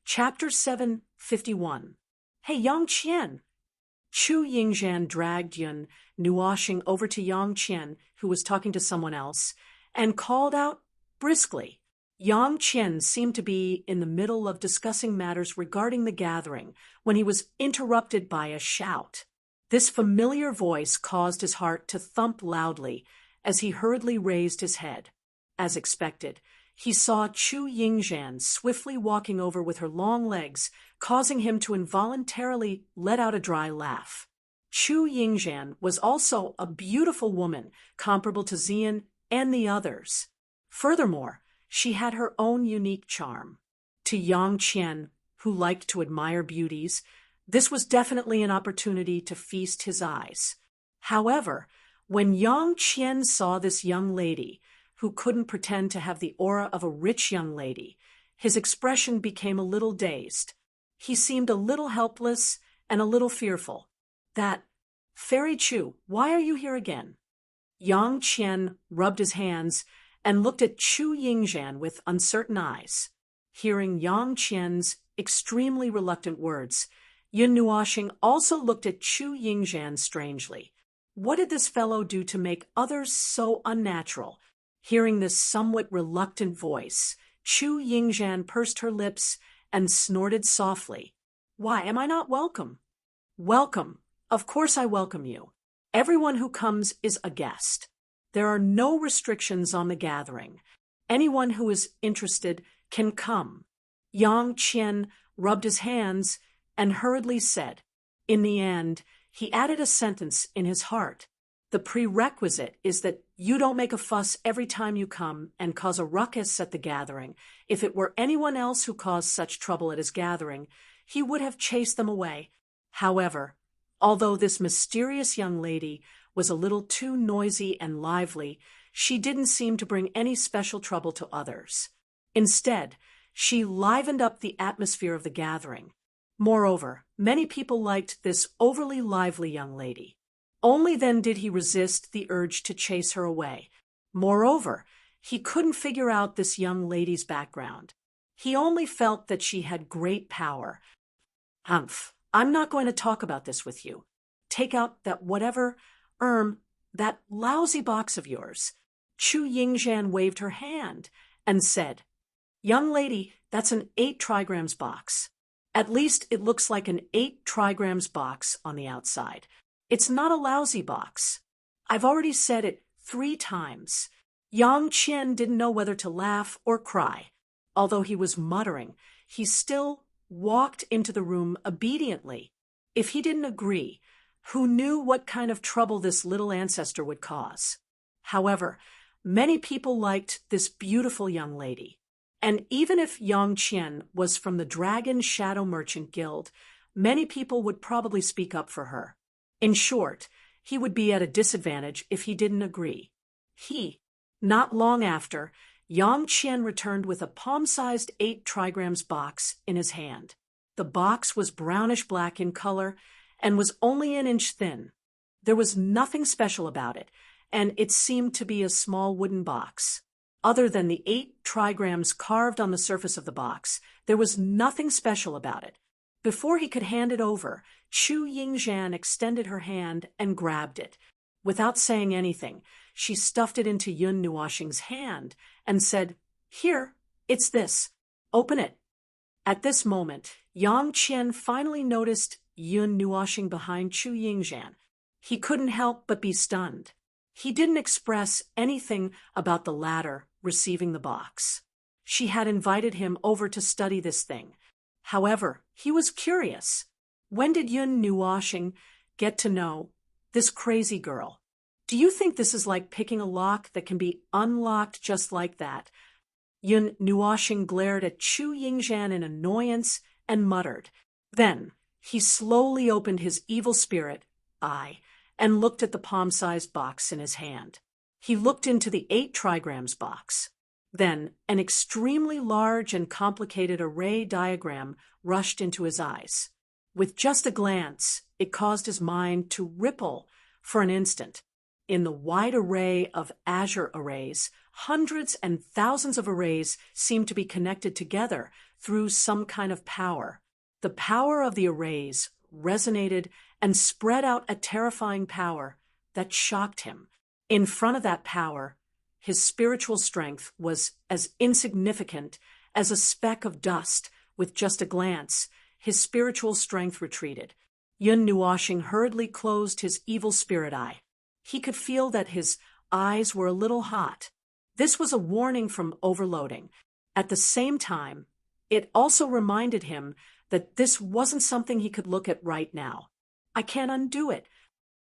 Chapter 751. Hey, Yang Qian. Chu Yingzhan dragged Yun Nuoxing over to Yang Qian, who was talking to someone else, and called out briskly. Yang Qian seemed to be in the middle of discussing matters regarding the gathering when he was interrupted by a shout. This familiar voice caused his heart to thump loudly as he hurriedly raised his head. As expected, he saw Chu Yingzhan swiftly walking over with her long legs, causing him to involuntarily let out a dry laugh. Chu Yingzhan was also a beautiful woman, comparable to Xian and the others. Furthermore, she had her own unique charm. To Yang Qian, who liked to admire beauties, this was definitely an opportunity to feast his eyes. However, when Yang Qian saw this young lady, who couldn't pretend to have the aura of a rich young lady, his expression became a little dazed. He seemed a little helpless and a little fearful. Fairy Chu, why are you here again? Yang Qian rubbed his hands and looked at Chu Yingzhan with uncertain eyes. Hearing Yang Qian's extremely reluctant words, Yun Nuoxing also looked at Chu Yingzhan strangely. What did this fellow do to make others so unnatural? Hearing this somewhat reluctant voice, Chu Yingzhan pursed her lips and snorted softly. Why am I not welcome? Welcome. Of course I welcome you. Everyone who comes is a guest. There are no restrictions on the gathering. Anyone who is interested can come. Yang Qian rubbed his hands and hurriedly said. In the end, he added a sentence in his heart. The prerequisite is that you don't make a fuss every time you come and cause a ruckus at the gathering. If it were anyone else who caused such trouble at his gathering, he would have chased them away. However, although this mysterious young lady was a little too noisy and lively, she didn't seem to bring any special trouble to others. Instead, she livened up the atmosphere of the gathering. Moreover, many people liked this overly lively young lady. Only then did he resist the urge to chase her away. Moreover, he couldn't figure out this young lady's background. He only felt that she had great power. I'm not going to talk about this with you. Take out that that lousy box of yours. Chu Yingzhan waved her hand and said, Young lady, that's an 8 trigrams box. At least it looks like an 8 trigrams box on the outside. It's not a lousy box. I've already said it 3 times. Yang Qian didn't know whether to laugh or cry. Although he was muttering, he still walked into the room obediently. If he didn't agree, who knew what kind of trouble this little ancestor would cause? However, many people liked this beautiful young lady. And even if Yang Qian was from the Dragon Shadow Merchant Guild, many people would probably speak up for her. In short, he would be at a disadvantage if he didn't agree. Not long after, Yang Qian returned with a palm-sized 8 trigrams box in his hand. The box was brownish-black in color and was only an inch thin. There was nothing special about it, and it seemed to be a small wooden box. Other than the 8 trigrams carved on the surface of the box, there was nothing special about it. Before he could hand it over, Chu Yingzhan extended her hand and grabbed it. Without saying anything, she stuffed it into Yun Nuoxing's hand and said, Here, it's this. Open it. At this moment, Yang Qian finally noticed Yun Nuoxing behind Chu Yingzhan. He couldn't help but be stunned. He didn't express anything about the latter receiving the box. She had invited him over to study this thing. However, he was curious. When did Yun Nuoxing get to know this crazy girl? Do you think this is like picking a lock that can be unlocked just like that? Yun Nuoxing glared at Chu Yingzhan in annoyance and muttered. Then he slowly opened his evil spirit eye and looked at the palm-sized box in his hand. He looked into the 8 trigrams box. Then an extremely large and complicated array diagram rushed into his eyes. With just a glance, it caused his mind to ripple for an instant. In the wide array of azure arrays, hundreds and thousands of arrays seemed to be connected together through some kind of power. The power of the arrays resonated and spread out a terrifying power that shocked him. In front of that power, his spiritual strength was as insignificant as a speck of dust. With just a glance, his spiritual strength retreated. Yun Nuoshing hurriedly closed his evil spirit eye. He could feel that his eyes were a little hot. This was a warning from overloading. At the same time, it also reminded him that this wasn't something he could look at right now. I can't undo it.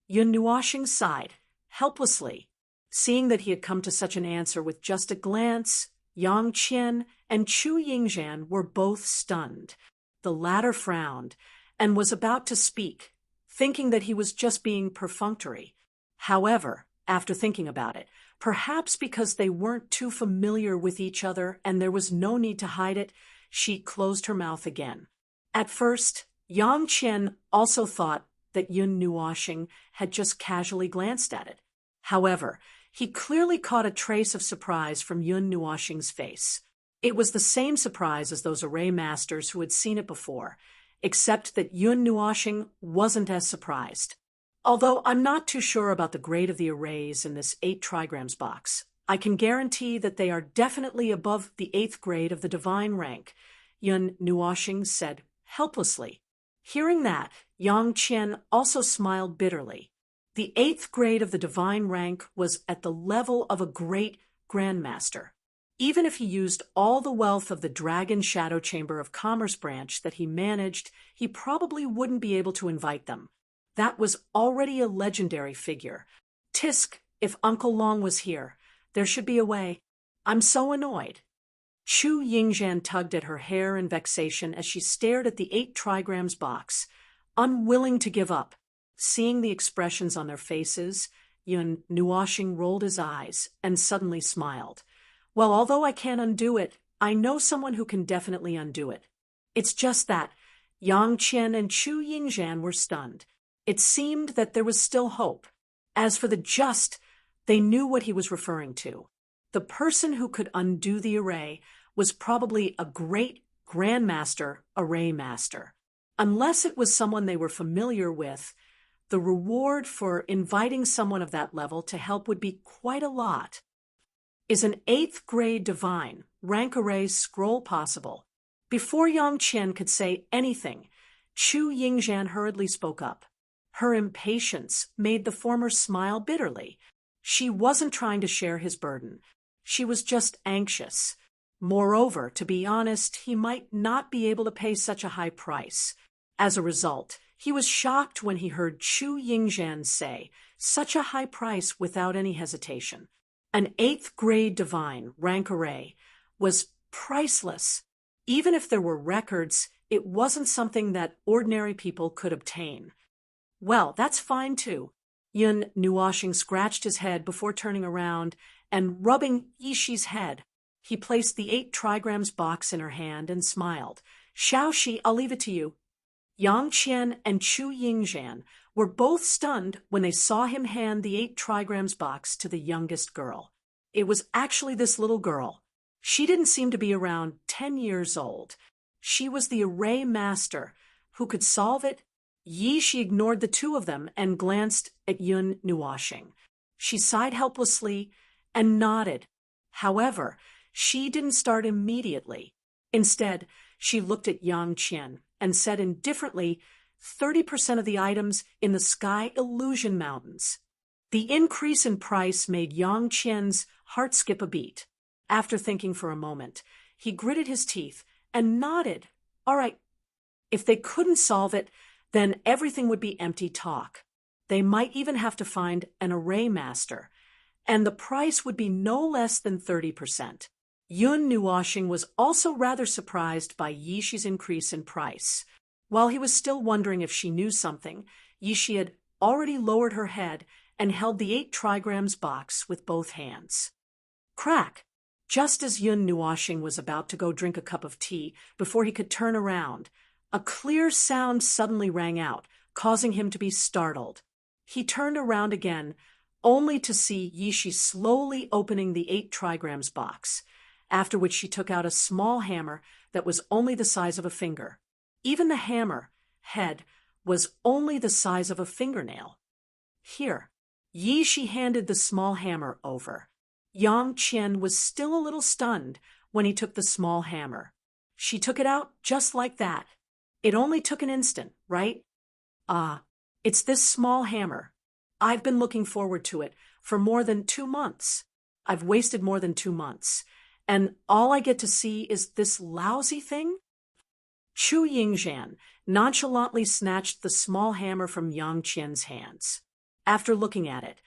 Yun Nuoshing sighed, helplessly. Seeing that he had come to such an answer with just a glance, Yang Qian and Chu Yingzhan were both stunned. The latter frowned and was about to speak, thinking that he was just being perfunctory. However, after thinking about it, perhaps because they weren't too familiar with each other and there was no need to hide it, she closed her mouth again. At first, Yang Qian also thought that Yun Nuoshing had just casually glanced at it. However, he clearly caught a trace of surprise from Yun Nuoshing's face. It was the same surprise as those array masters who had seen it before, except that Yun Nuoshing wasn't as surprised. Although I'm not too sure about the grade of the arrays in this 8 trigrams box, I can guarantee that they are definitely above the 8th grade of the divine rank, Yun Nuoshing said helplessly. Hearing that, Yang Qian also smiled bitterly. The 8th grade of the divine rank was at the level of a great grandmaster. Even if he used all the wealth of the Dragon Shadow Chamber of Commerce branch that he managed, he probably wouldn't be able to invite them. That was already a legendary figure. Tisk, if Uncle Long was here, there should be a way. I'm so annoyed. Chu Yingzhan tugged at her hair in vexation as she stared at the 8 trigrams box, unwilling to give up. Seeing the expressions on their faces, Yun Nuoshing rolled his eyes and suddenly smiled. Well, although I can't undo it, I know someone who can definitely undo it. It's just that Yang Qian and Chu Yingzhan were stunned. It seemed that there was still hope. As for the just, they knew what he was referring to. The person who could undo the array was probably a great grandmaster array master. Unless it was someone they were familiar with, the reward for inviting someone of that level to help would be quite a lot. Is an 8th grade divine rank array scroll possible? Before Yang Qian could say anything, Chu Yingzhan hurriedly spoke up. Her impatience made the former smile bitterly. She wasn't trying to share his burden. She was just anxious. Moreover, to be honest, he might not be able to pay such a high price. As a result, he was shocked when he heard Chu Yingzhan say such a high price without any hesitation. An 8th grade divine rank array was priceless. Even if there were records, it wasn't something that ordinary people could obtain. Well, that's fine too. Yun Nuoshing scratched his head before turning around and rubbing Yishi's head. He placed the 8 trigrams box in her hand and smiled. Xiaoxi, I'll leave it to you. Yang Qian and Chu Yingzhan were both stunned when they saw him hand the 8 trigrams box to the youngest girl. It was actually this little girl. She didn't seem to be around 10 years old. She was the array master who could solve it. She ignored the two of them and glanced at Yun Nuoshing. She sighed helplessly and nodded. However, she didn't start immediately. Instead, she looked at Yang Qian and said indifferently, 30% of the items in the Sky Illusion Mountains. The increase in price made Yang Qian's heart skip a beat. After thinking for a moment, he gritted his teeth and nodded. All right, if they couldn't solve it, then everything would be empty talk. They might even have to find an array master, and the price would be no less than 30%. Yun Nuoshing was also rather surprised by Yishi's increase in price. While he was still wondering if she knew something, Yishi had already lowered her head and held the 8 trigrams box with both hands. Crack! Just as Yun Nuoshing was about to go drink a cup of tea before he could turn around, a clear sound suddenly rang out, causing him to be startled. He turned around again, only to see Yishi slowly opening the 8 trigrams box, after which she took out a small hammer, that was only the size of a finger. Even the hammer head was only the size of a fingernail. Here. She handed the small hammer over. Yang Qian was still a little stunned when he took the small hammer. She took it out just like that. It only took an instant, right? It's this small hammer. I've been looking forward to it for more than 2 months. I've wasted more than 2 months. And all I get to see is this lousy thing? Chu Yingzhan nonchalantly snatched the small hammer from Yang Qian's hands. After looking at it,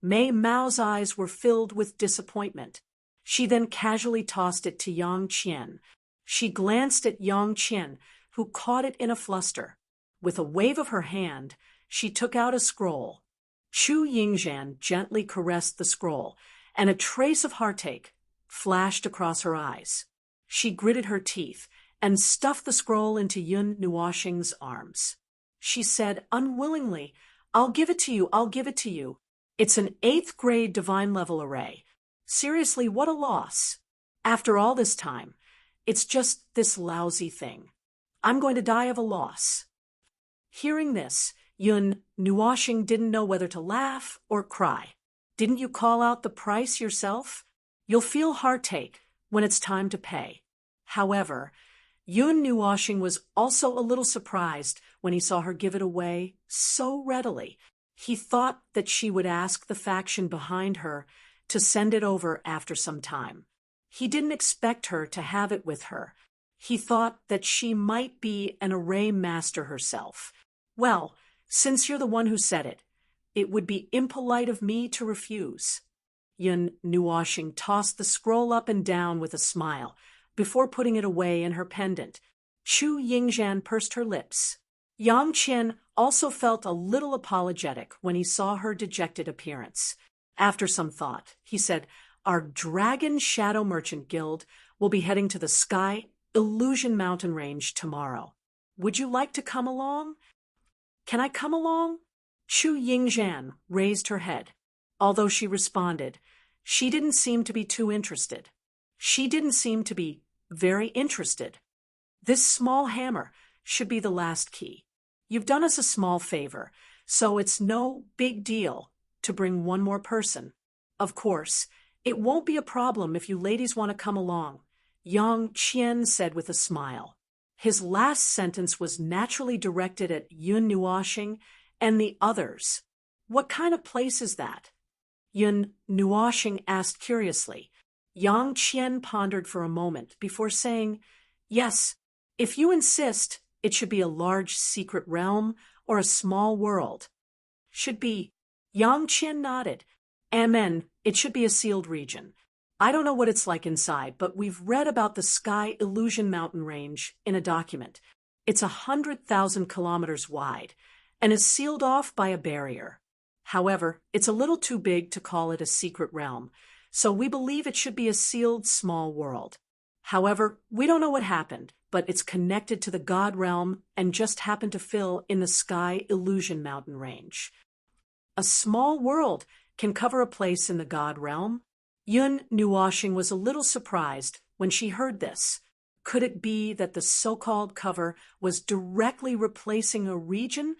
Mei Mao's eyes were filled with disappointment. She then casually tossed it to Yang Qian. She glanced at Yang Qian, who caught it in a fluster. With a wave of her hand, she took out a scroll. Chu Yingzhan gently caressed the scroll, and a trace of heartache flashed across her eyes. She gritted her teeth and stuffed the scroll into Yun Nuoxing's arms. She said unwillingly, "I'll give it to you, I'll give it to you. It's an 8th grade divine level array. Seriously, what a loss. After all this time, it's just this lousy thing. I'm going to die of a loss." Hearing this, Yun Nuoxing didn't know whether to laugh or cry. "Didn't you call out the price yourself? You'll feel heartache when it's time to pay." However, Yun Nuoxing was also a little surprised when he saw her give it away so readily. He thought that she would ask the faction behind her to send it over after some time. He didn't expect her to have it with her. He thought that she might be an array master herself. "Well, since you're the one who said it, it would be impolite of me to refuse." Yun Nuoxing tossed the scroll up and down with a smile before putting it away in her pendant. Chu Yingzhan pursed her lips. Yang Qian also felt a little apologetic when he saw her dejected appearance. After some thought, he said, "Our Dragon Shadow Merchant Guild will be heading to the Sky Illusion Mountain Range tomorrow. Would you like to come along?" "Can I come along?" Chu Yingzhan raised her head. Although she responded, she didn't seem to be too interested. She didn't seem to be very interested. "This small hammer should be the last key. You've done us a small favor, so it's no big deal to bring one more person. Of course, it won't be a problem if you ladies want to come along," Yang Qian said with a smile. His last sentence was naturally directed at Yun Nuoxing and the others. "What kind of place is that?" Yun Nuoxing asked curiously. Yang Qian pondered for a moment before saying, "Yes, if you insist, it should be a large secret realm or a small world." "Should be." Yang Qian nodded. "Amen, it should be a sealed region. I don't know what it's like inside, but we've read about the Sky Illusion Mountain Range in a document. It's 100,000 kilometers wide and is sealed off by a barrier. However, it's a little too big to call it a secret realm, so we believe it should be a sealed small world. However, we don't know what happened, but it's connected to the God realm and just happened to fill in the Sky Illusion Mountain Range." "A small world can cover a place in the God realm?" Yun Nuoxing was a little surprised when she heard this. Could it be that the so-called cover was directly replacing a region?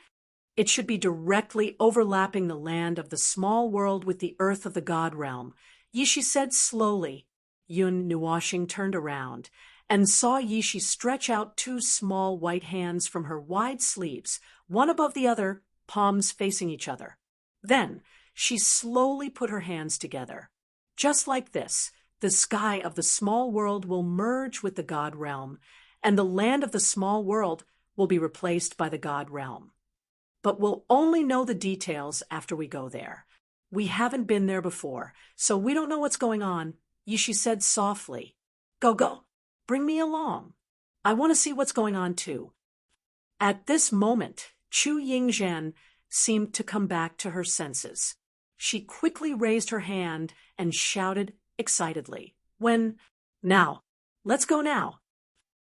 It should be directly overlapping the land of the small world with the earth of the God realm. Yishi said slowly. Yun Nuoxing turned around and saw Yishi stretch out 2 small white hands from her wide sleeves, one above the other, palms facing each other. Then she slowly put her hands together. Just like this, the sky of the small world will merge with the God realm, and the land of the small world will be replaced by the God realm. But we'll only know the details after we go there. We haven't been there before, so we don't know what's going on, Yishi said softly. Go. Bring me along. I want to see what's going on too. At this moment, Chu Yingzhan seemed to come back to her senses. She quickly raised her hand and shouted excitedly, "Now, let's go now."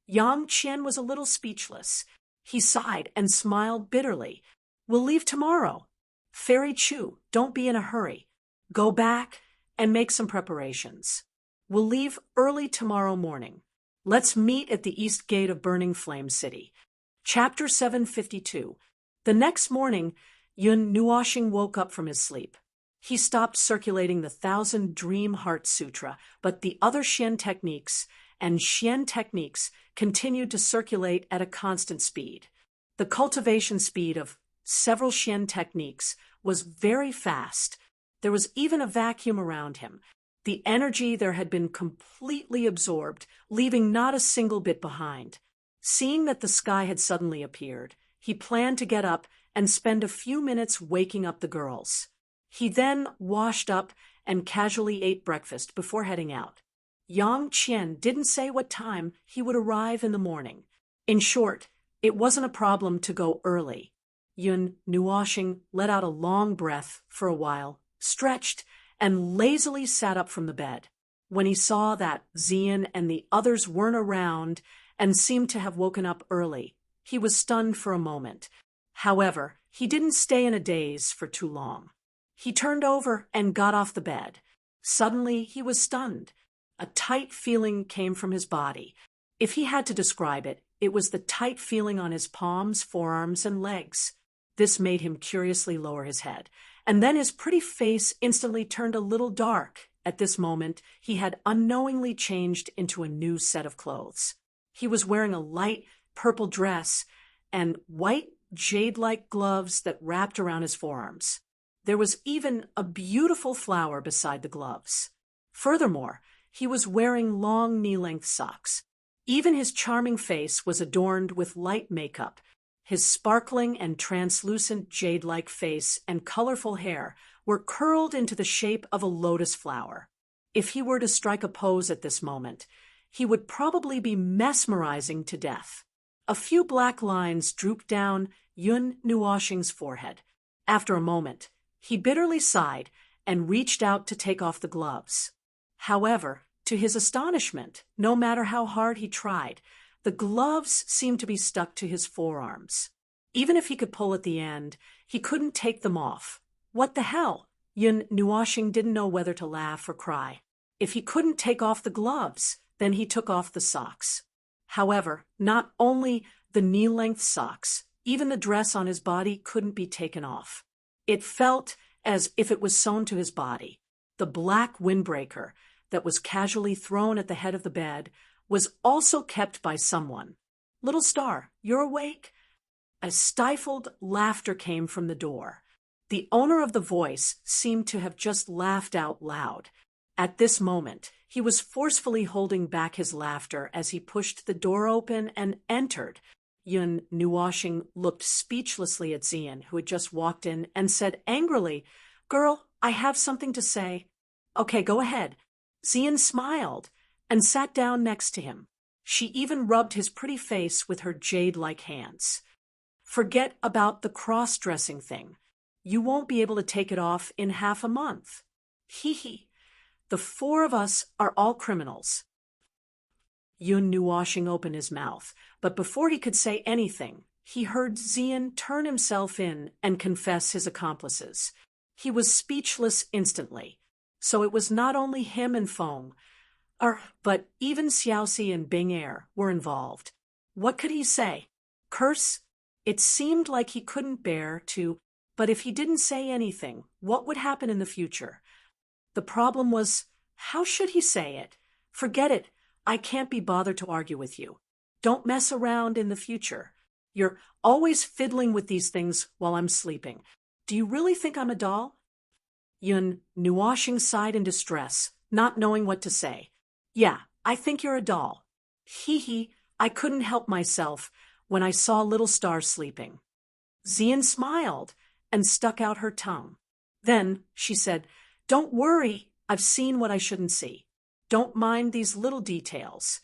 Yang Qian was a little speechless. He sighed and smiled bitterly. "We'll leave tomorrow. Fairy Chu, don't be in a hurry. Go back and make some preparations. We'll leave early tomorrow morning. Let's meet at the east gate of Burning Flame City. Chapter 752. The next morning, Yun Nuoshing woke up from his sleep. He stopped circulating the 1,000 Dream Heart Sutra, but the other Xian techniques continued to circulate at a constant speed. The cultivation speed of several Xian techniques was very fast. There was even a vacuum around him. The energy there had been completely absorbed, leaving not a single bit behind. Seeing that the sky had suddenly appeared, he planned to get up and spend a few minutes waking up the girls. He then washed up and casually ate breakfast before heading out. Yang Qian didn't say what time he would arrive in the morning. In short, it wasn't a problem to go early. Yun Nuoshing let out a long breath for a while, stretched, and lazily sat up from the bed. When he saw that Xian and the others weren't around and seemed to have woken up early, he was stunned for a moment. However, he didn't stay in a daze for too long. He turned over and got off the bed. Suddenly, he was stunned. A tight feeling came from his body. If he had to describe it, it was the tight feeling on his palms, forearms, and legs. This made him curiously lower his head, and then his pretty face instantly turned a little dark. At this moment, he had unknowingly changed into a new set of clothes. He was wearing a light purple dress and white jade-like gloves that wrapped around his forearms. There was even a beautiful flower beside the gloves. Furthermore, he was wearing long knee-length socks. Even his charming face was adorned with light makeup. His sparkling and translucent jade-like face and colorful hair were curled into the shape of a lotus flower. If he were to strike a pose at this moment, he would probably be mesmerizing to death. A few black lines drooped down Yun Nuoshing's forehead. After a moment, he bitterly sighed and reached out to take off the gloves. However, to his astonishment, no matter how hard he tried, the gloves seemed to be stuck to his forearms. Even if he could pull at the end, he couldn't take them off. What the hell? Yun Nuoshing didn't know whether to laugh or cry. If he couldn't take off the gloves, then he took off the socks. However, not only the knee-length socks, even the dress on his body couldn't be taken off. It felt as if it was sewn to his body. The black windbreaker that was casually thrown at the head of the bed was also kept by someone. "Little Star, you're awake?" A stifled laughter came from the door. The owner of the voice seemed to have just laughed out loud. At this moment, he was forcefully holding back his laughter as he pushed the door open and entered. Yun Nuoshing looked speechlessly at Xian, who had just walked in, and said angrily, "Girl, I have something to say." "Okay, go ahead." Xian smiled and sat down next to him. She even rubbed his pretty face with her jade-like hands. "Forget about the cross-dressing thing. You won't be able to take it off in half a month. Hee hee. The four of us are all criminals." Yun Nuoshing opened his mouth, but before he could say anything, he heard Xian turn himself in and confess his accomplices. He was speechless instantly. So it was not only him and Feng, but even Xiaoxi and Bing Er were involved. What could he say? Curse? It seemed like he couldn't bear to, but if he didn't say anything, what would happen in the future? The problem was, how should he say it? Forget it. I can't be bothered to argue with you. Don't mess around in the future. You're always fiddling with these things while I'm sleeping. Do you really think I'm a doll? Yun Nuoshing sighed in distress, not knowing what to say. "Yeah, I think you're a doll." Hee hee, I couldn't help myself when I saw Little Star sleeping. Xian smiled and stuck out her tongue. Then she said, "Don't worry, I've seen what I shouldn't see. Don't mind these little details."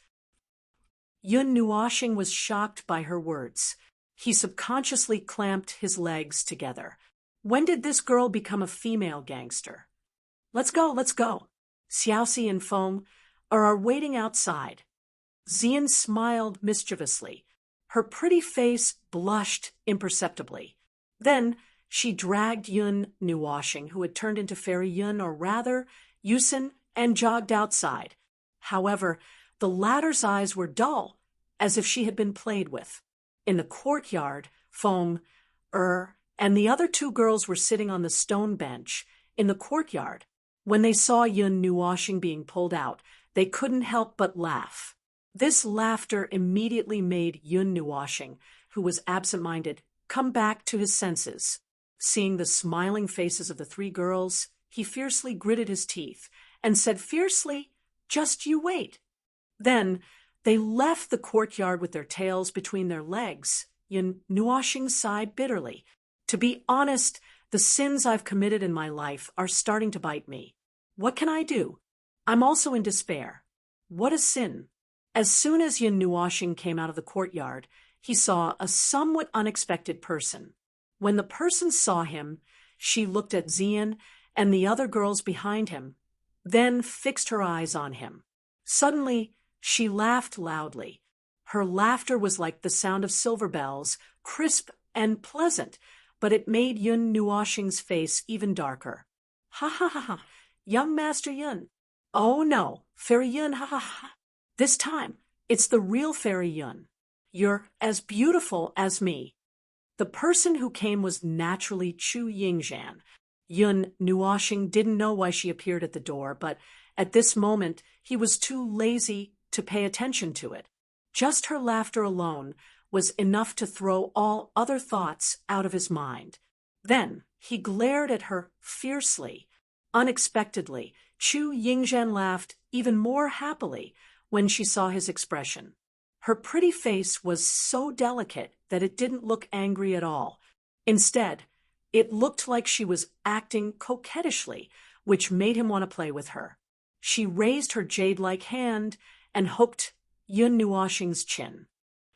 Yun Nuoshing was shocked by her words. He subconsciously clamped his legs together. When did this girl become a female gangster? Let's go. Xiaoxi and Feng are waiting outside." Xian smiled mischievously. Her pretty face blushed imperceptibly. Then she dragged Yun Nuoshing, who had turned into Fairy Yun, or rather, Yusin, and jogged outside. However, The latter's eyes were dull, as if she had been played with. In the courtyard, Feng, and the other two girls were sitting on the stone bench in the courtyard. When they saw Yun Nuoxing being pulled out, they couldn't help but laugh. This laughter immediately made Yun Nuoxing, who was absent-minded, come back to his senses. Seeing the smiling faces of the three girls, he fiercely gritted his teeth and said fiercely, "Just you wait." Then they left the courtyard with their tails between their legs. Yun Nuoxing sighed bitterly. "To be honest, the sins I've committed in my life are starting to bite me. What can I do? I'm also in despair. What a sin." As soon as Yun Nuoxing came out of the courtyard, he saw a somewhat unexpected person. When the person saw him, she looked at Xian and the other girls behind him, then fixed her eyes on him. Suddenly, she laughed loudly. Her laughter was like the sound of silver bells, crisp and pleasant, but it made Yun Nuoxing's face even darker. "Ha ha ha ha, young Master Yun." "Oh no, Fairy Yun, ha ha ha. This time, it's the real Fairy Yun. You're as beautiful as me." The person who came was naturally Chu Yingzhan. Yun Nuoxing didn't know why she appeared at the door, but at this moment he was too lazy to pay attention to it. Just her laughter alone was enough to throw all other thoughts out of his mind. Then he glared at her fiercely. Unexpectedly, Chu Yingzhan laughed even more happily when she saw his expression. Her pretty face was so delicate that it didn't look angry at all. Instead, it looked like she was acting coquettishly, which made him want to play with her. She raised her jade-like hand and hooked Yun Nuoxing's chin.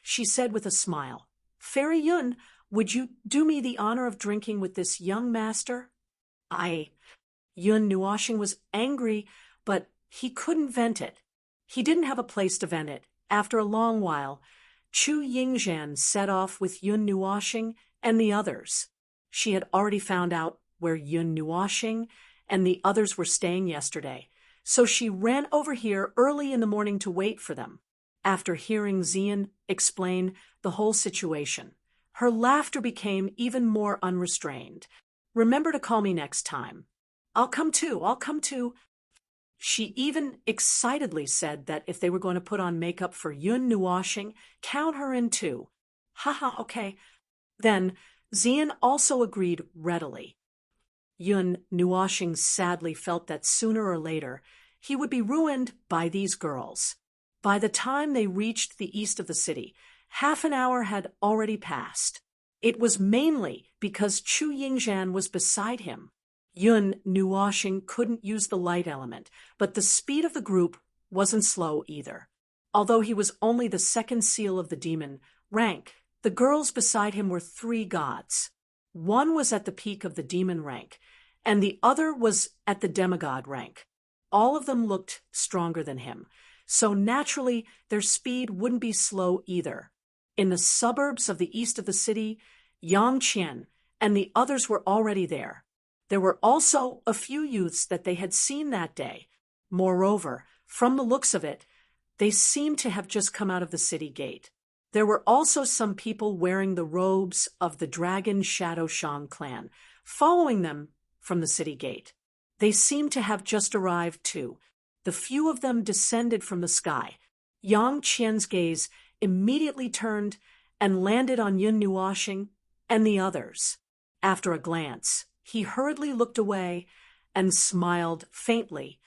She said with a smile, "Fairy Yun, would you do me the honor of drinking with this young master?" Yun Nuoxing was angry, but he couldn't vent it. He didn't have a place to vent it. After a long while, Chu Yingzhan set off with Yun Nuoxing and the others. She had already found out where Yun Nuoxing and the others were staying yesterday, so she ran over here early in the morning to wait for them. After hearing Xian explain the whole situation, her laughter became even more unrestrained. "Remember to call me next time." I'll come too. She even excitedly said that if they were going to put on makeup for Yun Nuoxing, count her in too. "Haha, okay." Then Xian also agreed readily. Yun Nuoxing sadly felt that sooner or later he would be ruined by these girls. By the time they reached the east of the city, half an hour had already passed. It was mainly because Chu Yingzhan was beside him. Yun Nuoxing couldn't use the light element, but the speed of the group wasn't slow either. Although he was only the second seal of the demon rank, the girls beside him were three gods. One was at the peak of the demon rank, and the other was at the demigod rank. All of them looked stronger than him, so naturally their speed wouldn't be slow either. In the suburbs of the east of the city, Yang Qian and the others were already there. There were also a few youths that they had seen that day. Moreover, from the looks of it, they seemed to have just come out of the city gate. There were also some people wearing the robes of the Dragon Shadow Shang clan, following them from the city gate. They seemed to have just arrived too. The few of them descended from the sky. Yang Qian's gaze immediately turned and landed on Yun Nuoxing and the others. After a glance, he hurriedly looked away and smiled faintly.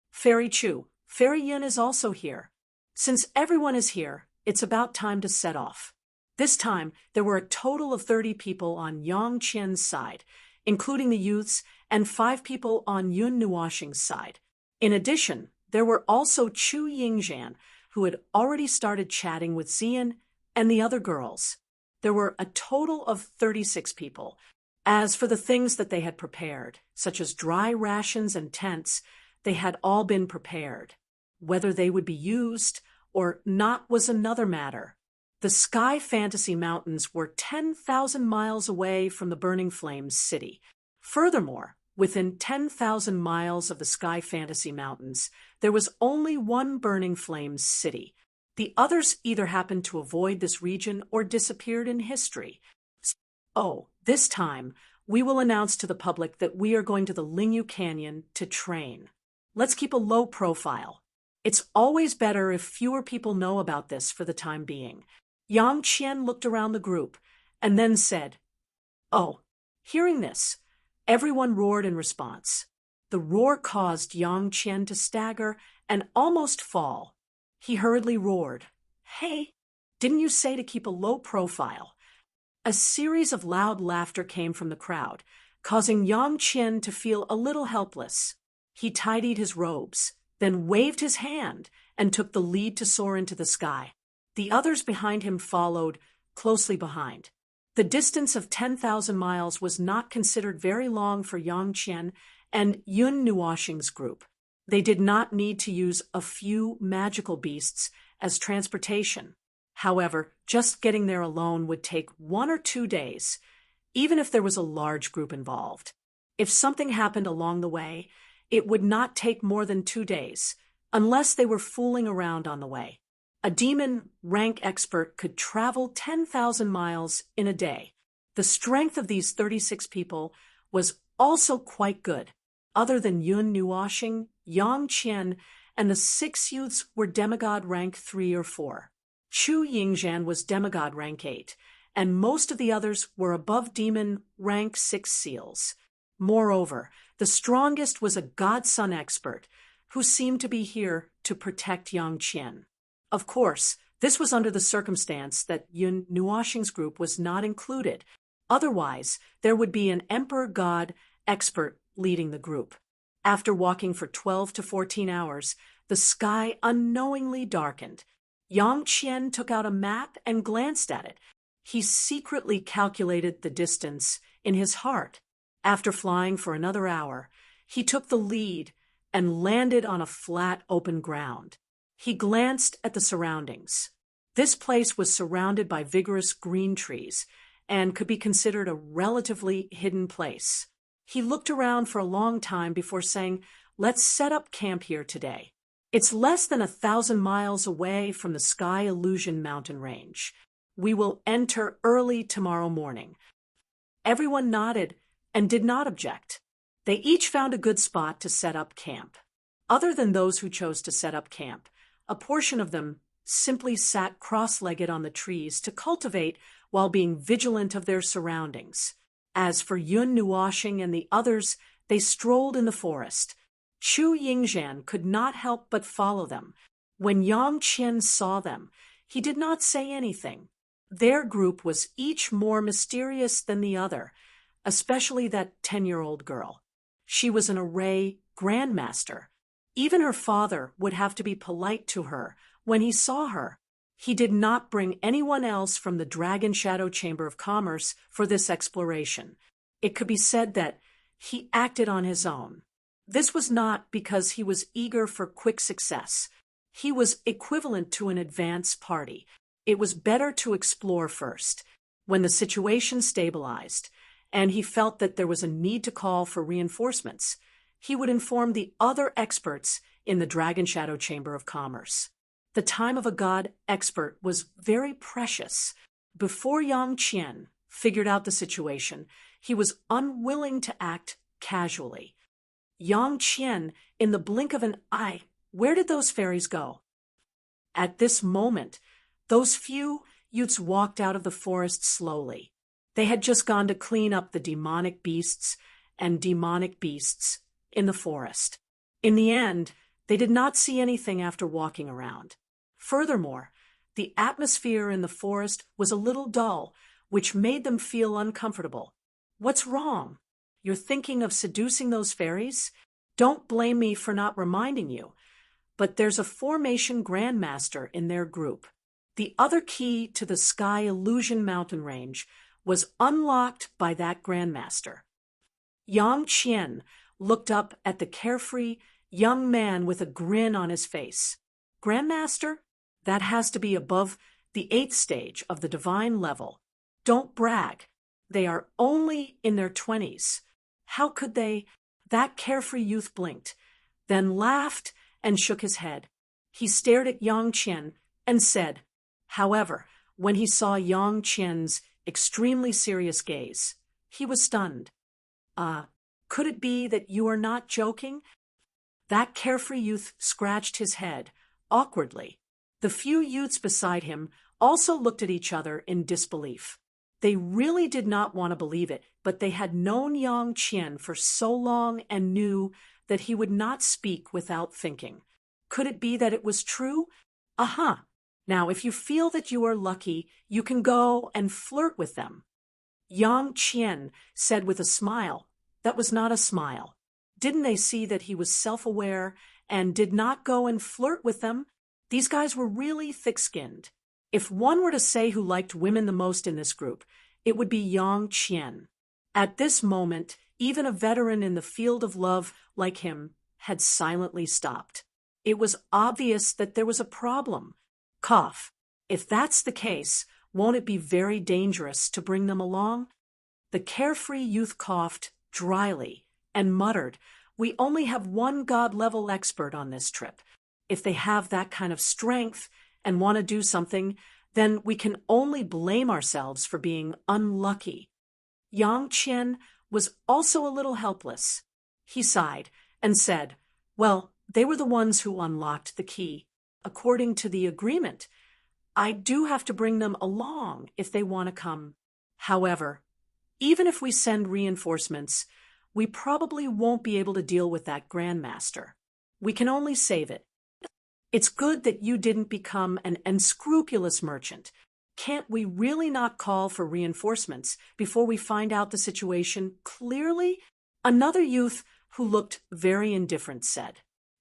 "Fairy Chu, Fairy Yun is also here. Since everyone is here, it's about time to set off." This time, there were a total of 30 people on Yang Qian's side, including the youths, and 5 people on Yun Nuoxing's side. In addition, there were also Chu Yingzhan, who had already started chatting with Xian and the other girls. There were a total of 36 people. As for the things that they had prepared, such as dry rations and tents, they had all been prepared. Whether they would be used or not was another matter. The Sky Fantasy Mountains were 10,000 miles away from the Burning Flames city. Furthermore, Within 10,000 miles of the Sky Fantasy Mountains, there was only one Burning Flames city. The others either happened to avoid this region or disappeared in history. Oh, this time, we will announce to the public that we are going to the Lingyu Canyon to train. Let's keep a low profile. It's always better if fewer people know about this for the time being. Yang Qian looked around the group and then said, "Oh." Hearing this, everyone roared in response. The roar caused Yang Qian to stagger and almost fall. He hurriedly roared, "Hey, didn't you say to keep a low profile?" A series of loud laughter came from the crowd, causing Yang Qian to feel a little helpless. He tidied his robes, then waved his hand and took the lead to soar into the sky. The others behind him followed, closely behind. The distance of 10,000 miles was not considered very long for Yang Qian and Yun Nuoxing's group. They did not need to use a few magical beasts as transportation. However, just getting there alone would take 1 or 2 days, even if there was a large group involved. If something happened along the way, it would not take more than 2 days, unless they were fooling around on the way. A demon rank expert could travel 10,000 miles in a day. The strength of these 36 people was also quite good. Other than Yun Nuoxing, Yang Qian, and the 6 youths were demigod rank 3 or 4. Chu Yingzhan was demigod rank 8, and most of the others were above demon rank 6 seals. Moreover, the strongest was a godson expert, who seemed to be here to protect Yang Qian. Of course, this was under the circumstance that Yun Nuoxing's group was not included. Otherwise, there would be an emperor god expert leading the group. After walking for 12 to 14 hours, the sky unknowingly darkened. Yang Qian took out a map and glanced at it. He secretly calculated the distance in his heart. After flying for another hour, he took the lead and landed on a flat, open ground. He glanced at the surroundings. This place was surrounded by vigorous green trees and could be considered a relatively hidden place. He looked around for a long time before saying, "Let's set up camp here today. It's less than 1,000 miles away from the Sky Illusion mountain range. We will enter early tomorrow morning." Everyone nodded and did not object. They each found a good spot to set up camp. Other than those who chose to set up camp, a portion of them simply sat cross-legged on the trees to cultivate while being vigilant of their surroundings. As for Yun Nuoxing and the others, they strolled in the forest. Chu Yingzhan could not help but follow them. When Yang Qian saw them, he did not say anything. Their group was each more mysterious than the other, especially that 10-year-old girl. She was an array grandmaster. Even her father would have to be polite to her when he saw her. He did not bring anyone else from the Dragon Shadow Chamber of Commerce for this exploration. It could be said that he acted on his own. This was not because he was eager for quick success. He was equivalent to an advance party. It was better to explore first. When the situation stabilized, and he felt that there was a need to call for reinforcements, he would inform the other experts in the Dragon Shadow Chamber of Commerce. The time of a god expert was very precious. Before Yang Qian figured out the situation, he was unwilling to act casually. Yang Qian, in the blink of an eye, where did those fairies go? At this moment, those few youths walked out of the forest slowly. They had just gone to clean up the demonic beasts and demonic beasts in the forest. In the end, they did not see anything after walking around. Furthermore, the atmosphere in the forest was a little dull, which made them feel uncomfortable. "What's wrong? You're thinking of seducing those fairies? Don't blame me for not reminding you, but there's a formation grandmaster in their group. The other key to the Sky Illusion mountain range was unlocked by that grandmaster." Yang Qian looked up at the carefree young man with a grin on his face. "Grandmaster? That has to be above the 8th stage of the divine level. Don't brag. They are only in their 20s. How could they?" That carefree youth blinked, then laughed and shook his head. He stared at Yang Qian and said, however, when he saw Yang Qian's extremely serious gaze, he was stunned. Could it be that you are not joking? That carefree youth scratched his head, awkwardly. The few youths beside him also looked at each other in disbelief. They really did not want to believe it, but they had known Yang Qian for so long and knew that he would not speak without thinking. Could it be that it was true? Aha! Now, if you feel that you are lucky, you can go and flirt with them. Yang Qian said with a smile that was not a smile. Didn't they see that he was self-aware and did not go and flirt with them? These guys were really thick-skinned. If one were to say who liked women the most in this group, it would be Yang Qian. At this moment, even a veteran in the field of love like him had silently stopped. It was obvious that there was a problem. Cough. If that's the case, won't it be very dangerous to bring them along? The carefree youth coughed dryly and muttered, we only have one God-level expert on this trip. If they have that kind of strength and want to do something, then we can only blame ourselves for being unlucky. Yang Qian was also a little helpless. He sighed and said, well, they were the ones who unlocked the key. According to the agreement, I do have to bring them along if they want to come. However, even if we send reinforcements, we probably won't be able to deal with that Grandmaster. We can only save it. It's good that you didn't become an unscrupulous merchant. Can't we really not call for reinforcements before we find out the situation clearly? Another youth who looked very indifferent said,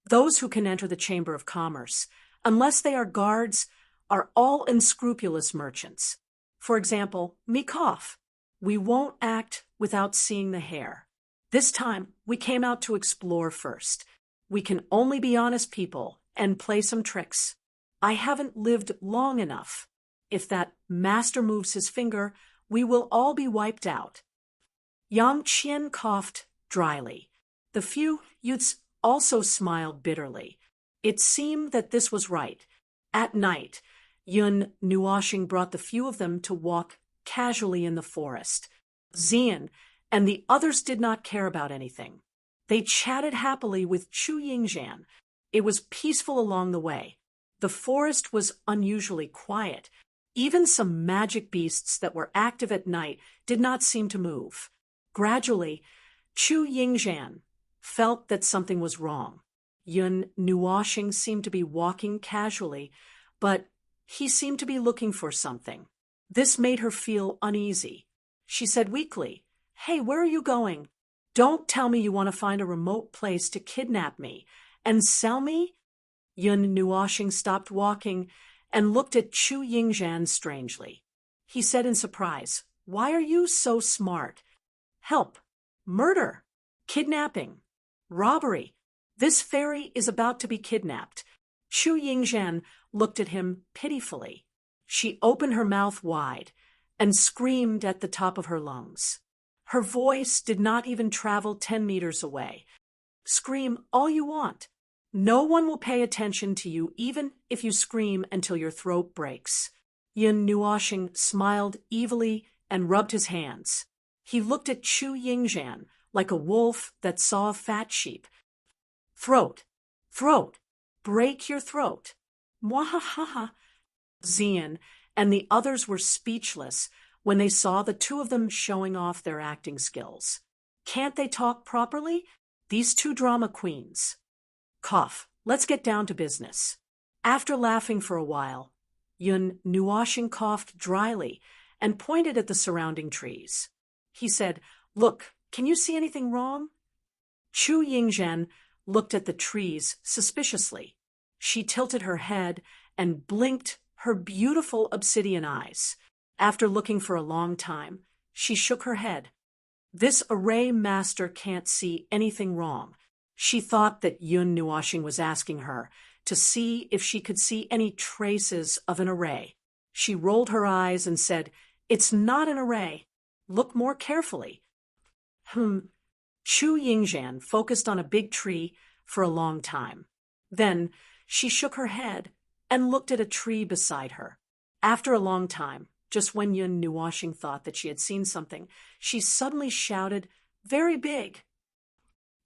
those who can enter the Chamber of Commerce, unless they are guards, are all unscrupulous merchants. For example, Mikov. We won't act without seeing the hair. This time, we came out to explore first. We can only be honest people and play some tricks. I haven't lived long enough. If that master moves his finger, we will all be wiped out. Yang Qian coughed dryly. The few youths also smiled bitterly. It seemed that this was right. At night, Yun Nuoshing brought the few of them to walk casually in the forest. Xian and the others did not care about anything. They chatted happily with Chu Yingzhan. It was peaceful along the way. The forest was unusually quiet. Even some magic beasts that were active at night did not seem to move. Gradually, Chu Yingzhan felt that something was wrong. Yun Nuoshing seemed to be walking casually, but he seemed to be looking for something. This made her feel uneasy. She said weakly, "Hey, where are you going? Don't tell me you want to find a remote place to kidnap me and sell me?" Yun Nuoshing stopped walking and looked at Chu Yingzhan strangely. He said in surprise, "Why are you so smart? Help, murder, kidnapping, robbery. This fairy is about to be kidnapped." Chu Yingzhan looked at him pitifully. She opened her mouth wide and screamed at the top of her lungs. Her voice did not even travel 10 meters away. "Scream all you want. No one will pay attention to you even if you scream until your throat breaks." Yun Nuoshing smiled evilly and rubbed his hands. He looked at Chu Yingzhan like a wolf that saw a fat sheep. "Throat, throat, break your throat." Mwahaha. Xian and the others were speechless when they saw the two of them showing off their acting skills. Can't they talk properly? These two drama queens. Cough, let's get down to business. After laughing for a while, Yun Nuoshing coughed dryly and pointed at the surrounding trees. He said, "Look, can you see anything wrong?" Chu Yingzhan looked at the trees suspiciously. She tilted her head and blinked her beautiful obsidian eyes. After looking for a long time, she shook her head. This array master can't see anything wrong. She thought that Yun Nuoshing was asking her to see if she could see any traces of an array. She rolled her eyes and said, "It's not an array. Look more carefully." Chu Yingzhan focused on a big tree for a long time. Then she shook her head and looked at a tree beside her. After a long time, just when Yun Nuoxing thought that she had seen something, she suddenly shouted, "Very big!"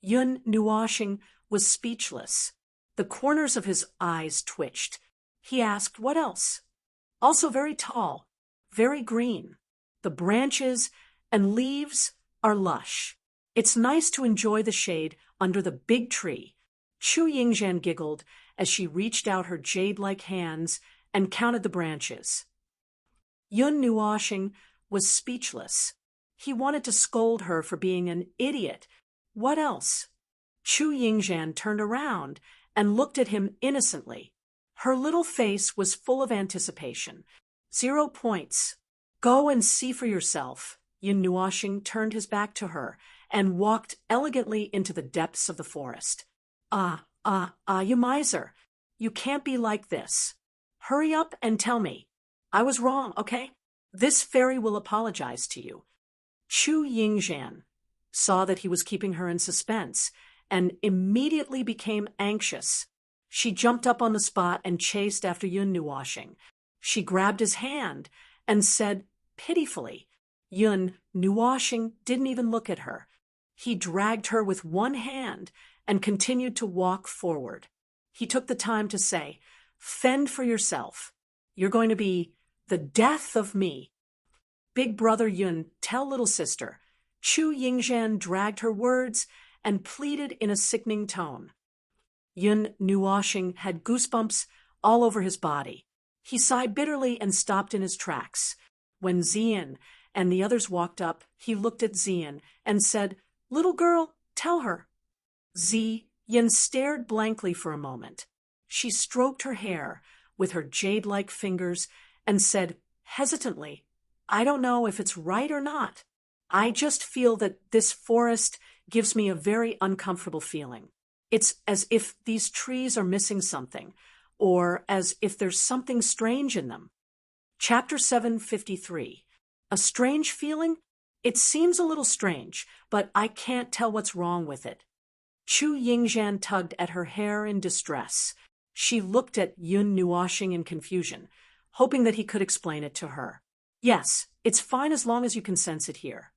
Yun Nuoxing was speechless. The corners of his eyes twitched. He asked, "What else?" "Also very tall, very green. The branches and leaves are lush. It's nice to enjoy the shade under the big tree." Chu Yingzhan giggled as she reached out her jade-like hands and counted the branches. Yun Nuoxing was speechless. He wanted to scold her for being an idiot. What else? Chu Yingzhan turned around and looked at him innocently. Her little face was full of anticipation. 0 points. Go and see for yourself. Yun Nuoxing turned his back to her and walked elegantly into the depths of the forest. You miser. You can't be like this. Hurry up and tell me. I was wrong, okay? This fairy will apologize to you. Chu Yingzhan saw that he was keeping her in suspense and immediately became anxious. She jumped up on the spot and chased after Yun Nuoxing. She grabbed his hand and said pitifully. Yun Nuoxing didn't even look at her. He dragged her with one hand and continued to walk forward. He took the time to say, "Fend for yourself. You're going to be the death of me." "Big brother Yun, tell little sister." Chu Yingzhan dragged her words and pleaded in a sickening tone. Yun Nuoxing had goosebumps all over his body. He sighed bitterly and stopped in his tracks. When Zian and the others walked up, he looked at Zian and said, "Little girl, tell her." Zian stared blankly for a moment. She stroked her hair with her jade-like fingers and said hesitantly, "I don't know if it's right or not. I just feel that this forest gives me a very uncomfortable feeling. It's as if these trees are missing something, or as if there's something strange in them." Chapter 753. A strange feeling? It seems a little strange, but I can't tell what's wrong with it. Chu Yingzhan tugged at her hair in distress. She looked at Yun Nuoxing in confusion, hoping that he could explain it to her. "Yes, it's fine as long as you can sense it here."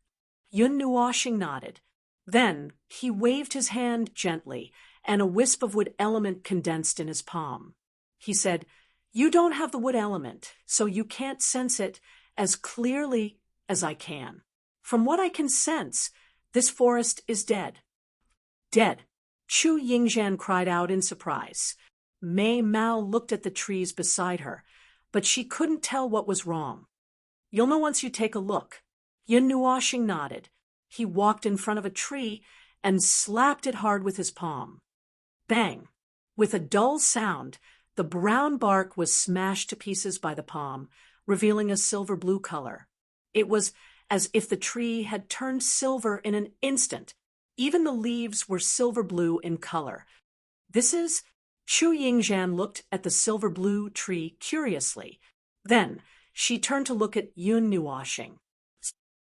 Yun Nuoxing nodded. Then he waved his hand gently, and a wisp of wood element condensed in his palm. He said, "You don't have the wood element, so you can't sense it as clearly as I can. From what I can sense, this forest is dead." "Dead?" Chu Yingzhan cried out in surprise. Mei Mao looked at the trees beside her, but she couldn't tell what was wrong. "You'll know once you take a look." Yun Nuoxing nodded. He walked in front of a tree and slapped it hard with his palm. Bang! With a dull sound, the brown bark was smashed to pieces by the palm, revealing a silver-blue color. It was as if the tree had turned silver in an instant. Even the leaves were silver-blue in color. "This is—" Chu Yingzhan looked at the silver-blue tree curiously. Then she turned to look at Yun Nuoxing.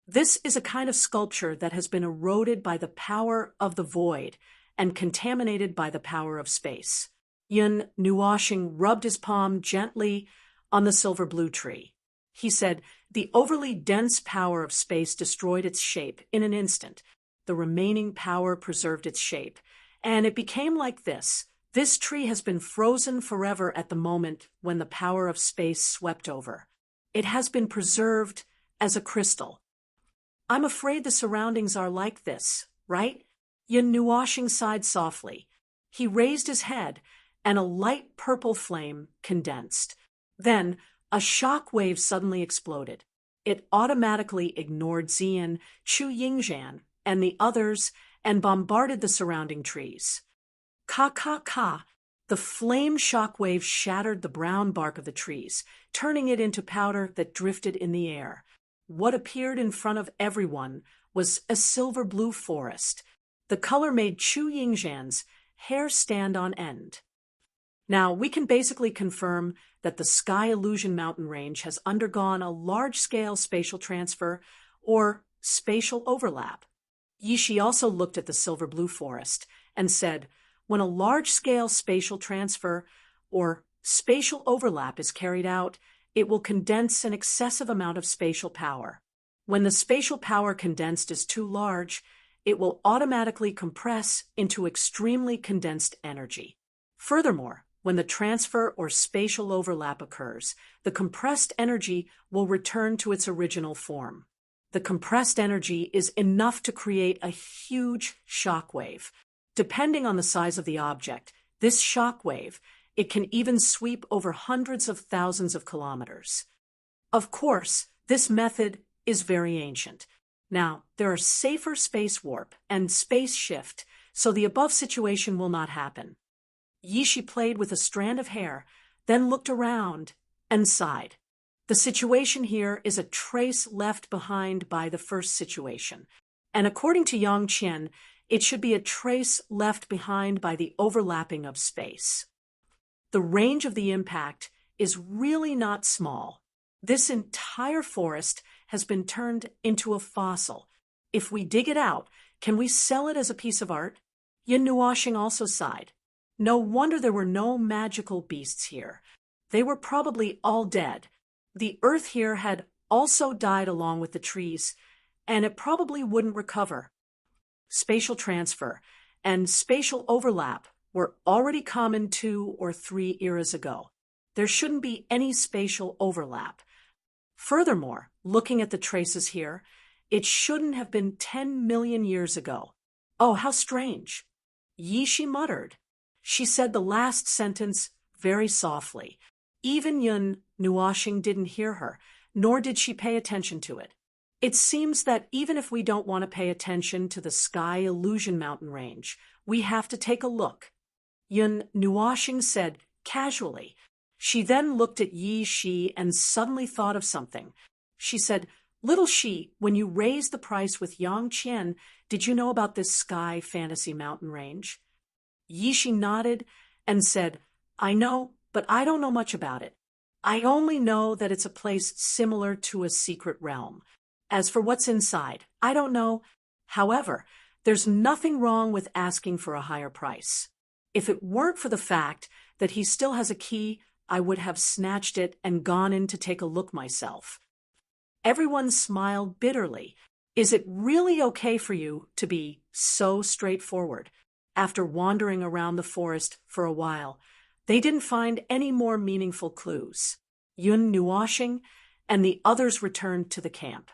"This is a kind of sculpture that has been eroded by the power of the void and contaminated by the power of space." Yun Nuoxing rubbed his palm gently on the silver-blue tree. He said, "The overly dense power of space destroyed its shape in an instant. The remaining power preserved its shape, and it became like this. This tree has been frozen forever at the moment when the power of space swept over. It has been preserved as a crystal." "I'm afraid the surroundings are like this, right?" Yun Nuoxing sighed softly. He raised his head, and a light purple flame condensed. Then a shock wave suddenly exploded. It automatically ignored Zian, Chu Yingzhan, and the others and bombarded the surrounding trees. Ka. The flame shock wave shattered the brown bark of the trees, turning it into powder that drifted in the air. What appeared in front of everyone was a silver-blue forest. The color made Chu Yingzhan's hair stand on end. Now, we can basically confirm that the Sky Illusion mountain range has undergone a large-scale spatial transfer or spatial overlap. Yishi also looked at the silver blue forest and said, when a large-scale spatial transfer or spatial overlap is carried out, it will condense an excessive amount of spatial power. When the spatial power condensed is too large, it will automatically compress into extremely condensed energy. Furthermore, when the transfer or spatial overlap occurs, the compressed energy will return to its original form. The compressed energy is enough to create a huge shock wave. Depending on the size of the object, this shock wave, it can even sweep over hundreds of thousands of kilometers. Of course, this method is very ancient. Now, there are safer space warp and space shift, so the above situation will not happen. Yishi played with a strand of hair, then looked around and sighed. The situation here is a trace left behind by the first situation, and according to Yang Qian, it should be a trace left behind by the overlapping of space. The range of the impact is really not small. This entire forest has been turned into a fossil. If we dig it out, can we sell it as a piece of art? Yin Nuoxing also sighed. No wonder there were no magical beasts here. They were probably all dead. The earth here had also died along with the trees, and it probably wouldn't recover. Spatial transfer and spatial overlap were already common 2 or 3 eras ago. There shouldn't be any spatial overlap. Furthermore, looking at the traces here, it shouldn't have been 10 million years ago. Oh, how strange. Yishi muttered. She said the last sentence very softly. Even Yin Nuoxing didn't hear her, nor did she pay attention to it. It seems that even if we don't want to pay attention to the Sky Illusion Mountain Range, we have to take a look. Yin Nuoxing said casually. She then looked at Yi Shi and suddenly thought of something. She said, "Little Shi, when you raised the price with Yang Qian, did you know about this Sky Fantasy Mountain Range?" Yi Shi nodded and said, "I know, but I don't know much about it. I only know that it's a place similar to a secret realm. As for what's inside, I don't know. However, there's nothing wrong with asking for a higher price. If it weren't for the fact that he still has a key, I would have snatched it and gone in to take a look myself." Everyone smiled bitterly. Is it really okay for you to be so straightforward? After wandering around the forest for a while, they didn't find any more meaningful clues. Yin Nuoxing and the others returned to the camp.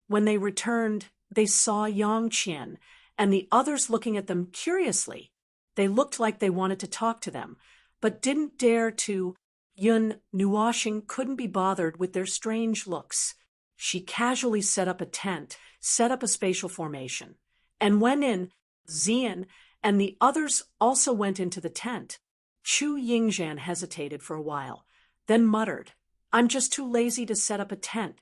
When they returned, they saw Yang Qian and the others looking at them curiously. They looked like they wanted to talk to them, but didn't dare to. Yin Nuoxing couldn't be bothered with their strange looks. She casually set up a tent, set up a spatial formation, and went in. Xian and the others also went into the tent. Chu Yingzhan hesitated for a while, then muttered, "I'm just too lazy to set up a tent."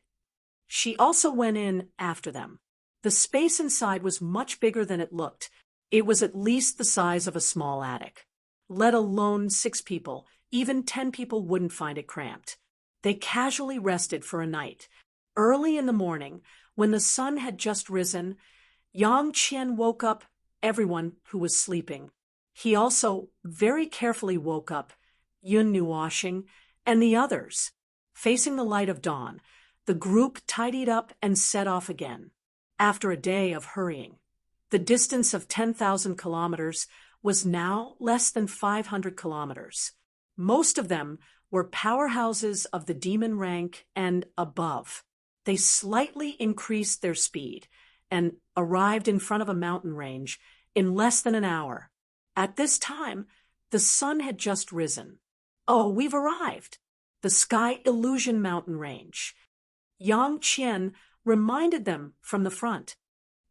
She also went in after them. The space inside was much bigger than it looked. It was at least the size of a small attic. Let alone 6 people, even 10 people wouldn't find it cramped. They casually rested for a night. Early in the morning, when the sun had just risen, Yang Qian woke up everyone who was sleeping. He also very carefully woke up Yin Nuoxing and the others. Facing the light of dawn, the group tidied up and set off again. After a day of hurrying, the distance of 10,000 kilometers was now less than 500 kilometers. Most of them were powerhouses of the demon rank and above. They slightly increased their speed and arrived in front of a mountain range in less than an hour. At this time, the sun had just risen. "Oh, we've arrived. The Sky Illusion Mountain Range." Yang Qian reminded them from the front.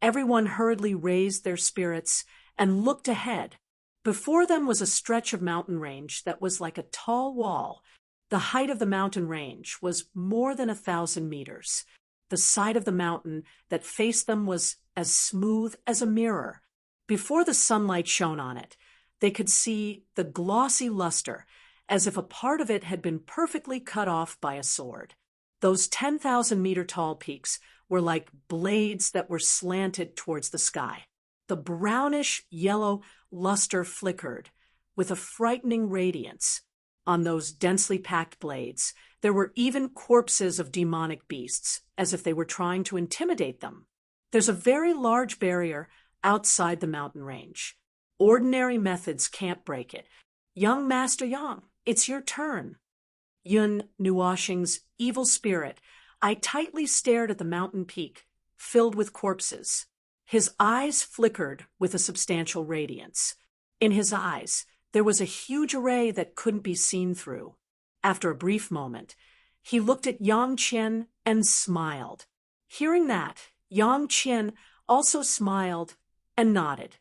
Everyone hurriedly raised their spirits and looked ahead. Before them was a stretch of mountain range that was like a tall wall. The height of the mountain range was more than 1,000 meters. The side of the mountain that faced them was as smooth as a mirror. Before the sunlight shone on it, they could see the glossy luster, as if a part of it had been perfectly cut off by a sword. Those 10,000-meter tall peaks were like blades that were slanted towards the sky. The brownish-yellow luster flickered with a frightening radiance. On those densely packed blades, there were even corpses of demonic beasts, as if they were trying to intimidate them. There's a very large barrier outside the mountain range. Ordinary methods can't break it. Young Master Yang, it's your turn. Yun Nuoshing's evil spirit, I tightly stared at the mountain peak, filled with corpses. His eyes flickered with a substantial radiance. In his eyes, there was a huge array that couldn't be seen through. After a brief moment, he looked at Yang Qian and smiled. Hearing that, Yang Qian also smiled and nodded.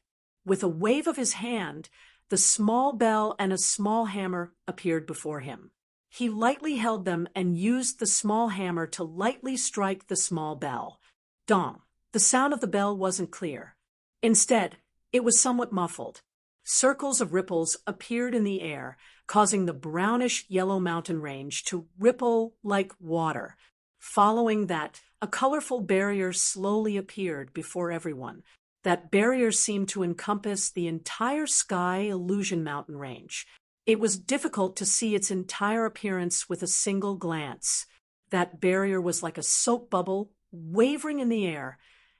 With a wave of his hand, the small bell and a small hammer appeared before him. He lightly held them and used the small hammer to lightly strike the small bell. Dong! The sound of the bell wasn't clear. Instead, it was somewhat muffled. Circles of ripples appeared in the air, causing the brownish-yellow mountain range to ripple like water. Following that, a colorful barrier slowly appeared before everyone. That barrier seemed to encompass the entire Sky Illusion mountain range. It was difficult to see its entire appearance with a single glance. That barrier was like a soap bubble wavering in the air,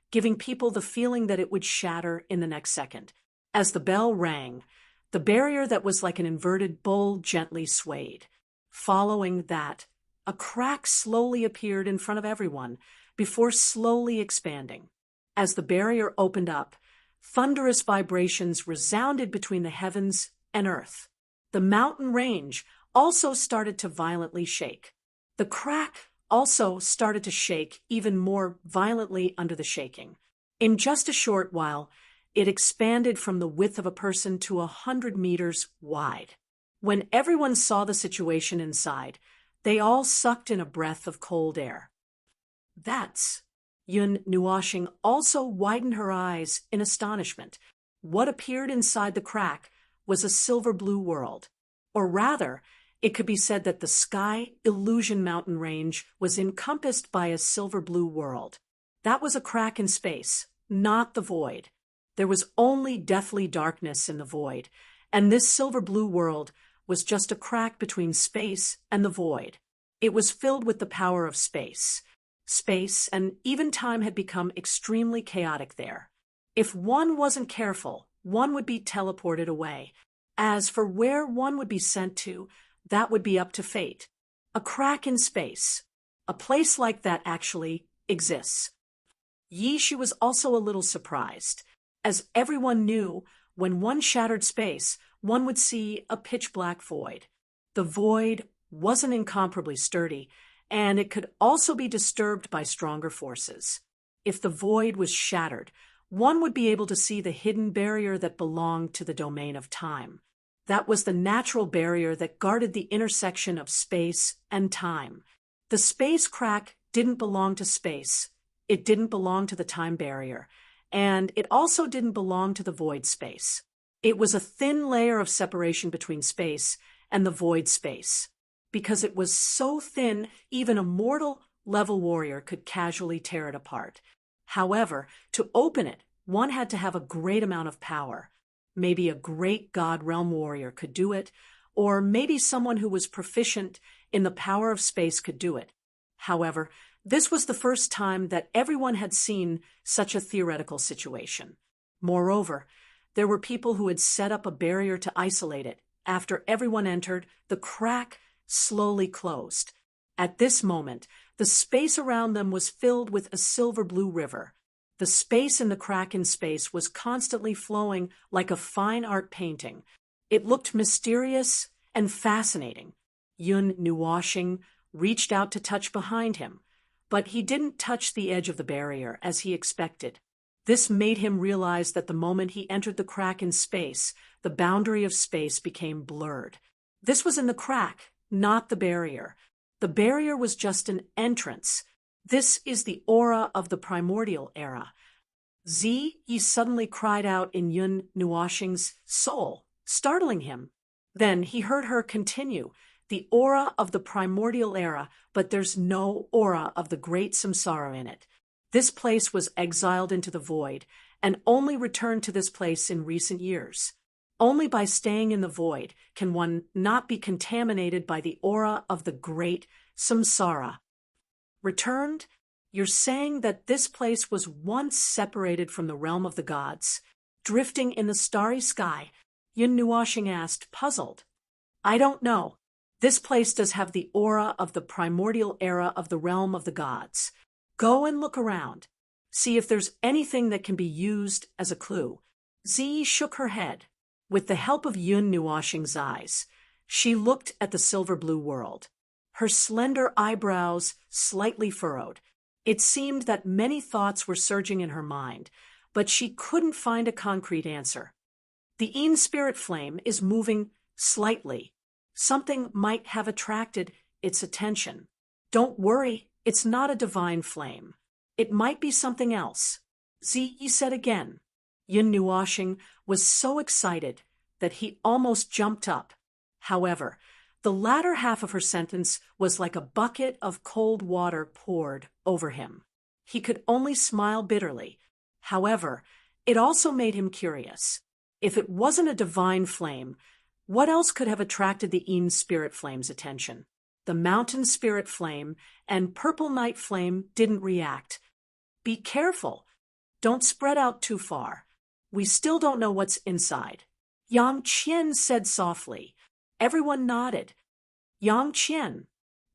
giving people the feeling that it would shatter in the next second. As the bell rang, the barrier that was like an inverted bowl gently swayed. Following that, a crack slowly appeared in front of everyone before slowly expanding. As the barrier opened up, thunderous vibrations resounded between the heavens and earth. The mountain range also started to violently shake. The crack also started to shake even more violently under the shaking. In just a short while, it expanded from the width of a person to 100 meters wide. When everyone saw the situation inside, they all sucked in a breath of cold air. That's... Yun Nuoshing also widened her eyes in astonishment. What appeared inside the crack was a silver-blue world. Or rather, it could be said that the Sky Illusion mountain range was encompassed by a silver-blue world. That was a crack in space, not the void. There was only deathly darkness in the void, and this silver-blue world was just a crack between space and the void. It was filled with the power of space. Space and even time had become extremely chaotic there. If one wasn't careful, one would be teleported away. As for where one would be sent to, that would be up to fate. A crack in space. A place like that actually exists. Shi was also a little surprised. As everyone knew, when one shattered space, one would see a pitch-black void. The void wasn't incomparably sturdy, and it could also be disturbed by stronger forces. If the void was shattered, one would be able to see the hidden barrier that belonged to the domain of time. That was the natural barrier that guarded the intersection of space and time. The space crack didn't belong to space. It didn't belong to the time barrier, and it also didn't belong to the void space. It was a thin layer of separation between space and the void space. Because it was so thin, even a mortal level warrior could casually tear it apart. However, to open it, one had to have a great amount of power. Maybe a great God Realm warrior could do it, or maybe someone who was proficient in the power of space could do it. However, this was the first time that everyone had seen such a theoretical situation. Moreover, there were people who had set up a barrier to isolate it. After everyone entered, the crack slowly closed. At this moment, the space around them was filled with a silver-blue river. The space in the crack in space was constantly flowing like a fine art painting. It looked mysterious and fascinating. Yun Nuoshing reached out to touch behind him, but he didn't touch the edge of the barrier as he expected. This made him realize that the moment he entered the crack in space, the boundary of space became blurred. This was in the crack, not the barrier. The barrier was just an entrance. This is the aura of the primordial era. Yi suddenly cried out in Yun Nuoshing's soul, startling him. Then he heard her continue, the aura of the primordial era, but there's no aura of the great samsara in it. This place was exiled into the void, and only returned to this place in recent years. Only by staying in the void can one not be contaminated by the aura of the great samsara. Returned? You're saying that this place was once separated from the realm of the gods, drifting in the starry sky? Yun Nuashing asked, puzzled. I don't know. This place does have the aura of the primordial era of the realm of the gods. Go and look around. See if there's anything that can be used as a clue. Zi shook her head. With the help of Yun Nuashing's eyes, she looked at the silver-blue world. Her slender eyebrows slightly furrowed. It seemed that many thoughts were surging in her mind, but she couldn't find a concrete answer. The Yin spirit flame is moving slightly. Something might have attracted its attention. Don't worry, it's not a divine flame. It might be something else. Zi said again. Yun Nuashing was so excited that he almost jumped up. However, the latter half of her sentence was like a bucket of cold water poured over him. He could only smile bitterly. However, it also made him curious. If it wasn't a divine flame, what else could have attracted the Yin spirit flame's attention? The mountain spirit flame and purple night flame didn't react. Be careful. Don't spread out too far. We still don't know what's inside. Yang Qian said softly. Everyone nodded. Yang Qian.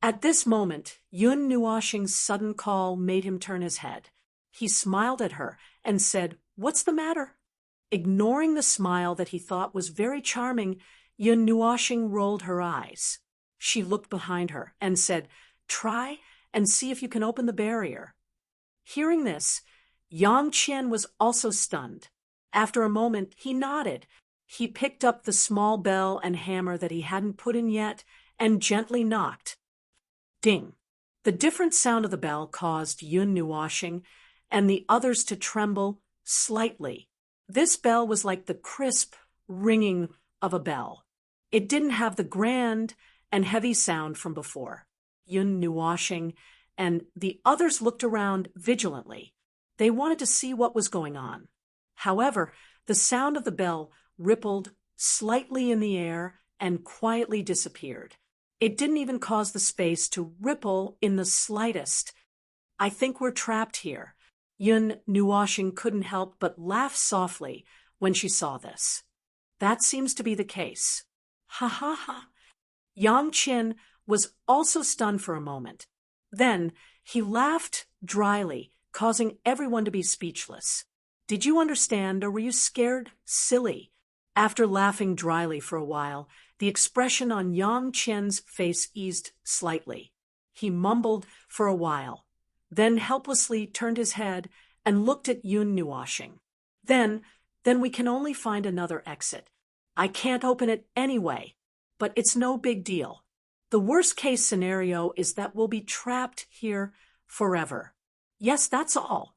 At this moment, Yun Nuashing's sudden call made him turn his head. He smiled at her and said, What's the matter? Ignoring the smile that he thought was very charming, Yun Nuashing rolled her eyes. She looked behind her and said, Try and see if you can open the barrier. Hearing this, Yang Qian was also stunned. After a moment, he nodded. He picked up the small bell and hammer that he hadn't put in yet and gently knocked. Ding! The different sound of the bell caused Yun Nuashing and the others to tremble slightly. This bell was like the crisp ringing of a bell. It didn't have the grand and heavy sound from before. Yun Nuashing and the others looked around vigilantly. They wanted to see what was going on. However, the sound of the bell rippled slightly in the air and quietly disappeared. It didn't even cause the space to ripple in the slightest. I think we're trapped here. Yun Nuashing couldn't help but laugh softly when she saw this. That seems to be the case. Ha ha ha. Yang Qian was also stunned for a moment. Then he laughed dryly, causing everyone to be speechless. Did you understand, or were you scared silly? After laughing dryly for a while, the expression on Yang Qian's face eased slightly. He mumbled for a while, then helplessly turned his head and looked at Yun Nuashing. Then we can only find another exit. I can't open it anyway, but it's no big deal. The worst-case scenario is that we'll be trapped here forever. Yes, that's all.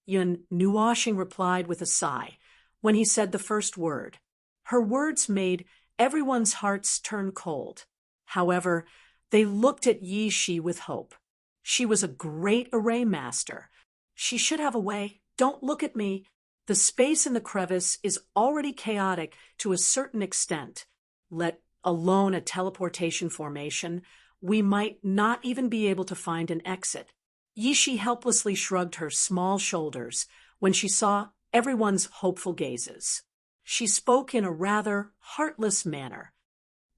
Yun Nuashing replied with a sigh when he said the first word. Her words made everyone's hearts turn cold. However, they looked at Yi Shi with hope. She was a great array master. She should have a way. Don't look at me. The space in the crevice is already chaotic to a certain extent. Let alone a teleportation formation, we might not even be able to find an exit. Yi Shi helplessly shrugged her small shoulders when she saw everyone's hopeful gazes. She spoke in a rather heartless manner.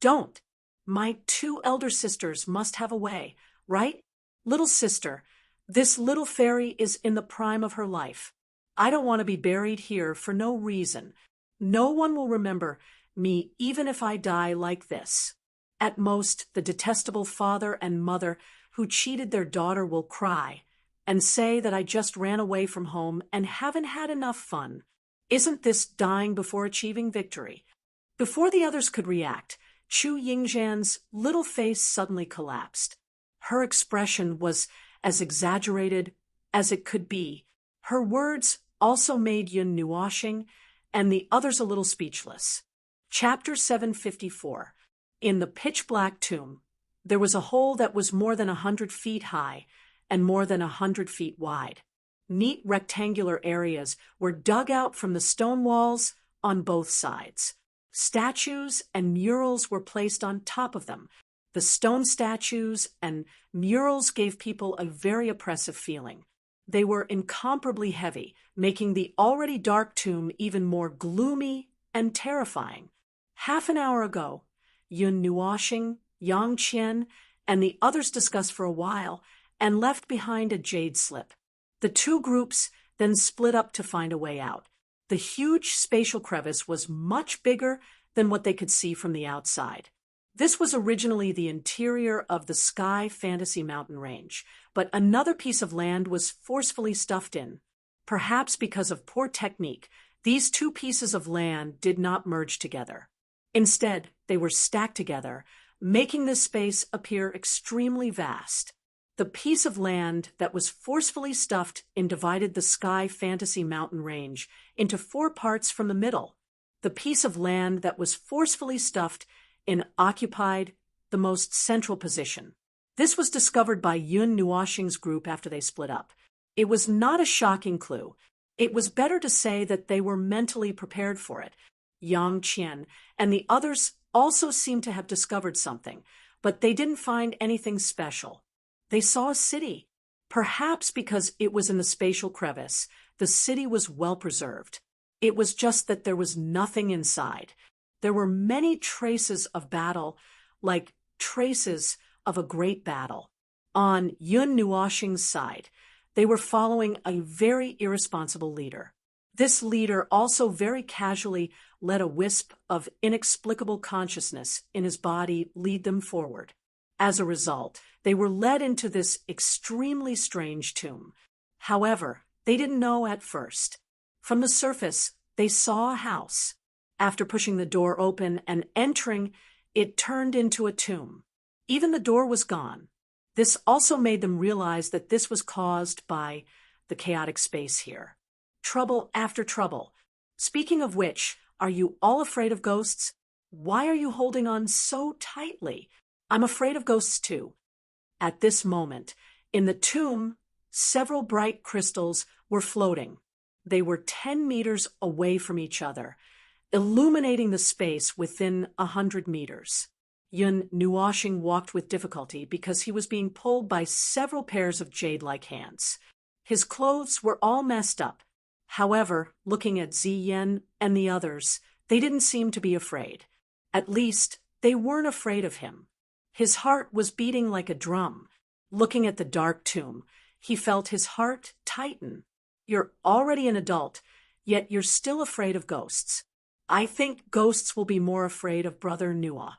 Don't. My two elder sisters must have a way, right? Little sister, this little fairy is in the prime of her life. I don't want to be buried here for no reason. No one will remember me even if I die like this. At most, the detestable father and mother who cheated their daughter will cry and say that I just ran away from home and haven't had enough fun. Isn't this dying before achieving victory? Before the others could react, Chu Yingzhan's little face suddenly collapsed. Her expression was as exaggerated as it could be. Her words also made Yun Nuashing and the others a little speechless. Chapter 754. In the pitch-black tomb, there was a hole that was more than 100 feet high and more than 100 feet wide. Neat rectangular areas were dug out from the stone walls on both sides. Statues and murals were placed on top of them. The stone statues and murals gave people a very oppressive feeling. They were incomparably heavy, making the already dark tomb even more gloomy and terrifying. Half an hour ago, Yun Nuoxing, Yang Qian, and the others discussed for a while and left behind a jade slip. The two groups then split up to find a way out. The huge spatial crevice was much bigger than what they could see from the outside. This was originally the interior of the Sky Fantasy Mountain Range, but another piece of land was forcefully stuffed in. Perhaps because of poor technique, these two pieces of land did not merge together. Instead, they were stacked together, making this space appear extremely vast. The piece of land that was forcefully stuffed in divided the Sky Fantasy Mountain Range into 4 parts from the middle. The piece of land that was forcefully stuffed in occupied the most central position. This was discovered by Yun Nuoxing's group after they split up. It was not a shocking clue. It was better to say that they were mentally prepared for it. Yang Qian and the others also seemed to have discovered something, but they didn't find anything special. They saw a city. Perhaps because it was in the spatial crevice, the city was well preserved. It was just that there was nothing inside. There were many traces of battle, like traces of a great battle. On Yun Nuoxing's side, they were following a very irresponsible leader. This leader also very casually let a wisp of inexplicable consciousness in his body lead them forward. As a result, they were led into this extremely strange tomb. However, they didn't know at first. From the surface, they saw a house. After pushing the door open and entering, it turned into a tomb. Even the door was gone. This also made them realize that this was caused by the chaotic space here. Trouble after trouble. Speaking of which, are you all afraid of ghosts? Why are you holding on so tightly? I'm afraid of ghosts too. At this moment, in the tomb, several bright crystals were floating. They were 10 meters away from each other, illuminating the space within 100 meters. Yun Nuoxing walked with difficulty because he was being pulled by several pairs of jade-like hands. His clothes were all messed up. However, looking at Ziyan and the others, they didn't seem to be afraid. At least, they weren't afraid of him. His heart was beating like a drum. Looking at the dark tomb, he felt his heart tighten. You're already an adult, yet you're still afraid of ghosts. I think ghosts will be more afraid of Brother Nua.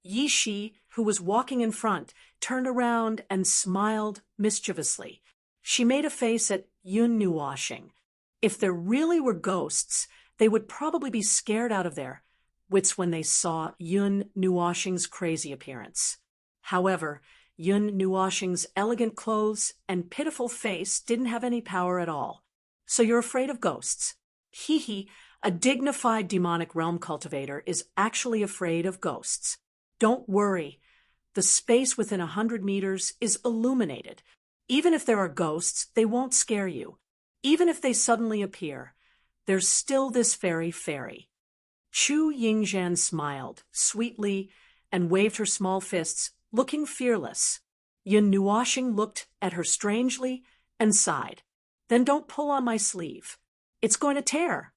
Yi Shi, who was walking in front, turned around and smiled mischievously. She made a face at Yun Nuoxing. If there really were ghosts, they would probably be scared out of their wits when they saw Yun Nuoxing's crazy appearance. However, Yun Nuoxing's elegant clothes and pitiful face didn't have any power at all. So you're afraid of ghosts. Hee, a dignified demonic realm cultivator is actually afraid of ghosts. Don't worry. The space within 100 meters is illuminated. Even if there are ghosts, they won't scare you. Even if they suddenly appear, there's still this fairy. Chu Yingzhan smiled sweetly and waved her small fists, looking fearless. Yun Nuoxing looked at her strangely and sighed. Then don't pull on my sleeve. It's going to tear.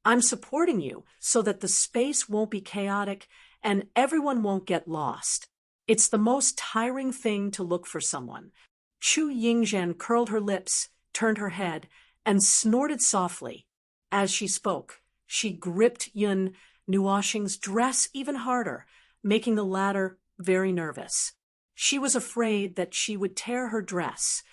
I'm supporting you so that the space won't be chaotic and everyone won't get lost. It's the most tiring thing to look for someone. Chu Yingzhan curled her lips, turned her head, and snorted softly. As she spoke, she gripped Yun Nuoxing's dress even harder, making the latter very nervous. She was afraid that she would tear her dress.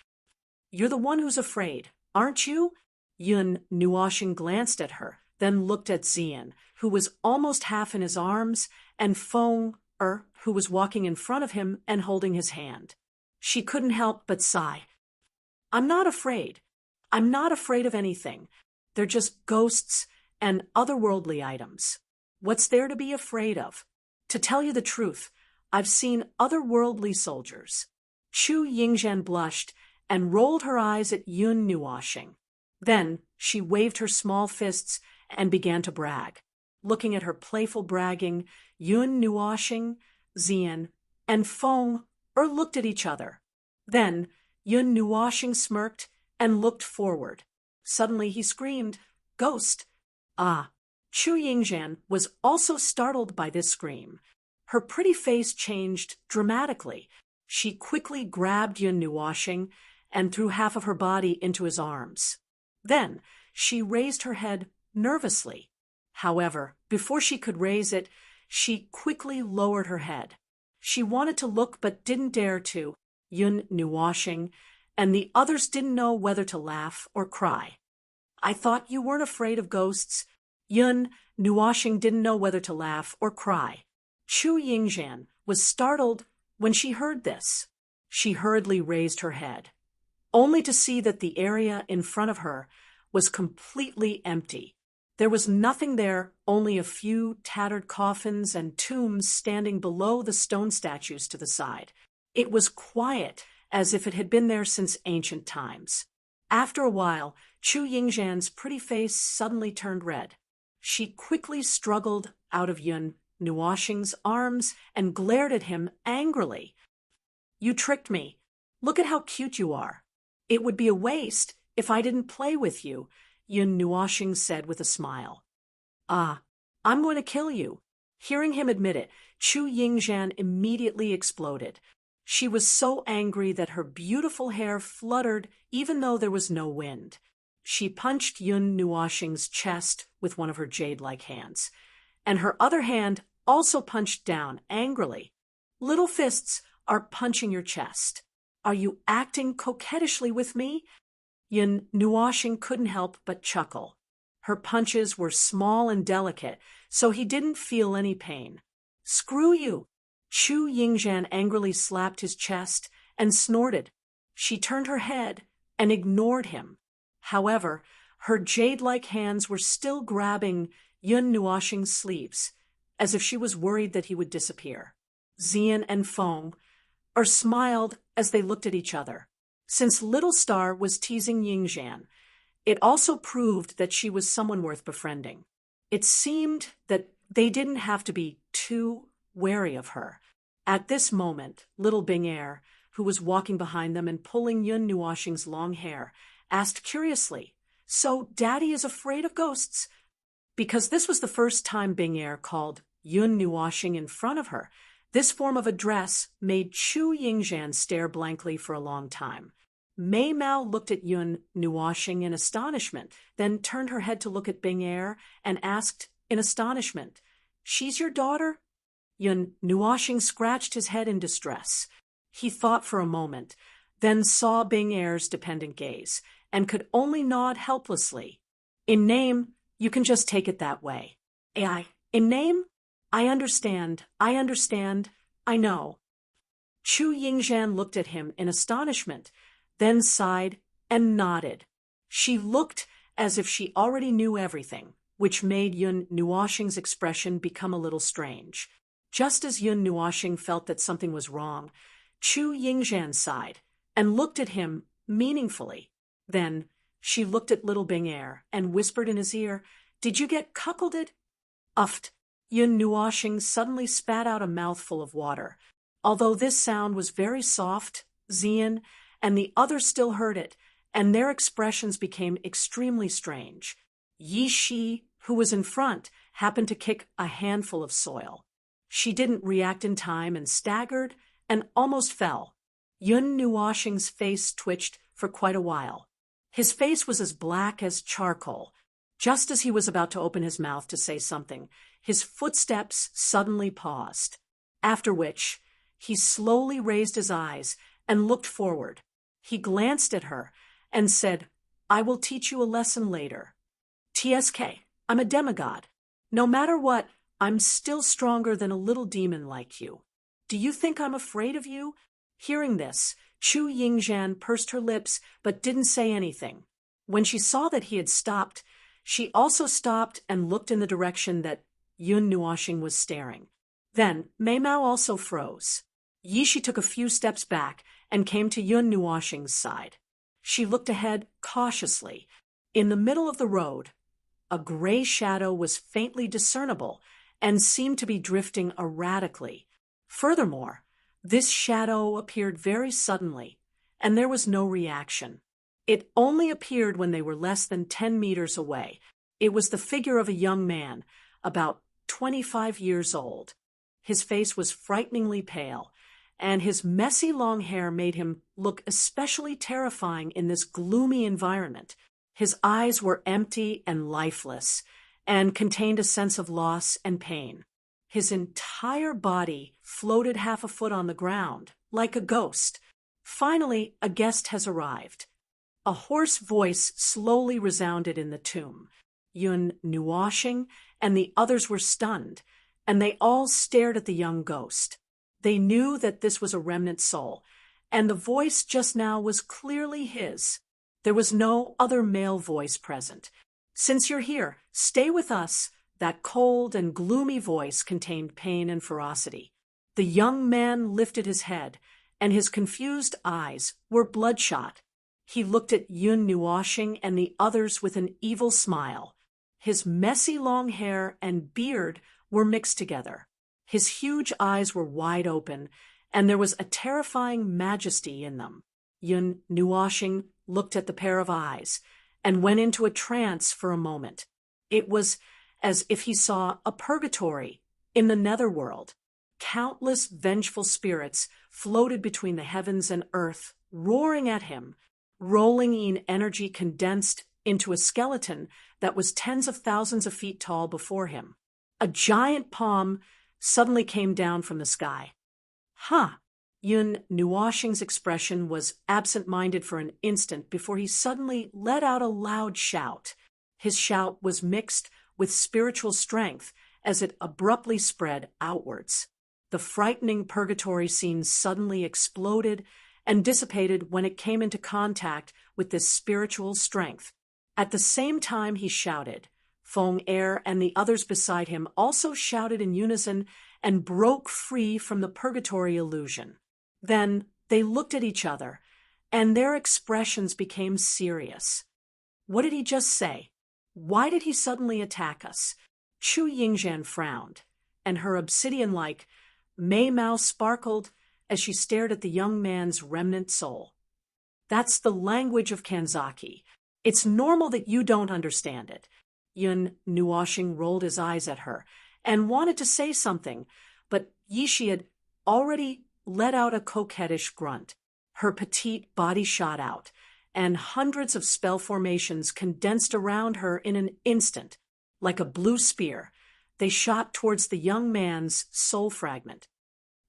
You're the one who's afraid, aren't you? Yun Nuoxing glanced at her, then looked at Ziyan, who was almost half in his arms, and Feng who was walking in front of him and holding his hand. She couldn't help but sigh. I'm not afraid. I'm not afraid of anything. They're just ghosts and otherworldly items. What's there to be afraid of? To tell you the truth, I've seen otherworldly soldiers. Chu Yingzhan blushed and rolled her eyes at Yun Nuoshing. Then she waved her small fists and began to brag. Looking at her playful bragging, Yun Nuoshing, Xian, and Feng looked at each other. Then Yun Nuoshing smirked and looked forward. Suddenly he screamed, "Ghost!" Ah! Chu Yingzhan was also startled by this scream. Her pretty face changed dramatically. She quickly grabbed Yun Nuoshing and threw half of her body into his arms. Then she raised her head nervously. However, before she could raise it, she quickly lowered her head. She wanted to look but didn't dare to. Yun Nuoshing and the others didn't know whether to laugh or cry. "I thought you weren't afraid of ghosts." Yun Nuoshing didn't know whether to laugh or cry. Chu Yingzhan was startled when she heard this. She hurriedly raised her head, only to see that the area in front of her was completely empty. There was nothing there, only a few tattered coffins and tombs standing below the stone statues to the side. It was quiet, as if it had been there since ancient times. After a while, Chu Yingzhan's pretty face suddenly turned red. She quickly struggled out of Yun Nuoshing's arms and glared at him angrily. "You tricked me. Look at how cute you are. It would be a waste if I didn't play with you," Yun Nuoshing said with a smile. "Ah, I'm going to kill you." Hearing him admit it, Chu Yingzhan immediately exploded. She was so angry that her beautiful hair fluttered even though there was no wind. She punched Yun Nuoshing's chest with one of her jade-like hands, and her other hand also punched down angrily. "Little fists are punching your chest. Are you acting coquettishly with me?" Yun Nuoshing couldn't help but chuckle. Her punches were small and delicate, so he didn't feel any pain. "Screw you!" Chu Yingzhan angrily slapped his chest and snorted. She turned her head and ignored him. However, her jade-like hands were still grabbing Yun Nuoshing's sleeves, as if she was worried that he would disappear. Xian and Feng smiled as they looked at each other. Since Little Star was teasing Yingzhan, it also proved that she was someone worth befriending. It seemed that they didn't have to be too wary of her. At this moment, little Bing Er, who was walking behind them and pulling Yun Nuoshing's long hair, asked curiously, "So Daddy is afraid of ghosts?" Because this was the first time Bing Er called Yun Nuoshing in front of her, this form of address made Chu Yingzhan stare blankly for a long time. Mei Mao looked at Yun Nuoshing in astonishment, then turned her head to look at Bing Er and asked in astonishment, "She's your daughter?" Yun Nuoshing scratched his head in distress. He thought for a moment, then saw Bing Er's dependent gaze, and could only nod helplessly. "In name, you can just take it that way." In name? I understand, I know." Chu Yingzhan looked at him in astonishment, then sighed and nodded. She looked as if she already knew everything, which made Yun Nuoshing's expression become a little strange. Just as Yun Nuoshing felt that something was wrong, Chu Yingzhan sighed and looked at him meaningfully. Then she looked at little Bing Er and whispered in his ear, "Did you get cuckolded?" Uffed. Yun Nuoshing suddenly spat out a mouthful of water. Although this sound was very soft, Xian and the others still heard it, and their expressions became extremely strange. Yi Shi, who was in front, happened to kick a handful of soil. She didn't react in time and staggered and almost fell. Yun Nuoshing's face twitched for quite a while. His face was as black as charcoal. Just as he was about to open his mouth to say something, his footsteps suddenly paused, after which he slowly raised his eyes and looked forward. He glanced at her and said, "I will teach you a lesson later. TSK, I'm a demigod. No matter what, I'm still stronger than a little demon like you. Do you think I'm afraid of you?" Hearing this, Chu Yingzhan pursed her lips but didn't say anything. When she saw that he had stopped, she also stopped and looked in the direction that Yun Nuoshing was staring. Then Mei Mao also froze. Yi Shi took a few steps back and came to Yun Nuoxing's side. She looked ahead cautiously. In the middle of the road, a gray shadow was faintly discernible and seemed to be drifting erratically. Furthermore, this shadow appeared very suddenly, and there was no reaction. It only appeared when they were less than 10 meters away. It was the figure of a young man, about 25 years old. His face was frighteningly pale, and his messy long hair made him look especially terrifying in this gloomy environment. His eyes were empty and lifeless, and contained a sense of loss and pain. His entire body floated half a foot on the ground, like a ghost. Finally, a guest has arrived. A hoarse voice slowly resounded in the tomb. Yun Nuoxing and the others were stunned, and they all stared at the young ghost. They knew that this was a remnant soul, and the voice just now was clearly his. There was no other male voice present. "Since you're here, stay with us." That cold and gloomy voice contained pain and ferocity. The young man lifted his head, and his confused eyes were bloodshot. He looked at Yun Nuoxing and the others with an evil smile. His messy long hair and beard were mixed together. His huge eyes were wide open, and there was a terrifying majesty in them. Yun Nuoxing looked at the pair of eyes and went into a trance for a moment. It was as if he saw a purgatory in the netherworld. Countless vengeful spirits floated between the heavens and earth, roaring at him, rolling in energy condensed into a skeleton that was tens of thousands of feet tall before him. A giant palm suddenly came down from the sky. Yun Nuoxing's expression was absent-minded for an instant before he suddenly let out a loud shout. His shout was mixed with spiritual strength as it abruptly spread outwards. The frightening purgatory scene suddenly exploded and dissipated when it came into contact with this spiritual strength. At the same time he shouted, Feng Er and the others beside him also shouted in unison and broke free from the purgatory illusion. Then they looked at each other, and their expressions became serious. What did he just say? Why did he suddenly attack us? Chu Yingzhan frowned, and her obsidian-like Mei Mao sparkled as she stared at the young man's remnant soul. That's the language of Kanzaki. It's normal that you don't understand it. Yun Nuoxing rolled his eyes at her and wanted to say something, but Yishi had already let out a coquettish grunt. Her petite body shot out, and hundreds of spell formations condensed around her in an instant. Like a blue spear, they shot towards the young man's soul fragment.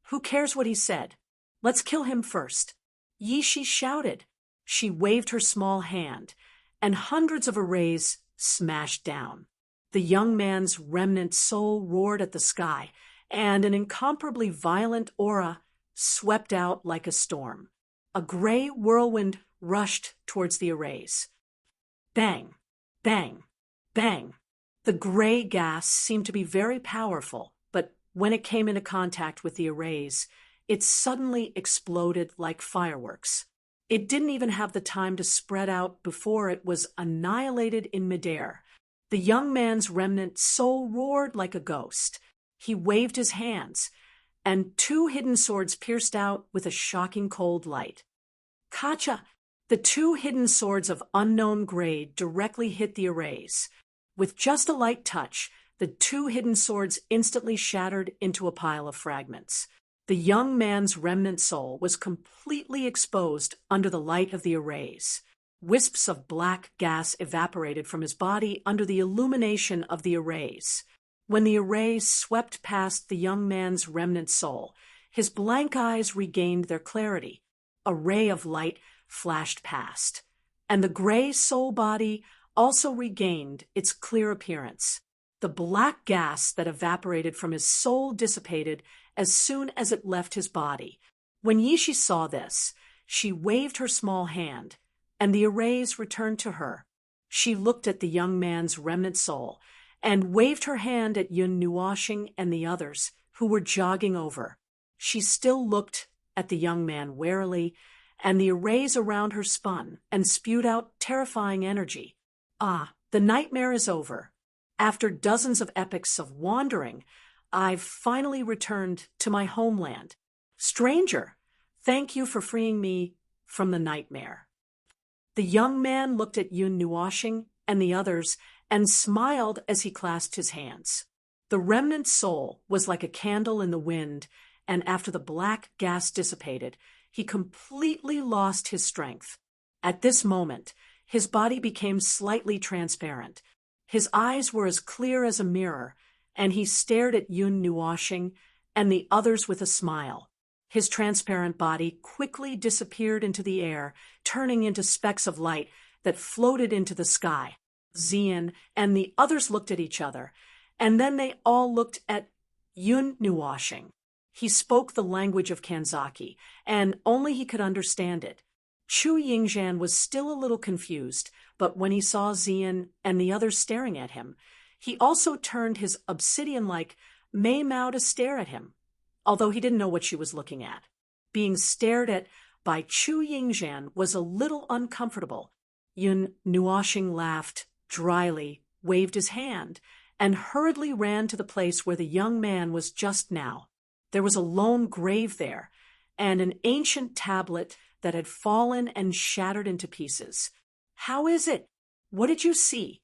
Who cares what he said? Let's kill him first. Yishi shouted. She waved her small hand, and hundreds of arrays smashed down. The young man's remnant soul roared at the sky, and an incomparably violent aura swept out like a storm. A gray whirlwind rushed towards the arrays. Bang, bang, bang. The gray gas seemed to be very powerful, but when it came into contact with the arrays, it suddenly exploded like fireworks. It didn't even have the time to spread out before it was annihilated in midair. The young man's remnant soul roared like a ghost. He waved his hands, and two hidden swords pierced out with a shocking cold light. Kacha! The two hidden swords of unknown grade directly hit the arrays. With just a light touch, the two hidden swords instantly shattered into a pile of fragments. The young man's remnant soul was completely exposed under the light of the arrays. Wisps of black gas evaporated from his body under the illumination of the arrays. When the arrays swept past the young man's remnant soul, his blank eyes regained their clarity. A ray of light flashed past, and the gray soul body also regained its clear appearance. The black gas that evaporated from his soul dissipated as soon as it left his body. When Yishi saw this, she waved her small hand, and the arrays returned to her. She looked at the young man's remnant soul and waved her hand at Yun Nuoxing and the others, who were jogging over. She still looked at the young man warily and the arrays around her spun and spewed out terrifying energy. Ah, the nightmare is over. After dozens of epochs of wandering, I've finally returned to my homeland. Stranger, thank you for freeing me from the nightmare. The young man looked at Yun Nuoshing and the others and smiled as he clasped his hands. The remnant soul was like a candle in the wind, and after the black gas dissipated, he completely lost his strength. At this moment, his body became slightly transparent. His eyes were as clear as a mirror, and he stared at Yun Nuoshing and the others with a smile. His transparent body quickly disappeared into the air, turning into specks of light that floated into the sky. Xian and the others looked at each other, and then they all looked at Yun Nuoshing. He spoke the language of Kanzaki, and only he could understand it. Chu Yingzhan was still a little confused, but when he saw Xian and the others staring at him, he also turned his obsidian-like Mei Mao to stare at him, although he didn't know what she was looking at. Being stared at by Chu Yingzhan was a little uncomfortable. Yun Nuoshing laughed dryly, waved his hand, and hurriedly ran to the place where the young man was just now. There was a lone grave there, and an ancient tablet that had fallen and shattered into pieces. How is it? What did you see?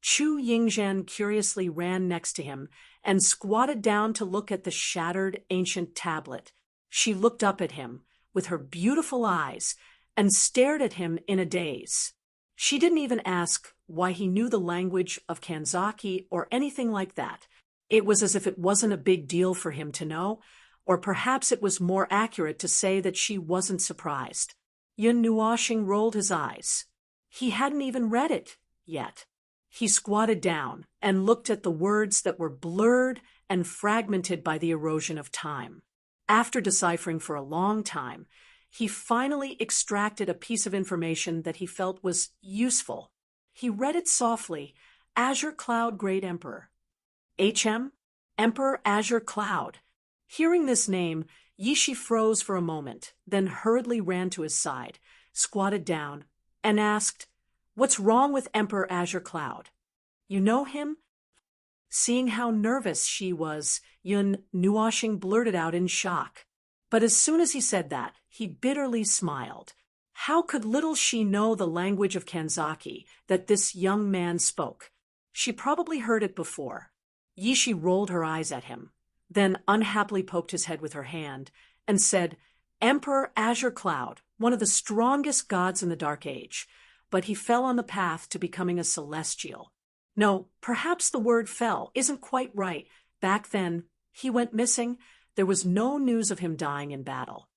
Chu Yingzhan curiously ran next to him and squatted down to look at the shattered ancient tablet. She looked up at him with her beautiful eyes and stared at him in a daze. She didn't even ask why he knew the language of Kanzaki or anything like that. It was as if it wasn't a big deal for him to know, or perhaps it was more accurate to say that she wasn't surprised. Yun Nuoshing rolled his eyes. He hadn't even read it yet. He squatted down and looked at the words that were blurred and fragmented by the erosion of time. After deciphering for a long time, he finally extracted a piece of information that he felt was useful. He read it softly: Azure Cloud Great Emperor. HM? Emperor Azure Cloud. Hearing this name, Yishi froze for a moment, then hurriedly ran to his side, squatted down, and asked, "What's wrong with Emperor Azure Cloud? You know him?" Seeing how nervous she was, Yun Nuoshing blurted out in shock. But as soon as he said that, he bitterly smiled. How could little she know the language of Kanzaki that this young man spoke? She probably heard it before. Yishi rolled her eyes at him, then unhappily poked his head with her hand, and said, "Emperor Azure Cloud, one of the strongest gods in the Dark Age, but he fell on the path to becoming a celestial. No, perhaps the word fell isn't quite right. Back then, he went missing. There was no news of him dying in battle.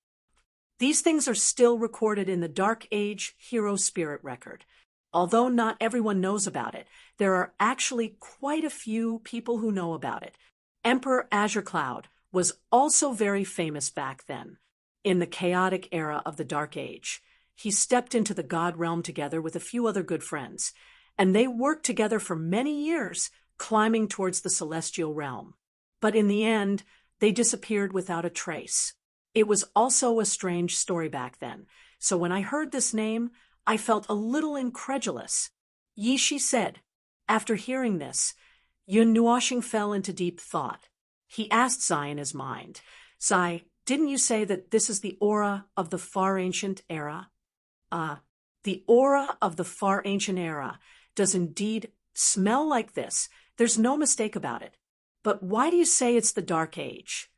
These things are still recorded in the Dark Age Hero Spirit record. Although not everyone knows about it, there are actually quite a few people who know about it. Emperor Azure Cloud was also very famous back then, in the chaotic era of the Dark Age. He stepped into the God realm together with a few other good friends, and they worked together for many years, climbing towards the celestial realm. But in the end, they disappeared without a trace. It was also a strange story back then, so when I heard this name, I felt a little incredulous." Yishi said. After hearing this, Yun Nuoshing fell into deep thought. He asked Zai in his mind, "Zai, didn't you say that this is the aura of the far ancient era?" The aura of the far ancient era does indeed smell like this. There's no mistake about it. But why do you say it's the Dark Age?"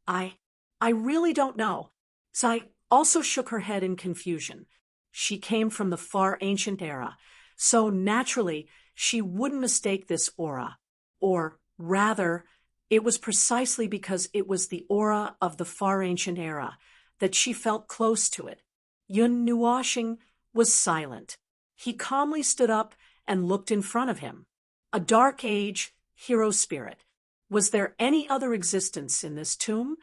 I really don't know." Zai also shook her head in confusion. She came from the far ancient era, so naturally she wouldn't mistake this aura. Or rather, it was precisely because it was the aura of the far ancient era that she felt close to it. Yun Nuoshing was silent. He calmly stood up and looked in front of him. A Dark Age hero spirit. Was there any other existence in this tomb?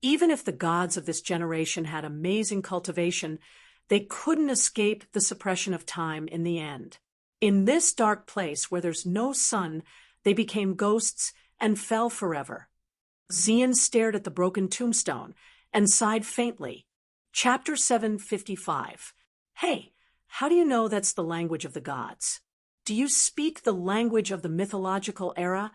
Even if the gods of this generation had amazing cultivation, they couldn't escape the suppression of time in the end. In this dark place where there's no sun, they became ghosts and fell forever. Xian stared at the broken tombstone and sighed faintly. Chapter 755. Hey, how do you know that's the language of the gods? Do you speak the language of the mythological era?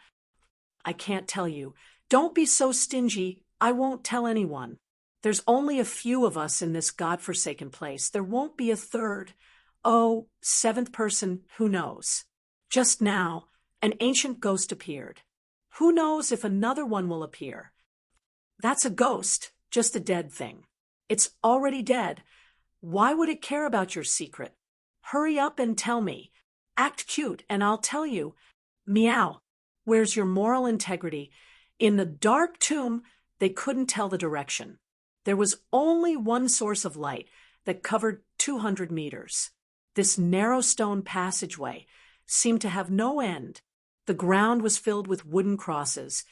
I can't tell you. Don't be so stingy. I won't tell anyone. There's only a few of us in this godforsaken place. There won't be a third. Oh, seventh person, who knows? Just now, an ancient ghost appeared. Who knows if another one will appear? That's a ghost, just a dead thing. It's already dead. Why would it care about your secret? Hurry up and tell me. Act cute, and I'll tell you. Meow. Where's your moral integrity? In the dark tomb, they couldn't tell the direction. There was only one source of light that covered 200 meters. This narrow stone passageway seemed to have no end. The ground was filled with wooden crosses,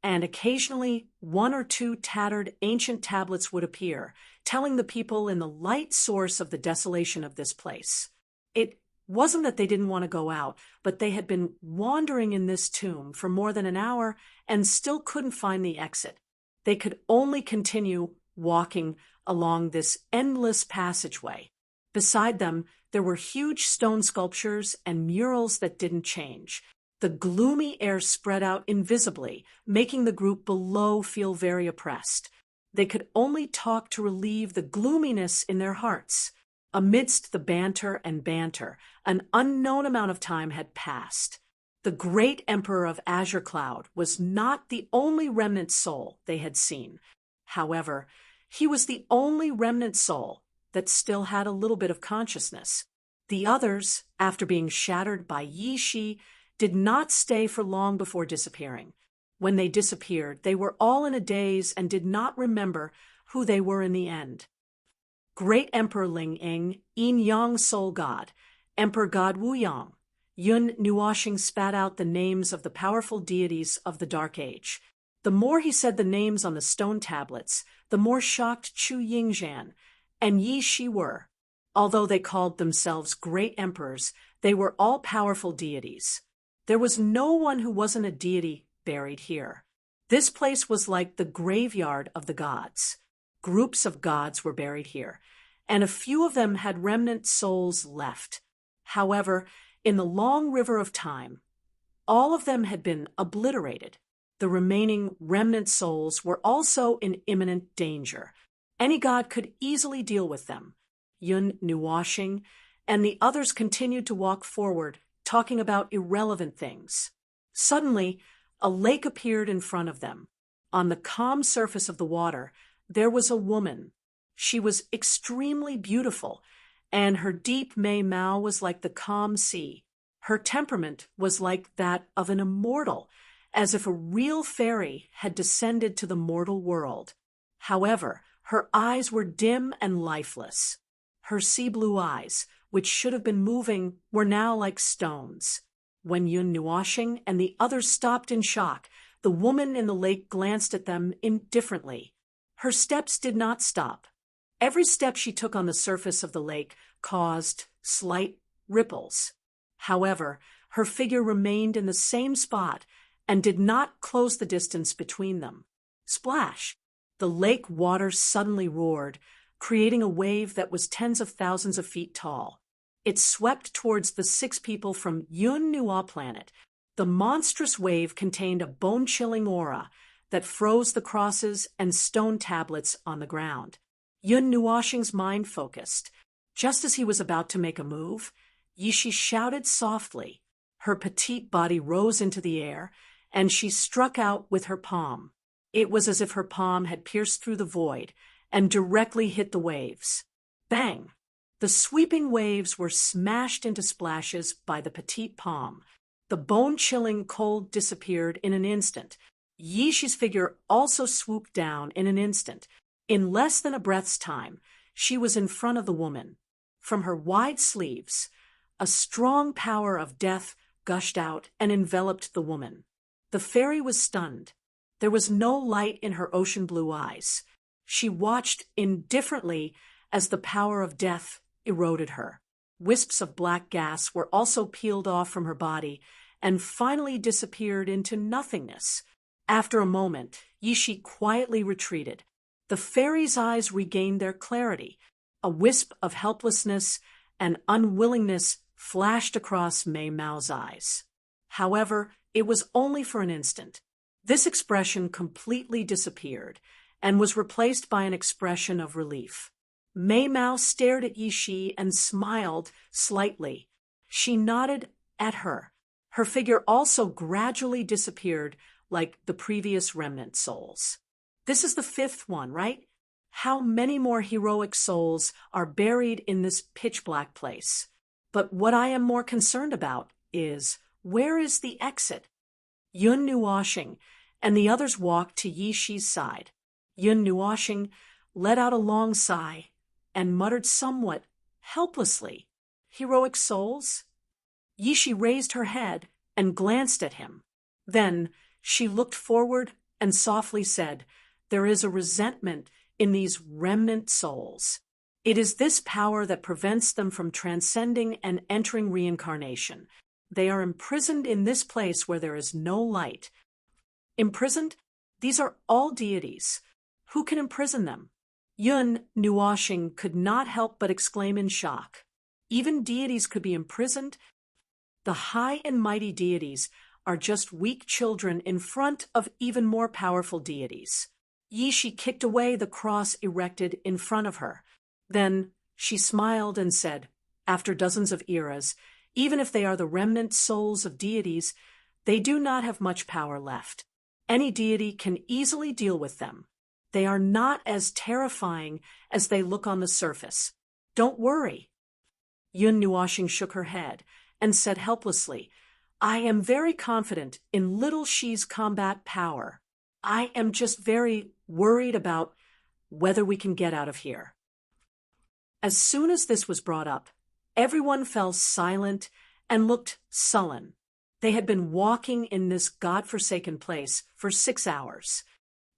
and occasionally one or two tattered ancient tablets would appear, telling the people in the light source of the desolation of this place. It wasn't that they didn't want to go out, but they had been wandering in this tomb for more than an hour and still couldn't find the exit. They could only continue walking along this endless passageway. Beside them, there were huge stone sculptures and murals that didn't change. The gloomy air spread out invisibly, making the group below feel very oppressed. They could only talk to relieve the gloominess in their hearts. Amidst the banter and banter, an unknown amount of time had passed. The great emperor of Azure Cloud was not the only remnant soul they had seen. However, he was the only remnant soul that still had a little bit of consciousness. The others, after being shattered by Yi Shi, did not stay for long before disappearing. When they disappeared, they were all in a daze and did not remember who they were in the end. Great Emperor Ling Ing, Yin Yang Soul God, Emperor God Wu Yang, Yun Nuoshing spat out the names of the powerful deities of the Dark Age. The more he said the names on the stone tablets, the more shocked Chu Yingzhan and Yi Shi were. Although they called themselves great emperors, they were all powerful deities. There was no one who wasn't a deity buried here. This place was like the graveyard of the gods. Groups of gods were buried here, and a few of them had remnant souls left. However, in the long river of time, all of them had been obliterated. The remaining remnant souls were also in imminent danger. Any god could easily deal with them. Yun Nuoshing and the others continued to walk forward, talking about irrelevant things. Suddenly, a lake appeared in front of them. On the calm surface of the water, there was a woman. She was extremely beautiful, and her deep Mei Mao was like the calm sea. Her temperament was like that of an immortal, as if a real fairy had descended to the mortal world. However, her eyes were dim and lifeless. Her sea-blue eyes, which should have been moving, were now like stones. When Yun Nuoshing and the others stopped in shock, the woman in the lake glanced at them indifferently. Her steps did not stop. Every step she took on the surface of the lake caused slight ripples. However, her figure remained in the same spot and did not close the distance between them. Splash! The lake water suddenly roared, creating a wave that was tens of thousands of feet tall. It swept towards the 6 people from Yun Nua planet. The monstrous wave contained a bone-chilling aura that froze the crosses and stone tablets on the ground. Yun Nuoshing's mind focused. Just as he was about to make a move, Yishi shouted softly. Her petite body rose into the air, and she struck out with her palm. It was as if her palm had pierced through the void and directly hit the waves. Bang! The sweeping waves were smashed into splashes by the petite palm. The bone-chilling cold disappeared in an instant. Yishi's figure also swooped down in an instant. In less than a breath's time, she was in front of the woman. From her wide sleeves, a strong power of death gushed out and enveloped the woman. The fairy was stunned. There was no light in her ocean blue eyes. She watched indifferently as the power of death eroded her. Wisps of black gas were also peeled off from her body and finally disappeared into nothingness. After a moment, Yishi quietly retreated. The fairy's eyes regained their clarity. A wisp of helplessness and unwillingness flashed across Mei Mao's eyes. However, it was only for an instant. This expression completely disappeared and was replaced by an expression of relief. Mei Mao stared at Yi Shi and smiled slightly. She nodded at her. Her figure also gradually disappeared like the previous remnant souls. This is the fifth one, right? How many more heroic souls are buried in this pitch-black place? But what I am more concerned about is, where is the exit? Yun Nuoshing and the others walked to Yi Shi's side. Yun Nuoshing let out a long sigh and muttered somewhat helplessly, "Heroic souls?" Yi Shi raised her head and glanced at him. Then she looked forward and softly said, "There is a resentment in these remnant souls. It is this power that prevents them from transcending and entering reincarnation. They are imprisoned in this place where there is no light." Imprisoned? These are all deities. Who can imprison them? Yun Nuoshing could not help but exclaim in shock. Even deities could be imprisoned? The high and mighty deities are just weak children in front of even more powerful deities. Yi Shi kicked away the cross erected in front of her. Then she smiled and said, "After dozens of eras, even if they are the remnant souls of deities, they do not have much power left. Any deity can easily deal with them. They are not as terrifying as they look on the surface. Don't worry." Yun Nuoshing shook her head and said helplessly, "I am very confident in little Shi's combat power. I am just very worried about whether we can get out of here." As soon as this was brought up, everyone fell silent and looked sullen. They had been walking in this godforsaken place for 6 hours.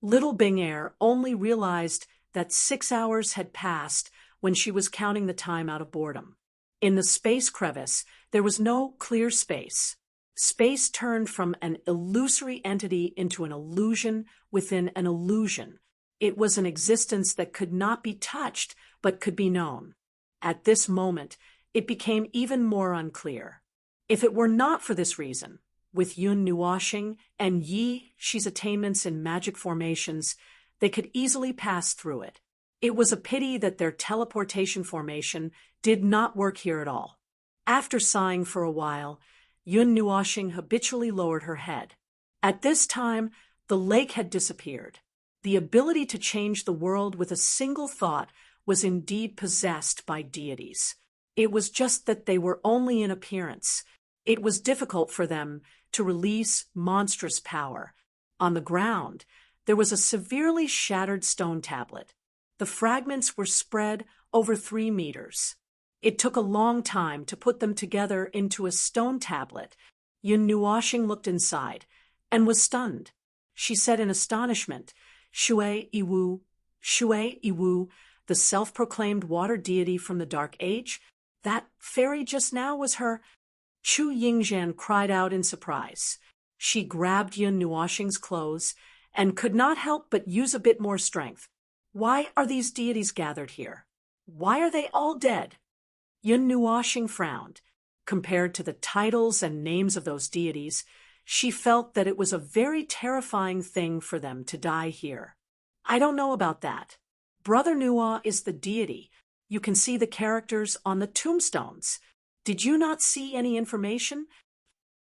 Little Bing Er only realized that 6 hours had passed when she was counting the time out of boredom. In the space crevice, there was no clear space. Space turned from an illusory entity into an illusion within an illusion. It was an existence that could not be touched, but could be known. At this moment, it became even more unclear. If it were not for this reason, with Yun Nuoshing and Yi Shi's attainments in magic formations, they could easily pass through it. It was a pity that their teleportation formation did not work here at all. After sighing for a while, Yun Nuoshing habitually lowered her head. At this time, the lake had disappeared. The ability to change the world with a single thought was indeed possessed by deities. It was just that they were only in appearance. It was difficult for them to release monstrous power. On the ground, there was a severely shattered stone tablet. The fragments were spread over 3 meters. It took a long time to put them together into a stone tablet. Yun Nuoshing looked inside and was stunned. She said in astonishment, "Shui Iwu, Shui Iwu, the self-proclaimed water deity from the Dark Age? That fairy just now was her—" Chu Yingzhan cried out in surprise. She grabbed Yun Nuoshing's clothes and could not help but use a bit more strength. "Why are these deities gathered here? Why are they all dead?" Yun Nuoshing frowned. Compared to the titles and names of those deities, she felt that it was a very terrifying thing for them to die here. "I don't know about that. Brother Nuo is the deity. You can see the characters on the tombstones. Did you not see any information?"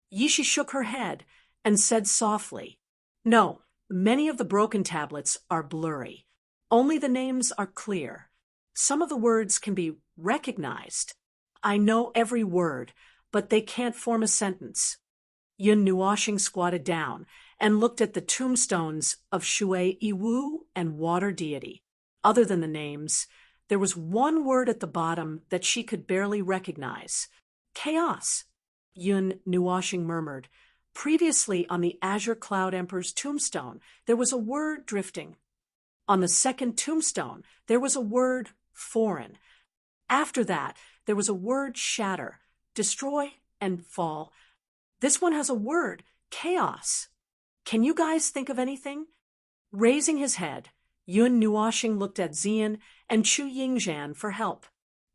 Yi Shi shook her head and said softly, "No, many of the broken tablets are blurry. Only the names are clear. Some of the words can be recognized. I know every word, but they can't form a sentence." Yun Nuoshing squatted down and looked at the tombstones of Shui Iwu and Water Deity. Other than the names, there was one word at the bottom that she could barely recognize. "Chaos," Yun Nuoshing murmured. "Previously on the Azure Cloud Emperor's tombstone, there was a word drifting. On the second tombstone, there was a word foreign. After that, there was a word shatter, destroy, and fall. This one has a word, chaos. Can you guys think of anything?" Raising his head, Yun Nuoxing looked at Xian and Chu Yingzhan for help.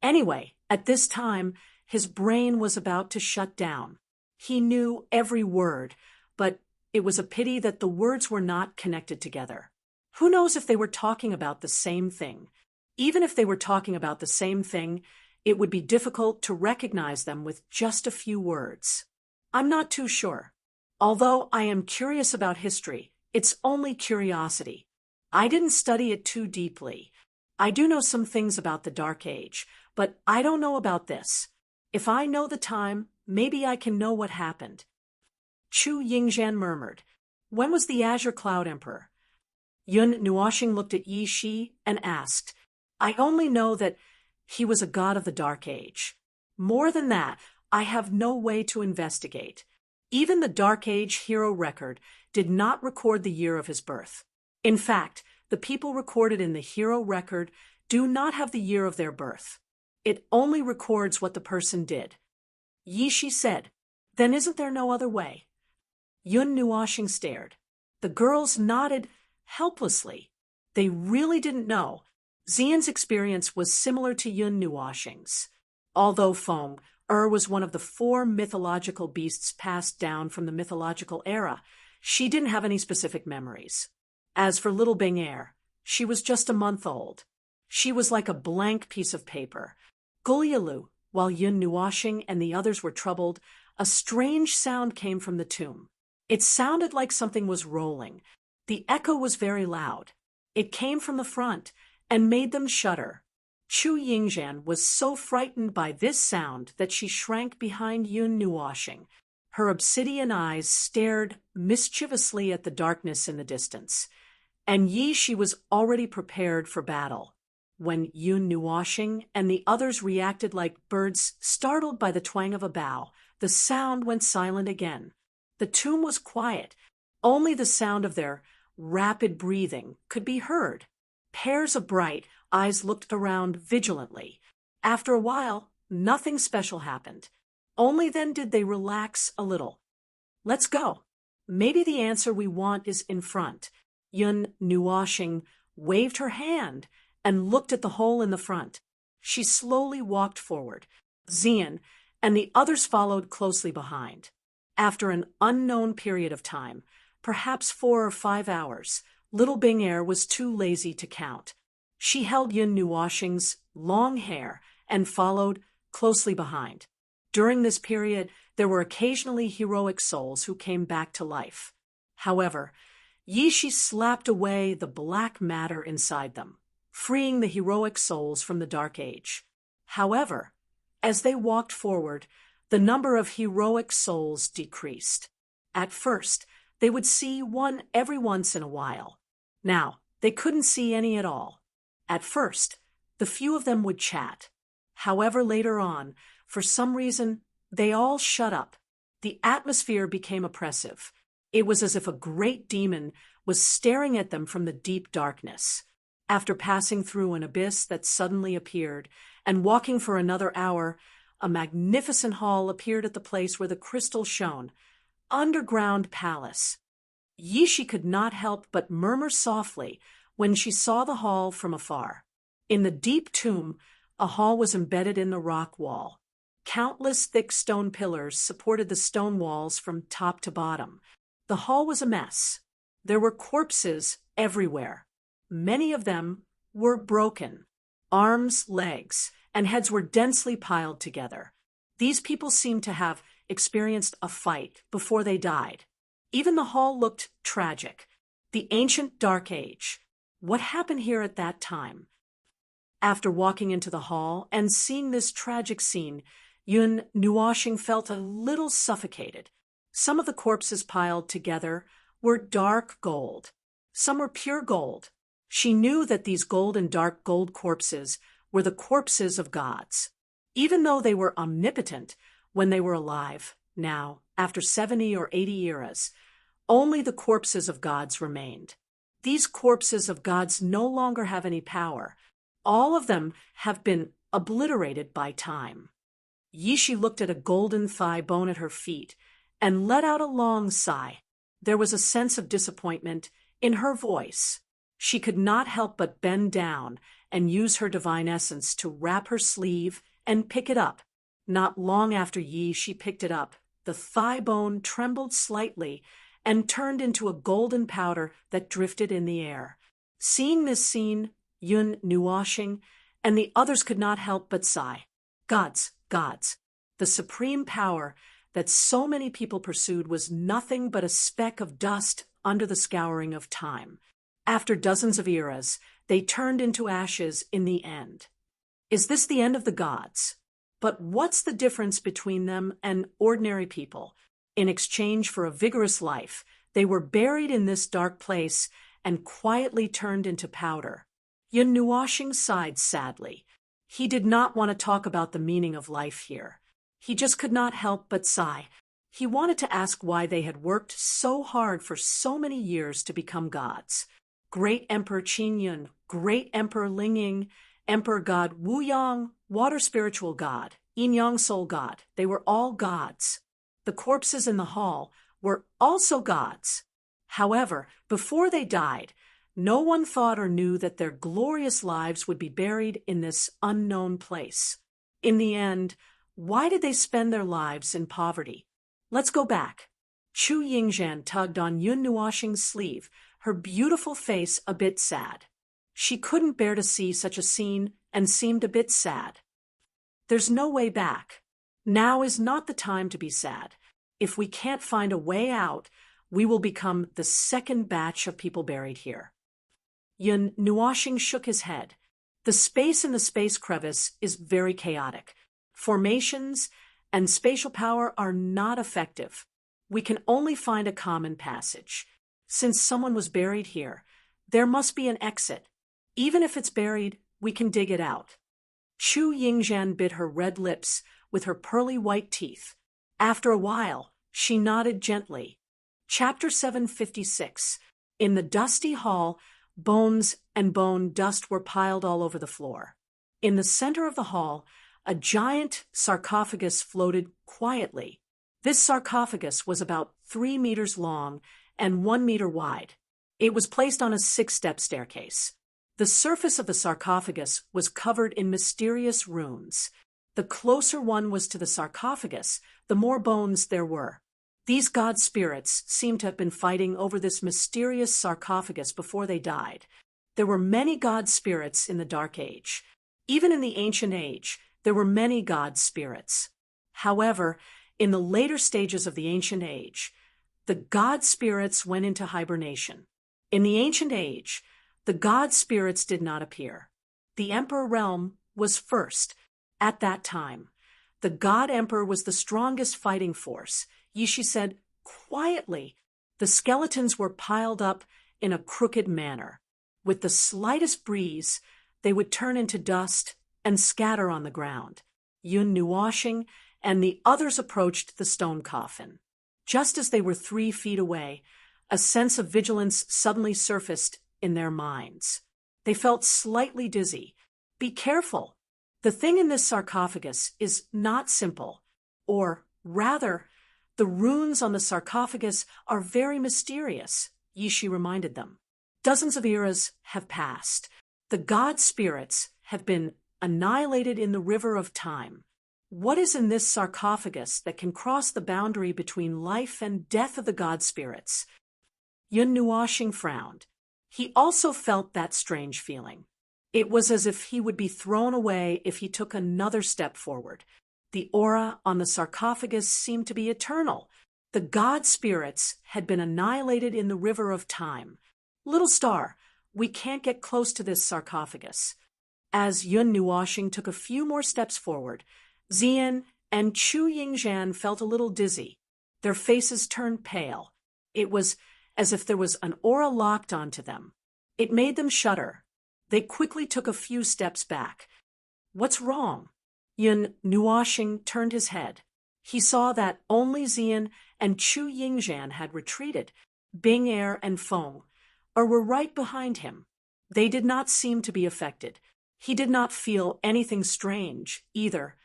Anyway, at this time, his brain was about to shut down. He knew every word, but it was a pity that the words were not connected together. Who knows if they were talking about the same thing? Even if they were talking about the same thing, it would be difficult to recognize them with just a few words. I'm not too sure. Although I am curious about history, it's only curiosity. I didn't study it too deeply. I do know some things about the Dark Age, but I don't know about this. If I know the time, maybe I can know what happened. Chu Yingzhan murmured. When was the Azure Cloud Emperor? Yun Nuoxing looked at Yi Shi and asked, I only know that he was a god of the Dark Age. More than that, I have no way to investigate. Even the Dark Age hero record did not record the year of his birth. In fact, the people recorded in the hero record do not have the year of their birth. It only records what the person did. Yi Shi said, Then isn't there no other way? Yun Nuoxing stared. The girls nodded helplessly. They really didn't know. Xian's experience was similar to Yun Nuoxing's. Although Feng was one of the 4 mythological beasts passed down from the mythological era, she didn't have any specific memories. As for little Bing, she was just a month old. She was like a blank piece of paper. Gulyalu, while Yun Nuoxing and the others were troubled, a strange sound came from the tomb. It sounded like something was rolling. The echo was very loud. It came from the front and made them shudder. Chu Yingzhan was so frightened by this sound that she shrank behind Yun Nuoxing. Her obsidian eyes stared mischievously at the darkness in the distance. And Yi Shi was already prepared for battle. When Yun Nuoxing and the others reacted like birds startled by the twang of a bow, the sound went silent again. The tomb was quiet. Only the sound of their rapid breathing could be heard. Pairs of bright eyes looked around vigilantly. After a while, nothing special happened. Only then did they relax a little. Let's go. Maybe the answer we want is in front. Yun Nuoxing waved her hand and looked at the hole in the front. She slowly walked forward. Xian and the others followed closely behind. After an unknown period of time, perhaps 4 or 5 hours, little Bing was too lazy to count. She held Yun Nuoxing's long hair and followed closely behind. During this period, there were occasionally heroic souls who came back to life. However, Yi Shi slapped away the black matter inside them, freeing the heroic souls from the Dark Age. However, as they walked forward, the number of heroic souls decreased. At first, they would see one every once in a while. Now, they couldn't see any at all. At first, the few of them would chat. However, later on, for some reason, they all shut up. The atmosphere became oppressive. It was as if a great demon was staring at them from the deep darkness. After passing through an abyss that suddenly appeared and walking for another hour, a magnificent hall appeared at the place where the crystal shone. Underground palace. Yi Shi could not help but murmur softly when she saw the hall from afar. In the deep tomb, a hall was embedded in the rock wall. Countless thick stone pillars supported the stone walls from top to bottom. The hall was a mess. There were corpses everywhere. Many of them were broken. Arms, legs, and heads were densely piled together. These people seemed to have experienced a fight before they died. Even the hall looked tragic. The ancient Dark Age. What happened here at that time? After walking into the hall and seeing this tragic scene, Yun Nuoxing felt a little suffocated. Some of the corpses piled together were dark gold. Some were pure gold. She knew that these gold and dark gold corpses were the corpses of gods. Even though they were omnipotent when they were alive, now, after 70 or 80 eras, only the corpses of gods remained. These corpses of gods no longer have any power. All of them have been obliterated by time. Yi Shi looked at a golden thigh bone at her feet and let out a long sigh. There was a sense of disappointment in her voice. She could not help but bend down and use her divine essence to wrap her sleeve and pick it up. Not long after she picked it up, the thigh bone trembled slightly and turned into a golden powder that drifted in the air. Seeing this scene, Yun Nuoshing and the others could not help but sigh. Gods, gods. The supreme power that so many people pursued was nothing but a speck of dust under the scouring of time. After dozens of eras, they turned into ashes in the end. Is this the end of the gods? But what's the difference between them and ordinary people? In exchange for a vigorous life, they were buried in this dark place and quietly turned into powder. Yun Nuoshing sighed sadly. He did not want to talk about the meaning of life here. He just could not help but sigh. He wanted to ask why they had worked so hard for so many years to become gods. Great Emperor Qingyun, Great Emperor Lingying, Emperor God Wuyang, Water Spiritual God, Yin-Yang Soul God, they were all gods. The corpses in the hall were also gods. However, before they died, no one thought or knew that their glorious lives would be buried in this unknown place. In the end, why did they spend their lives in poverty? Let's go back. Chu Yingzhan tugged on Yun Nuoshing's sleeve, her beautiful face a bit sad. She couldn't bear to see such a scene and seemed a bit sad. There's no way back. Now is not the time to be sad. If we can't find a way out, we will become the second batch of people buried here. Yun Nuoshing shook his head. The space in the space crevice is very chaotic. Formations and spatial power are not effective. We can only find a common passage. Since someone was buried here, there must be an exit. Even if it's buried, we can dig it out. Chu Yingzhan bit her red lips with her pearly white teeth. After a while, she nodded gently. Chapter 756. In the dusty hall, bones and bone dust were piled all over the floor. In the center of the hall, a giant sarcophagus floated quietly. This sarcophagus was about 3 meters long and 1 meter wide. It was placed on a 6-step staircase. The surface of the sarcophagus was covered in mysterious runes. The closer one was to the sarcophagus, the more bones there were. These god spirits seemed to have been fighting over this mysterious sarcophagus before they died. There were many god spirits in the Dark Age. Even in the Ancient Age, there were many god spirits. However, in the later stages of the Ancient Age, the god spirits went into hibernation. In the Ancient Age, the god spirits did not appear. The Emperor realm was first. At that time, the god emperor was the strongest fighting force. Yishi said, quietly, the skeletons were piled up in a crooked manner. With the slightest breeze, they would turn into dust and scatter on the ground. Yun Nuoshing and the others approached the stone coffin. Just as they were 3 feet away, a sense of vigilance suddenly surfaced in their minds. They felt slightly dizzy. Be careful. The thing in this sarcophagus is not simple, or rather, the runes on the sarcophagus are very mysterious, Yishi reminded them. Dozens of eras have passed. The god spirits have been annihilated in the river of time. What is in this sarcophagus that can cross the boundary between life and death of the god spirits? Yun Nuoshing frowned. He also felt that strange feeling. It was as if he would be thrown away if he took another step forward. The aura on the sarcophagus seemed to be eternal. The god spirits had been annihilated in the river of time. Little star, we can't get close to this sarcophagus. As Yun Nuoshing took a few more steps forward, Zian and Chu Yingzhan felt a little dizzy. Their faces turned pale. It was as if there was an aura locked onto them. It made them shudder. They quickly took a few steps back. What's wrong? Yun Nuoshing turned his head. He saw that only Zian and Chu Yingzhan had retreated. Bing Er and Feng were right behind him. They did not seem to be affected. He did not feel anything strange either,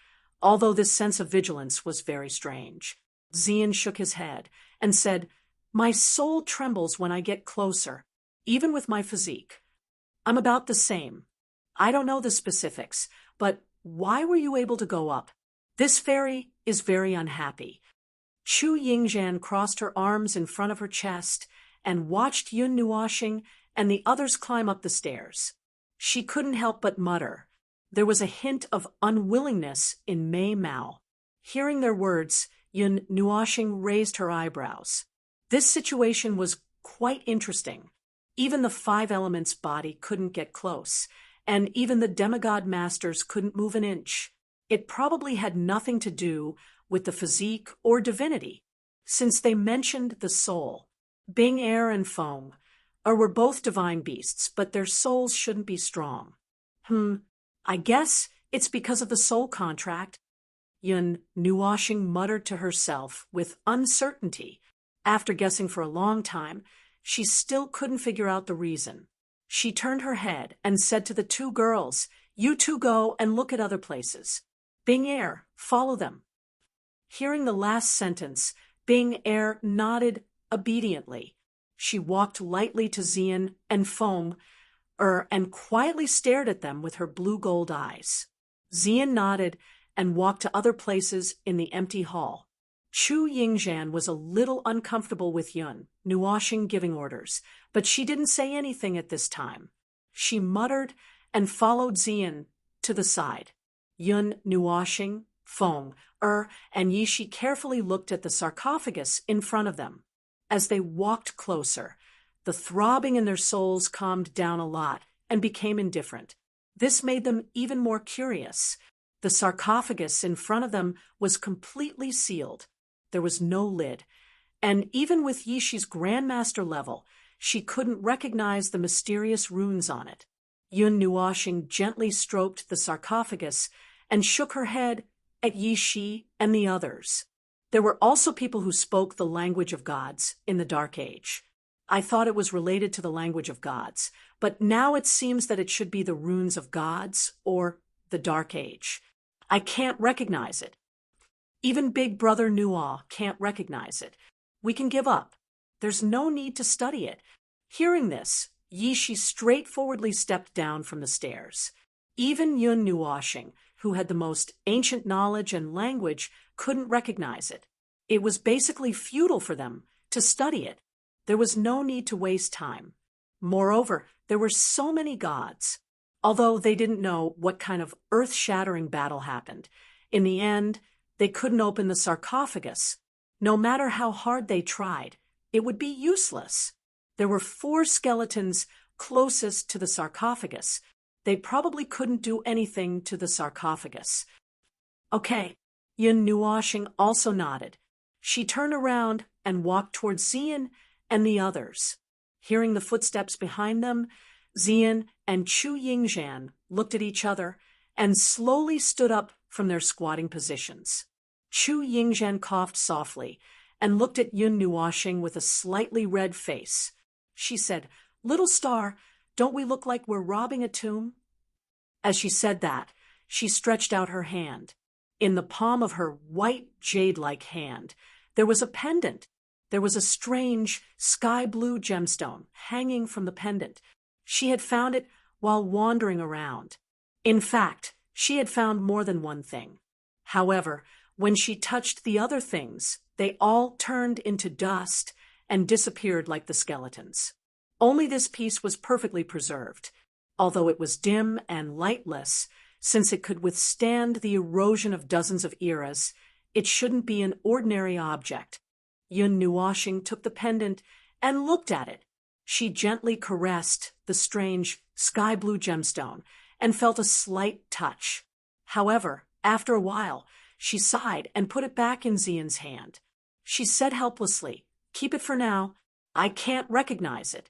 although this sense of vigilance was very strange. Zian shook his head and said, "My soul trembles when I get closer, even with my physique. I'm about the same. I don't know the specifics, but why were you able to go up? This fairy is very unhappy. Chu Yingzhan crossed her arms in front of her chest and watched Yun Nuoxing and the others climb up the stairs. She couldn't help but mutter. There was a hint of unwillingness in Mei Mao. Hearing their words, Yun Nuoxing raised her eyebrows. This situation was quite interesting. Even the five elements body couldn't get close, and even the demigod masters couldn't move an inch. It probably had nothing to do with the physique or divinity, since they mentioned the soul. Bing Air and Feng were both divine beasts, but their souls shouldn't be strong. I guess it's because of the soul contract. Yun Nuoxing muttered to herself with uncertainty. After guessing for a long time, she still couldn't figure out the reason. She turned her head and said to the two girls, "You two go and look at other places. Bing Air, follow them." Hearing the last sentence, Bing Air nodded obediently. She walked lightly to Xian and Feng and quietly stared at them with her blue-gold eyes. Xian nodded and walked to other places in the empty hall. Chu Yingzhan was a little uncomfortable with Yun Nuoxing giving orders, but she didn't say anything at this time. She muttered and followed Xian to the side. Yun Nuoxing, Feng and Yishi carefully looked at the sarcophagus in front of them. As they walked closer, the throbbing in their souls calmed down a lot and became indifferent. This made them even more curious. The sarcophagus in front of them was completely sealed. There was no lid, and even with Yishi's Grandmaster level, she couldn't recognize the mysterious runes on it. Yun Nuoxing gently stroked the sarcophagus and shook her head at Yishi and the others. There were also people who spoke the language of gods in the Dark Age. I thought it was related to the language of gods, but now it seems that it should be the runes of gods or the Dark Age. I can't recognize it. Even Big Brother Nuo can't recognize it. We can give up. There's no need to study it. Hearing this, Yishi straightforwardly stepped down from the stairs. Even Yun Nuoxing, who had the most ancient knowledge and language, couldn't recognize it. It was basically futile for them to study it. There was no need to waste time. Moreover, there were so many gods. Although they didn't know what kind of earth-shattering battle happened, in the end, they couldn't open the sarcophagus. No matter how hard they tried, it would be useless. There were 4 skeletons closest to the sarcophagus. They probably couldn't do anything to the sarcophagus. Okay, Yun Nuoxing also nodded. She turned around and walked towards Xian and the others. Hearing the footsteps behind them, Xian and Chu Yingzhan looked at each other and slowly stood up from their squatting positions. Chu Yingzhan coughed softly and looked at Yun Nuoxing with a slightly red face. She said, "Little star, don't we look like we're robbing a tomb?" As she said that, she stretched out her hand. In the palm of her white jade-like hand, there was a pendant. There was a strange sky-blue gemstone hanging from the pendant. She had found it while wandering around. In fact, she had found more than one thing. However, when she touched the other things, they all turned into dust and disappeared like the skeletons. Only this piece was perfectly preserved. Although it was dim and lightless, since it could withstand the erosion of dozens of eras, it shouldn't be an ordinary object. Yun Nuoxing took the pendant and looked at it. She gently caressed the strange sky-blue gemstone and felt a slight touch. However, after a while, she sighed and put it back in Xian's hand. She said helplessly, "Keep it for now. I can't recognize it."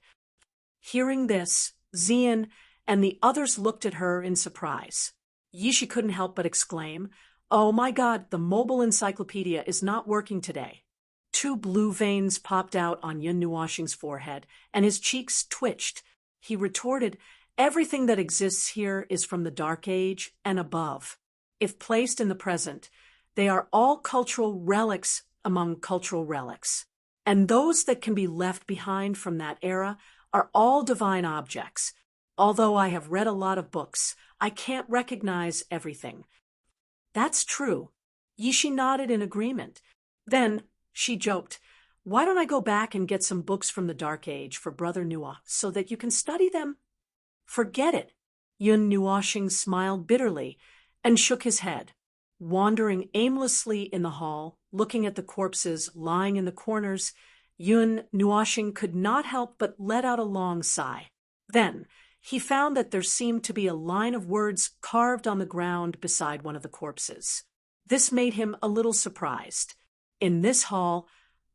Hearing this, Xian and the others looked at her in surprise. Yishi couldn't help but exclaim, "Oh my God, the mobile encyclopedia is not working today." 2 blue veins popped out on Yun Nuoxing's forehead, and his cheeks twitched. He retorted, "Everything that exists here is from the Dark Age and above. If placed in the present, they are all cultural relics among cultural relics. And those that can be left behind from that era are all divine objects. Although I have read a lot of books, I can't recognize everything. That's true. Yishi nodded in agreement. Then, she joked, why don't I go back and get some books from the Dark Age for Brother Nua so that you can study them? Forget it. Yun Nuoshing smiled bitterly and shook his head. Wandering aimlessly in the hall, looking at the corpses lying in the corners, Yun Nuoshing could not help but let out a long sigh. Then, he found that there seemed to be a line of words carved on the ground beside one of the corpses. This made him a little surprised. In this hall,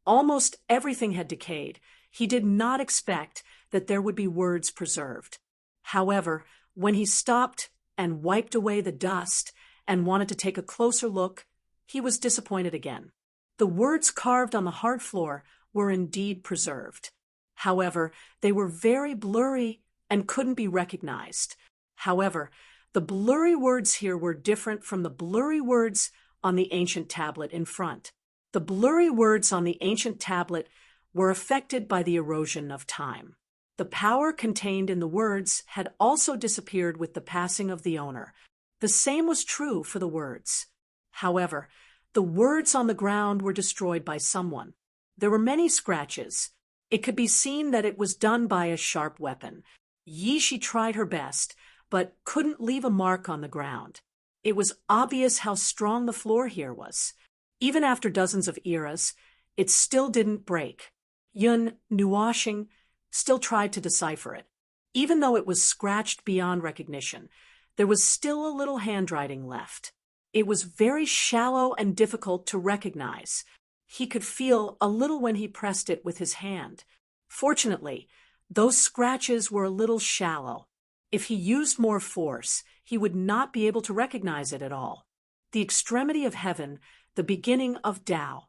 almost everything had decayed. He did not expect that there would be words preserved. However, when he stopped and wiped away the dust and wanted to take a closer look, he was disappointed again. The words carved on the hard floor were indeed preserved. However, they were very blurry and couldn't be recognized. However, the blurry words here were different from the blurry words on the ancient tablet in front. The blurry words on the ancient tablet were affected by the erosion of time. The power contained in the words had also disappeared with the passing of the owner. The same was true for the words. However, the words on the ground were destroyed by someone. There were many scratches. It could be seen that it was done by a sharp weapon. Yishi tried her best, but couldn't leave a mark on the ground. It was obvious how strong the floor here was. Even after dozens of eras, it still didn't break. Yun Nuoshing still tried to decipher it. Even though it was scratched beyond recognition, there was still a little handwriting left. It was very shallow and difficult to recognize. He could feel a little when he pressed it with his hand. Fortunately, those scratches were a little shallow. If he used more force, he would not be able to recognize it at all. The extremity of heaven, the beginning of Tao.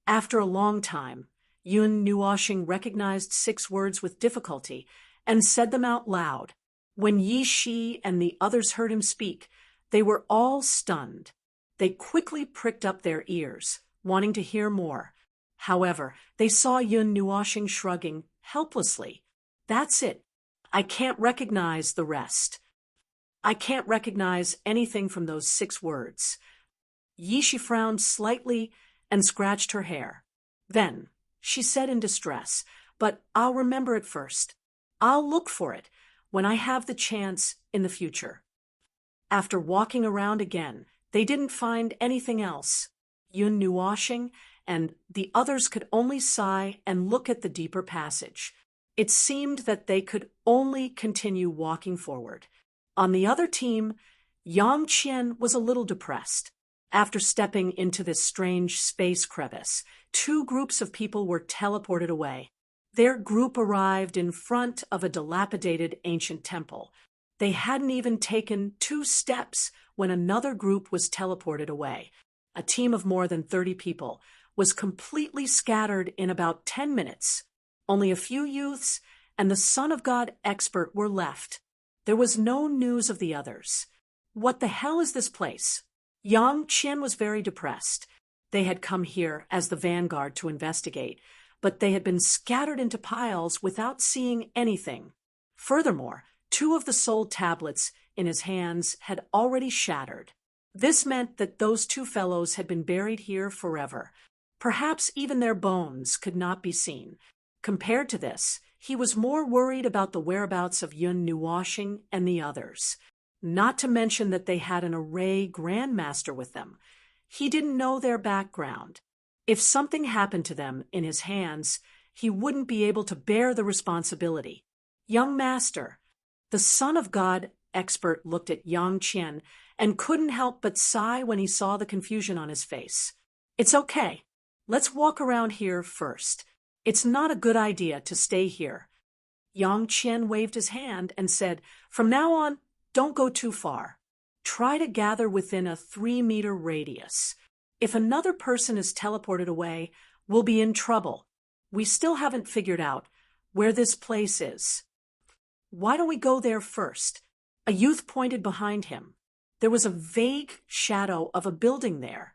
After a long time, Yun Nuoshing recognized 6 words with difficulty and said them out loud. When Yi Shi and the others heard him speak, they were all stunned. They quickly pricked up their ears, wanting to hear more. However, they saw Yun Nuoshing shrugging helplessly. That's it. I can't recognize the rest. I can't recognize anything from those 6 words. Yi Shi frowned slightly and scratched her hair. Then, she said in distress, but I'll remember it first. I'll look for it when I have the chance in the future. After walking around again, they didn't find anything else. Yun Nuoshing and the others could only sigh and look at the deeper passage. It seemed that they could only continue walking forward. On the other team, Yang Qian was a little depressed. After stepping into this strange space crevice, 2 groups of people were teleported away. Their group arrived in front of a dilapidated ancient temple. They hadn't even taken 2 steps when another group was teleported away. A team of more than 30 people was completely scattered in about 10 minutes. Only a few youths and the Son of God expert were left. There was no news of the others. What the hell is this place? Yang Qian was very depressed. They had come here as the vanguard to investigate, but they had been scattered into piles without seeing anything. Furthermore, 2 of the soul tablets in his hands had already shattered. This meant that those 2 fellows had been buried here forever. Perhaps even their bones could not be seen. Compared to this, he was more worried about the whereabouts of Yun Nuoshing and the others. Not to mention that they had an array grandmaster with them. He didn't know their background. If something happened to them in his hands, he wouldn't be able to bear the responsibility. Young master, the Son of God expert looked at Yang Qian and couldn't help but sigh when he saw the confusion on his face. It's okay. Let's walk around here first. It's not a good idea to stay here. Yang Qian waved his hand and said, from now on, don't go too far. Try to gather within a 3-meter radius. If another person is teleported away, we'll be in trouble. We still haven't figured out where this place is. Why don't we go there first? A youth pointed behind him. There was a vague shadow of a building there.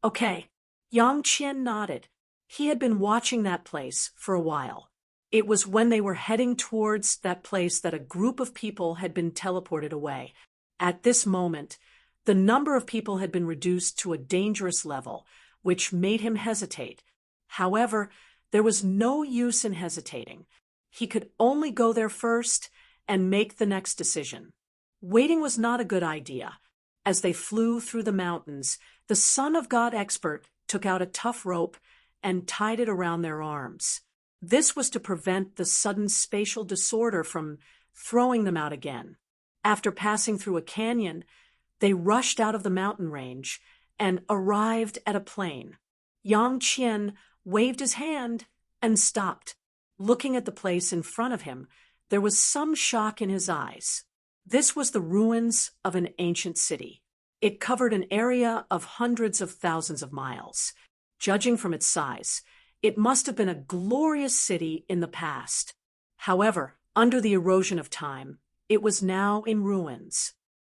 Okay. Yang Qian nodded. He had been watching that place for a while. It was when they were heading towards that place that a group of people had been teleported away. At this moment, the number of people had been reduced to a dangerous level, which made him hesitate. However, there was no use in hesitating. He could only go there first and make the next decision. Waiting was not a good idea. As they flew through the mountains, the Son of God expert took out a tough rope and tied it around their arms. This was to prevent the sudden spatial disorder from throwing them out again. After passing through a canyon, they rushed out of the mountain range and arrived at a plain. Yang Qian waved his hand and stopped. Looking at the place in front of him, there was some shock in his eyes. This was the ruins of an ancient city. It covered an area of hundreds of thousands of miles. Judging from its size, it must have been a glorious city in the past. However, under the erosion of time, it was now in ruins.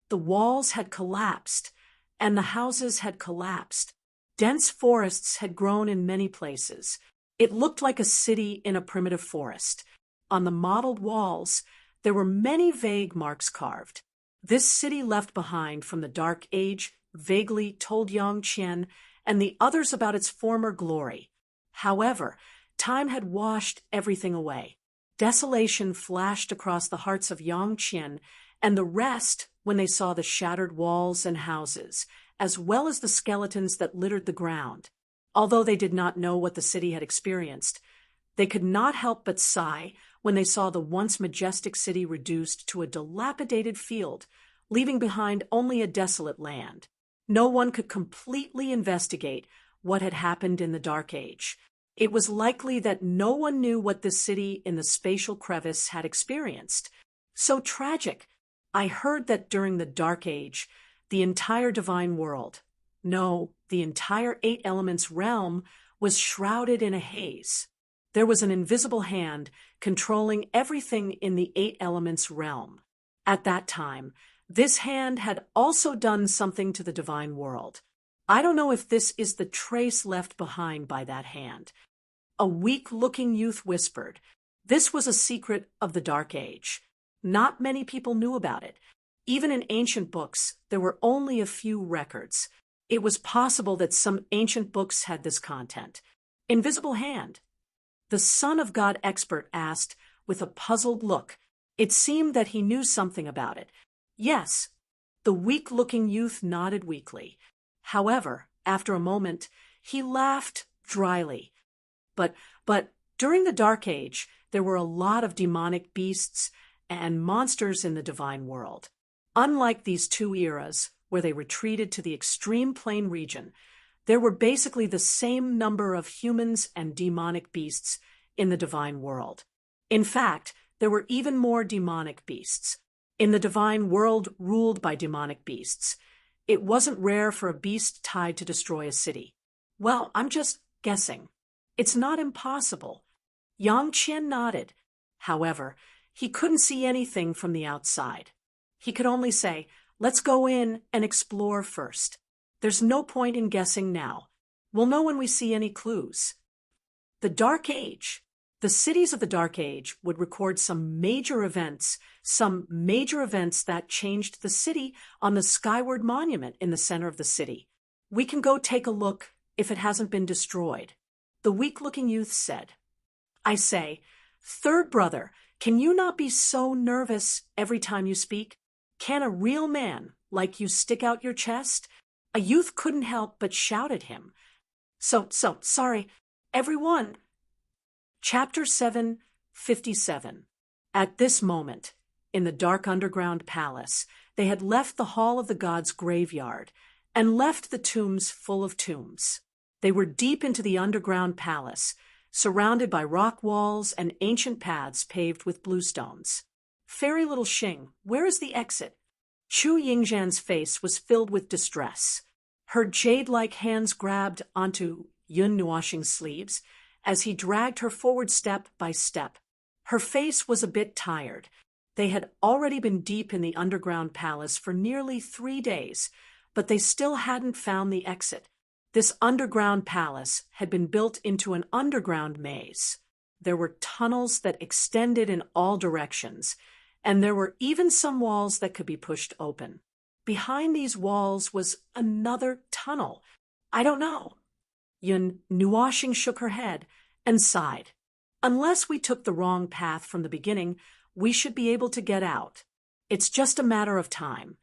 The walls had collapsed, and the houses had collapsed. Dense forests had grown in many places. It looked like a city in a primitive forest. On the mottled walls, there were many vague marks carved. This city left behind from the Dark Age vaguely told Yang Qian and the others about its former glory. However, time had washed everything away. Desolation flashed across the hearts of Yang Qian and the rest when they saw the shattered walls and houses, as well as the skeletons that littered the ground. Although they did not know what the city had experienced, they could not help but sigh when they saw the once majestic city reduced to a dilapidated field, leaving behind only a desolate land. No one could completely investigate what had happened in the Dark Age. It was likely that no one knew what this city in the spatial crevice had experienced. So tragic. I heard that during the Dark Age, the entire divine world, no, the entire Eight Elements realm, was shrouded in a haze. There was an invisible hand controlling everything in the Eight Elements realm. At that time, this hand had also done something to the divine world. I don't know if this is the trace left behind by that hand. A weak-looking youth whispered. This was a secret of the Dark Age. Not many people knew about it. Even in ancient books, there were only a few records. It was possible that some ancient books had this content. Invisible hand. The Son of God expert asked with a puzzled look. It seemed that he knew something about it. Yes. The weak-looking youth nodded weakly. However, after a moment, he laughed dryly. But during the Dark Age, there were a lot of demonic beasts and monsters in the divine world. Unlike these two eras, where they retreated to the extreme plain region, there were basically the same number of humans and demonic beasts in the divine world. In fact, there were even more demonic beasts. In the divine world ruled by demonic beasts, it wasn't rare for a beast tied to destroy a city. Well, I'm just guessing. It's not impossible. Yang Qian nodded. However, he couldn't see anything from the outside. He could only say, "Let's go in and explore first. There's no point in guessing now. We'll know when we see any clues." The Dark Age. The cities of the Dark Age would record some major events that changed the city on the Skyward Monument in the center of the city. We can go take a look if it hasn't been destroyed. The weak-looking youth said. I say, "Third brother, can you not be so nervous every time you speak? Can a real man like you stick out your chest?" A youth couldn't help but shout at him. Sorry, everyone. Chapter 757. At this moment, in the dark underground palace, they had left the Hall of the Gods graveyard and left the tombs full of tombs. They were deep into the underground palace, surrounded by rock walls and ancient paths paved with bluestones. "Fairy little Xing, where is the exit?" Chu Yingzhan's face was filled with distress. Her jade-like hands grabbed onto Yun Nuoxing's sleeves as he dragged her forward step by step. Her face was a bit tired. They had already been deep in the underground palace for nearly 3 days, but they still hadn't found the exit. This underground palace had been built into an underground maze. There were tunnels that extended in all directions, and there were even some walls that could be pushed open. Behind these walls was another tunnel. I don't know. Yun Nuashing shook her head and sighed. Unless we took the wrong path from the beginning, we should be able to get out. It's just a matter of time.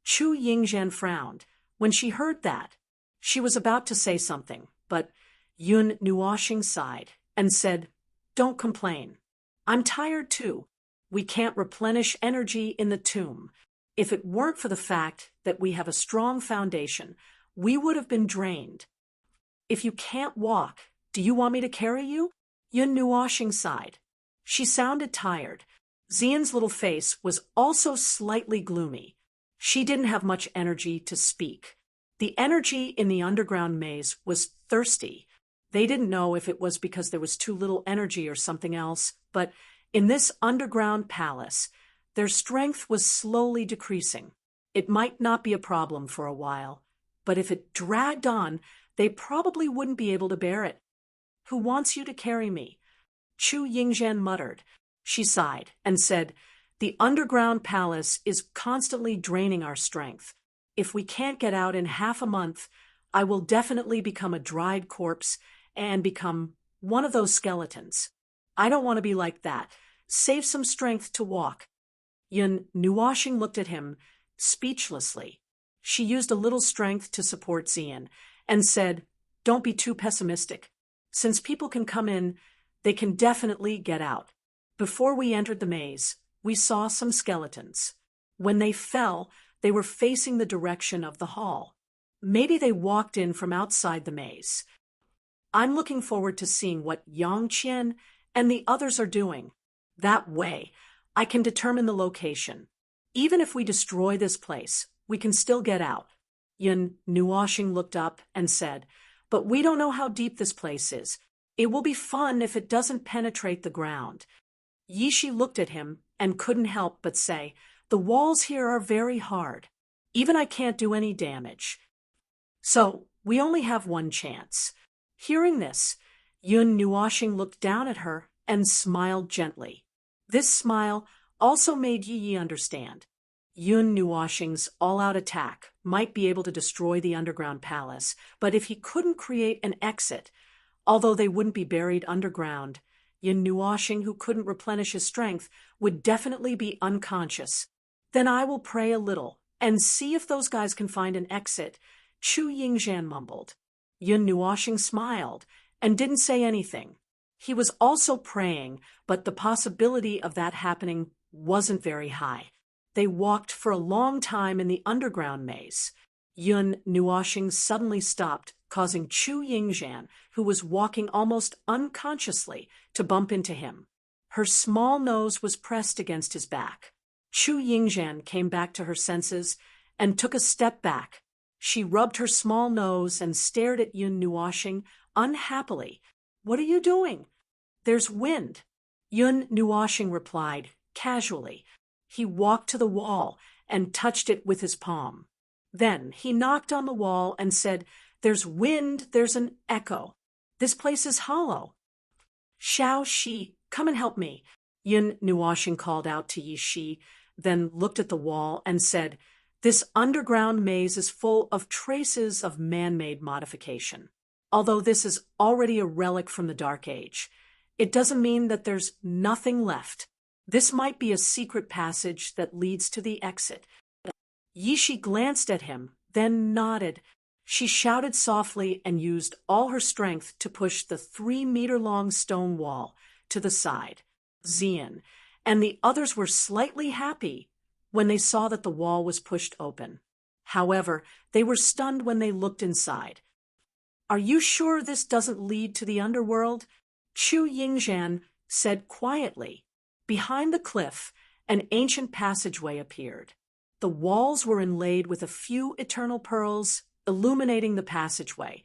Chu Yingzhan frowned. When she heard that, she was about to say something, but Yun Nuashing sighed and said, "Don't complain. I'm tired too. We can't replenish energy in the tomb. If it weren't for the fact that we have a strong foundation, we would have been drained. If you can't walk, do you want me to carry you?" Yun Nuashing sighed. She sounded tired. Xian's little face was also slightly gloomy. She didn't have much energy to speak. The energy in the underground maze was thirsty. They didn't know if it was because there was too little energy or something else, but in this underground palace, their strength was slowly decreasing. It might not be a problem for a while, but if it dragged on, they probably wouldn't be able to bear it. "Who wants you to carry me?" Chu Yingzhan muttered. She sighed and said, "The underground palace is constantly draining our strength. If we can't get out in half a month, I will definitely become a dried corpse and become one of those skeletons. I don't want to be like that. Save some strength to walk." Yun Nuashing looked at him speechlessly. She used a little strength to support Xian and said, "Don't be too pessimistic. Since people can come in, they can definitely get out. Before we entered the maze, we saw some skeletons. When they fell, they were facing the direction of the hall. Maybe they walked in from outside the maze. I'm looking forward to seeing what Yang Qian and the others are doing. That way, I can determine the location. Even if we destroy this place, we can still get out." Yun Nuashing looked up and said, "But we don't know how deep this place is. It will be fun if it doesn't penetrate the ground." Yishi looked at him and couldn't help but say, "The walls here are very hard. Even I can't do any damage. So we only have one chance." Hearing this, Yun Nuashing looked down at her and smiled gently. This smile also made Yi understand. Yun Nuashing's all-out attack might be able to destroy the underground palace, but if he couldn't create an exit, although they wouldn't be buried underground, Yun Nuashing, who couldn't replenish his strength, would definitely be unconscious. "Then I will pray a little and see if those guys can find an exit," Chu Yingzhan mumbled. Yun Nuashing smiled and didn't say anything. He was also praying, but the possibility of that happening wasn't very high. They walked for a long time in the underground maze. Yun Nuashing suddenly stopped, causing Chu Yingzhan, who was walking almost unconsciously, to bump into him. Her small nose was pressed against his back. Chu Yingzhan came back to her senses and took a step back. She rubbed her small nose and stared at Yun Nuashing unhappily. "What are you doing?" "There's wind," Yun Nuashing replied, casually. He walked to the wall and touched it with his palm. Then he knocked on the wall and said, "There's wind, there's an echo. This place is hollow." "Xiao Shi, come and help me," Yun Nuashing called out to Yi Shi, then looked at the wall and said, "This underground maze is full of traces of man-made modification. Although this is already a relic from the Dark Age, it doesn't mean that there's nothing left. This might be a secret passage that leads to the exit." Yishi glanced at him, then nodded. She shouted softly and used all her strength to push the 3-meter-long stone wall to the side. Xian and the others were slightly happy when they saw that the wall was pushed open. However, they were stunned when they looked inside. "Are you sure this doesn't lead to the underworld?" Chu Yingzhan said quietly. Behind the cliff, an ancient passageway appeared. The walls were inlaid with a few eternal pearls, illuminating the passageway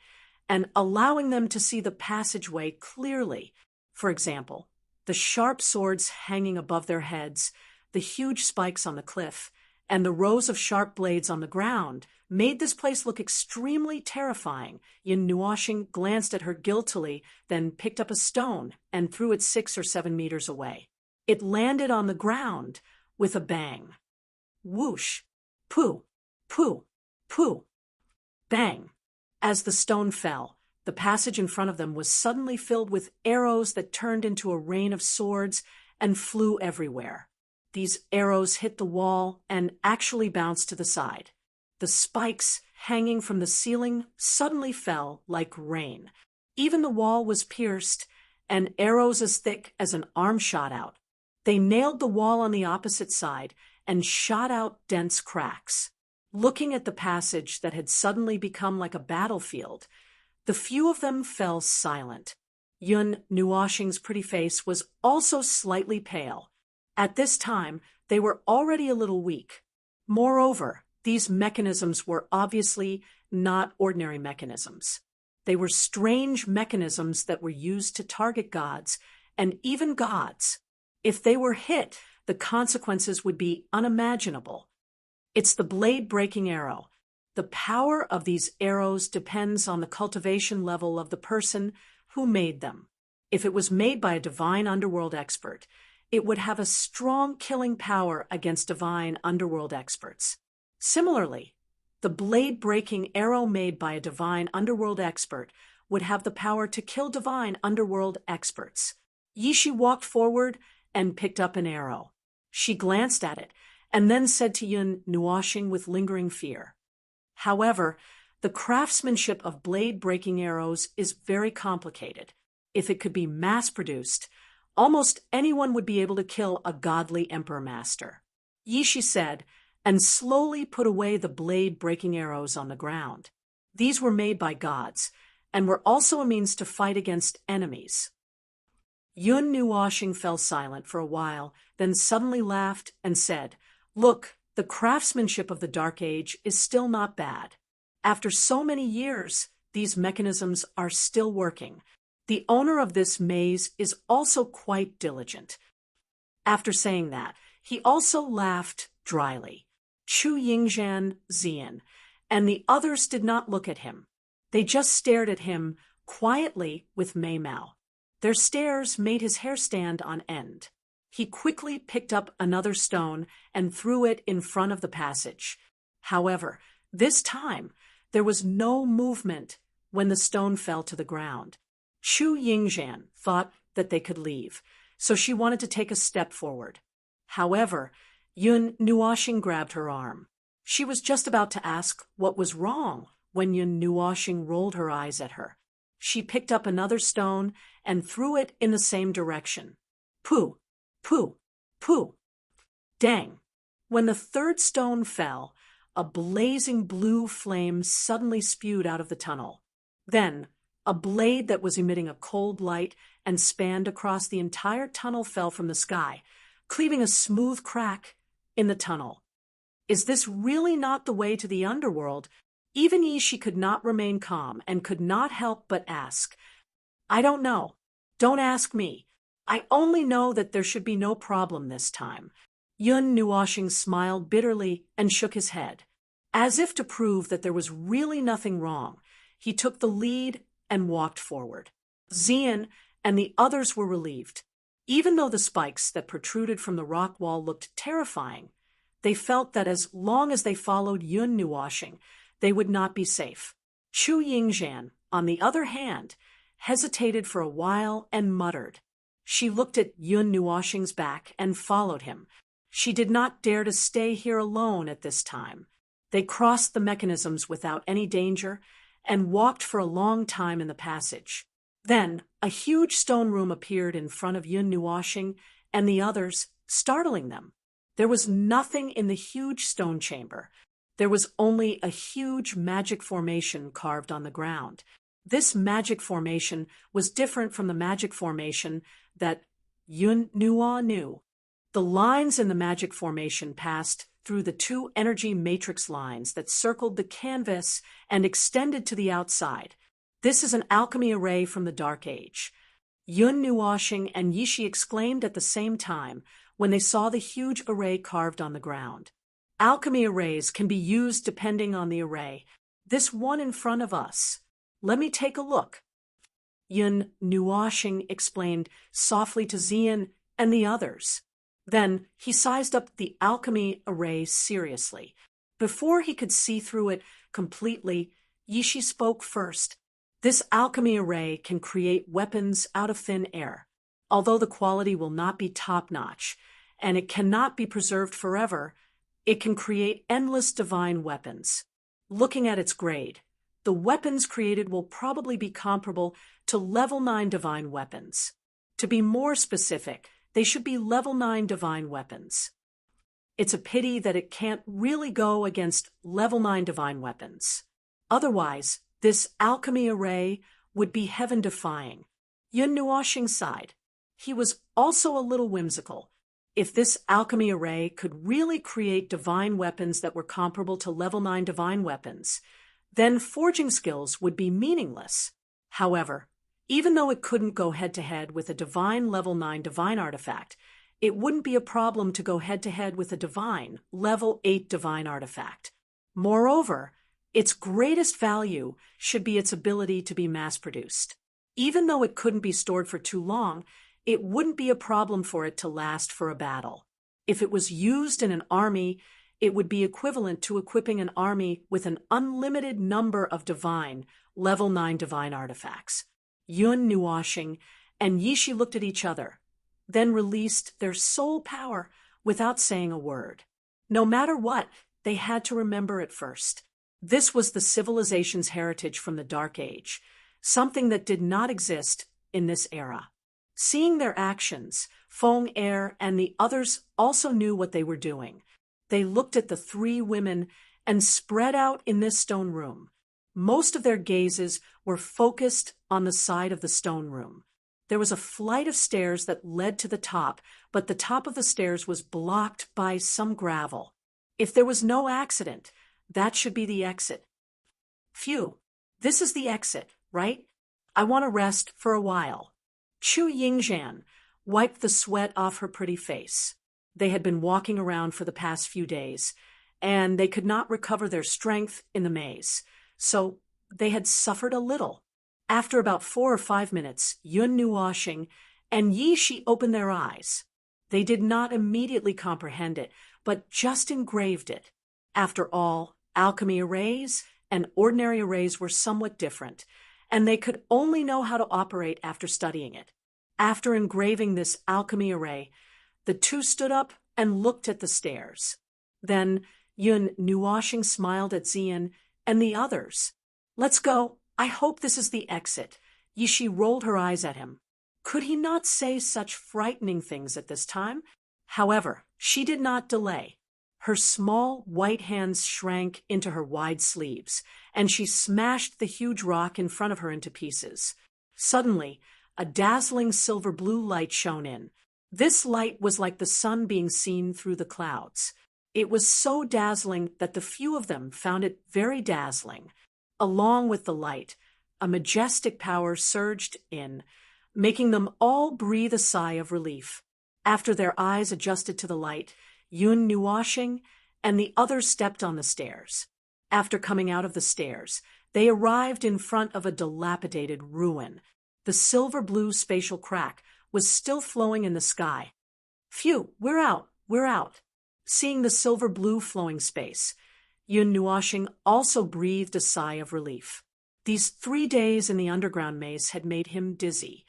and allowing them to see the passageway clearly. For example, the sharp swords hanging above their heads, the huge spikes on the cliff, and the rows of sharp blades on the ground made this place look extremely terrifying. Yin Nuoxing glanced at her guiltily, then picked up a stone and threw it 6 or 7 meters away. It landed on the ground with a bang. Whoosh! Pooh! Pooh! Pooh! Bang! As the stone fell, the passage in front of them was suddenly filled with arrows that turned into a rain of swords and flew everywhere. These arrows hit the wall and actually bounced to the side. The spikes hanging from the ceiling suddenly fell like rain. Even the wall was pierced, and arrows as thick as an arm shot out. They nailed the wall on the opposite side and shot out dense cracks. Looking at the passage that had suddenly become like a battlefield, the few of them fell silent. Yun Nuoxing's pretty face was also slightly pale. At this time, they were already a little weak. Moreover, these mechanisms were obviously not ordinary mechanisms. They were strange mechanisms that were used to target gods, and even gods. If they were hit, the consequences would be unimaginable. It's the blade-breaking arrow. The power of these arrows depends on the cultivation level of the person who made them. If it was made by a divine underworld expert, it would have a strong killing power against divine underworld experts. Similarly, the blade-breaking arrow made by a divine underworld expert would have the power to kill divine underworld experts. Yishi walked forward and picked up an arrow. She glanced at it and then said to Yun Nuoxing with lingering fear, "However, the craftsmanship of blade-breaking arrows is very complicated. If it could be mass-produced, almost anyone would be able to kill a godly emperor master." Yishi said, and slowly put away the blade-breaking arrows on the ground. These were made by gods, and were also a means to fight against enemies. Yun Nuoxing fell silent for a while, then suddenly laughed and said, "Look, the craftsmanship of the Dark Age is still not bad. After so many years, these mechanisms are still working. The owner of this maze is also quite diligent." After saying that, he also laughed dryly. Chu Yingzhan, Zian, and the others did not look at him. They just stared at him quietly with Mei Mao. Their stares made his hair stand on end. He quickly picked up another stone and threw it in front of the passage. However, this time, there was no movement when the stone fell to the ground. Chu Yingzhan thought that they could leave, so she wanted to take a step forward. However, Yun Nuoxing grabbed her arm. She was just about to ask what was wrong when Yun Nuoxing rolled her eyes at her. She picked up another stone and threw it in the same direction. Pooh! Pooh! Pooh! Dang! When the third stone fell, a blazing blue flame suddenly spewed out of the tunnel. Then, a blade that was emitting a cold light and spanned across the entire tunnel fell from the sky, cleaving a smooth crack in the tunnel. Is this really not the way to the underworld? Even Yishi could not remain calm and could not help but ask, "I don't know. Don't ask me. I only know that there should be no problem this time." Yun Nuoxing smiled bitterly and shook his head. As if to prove that there was really nothing wrong, he took the lead and walked forward. Zian and the others were relieved. Even though the spikes that protruded from the rock wall looked terrifying, they felt that as long as they followed Yun Nuoxing, they would not be safe. Chu Yingzhan, on the other hand, hesitated for a while and muttered. She looked at Yun Nuoxing's back and followed him. She did not dare to stay here alone at this time. They crossed the mechanisms without any danger and walked for a long time in the passage. Then, a huge stone room appeared in front of Yun Nuoxing and the others, startling them. There was nothing in the huge stone chamber. There was only a huge magic formation carved on the ground. This magic formation was different from the magic formation that Yun Nuo knew. The lines in the magic formation passed through the 2 energy matrix lines that circled the canvas and extended to the outside. This is an alchemy array from the Dark Age. Yun Nuoxing and Yishi exclaimed at the same time when they saw the huge array carved on the ground. Alchemy arrays can be used depending on the array. This one in front of us. Let me take a look. Yun Nuoshing explained softly to Xian and the others. Then he sized up the alchemy array seriously. Before he could see through it completely, Yishi spoke first. This alchemy array can create weapons out of thin air. Although the quality will not be top-notch, and it cannot be preserved forever, it can create endless divine weapons. Looking at its grade, the weapons created will probably be comparable to level 9 divine weapons. To be more specific, they should be level 9 divine weapons. It's a pity that it can't really go against level 9 divine weapons. Otherwise, this alchemy array would be heaven-defying. Yun Nuoshing sighed. He was also a little whimsical. If this alchemy array could really create divine weapons that were comparable to level 9 divine weapons, then forging skills would be meaningless. However, even though it couldn't go head-to-head with a divine level 9 divine artifact, it wouldn't be a problem to go head-to-head with a divine level 8 divine artifact. Moreover, its greatest value should be its ability to be mass-produced. Even though it couldn't be stored for too long, it wouldn't be a problem for it to last for a battle. If it was used in an army, it would be equivalent to equipping an army with an unlimited number of divine, level 9 divine artifacts. Yun Nuoshing and Yishi looked at each other, then released their soul power without saying a word. No matter what, they had to remember it first. This was the civilization's heritage from the Dark Age, something that did not exist in this era. Seeing their actions, Feng Er and the others also knew what they were doing. They looked at the three women and spread out in this stone room. Most of their gazes were focused on the side of the stone room. There was a flight of stairs that led to the top, but the top of the stairs was blocked by some gravel. If there was no accident, that should be the exit. Phew, this is the exit, right? I want to rest for a while. Chu Yingzhan wiped the sweat off her pretty face. They had been walking around for the past few days, and they could not recover their strength in the maze, so they had suffered a little. After about 4 or 5 minutes, Yun Nuoshing and Yishi opened their eyes. They did not immediately comprehend it, but just engraved it. After all, alchemy arrays and ordinary arrays were somewhat different, and they could only know how to operate after studying it. After engraving this alchemy array, the two stood up and looked at the stairs. Then Yun Nuoshing smiled at Xian and the others. Let's go. I hope this is the exit. Yishi rolled her eyes at him. Could he not say such frightening things at this time? However, she did not delay. Her small white hands shrank into her wide sleeves, and she smashed the huge rock in front of her into pieces. Suddenly, a dazzling silver-blue light shone in. This light was like the sun being seen through the clouds. It was so dazzling that the few of them found it very dazzling. Along with the light, a majestic power surged in, making them all breathe a sigh of relief. After their eyes adjusted to the light, Yun Nuoshing and the others stepped on the stairs. After coming out of the stairs, they arrived in front of a dilapidated ruin. The silver-blue spatial crack was still flowing in the sky. Phew, we're out. Seeing the silver-blue flowing space, Yun Nuoshing also breathed a sigh of relief. These 3 days in the underground maze had made him dizzy.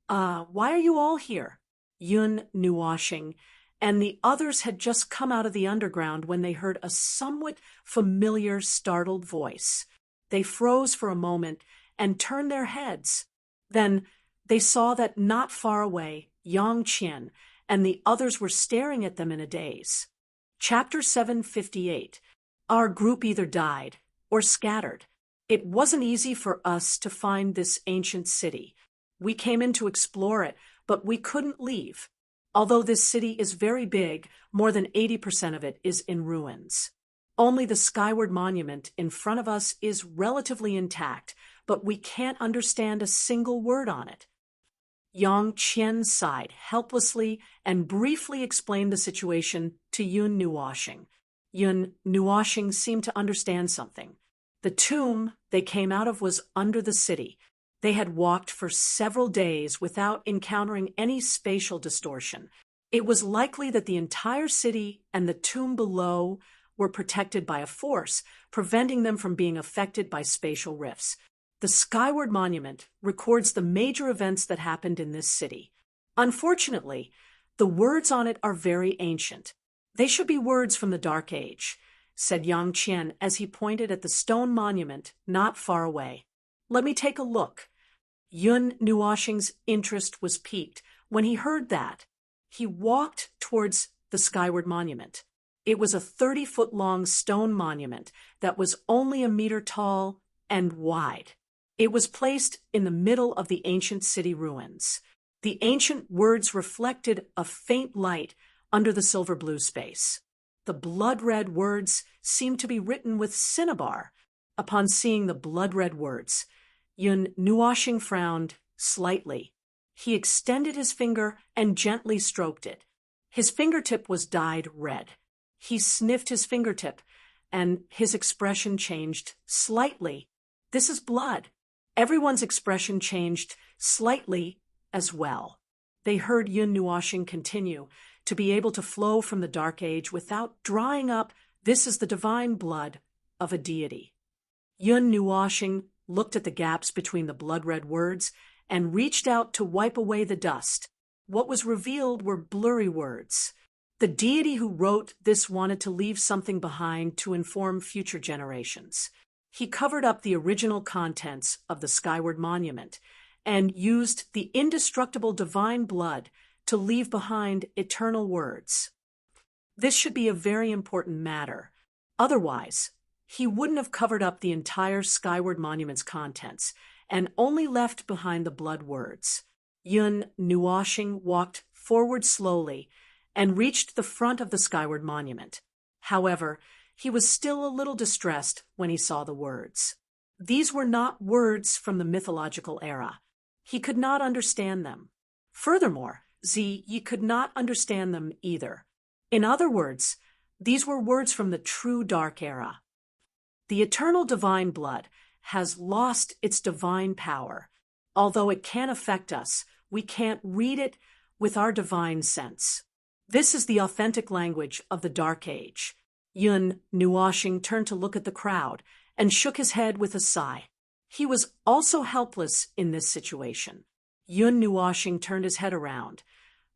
Why are you all here? Yun Nuoshing and the others had just come out of the underground when they heard a somewhat familiar, startled voice. They froze for a moment and turned their heads. Then they saw that not far away, Yang Qian and the others were staring at them in a daze. Chapter 758. Our group either died or scattered. It wasn't easy for us to find this ancient city. We came in to explore it, but we couldn't leave. Although this city is very big, more than 80% of it is in ruins. Only the Skyward Monument in front of us is relatively intact, but we can't understand a single word on it. Yang Qian sighed helplessly and briefly explained the situation to Yun Nuoshing. Yun Nuoshing seemed to understand something. The tomb they came out of was under the city. They had walked for several days without encountering any spatial distortion. It was likely that the entire city and the tomb below were protected by a force, preventing them from being affected by spatial rifts. The Skyward Monument records the major events that happened in this city. Unfortunately, the words on it are very ancient. They should be words from the Dark Age, said Yang Qian as he pointed at the stone monument not far away. Let me take a look. Yun Nuoshing's interest was piqued. When he heard that, he walked towards the Skyward Monument. It was a 30-foot-long stone monument that was only a meter tall and wide. It was placed in the middle of the ancient city ruins. The ancient words reflected a faint light under the silver blue space. The blood-red words seemed to be written with cinnabar. Upon seeing the blood-red words, Yun Nuoshing frowned slightly. He extended his finger and gently stroked it. His fingertip was dyed red. He sniffed his fingertip, and his expression changed slightly. This is blood. Everyone's expression changed slightly as well. They heard Yun Nuoshing continue, to be able to flow from the Dark Age without drying up. This is the divine blood of a deity. Yun Nuoshing looked at the gaps between the blood-red words and reached out to wipe away the dust. What was revealed were blurry words. The deity who wrote this wanted to leave something behind to inform future generations. He covered up the original contents of the Skyward Monument and used the indestructible divine blood to leave behind eternal words. This should be a very important matter. Otherwise, he wouldn't have covered up the entire Skyward Monument's contents and only left behind the blood words. Yun Nuoshing walked forward slowly and reached the front of the Skyward Monument. However, he was still a little distressed when he saw the words. These were not words from the mythological era. He could not understand them. Furthermore, Yi could not understand them either. In other words, these were words from the true Dark Era. The eternal divine blood has lost its divine power. Although it can affect us, we can't read it with our divine sense. This is the authentic language of the Dark Age. Yun Nuoshing turned to look at the crowd and shook his head with a sigh. He was also helpless in this situation. Yun Nuoshing turned his head around,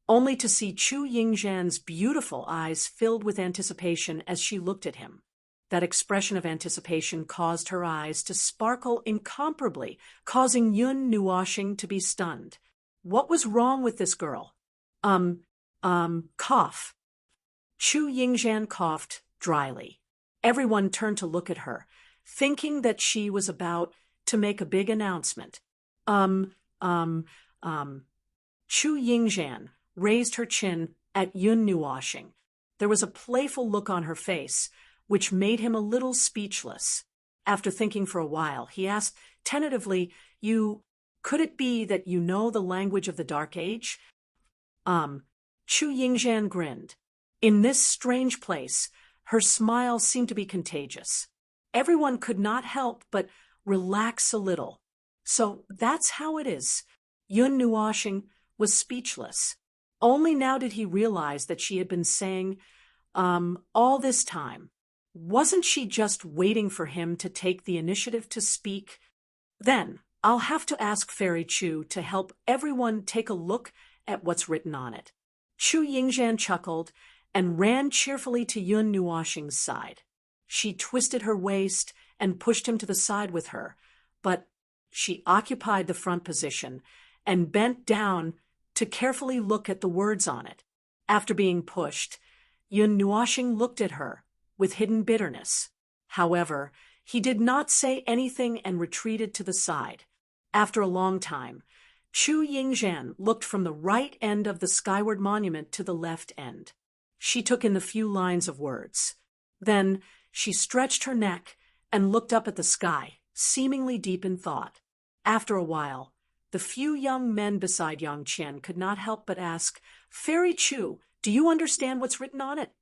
only to see Chu Yingzhan's beautiful eyes filled with anticipation as she looked at him. That expression of anticipation caused her eyes to sparkle incomparably, causing Yun Nuoshing to be stunned. What was wrong with this girl? Cough. Chu Yingzhan coughed dryly. Everyone turned to look at her, thinking that she was about to make a big announcement. Chu Yingzhan raised her chin at Yun Nuoshing. There was a playful look on her face, which made him a little speechless. After thinking for a while, he asked tentatively, could it be that you know the language of the Dark Age? Chu Yingzhan grinned. In this strange place, her smile seemed to be contagious. Everyone could not help but relax a little. So that's how it is. Yun Nuoshing was speechless. Only now did he realize that she had been saying, all this time. Wasn't she just waiting for him to take the initiative to speak? Then, I'll have to ask Fairy Chu to help everyone take a look at what's written on it. Chu Yingzhan chuckled and ran cheerfully to Yun Nuoshing's side. She twisted her waist and pushed him to the side with her, but she occupied the front position and bent down to carefully look at the words on it. After being pushed, Yun Nuoshing looked at her with hidden bitterness. However, he did not say anything and retreated to the side. After a long time, Chu Yingzhan looked from the right end of the Skyward Monument to the left end. She took in the few lines of words. Then she stretched her neck and looked up at the sky, seemingly deep in thought. After a while, the few young men beside Yang Qian could not help but ask, Fairy Chu, do you understand what's written on it?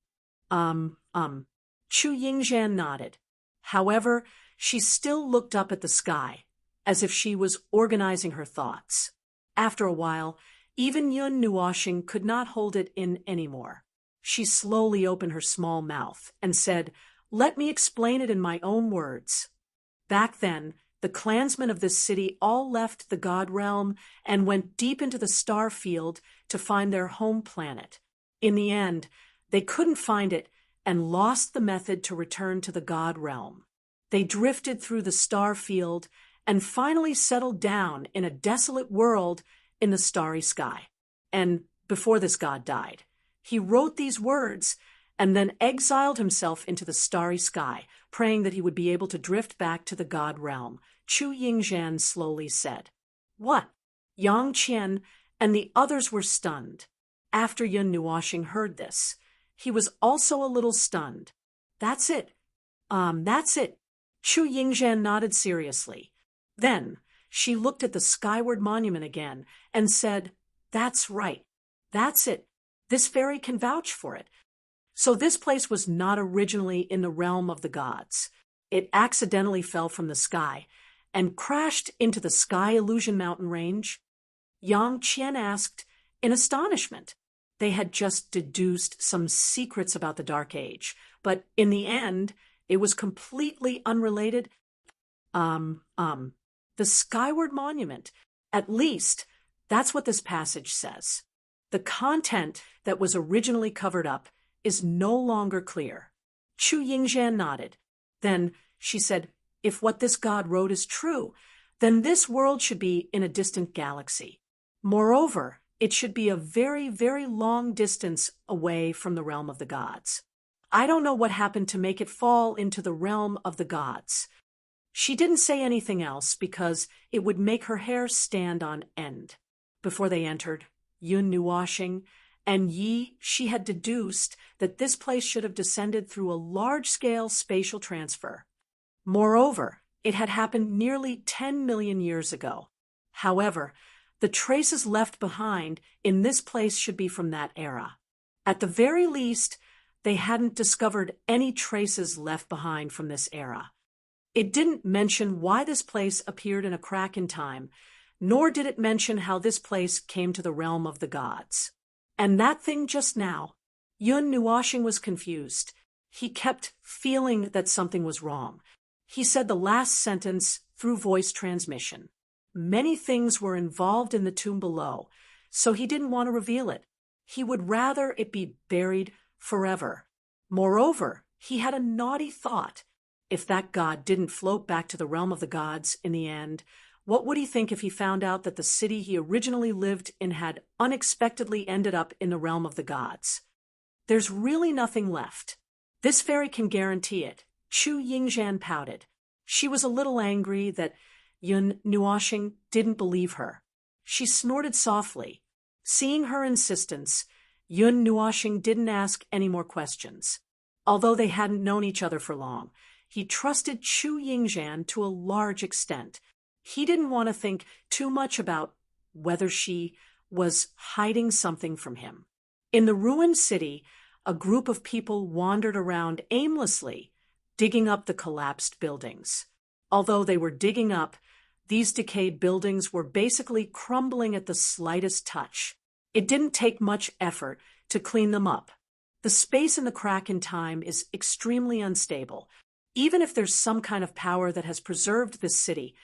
Chu Yingzhan nodded. However, she still looked up at the sky, as if she was organizing her thoughts. After a while, even Yun Nuoxing could not hold it in anymore. She slowly opened her small mouth and said, "Let me explain it in my own words. Back then, the clansmen of this city all left the god realm and went deep into the star field to find their home planet. In the end, they couldn't find it and lost the method to return to the god realm. They drifted through the star field and finally settled down in a desolate world in the starry sky. And before this god died, he wrote these words and then exiled himself into the starry sky, praying that he would be able to drift back to the god realm." Chu Yingzhan slowly said. "What?" Yang Qian and the others were stunned. After Yun Nuoxing heard this, he was also a little stunned. That's it. That's it." Chu Yingzhan nodded seriously. Then she looked at the skyward monument again and said, "That's right. That's it. This fairy can vouch for it. So this place was not originally in the realm of the gods. It accidentally fell from the sky and crashed into the Sky Illusion mountain range?" Yang Qian asked in astonishment. They had just deduced some secrets about the Dark Age, but in the end, it was completely unrelated. The skyward monument. At least, that's what this passage says. The content that was originally covered up is no longer clear. Chu Yingzhan nodded. Then she said, "If what this god wrote is true, then this world should be in a distant galaxy. Moreover, it should be a very, very long distance away from the realm of the gods. I don't know what happened to make it fall into the realm of the gods." She didn't say anything else because it would make her hair stand on end. Before they entered, Yun Nuoxing and Yi, she had deduced that this place should have descended through a large-scale spatial transfer. Moreover, it had happened nearly 10 million years ago. However, the traces left behind in this place should be from that era. At the very least, they hadn't discovered any traces left behind from this era. It didn't mention why this place appeared in a crack in time, nor did it mention how this place came to the realm of the gods. And that thing just now, Yun Nuoxing was confused. He kept feeling that something was wrong. He said the last sentence through voice transmission. Many things were involved in the tomb below, so he didn't want to reveal it. He would rather it be buried forever. Moreover, he had a naughty thought. If that god didn't float back to the realm of the gods in the end, what would he think if he found out that the city he originally lived in had unexpectedly ended up in the realm of the gods? There's really nothing left. This fairy can guarantee it. Chu Yingzhan pouted. She was a little angry that Yun Nuoxing didn't believe her. She snorted softly. Seeing her insistence, Yun Nuoxing didn't ask any more questions. Although they hadn't known each other for long, he trusted Chu Yingzhan to a large extent. He didn't want to think too much about whether she was hiding something from him. In the ruined city, a group of people wandered around aimlessly, digging up the collapsed buildings. Although they were digging up, these decayed buildings were basically crumbling at the slightest touch. It didn't take much effort to clean them up. The space in the crack in time is extremely unstable. Even if there's some kind of power that has preserved this city,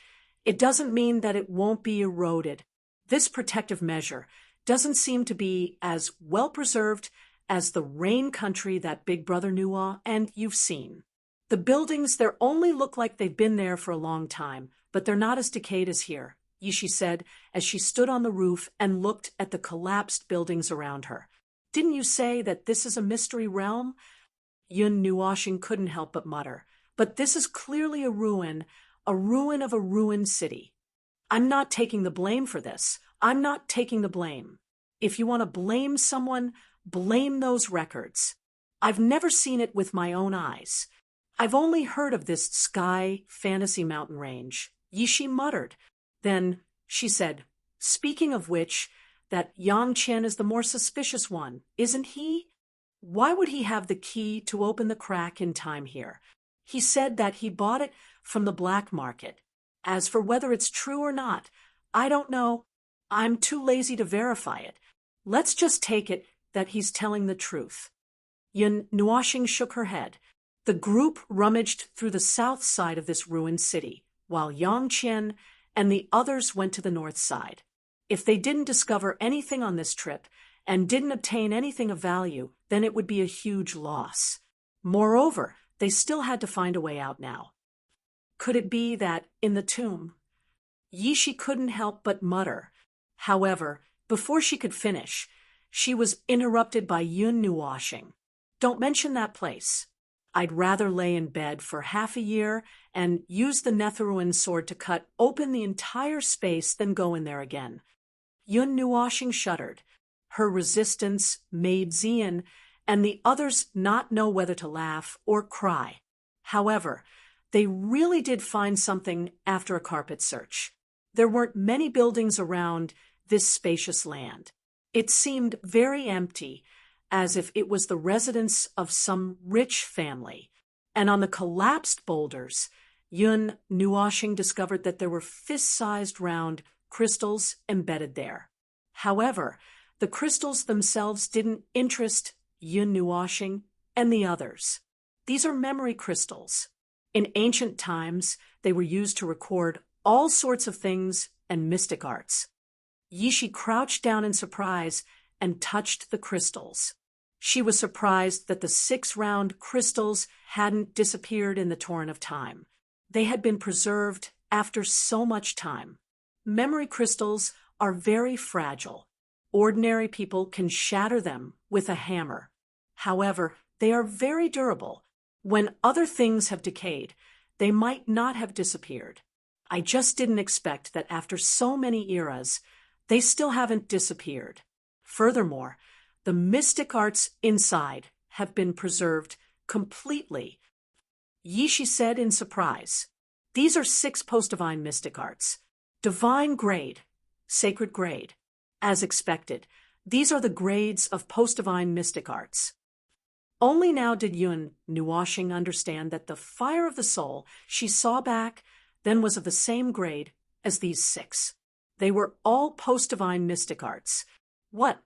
it doesn't mean that it won't be eroded. This protective measure doesn't seem to be as well preserved as the rain country that Big Brother knew and you've seen. The buildings, they only look like they've been there for a long time, but they're not as decayed as here, Yishi said as she stood on the roof and looked at the collapsed buildings around her. Didn't you say that this is a mystery realm? Yun Nuoxing couldn't help but mutter. But this is clearly a ruin of a ruined city. I'm not taking the blame for this. I'm not taking the blame. If you want to blame someone, blame those records. I've never seen it with my own eyes. I've only heard of this sky fantasy mountain range, Yishi muttered. Then she said, "Speaking of which, that Yang Qian is the more suspicious one, isn't he?" Why would he have the key to open the crack in time here? He said that he bought it from the black market. As for whether it's true or not, I don't know. I'm too lazy to verify it. Let's just take it that he's telling the truth. Yun Nuoxing shook her head. The group rummaged through the south side of this ruined city, while Yang Qian and the others went to the north side. If they didn't discover anything on this trip and didn't obtain anything of value, then it would be a huge loss. Moreover, they still had to find a way out now. Could it be that, in the tomb? Yishi couldn't help but mutter. However, before she could finish, she was interrupted by Yun Nuoxing. Don't mention that place. I'd rather lay in bed for half a year and use the Netherruin sword to cut open the entire space than go in there again. Yun Nuoxing shuddered. Her resistance made Xian and the others not know whether to laugh or cry. However, they really did find something after a carpet search. There weren't many buildings around this spacious land. It seemed very empty, as if it was the residence of some rich family. And on the collapsed boulders, Yun Nuoxing discovered that there were fist-sized round crystals embedded there. However, the crystals themselves didn't interest Yun Nuoxing and the others. These are memory crystals. In ancient times, they were used to record all sorts of things and mystic arts. Yishi crouched down in surprise and touched the crystals. She was surprised that the 6 round crystals hadn't disappeared in the torrent of time. They had been preserved after so much time. Memory crystals are very fragile. Ordinary people can shatter them with a hammer. However, they are very durable. When other things have decayed, they might not have disappeared. I just didn't expect that after so many eras, they still haven't disappeared. Furthermore, the mystic arts inside have been preserved completely. Yishi said in surprise. These are 6 post-divine mystic arts. Divine grade, sacred grade. As expected, these are the grades of post-divine mystic arts. Only now did Yun Nuoxing understand that the fire of the soul she saw back then was of the same grade as these 6. They were all post-divine mystic arts. What?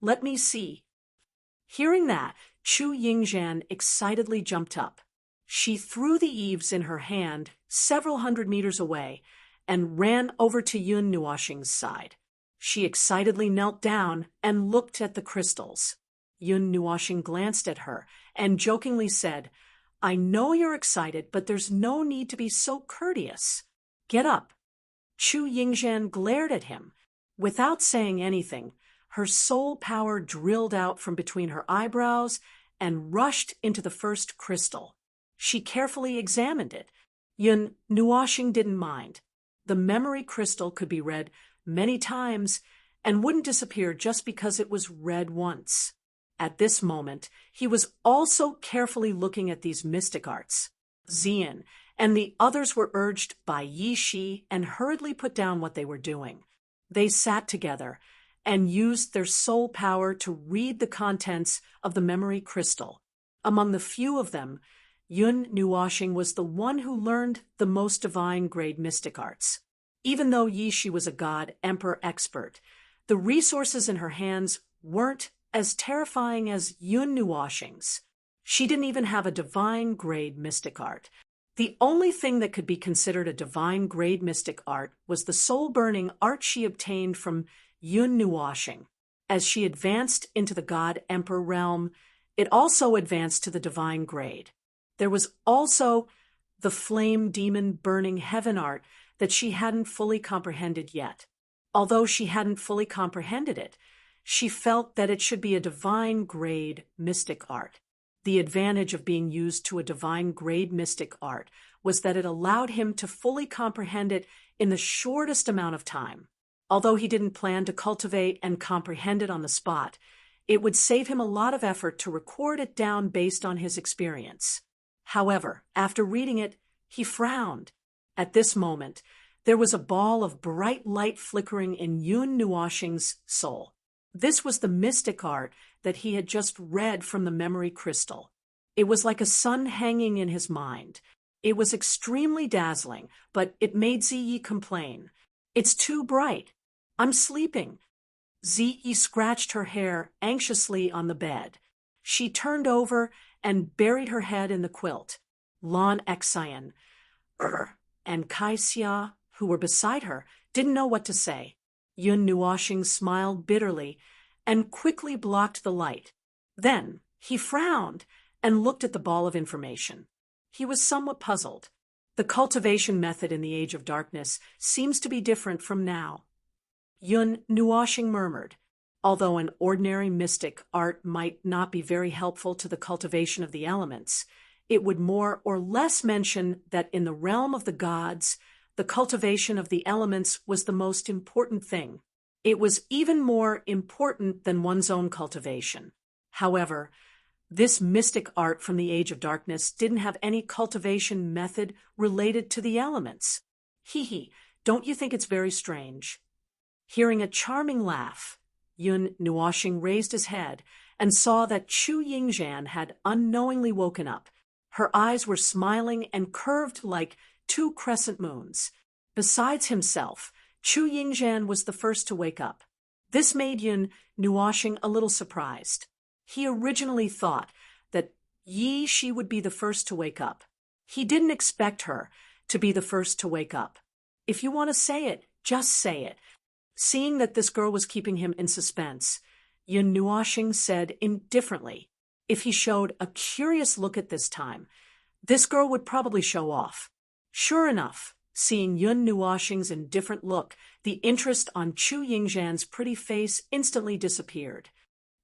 Let me see. Hearing that, Chu Yingzhan excitedly jumped up. She threw the eaves in her hand several hundred meters away and ran over to Yun Nuoxing's side. She excitedly knelt down and looked at the crystals. Yun Nuoxing glanced at her and jokingly said, I know you're excited, but there's no need to be so courteous. Get up. Chu Yingzhan glared at him. Without saying anything, her soul power drilled out from between her eyebrows and rushed into the first crystal. She carefully examined it. Yun Nuoxing didn't mind. The memory crystal could be read many times and wouldn't disappear just because it was read once. At this moment, he was also carefully looking at these mystic arts. Xian and the others were urged by Yishi and hurriedly put down what they were doing. They sat together and used their soul power to read the contents of the memory crystal. Among the few of them, Yun Nuoxing was the one who learned the most divine grade mystic arts. Even though Yishi was a god emperor expert, the resources in her hands weren't as terrifying as Yun Nuoxing's. She didn't even have a divine grade mystic art. The only thing that could be considered a divine grade mystic art was the soul-burning art she obtained from Yun Nuoxing. As she advanced into the god-emperor realm, it also advanced to the divine grade. There was also the flame demon burning heaven art that she hadn't fully comprehended yet. Although she hadn't fully comprehended it, she felt that it should be a divine grade mystic art. The advantage of being used to a divine grade mystic art was that it allowed him to fully comprehend it in the shortest amount of time. Although he didn't plan to cultivate and comprehend it on the spot, it would save him a lot of effort to record it down based on his experience. However, after reading it, he frowned. At this moment, there was a ball of bright light flickering in Yun Nuoxing's soul. This was the mystic art that he had just read from the memory crystal. It was like a sun hanging in his mind. It was extremely dazzling, but it made Ziyi complain. "It's too bright. I'm sleeping." Ziyi scratched her hair anxiously on the bed. She turned over and buried her head in the quilt. Lan Xian and Kaixia, who were beside her, didn't know what to say. Yun Nuoxing smiled bitterly and quickly blocked the light. Then he frowned and looked at the ball of information. He was somewhat puzzled. The cultivation method in the Age of Darkness seems to be different from now. Yun Nuoxing murmured, "Although an ordinary mystic art might not be very helpful to the cultivation of the elements, it would more or less mention that in the realm of the gods, the cultivation of the elements was the most important thing. It was even more important than one's own cultivation. However, this mystic art from the Age of Darkness didn't have any cultivation method related to the elements. Hee, don't you think it's very strange?" Hearing a charming laugh, Yun Nuoxing raised his head and saw that Chu Yingzhan had unknowingly woken up. Her eyes were smiling and curved like two crescent moons. Besides himself, Chu Yingzhan was the first to wake up. This made Yun Nuoxing a little surprised. He originally thought that she would be the first to wake up. He didn't expect her to be the first to wake up. "If you want to say it, just say it." Seeing that this girl was keeping him in suspense, Yun Nuoxing said indifferently, if he showed a curious look at this time, this girl would probably show off. Sure enough, seeing Yun Nuoxing's indifferent look, the interest on Chu Yingzhan's pretty face instantly disappeared.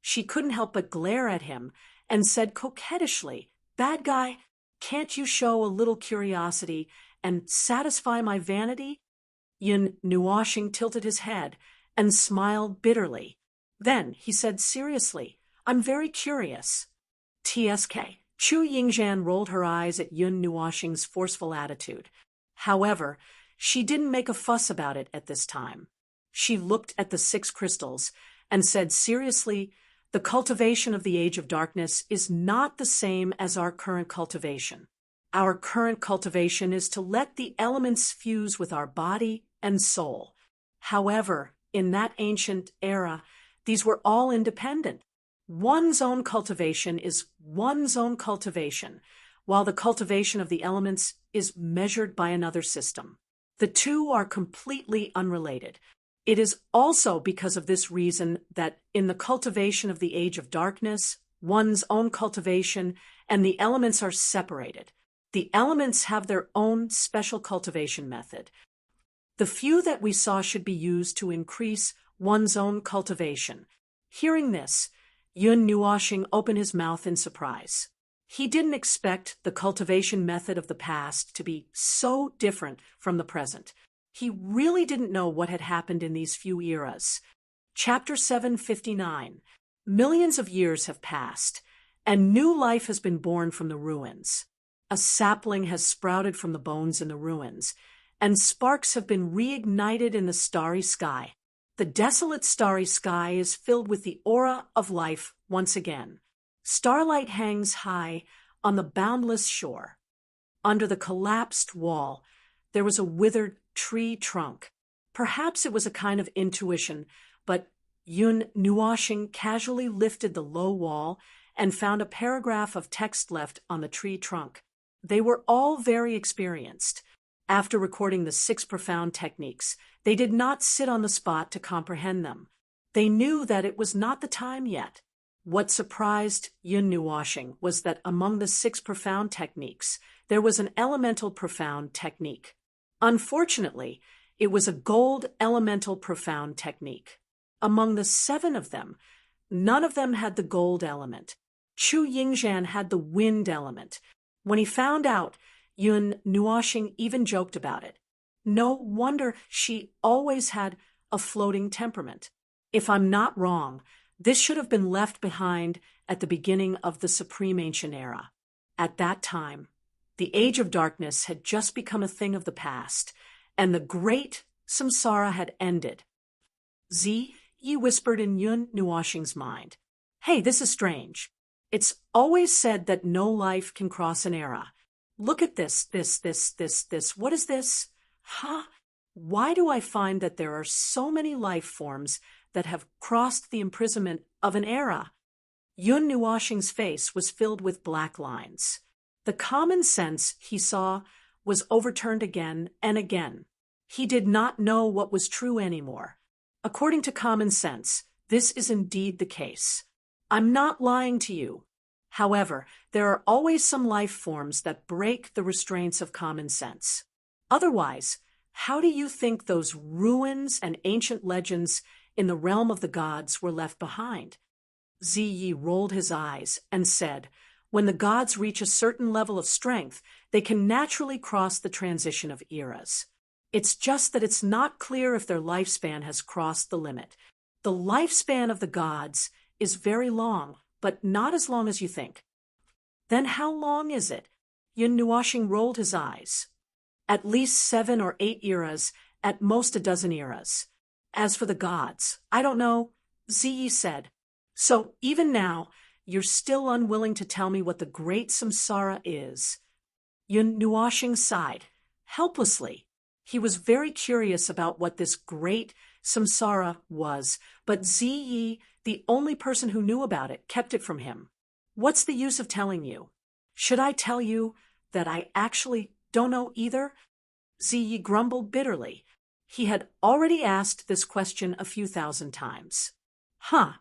She couldn't help but glare at him and said coquettishly, "Bad guy, can't you show a little curiosity and satisfy my vanity?" Yun Nuoxing tilted his head and smiled bitterly. Then he said seriously, "I'm very curious." TSK. Chu Yingzhan rolled her eyes at Yun Nuoxing's forceful attitude. However, she didn't make a fuss about it at this time. She looked at the 6 crystals and said seriously, "The cultivation of the Age of Darkness is not the same as our current cultivation. Our current cultivation is to let the elements fuse with our body and soul. However, in that ancient era, these were all independent. One's own cultivation is one's own cultivation, while the cultivation of the elements is measured by another system. The two are completely unrelated. It is also because of this reason that in the cultivation of the Age of Darkness, one's own cultivation and the elements are separated. The elements have their own special cultivation method. The few that we saw should be used to increase one's own cultivation." Hearing this, Yun Nuoxing opened his mouth in surprise. He didn't expect the cultivation method of the past to be so different from the present. He really didn't know what had happened in these few eras. Chapter 759. Millions of years have passed, and new life has been born from the ruins. A sapling has sprouted from the bones in the ruins, and sparks have been reignited in the starry sky. The desolate starry sky is filled with the aura of life once again. Starlight hangs high on the boundless shore. Under the collapsed wall, there was a withered tree trunk. Perhaps it was a kind of intuition, but Yun Nuoxing casually lifted the low wall and found a paragraph of text left on the tree trunk. They were all very experienced. After recording the 6 profound techniques, they did not sit on the spot to comprehend them. They knew that it was not the time yet. What surprised Yun Nuoxing was that among the 6 profound techniques, there was an elemental profound technique. Unfortunately, it was a gold elemental profound technique. Among the 7 of them, none of them had the gold element. Chu Yingzhan had the wind element. When he found out, Yun Nuoxing even joked about it. No wonder she always had a floating temperament. If I'm not wrong, this should have been left behind at the beginning of the Supreme Ancient Era. At that time, the Age of Darkness had just become a thing of the past, and the great samsara had ended. Yi whispered in Yun Nuoxing's mind. Hey, this is strange. It's always said that no life can cross an era. Look at this. What is this? Huh? Why do I find that there are so many life forms that have crossed the imprisonment of an era? Yun Nuoxing's face was filled with black lines. The common sense he saw was overturned again and again. He did not know what was true anymore. According to common sense, this is indeed the case. I'm not lying to you. However, there are always some life forms that break the restraints of common sense. Otherwise, how do you think those ruins and ancient legends in the realm of the gods were left behind? Ziyi rolled his eyes and said, when the gods reach a certain level of strength, they can naturally cross the transition of eras. It's just that it's not clear if their lifespan has crossed the limit. The lifespan of the gods is very long, but not as long as you think. Then how long is it? Yun Nuoxing rolled his eyes. At least 7 or 8 eras, at most a dozen eras. As for the gods, I don't know, Ziyi said. So even now, you're still unwilling to tell me what the great samsara is. Yun Nuoxing sighed, helplessly. He was very curious about what this great samsara was, but Ziyi, the only person who knew about it, kept it from him. What's the use of telling you? Should I tell you that I actually don't know either? Ziyi grumbled bitterly. He had already asked this question a few thousand times. Huh.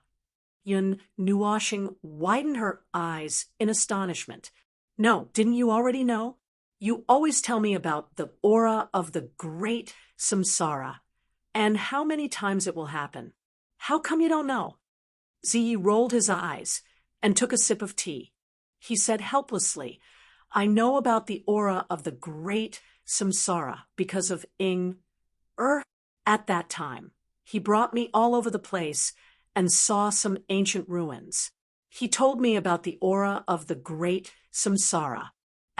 Yun Nuoxing widened her eyes in astonishment. No, didn't you already know? You always tell me about the aura of the great samsara, and how many times it will happen. How come you don't know? Ziyi rolled his eyes and took a sip of tea. He said helplessly, I know about the aura of the great samsara because of at that time. He brought me all over the place and saw some ancient ruins. He told me about the aura of the great samsara.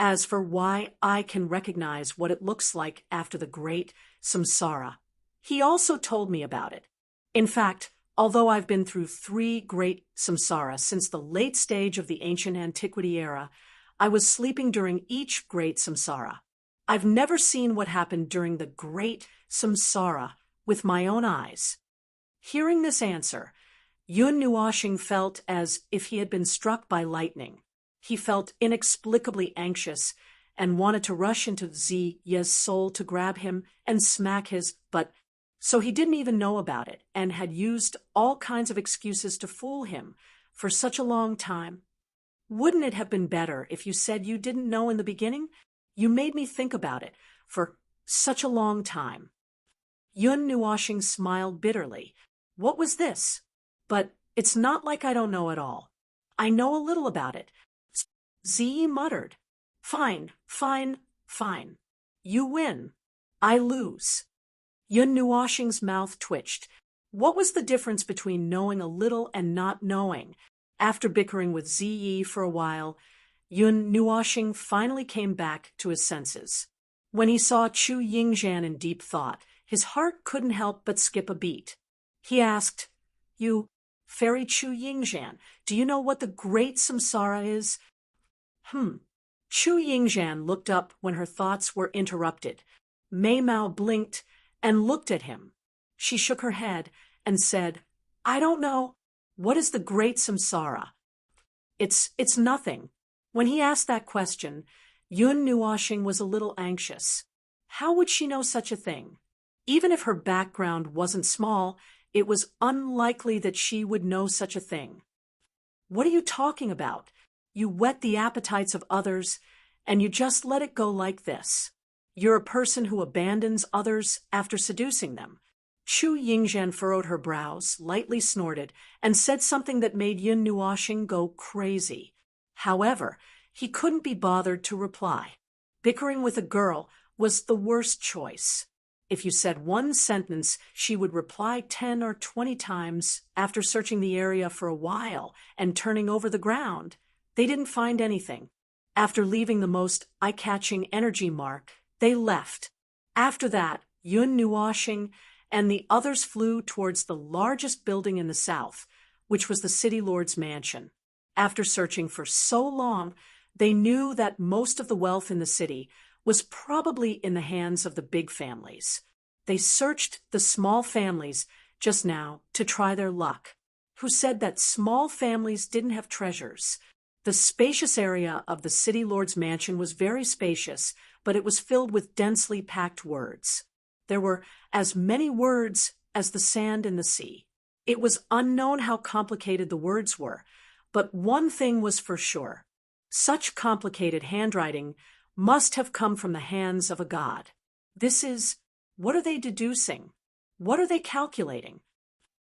As for why I can recognize what it looks like after the great samsara, he also told me about it. In fact, although I've been through 3 great samsaras since the late stage of the ancient antiquity era, I was sleeping during each great samsara. I've never seen what happened during the great samsara with my own eyes. Hearing this answer, Yun Nuoxing felt as if he had been struck by lightning. He felt inexplicably anxious and wanted to rush into Ziyi's soul to grab him and smack his butt. So he didn't even know about it and had used all kinds of excuses to fool him for such a long time. Wouldn't it have been better if you said you didn't know in the beginning? You made me think about it for such a long time. Yun Nuoxing smiled bitterly. What was this? But it's not like I don't know at all. I know a little about it. Ziyi muttered. Fine. You win. I lose. Yun Nuoxing's mouth twitched. What was the difference between knowing a little and not knowing? After bickering with Ziyi for a while, Yun Nuoxing finally came back to his senses. When he saw Chu Yingzhan in deep thought, his heart couldn't help but skip a beat. He asked, You, Fairy Chu Yingzhan, do you know what the great samsara is? Chu Yingzhan looked up when her thoughts were interrupted. Mei Mao blinked and looked at him. She shook her head and said, I don't know. What is the great samsara? It's nothing. When he asked that question, Yun Nuoxing was a little anxious. How would she know such a thing? Even if her background wasn't small, it was unlikely that she would know such a thing. What are you talking about? You whet the appetites of others, and you just let it go like this. You're a person who abandons others after seducing them. Chu Yingzhan furrowed her brows, lightly snorted, and said something that made Yun Nuoxing go crazy. However, he couldn't be bothered to reply. Bickering with a girl was the worst choice. If you said one sentence, she would reply 10 or 20 times after searching the area for a while and turning over the ground. They didn't find anything. After leaving the most eye-catching energy mark, they left. After that, Yun Nuoxing and the others flew towards the largest building in the south, which was the city lord's mansion. After searching for so long, they knew that most of the wealth in the city was probably in the hands of the big families. They searched the small families just now to try their luck, who said that small families didn't have treasures. The spacious area of the city lord's mansion was very spacious, but it was filled with densely packed words. There were as many words as the sand in the sea. It was unknown how complicated the words were, but one thing was for sure. Such complicated handwriting must have come from the hands of a god. What are they deducing? What are they calculating?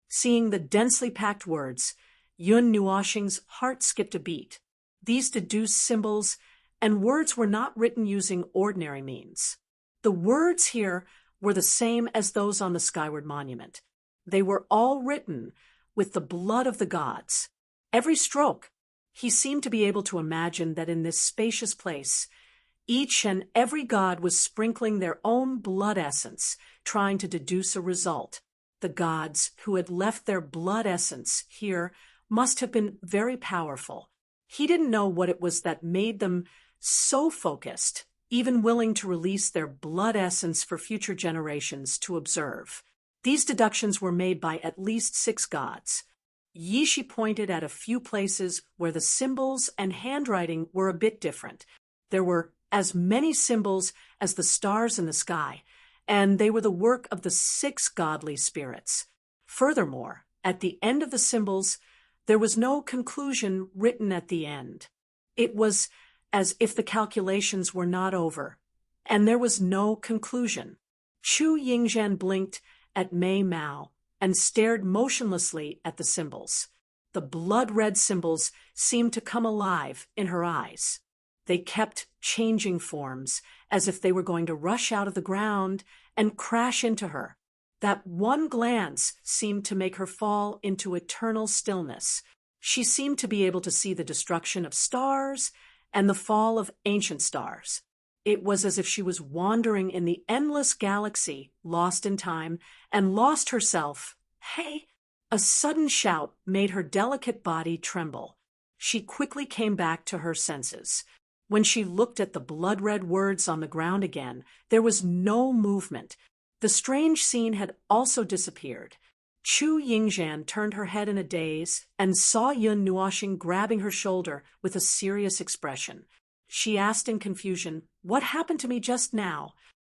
Seeing the densely packed words, Yun Nuoxing's heart skipped a beat. These deduced symbols and words were not written using ordinary means. The words here were the same as those on the Skyward Monument. They were all written with the blood of the gods. Every stroke, he seemed to be able to imagine that in this spacious place, each and every god was sprinkling their own blood essence, trying to deduce a result. The gods who had left their blood essence here must have been very powerful. He didn't know what it was that made them so focused, even willing to release their blood essence for future generations to observe. These deductions were made by at least 6 gods. Yishi pointed at a few places where the symbols and handwriting were a bit different. There were as many symbols as the stars in the sky, and they were the work of the 6 godly spirits. Furthermore, at the end of the symbols, there was no conclusion written at the end. It was as if the calculations were not over, and there was no conclusion. Chu Yingzhan blinked at Mei Mao and stared motionlessly at the symbols. The blood-red symbols seemed to come alive in her eyes. They kept changing forms, as if they were going to rush out of the ground and crash into her. That one glance seemed to make her fall into eternal stillness. She seemed to be able to see the destruction of stars and the fall of ancient stars. It was as if she was wandering in the endless galaxy, lost in time, and lost herself. Hey! A sudden shout made her delicate body tremble. She quickly came back to her senses. When she looked at the blood-red words on the ground again, there was no movement. The strange scene had also disappeared. Chu Yingzhan turned her head in a daze and saw Yun Nuoxing grabbing her shoulder with a serious expression. She asked in confusion, "What happened to me just now?"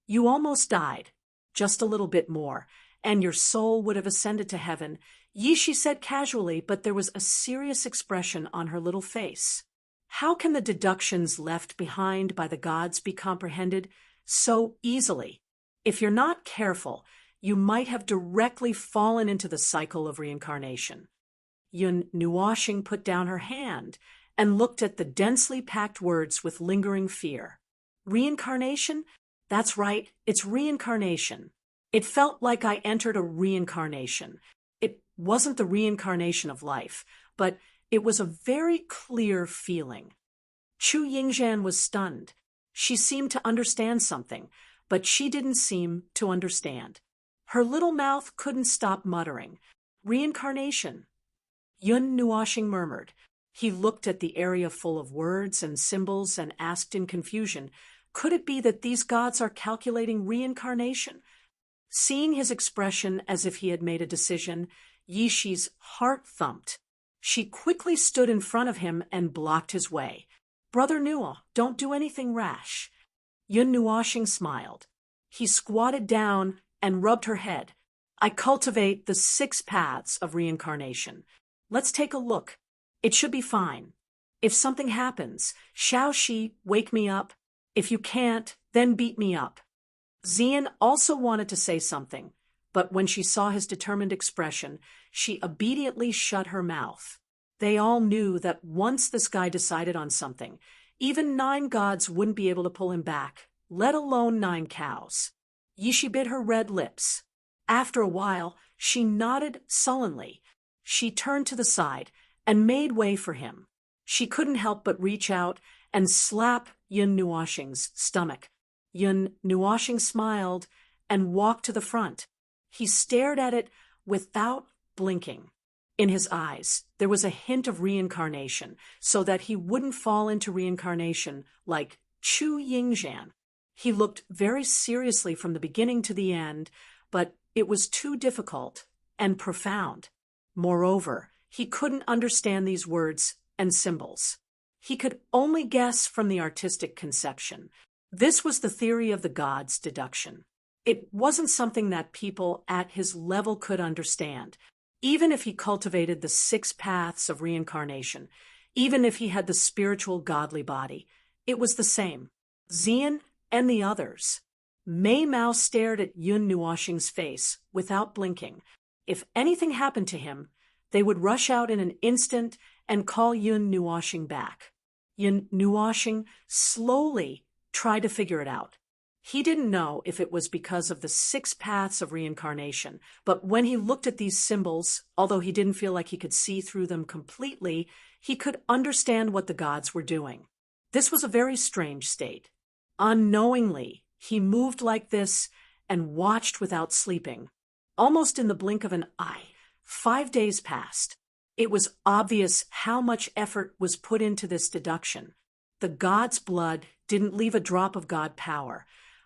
"You almost died. Just a little bit more, and your soul would have ascended to heaven," Yishi said casually, but there was a serious expression on her little face. How can the deductions left behind by the gods be comprehended so easily? If you're not careful, you might have directly fallen into the cycle of reincarnation. Yun Nuoxing put down her hand and looked at the densely packed words with lingering fear. Reincarnation? That's right, it's reincarnation. It felt like I entered a reincarnation. It wasn't the reincarnation of life, but it was a very clear feeling. Chu Yingzhan was stunned. She seemed to understand something, but she didn't seem to understand. Her little mouth couldn't stop muttering. Reincarnation. Yun Nuoxing murmured. He looked at the area full of words and symbols and asked in confusion, could it be that these gods are calculating reincarnation? Seeing his expression as if he had made a decision, Yishi's heart thumped. She quickly stood in front of him and blocked his way. "Brother Nuo, don't do anything rash." Yun Nuoxing smiled. He squatted down and rubbed her head. "I cultivate the 6 paths of reincarnation. Let's take a look. It should be fine. If something happens, shall she wake me up? If you can't, then beat me up." Xian also wanted to say something, but when she saw his determined expression, she obediently shut her mouth. They all knew that once this guy decided on something, even 9 gods wouldn't be able to pull him back, let alone 9 cows. Yishi bit her red lips. After a while, she nodded sullenly. She turned to the side and made way for him. She couldn't help but reach out and slap Yun Nuoxing's stomach. Yun Nuoxing smiled and walked to the front. He stared at it without blinking. In his eyes, there was a hint of reincarnation, so that he wouldn't fall into reincarnation like Chu Yingzhan. He looked very seriously from the beginning to the end, but it was too difficult and profound. Moreover, he couldn't understand these words and symbols. He could only guess from the artistic conception. This was the theory of the gods' deduction. It wasn't something that people at his level could understand, even if he cultivated the 6 paths of reincarnation, even if he had the spiritual godly body. It was the same. Xian and the others. Mei Mao stared at Yun Nuoxing's face without blinking. If anything happened to him, they would rush out in an instant and call Yun Nuoxing back. Yun Nuoxing slowly tried to figure it out. He didn't know if it was because of the 6 paths of reincarnation, but when he looked at these symbols, although he didn't feel like he could see through them completely, he could understand what the gods were doing. This was a very strange state. Unknowingly, he moved like this and watched without sleeping. Almost in the blink of an eye, 5 days passed. It was obvious how much effort was put into this deduction. The god's blood didn't leave a drop of god power,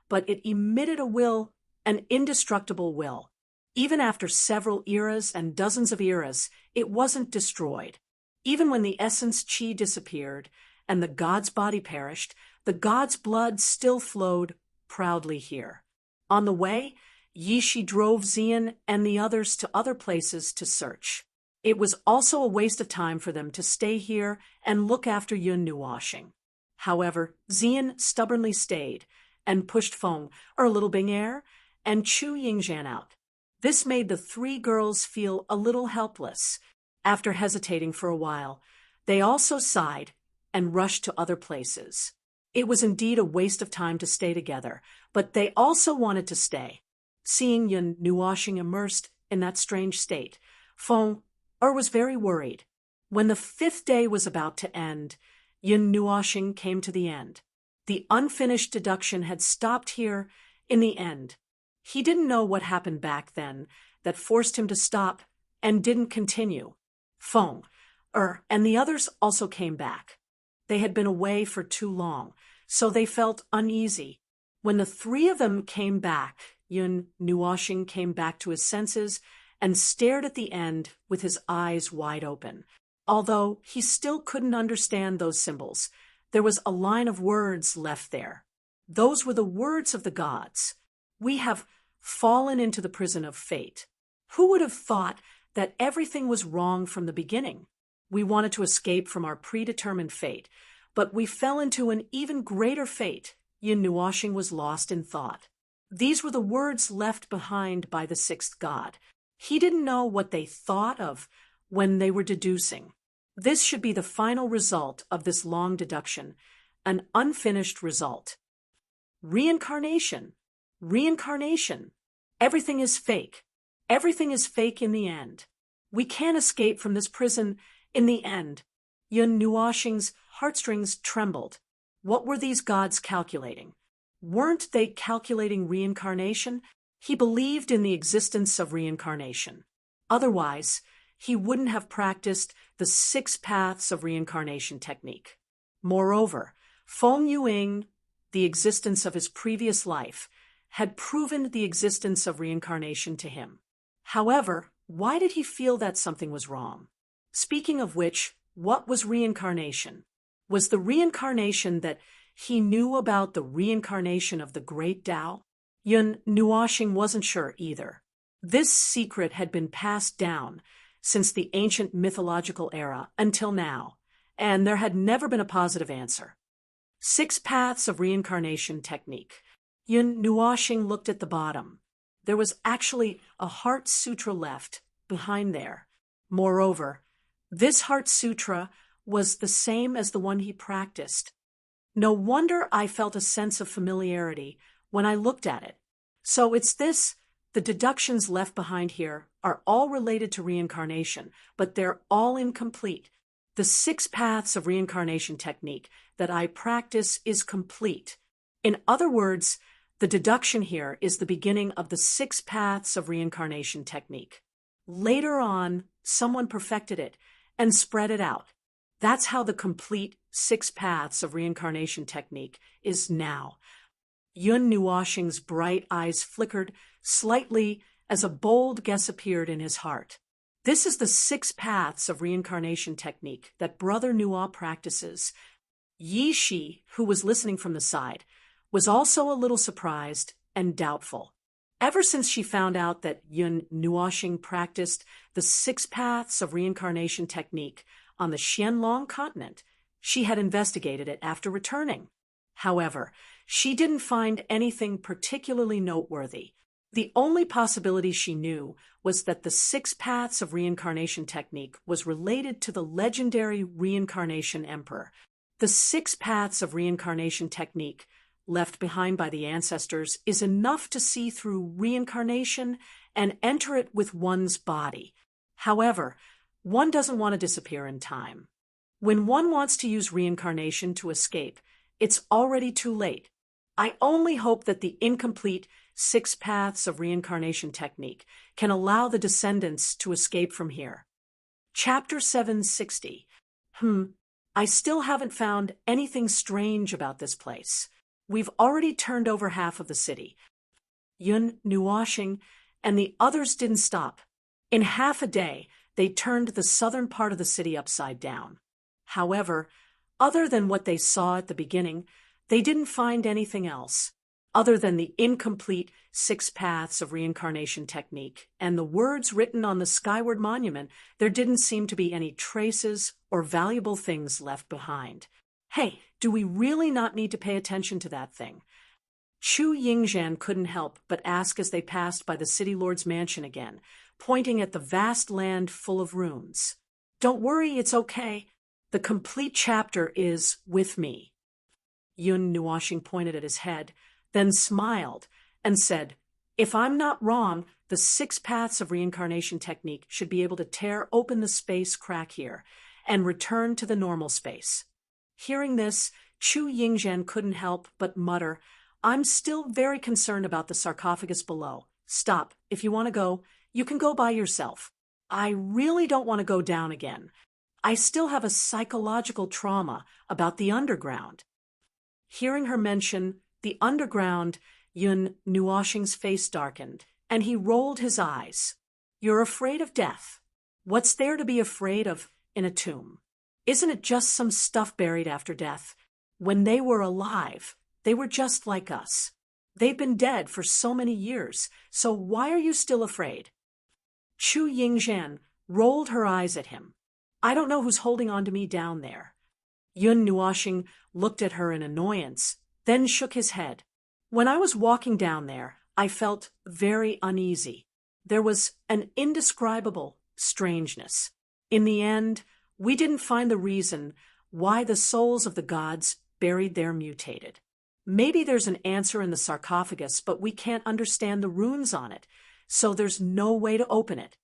but it emitted a will, an indestructible will. Even after several eras and dozens of eras, it wasn't destroyed. Even when the essence qi disappeared and the god's body perished, the god's blood still flowed proudly here. On the way, Yishi drove Xian and the others to other places to search. It was also a waste of time for them to stay here and look after Yun Nuoxing. However, Xian stubbornly stayed and pushed Feng, Little Bing and Chu Yingzhan out. This made the 3 girls feel a little helpless. After hesitating for a while, they also sighed and rushed to other places. It was indeed a waste of time to stay together, but they also wanted to stay. Seeing Yun Nuoxing immersed in that strange state, Feng was very worried. When the 5th day was about to end, Yun Nuoxing came to the end. The unfinished deduction had stopped here in the end. He didn't know what happened back then that forced him to stop and didn't continue. Feng, and the others also came back. They had been away for too long, so they felt uneasy. When the 3 of them came back, Yun Nuoxing came back to his senses and stared at the end with his eyes wide open. Although he still couldn't understand those symbols, there was a line of words left there. Those were the words of the gods. We have fallen into the prison of fate. Who would have thought that everything was wrong from the beginning? We wanted to escape from our predetermined fate, but we fell into an even greater fate. Yun Nuoxing was lost in thought. These were the words left behind by the 6th god. He didn't know what they thought of when they were deducing. This should be the final result of this long deduction, an unfinished result. Reincarnation. Reincarnation. Everything is fake. Everything is fake in the end. We can't escape from this prison in the end. Yun Nuoxing's heartstrings trembled. What were these gods calculating? Weren't they calculating reincarnation? He believed in the existence of reincarnation. Otherwise, he wouldn't have practiced the 6 paths of reincarnation technique. Moreover, Feng Yuing, the existence of his previous life, had proven the existence of reincarnation to him. However, why did he feel that something was wrong? Speaking of which, what was reincarnation? Was the reincarnation that he knew about the reincarnation of the great Tao? Yun Nuoxing wasn't sure either. This secret had been passed down since the ancient mythological era until now, and there had never been a positive answer. 6 paths of reincarnation technique. Yun Nuoxing looked at the bottom. There was actually a heart sutra left behind there. Moreover, this heart sutra was the same as the one he practiced. No wonder I felt a sense of familiarity when I looked at it. So it's this. The deductions left behind here are all related to reincarnation, but they're all incomplete. The 6 paths of reincarnation technique that I practice is complete. In other words, The deduction here is the beginning of the 6 paths of reincarnation technique. Later on, someone perfected it and spread it out. That's how the complete 6 paths of reincarnation technique is now. Yun Nuoxing's bright eyes flickered slightly as a bold guess appeared in his heart. This is the 6 paths of reincarnation technique that Brother Nuo practices. Yi Shi, who was listening from the side, was also a little surprised and doubtful. Ever since she found out that Yun Nuoxing practiced the 6 paths of reincarnation technique on the Xianlong continent, she had investigated it after returning. However, she didn't find anything particularly noteworthy. The only possibility she knew was that the 6 paths of reincarnation technique was related to the legendary reincarnation emperor. The 6 paths of reincarnation technique left behind by the ancestors is enough to see through reincarnation and enter it with one's body. However, one doesn't want to disappear in time. When one wants to use reincarnation to escape, it's already too late. I only hope that the incomplete 6 paths of reincarnation technique can allow the descendants to escape from here. Chapter 760. I still haven't found anything strange about this place. We've already turned over half of the city. Yun Nuoxing and the others didn't stop. In half a day, they turned the southern part of the city upside down. However, other than what they saw at the beginning, they didn't find anything else. Other than the incomplete 6 paths of reincarnation technique and the words written on the skyward monument, there didn't seem to be any traces or valuable things left behind. Hey, do we really not need to pay attention to that thing? Chu Yingzhan couldn't help but ask as they passed by the city lord's mansion again, pointing at the vast land full of ruins. Don't worry, it's okay. The complete chapter is with me. Yun Nuoxing pointed at his head, then smiled and said, if I'm not wrong, the 6 paths of reincarnation technique should be able to tear open the space crack here and return to the normal space. Hearing this, Chu Yingzhan couldn't help but mutter, I'm still very concerned about the sarcophagus below. Stop. If you want to go, you can go by yourself. I really don't want to go down again. I still have a psychological trauma about the underground. Hearing her mention the underground, Yun Nuoxing's face darkened, and he rolled his eyes. You're afraid of death. What's there to be afraid of in a tomb? Isn't it just some stuff buried after death? When they were alive, they were just like us. They've been dead for so many years, so why are you still afraid? Chu Yingzhan rolled her eyes at him. I don't know who's holding on to me down there. Yun Nuoxing looked at her in annoyance, then shook his head. When I was walking down there, I felt very uneasy. There was an indescribable strangeness. In the end, we didn't find the reason why the souls of the gods buried there mutated. Maybe there's an answer in the sarcophagus, but we can't understand the runes on it, so there's no way to open it.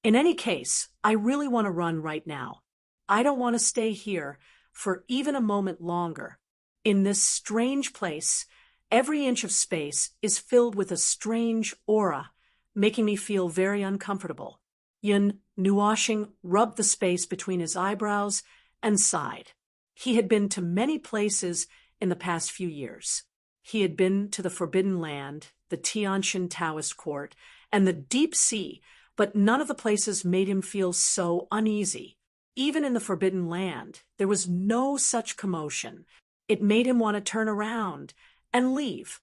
In any case, I really want to run right now. I don't want to stay here for even a moment longer. In this strange place, every inch of space is filled with a strange aura, making me feel very uncomfortable. Yun Nuoxing rubbed the space between his eyebrows and sighed. He had been to many places in the past few years. He had been to the Forbidden Land, the Tianshan Taoist Court, and the Deep Sea, but none of the places made him feel so uneasy. Even in the Forbidden Land, there was no such commotion. It made him want to turn around and leave.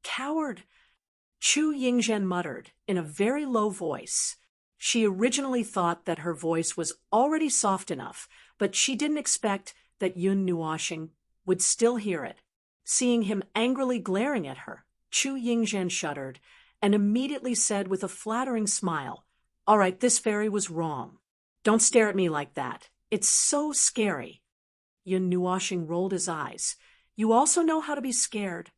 Coward, Chu Yingzhan muttered in a very low voice. She originally thought that her voice was already soft enough, but she didn't expect that Yun Nuoxing would still hear it. Seeing him angrily glaring at her, Chu Yingzhan shuddered and immediately said with a flattering smile, "All right, this fairy was wrong. Don't stare at me like that. It's so scary." Yun Nuoxing rolled his eyes. "You also know how to be scared."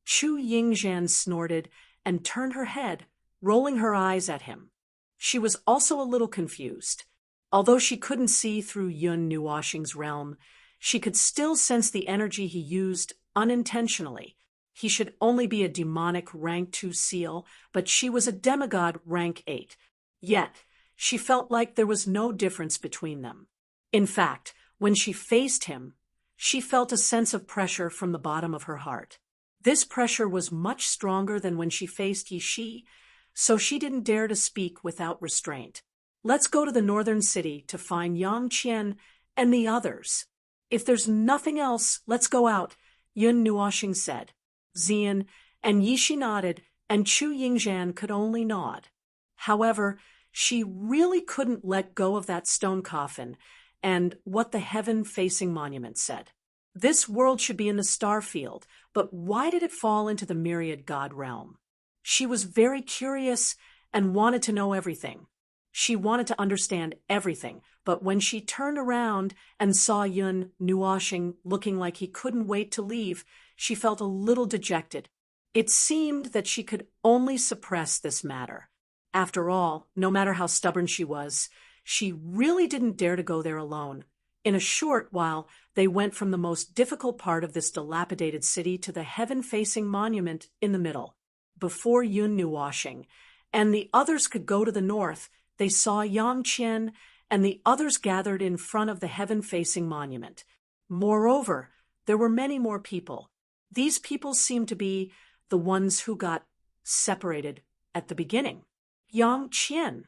Chu Yingzhan snorted and turned her head, rolling her eyes at him. She was also a little confused. Although she couldn't see through Yun Nuoxing's realm, she could still sense the energy he used unintentionally. He should only be a demonic rank 2 seal, but she was a demigod rank 8. Yet, she felt like there was no difference between them. In fact, when she faced him, she felt a sense of pressure from the bottom of her heart. This pressure was much stronger than when she faced Yi Shi, so she didn't dare to speak without restraint. Let's go to the northern city to find Yang Qian and the others. If there's nothing else, let's go out, Yun Nuoxing said. Xian and Yi Shi nodded, and Chu Yingzhan could only nod. However, she really couldn't let go of that stone coffin and what the heaven-facing monument said. This world should be in the star field, but why did it fall into the myriad god realm? She was very curious and wanted to know everything. She wanted to understand everything, but when she turned around and saw Yun Nuoxing looking like he couldn't wait to leave, she felt a little dejected. It seemed that she could only suppress this matter. After all, no matter how stubborn she was, she really didn't dare to go there alone. In a short while, they went from the most difficult part of this dilapidated city to the heaven-facing monument in the middle. Before Yun Nuoxing and the others could go to the north, they saw Yang Qian and the others gathered in front of the heaven-facing monument. Moreover, there were many more people. These people seemed to be the ones who got separated at the beginning. Yang Qian.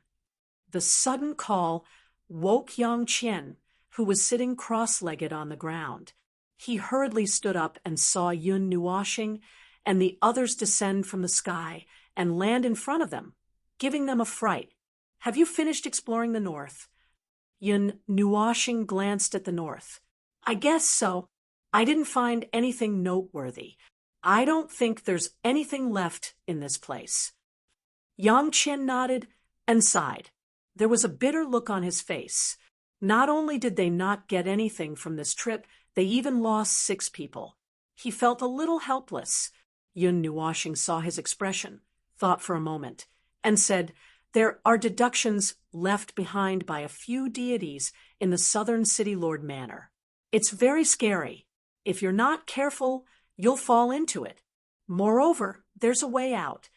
The sudden call woke Yang Qian, who was sitting cross-legged on the ground. He hurriedly stood up and saw Yun Nuoxing and the others descend from the sky and land in front of them, giving them a fright. Have you finished exploring the north? Yun Nuoxing glanced at the north. I guess so. I didn't find anything noteworthy. I don't think there's anything left in this place. Yang Qian nodded and sighed. There was a bitter look on his face. Not only did they not get anything from this trip, they even lost 6 people. He felt a little helpless. Yun Nuoxing saw his expression, thought for a moment, and said, "There are deductions left behind by a few deities in the southern City Lord Manor. It's very scary. If you're not careful, you'll fall into it. Moreover, there's a way out."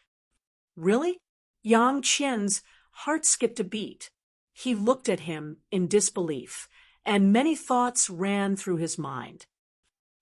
Really? Yang Qian's heart skipped a beat. He looked at him in disbelief, and many thoughts ran through his mind.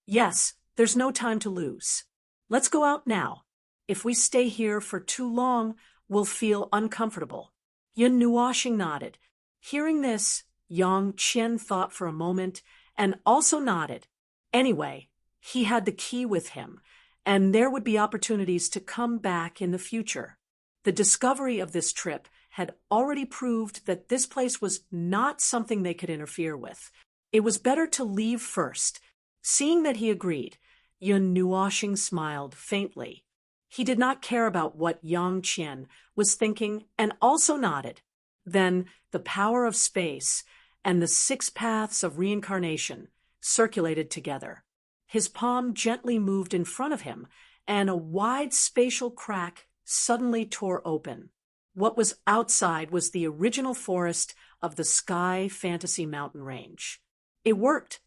Yes, there's no time to lose. Let's go out now. If we stay here for too long, we'll feel uncomfortable. Yun Nuoxing nodded. Hearing this, Yang Qian thought for a moment and also nodded. Anyway, he had the key with him, and there would be opportunities to come back in the future. The discovery of this trip had already proved that this place was not something they could interfere with. It was better to leave first. Seeing that he agreed, Yun Nuoxing smiled faintly. He did not care about what Yang Qian was thinking and also nodded. Then the power of space and the 6 paths of reincarnation circulated together. His palm gently moved in front of him, and a wide spatial crack suddenly tore open. What was outside was the original forest of the Sky Fantasy Mountain Range. It worked.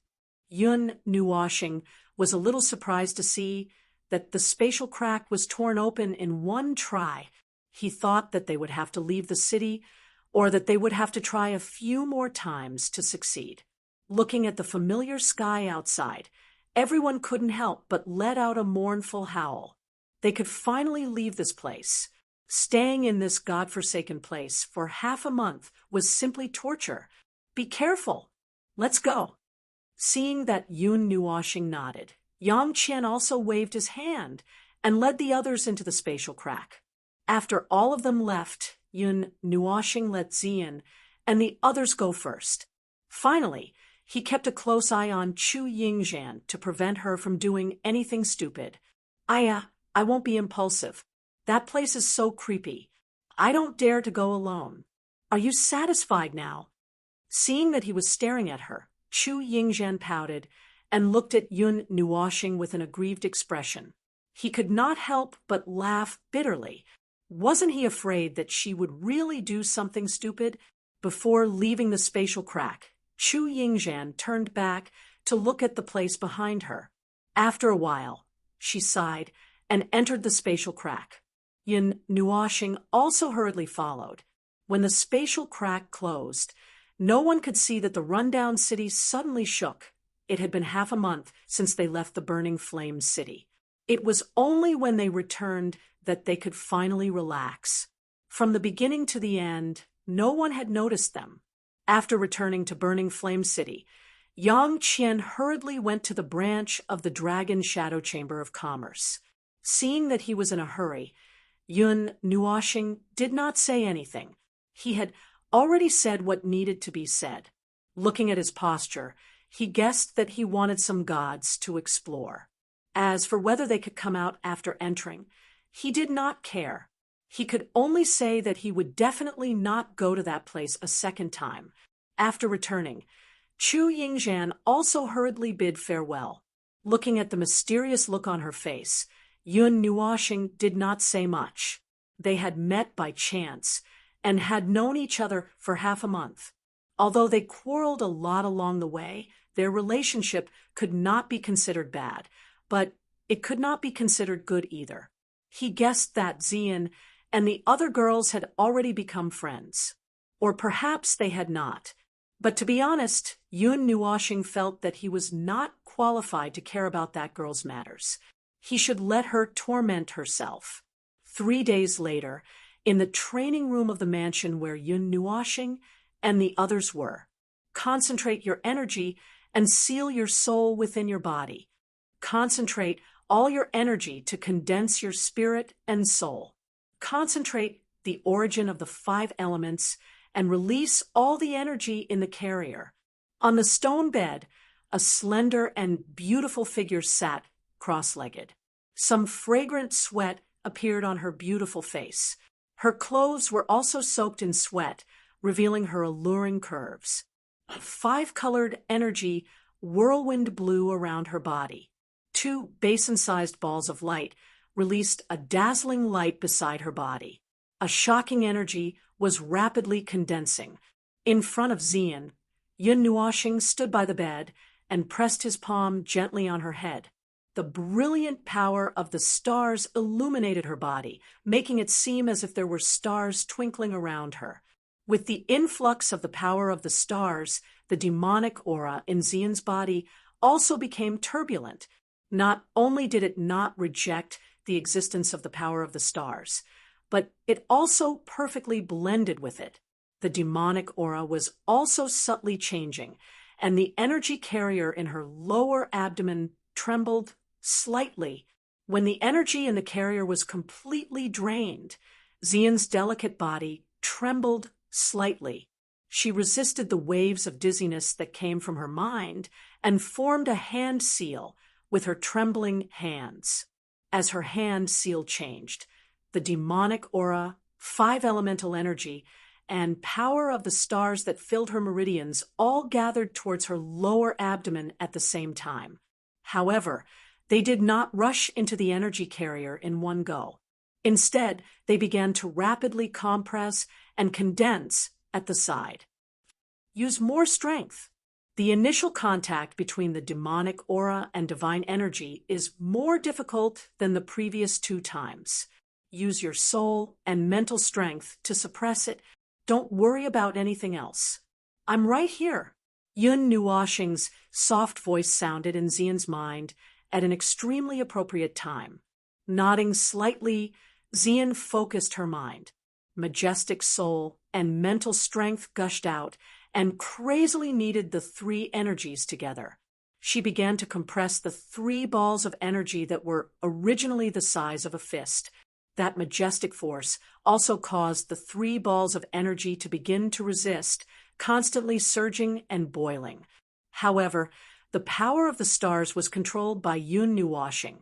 Yun Nuoxing was a little surprised to see that the spatial crack was torn open in one try. He thought that they would have to leave the city, or that they would have to try a few more times to succeed. Looking at the familiar sky outside, everyone couldn't help but let out a mournful howl. They could finally leave this place. Staying in this godforsaken place for half a month was simply torture. Be careful. Let's go. Seeing that Yun Nuoxing nodded, Yang Qian also waved his hand and led the others into the spatial crack. After all of them left, Yun Nuoxing let Xian and the others go first. Finally, he kept a close eye on Chu Yingzhan to prevent her from doing anything stupid. I won't be impulsive. That place is so creepy. I don't dare to go alone. Are you satisfied now? Seeing that he was staring at her, Chu Yingzhan pouted and looked at Yun Nuoxing with an aggrieved expression. He could not help but laugh bitterly. Wasn't he afraid that she would really do something stupid? Before leaving the spatial crack, Chu Yingzhan turned back to look at the place behind her. After a while, she sighed and entered the spatial crack. Yin Nuoxing also hurriedly followed. When the spatial crack closed, no one could see that the rundown city suddenly shook. It had been half a month since they left the burning flames city. It was only when they returned that they could finally relax. From the beginning to the end, no one had noticed them. After returning to Burning Flame City, Yang Qian hurriedly went to the branch of the Dragon Shadow Chamber of Commerce. Seeing that he was in a hurry, Yun Nuoxing did not say anything. He had already said what needed to be said. Looking at his posture, he guessed that he wanted some gods to explore. As for whether they could come out after entering, he did not care. He could only say that he would definitely not go to that place a second time. After returning, Chu Yingzhan also hurriedly bid farewell. Looking at the mysterious look on her face, Yun Nuoxing did not say much. They had met by chance and had known each other for half a month. Although they quarreled a lot along the way, their relationship could not be considered bad, but it could not be considered good either. He guessed that Xian and the other girls had already become friends. Or perhaps they had not. But to be honest, Yun Nuoxing felt that he was not qualified to care about that girl's matters. He should let her torment herself. 3 days later, in the training room of the mansion where Yun Nuoxing and the others were, concentrate your energy and seal your soul within your body. Concentrate all your energy to condense your spirit and soul. Concentrate the origin of the 5 elements and release all the energy in the carrier. On the stone bed, a slender and beautiful figure sat cross-legged. Some fragrant sweat appeared on her beautiful face. Her clothes were also soaked in sweat, revealing her alluring curves. 5-colored energy whirlwind blew around her body. 2 basin-sized balls of light released a dazzling light beside her body. A shocking energy was rapidly condensing. In front of Xian, Yun Nuoxing stood by the bed and pressed his palm gently on her head. The brilliant power of the stars illuminated her body, making it seem as if there were stars twinkling around her. With the influx of the power of the stars, the demonic aura in Xian's body also became turbulent. Not only did it not reject the existence of the power of the stars, but it also perfectly blended with it. The demonic aura was also subtly changing, and the energy carrier in her lower abdomen trembled slightly. When the energy in the carrier was completely drained, Xian's delicate body trembled slightly. She resisted the waves of dizziness that came from her mind and formed a hand seal with her trembling hands. As her hand seal changed, the demonic aura, 5 elemental energy, and power of the stars that filled her meridians all gathered towards her lower abdomen at the same time. However, they did not rush into the energy carrier in one go. Instead, they began to rapidly compress and condense at the side. Use more strength. The initial contact between the demonic aura and divine energy is more difficult than the previous 2 times. Use your soul and mental strength to suppress it. Don't worry about anything else. I'm right here. Yun Nuoxing's soft voice sounded in Xian's mind at an extremely appropriate time. Nodding slightly, Xian focused her mind. Majestic soul and mental strength gushed out and crazily kneaded the 3 energies together. She began to compress the 3 balls of energy that were originally the size of a fist. That majestic force also caused the 3 balls of energy to begin to resist, constantly surging and boiling. However, the power of the stars was controlled by Yun Nuoxing,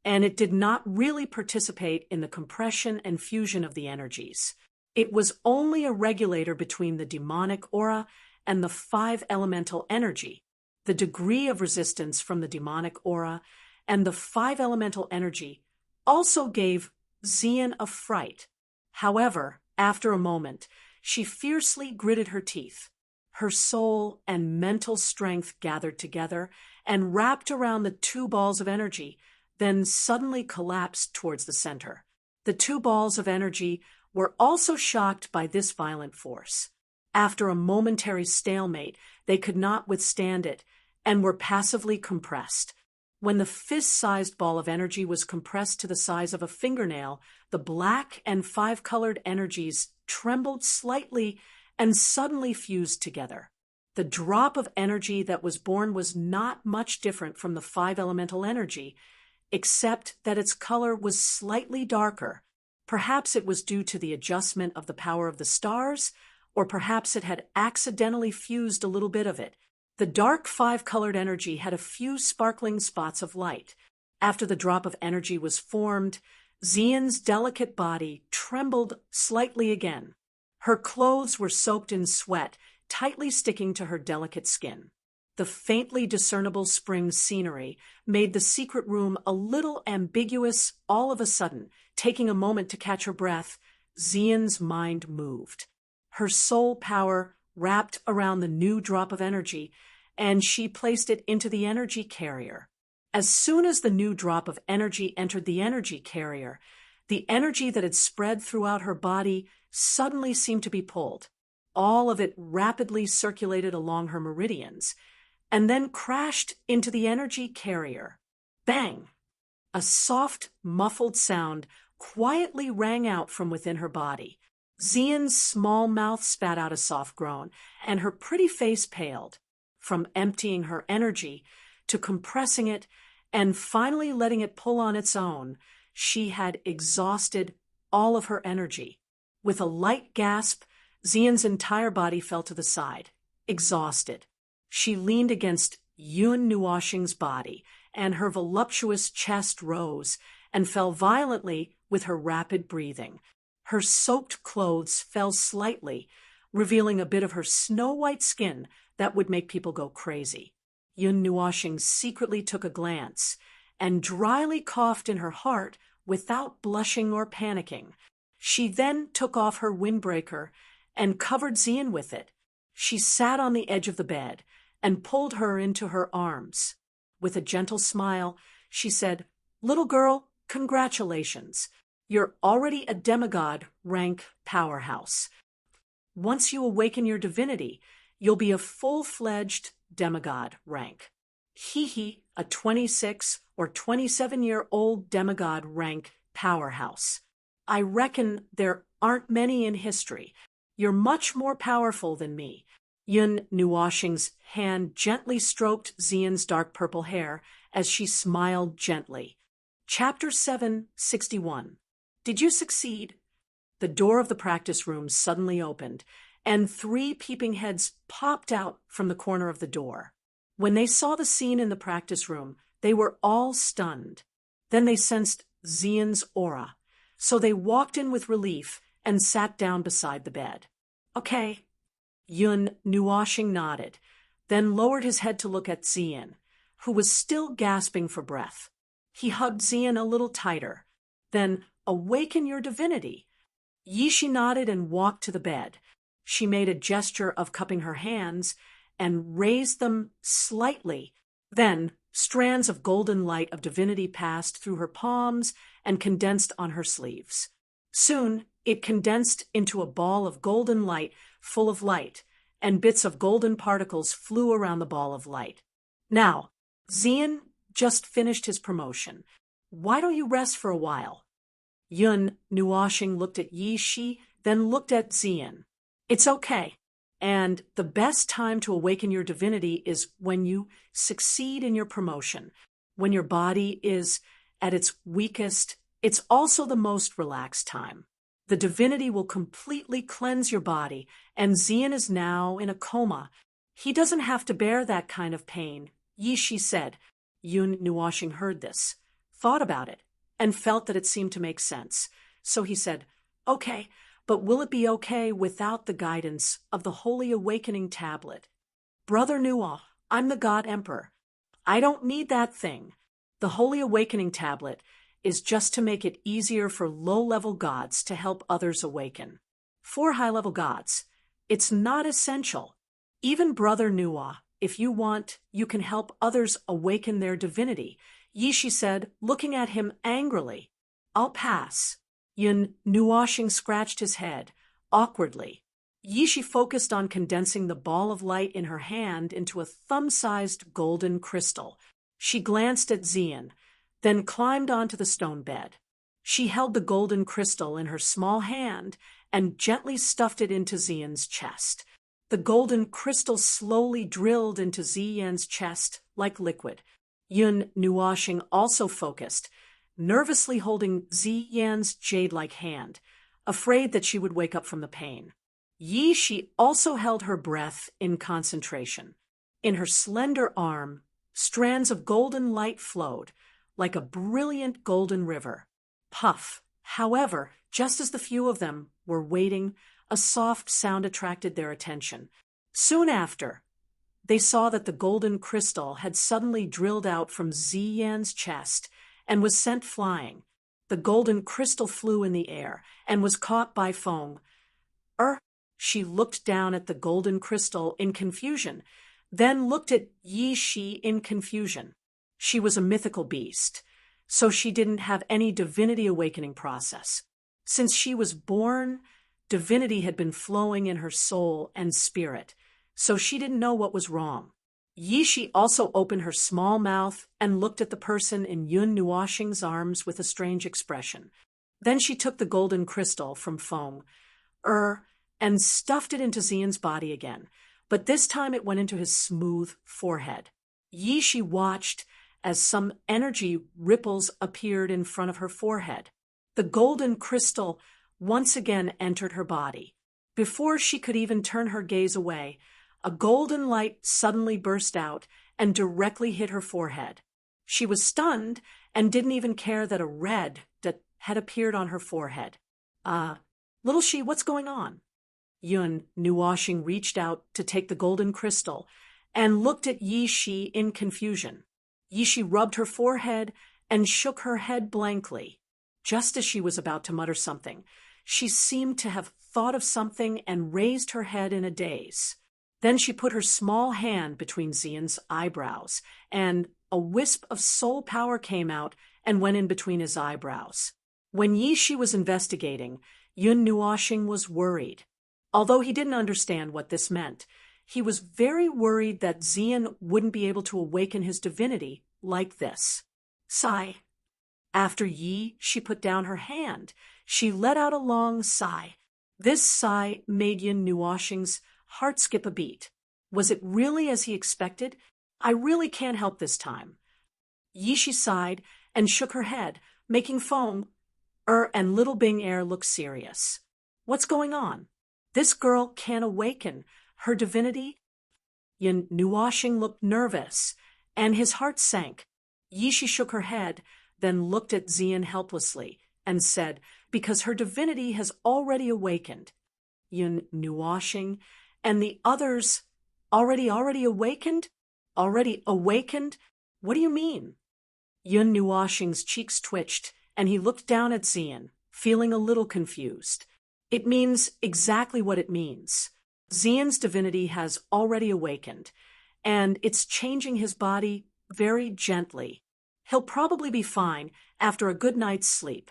and it did not really participate in the compression and fusion of the energies. It was only a regulator between the demonic aura and the 5 elemental energy. The degree of resistance from the demonic aura and the 5 elemental energy also gave Xian a fright. However, after a moment, she fiercely gritted her teeth. Her soul and mental strength gathered together and wrapped around the 2 balls of energy, then suddenly collapsed towards the center. The two balls of energy were also shocked by this violent force. After a momentary stalemate, they could not withstand it and were passively compressed. When the fist-sized ball of energy was compressed to the size of a fingernail, the black and five-colored energies trembled slightly and suddenly fused together. The drop of energy that was born was not much different from the five-elemental energy, except that its color was slightly darker. Perhaps it was due to the adjustment of the power of the stars, or perhaps it had accidentally fused a little bit of it. The dark five-colored energy had a few sparkling spots of light. After the drop of energy was formed, Xian's delicate body trembled slightly again. Her clothes were soaked in sweat, tightly sticking to her delicate skin. The faintly discernible spring scenery made the secret room a little ambiguous all of a sudden. Taking a moment to catch her breath, Xian's mind moved. Her soul power wrapped around the new drop of energy, and she placed it into the energy carrier. As soon as the new drop of energy entered the energy carrier, the energy that had spread throughout her body suddenly seemed to be pulled. All of it rapidly circulated along her meridians, and then crashed into the energy carrier. Bang! A soft, muffled sound quietly rang out from within her body. Xian's small mouth spat out a soft groan, and her pretty face paled. From emptying her energy to compressing it and finally letting it pull on its own, she had exhausted all of her energy. With a light gasp, Xian's entire body fell to the side, exhausted. She leaned against Yun Nuoxing's body, and her voluptuous chest rose and fell violently with her rapid breathing. Her soaked clothes fell slightly, revealing a bit of her snow-white skin that would make people go crazy. Yun Nuoxing secretly took a glance and dryly coughed in her heart without blushing or panicking. She then took off her windbreaker and covered Xian with it. She sat on the edge of the bed and pulled her into her arms. With a gentle smile, she said, "Little girl, congratulations. You're already a demigod rank powerhouse. Once you awaken your divinity, you'll be a full-fledged demigod rank. He, a 26 or 27-year-old demigod rank powerhouse. I reckon there aren't many in history. You're much more powerful than me." Yun Nuoxing's hand gently stroked Xian's dark purple hair as she smiled gently. Chapter 761. Did you succeed? The door of the practice room suddenly opened, and 3 peeping heads popped out from the corner of the door. When they saw the scene in the practice room, they were all stunned. Then they sensed Xian's aura, so they walked in with relief and sat down beside the bed. "Okay." Yun Nuoxing nodded, then lowered his head to look at Xian, who was still gasping for breath. He hugged Xian a little tighter. Then, "Awaken your divinity." Yishi nodded and walked to the bed. She made a gesture of cupping her hands and raised them slightly. Then, strands of golden light of divinity passed through her palms and condensed on her sleeves. Soon, it condensed into a ball of golden light full of light, and bits of golden particles flew around the ball of light. "Now, Xian just finished his promotion. Why don't you rest for a while?" Yun Nuoxing looked at Yishi, then looked at Xian. "It's okay. And the best time to awaken your divinity is when you succeed in your promotion. When your body is at its weakest, it's also the most relaxed time. The divinity will completely cleanse your body, and Xian is now in a coma. He doesn't have to bear that kind of pain," Yishi said. Yun Nuoxing heard this, thought about it, and felt that it seemed to make sense. So he said, "Okay, but will it be okay without the guidance of the Holy Awakening Tablet? Brother Nuo, I'm the God Emperor. I don't need that thing. The Holy Awakening Tablet is just to make it easier for low-level gods to help others awaken. For high-level gods, it's not essential. Even Brother Nuo, if you want, you can help others awaken their divinity. Yishi said, looking at him angrily. I'll pass. Yun Nuoshing scratched his head, awkwardly. Yishi focused on condensing the ball of light in her hand into a thumb-sized golden crystal. She glanced at Xian, then climbed onto the stone bed. She held the golden crystal in her small hand and gently stuffed it into Xian's chest. The golden crystal slowly drilled into Xian's chest like liquid. Yun Nuoshing also focused, nervously holding Xian's jade-like hand, afraid that she would wake up from the pain. Yishi also held her breath in concentration. In her slender arm, strands of golden light flowed, like a brilliant golden river. Puff. However, just as the few of them were waiting, a soft sound attracted their attention. Soon after, they saw that the golden crystal had suddenly drilled out from Xian's chest and was sent flying. The golden crystal flew in the air and was caught by Feng. She looked down at the golden crystal in confusion, then looked at Yishi in confusion. She was a mythical beast, so she didn't have any divinity awakening process. Since she was born, divinity had been flowing in her soul and spirit, so she didn't know what was wrong. Yishi also opened her small mouth and looked at the person in Yun Nuoshing's arms with a strange expression. Then she took the golden crystal from Feng, and stuffed it into Xian's body again, but this time it went into his smooth forehead. Yishi watched as some energy ripples appeared in front of her forehead. The golden crystal once again entered her body. Before she could even turn her gaze away, a golden light suddenly burst out and directly hit her forehead. She was stunned and didn't even care that a red had appeared on her forehead. Little she, what's going on? Yun Nuoshing reached out to take the golden crystal and looked at Yishi in confusion. Yishi rubbed her forehead and shook her head blankly. Just as she was about to mutter something, she seemed to have thought of something and raised her head in a daze. Then she put her small hand between Xian's eyebrows, and a wisp of soul power came out and went in between his eyebrows. When Yishi was investigating, Yun Nuoshing was worried. Although he didn't understand what this meant, he was very worried that Xian wouldn't be able to awaken his divinity like this. Sigh. After Yishi put down her hand, she let out a long sigh. This sigh made Yun Nuoshing's heart skip a beat. Was it really as he expected? I really can't help this time. Yishi sighed and shook her head, making Feng and Little Bing Air look serious. What's going on? This girl can't awaken her divinity? Yun Nuoshing looked nervous, and his heart sank. Yishi shook her head, then looked at Xian helplessly, and said, because her divinity has already awakened. Yun Nuoshing and the others already awakened? Already awakened? What do you mean? Yun Nuoshing's cheeks twitched, and he looked down at Xian, feeling a little confused. It means exactly what it means. Xian's divinity has already awakened, and it's changing his body very gently. He'll probably be fine after a good night's sleep.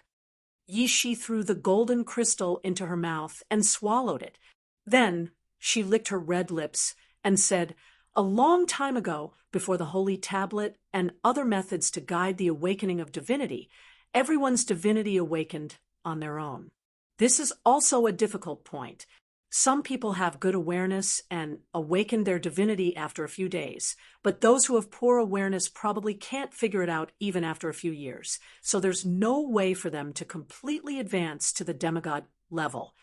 Yishi threw the golden crystal into her mouth and swallowed it. Then she licked her red lips and said, a long time ago, before the holy tablet and other methods to guide the awakening of divinity, everyone's divinity awakened on their own. This is also a difficult point. Some people have good awareness and awaken their divinity after a few days, but those who have poor awareness probably can't figure it out even after a few years, so there's no way for them to completely advance to the demigod level.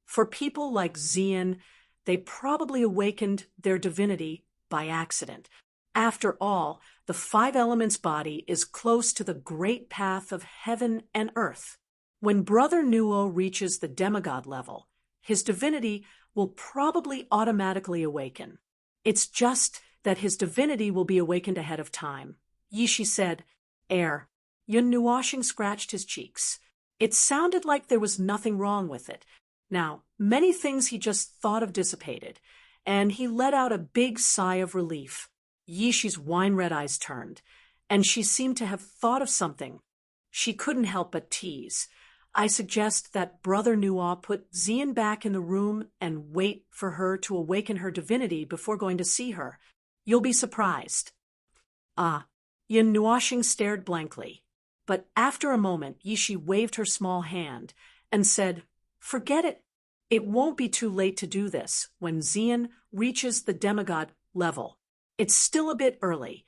For people like Xian, they probably awakened their divinity by accident. After all, the 5 elements body is close to the great path of heaven and earth. When Brother Nuo reaches the demigod level, his divinity will probably automatically awaken. It's just that his divinity will be awakened ahead of time. Yishi said, Yun Nuoshing scratched his cheeks. It sounded like there was nothing wrong with it. Now, many things he just thought of dissipated, and he let out a big sigh of relief. Yishi's wine-red eyes turned, and she seemed to have thought of something. She couldn't help but tease. I suggest that Brother Nuo put Xian back in the room and wait for her to awaken her divinity before going to see her. You'll be surprised. Ah. Yin Nuoxing stared blankly. But after a moment, Yishi waved her small hand and said, "Forget it. It won't be too late to do this when Xian reaches the demigod level. It's still a bit early."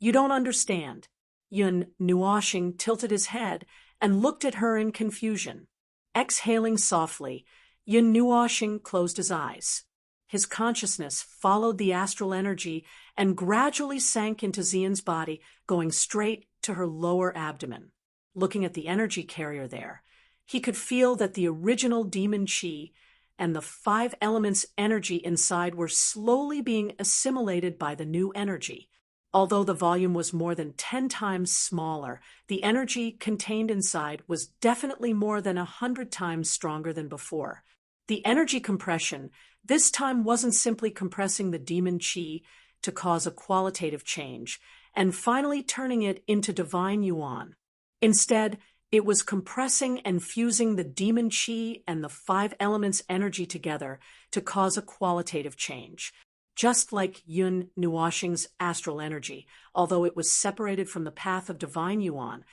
"You don't understand." Yun Nuoxing tilted his head and looked at her in confusion. Exhaling softly, Yun Nuoxing closed his eyes. His consciousness followed the astral energy and gradually sank into Xian's body, going straight to her lower abdomen. Looking at the energy carrier there, he could feel that the original demon chi and the 5 elements energy inside were slowly being assimilated by the new energy. Although the volume was more than 10 times smaller, the energy contained inside was definitely more than 100 times stronger than before. The energy compression this time wasn't simply compressing the demon chi to cause a qualitative change and finally turning it into divine yuan. Instead, it was compressing and fusing the demon chi and the 5 elements energy together to cause a qualitative change. Just like Yun Nuoxing's astral energy, although it was separated from the path of divine yuan,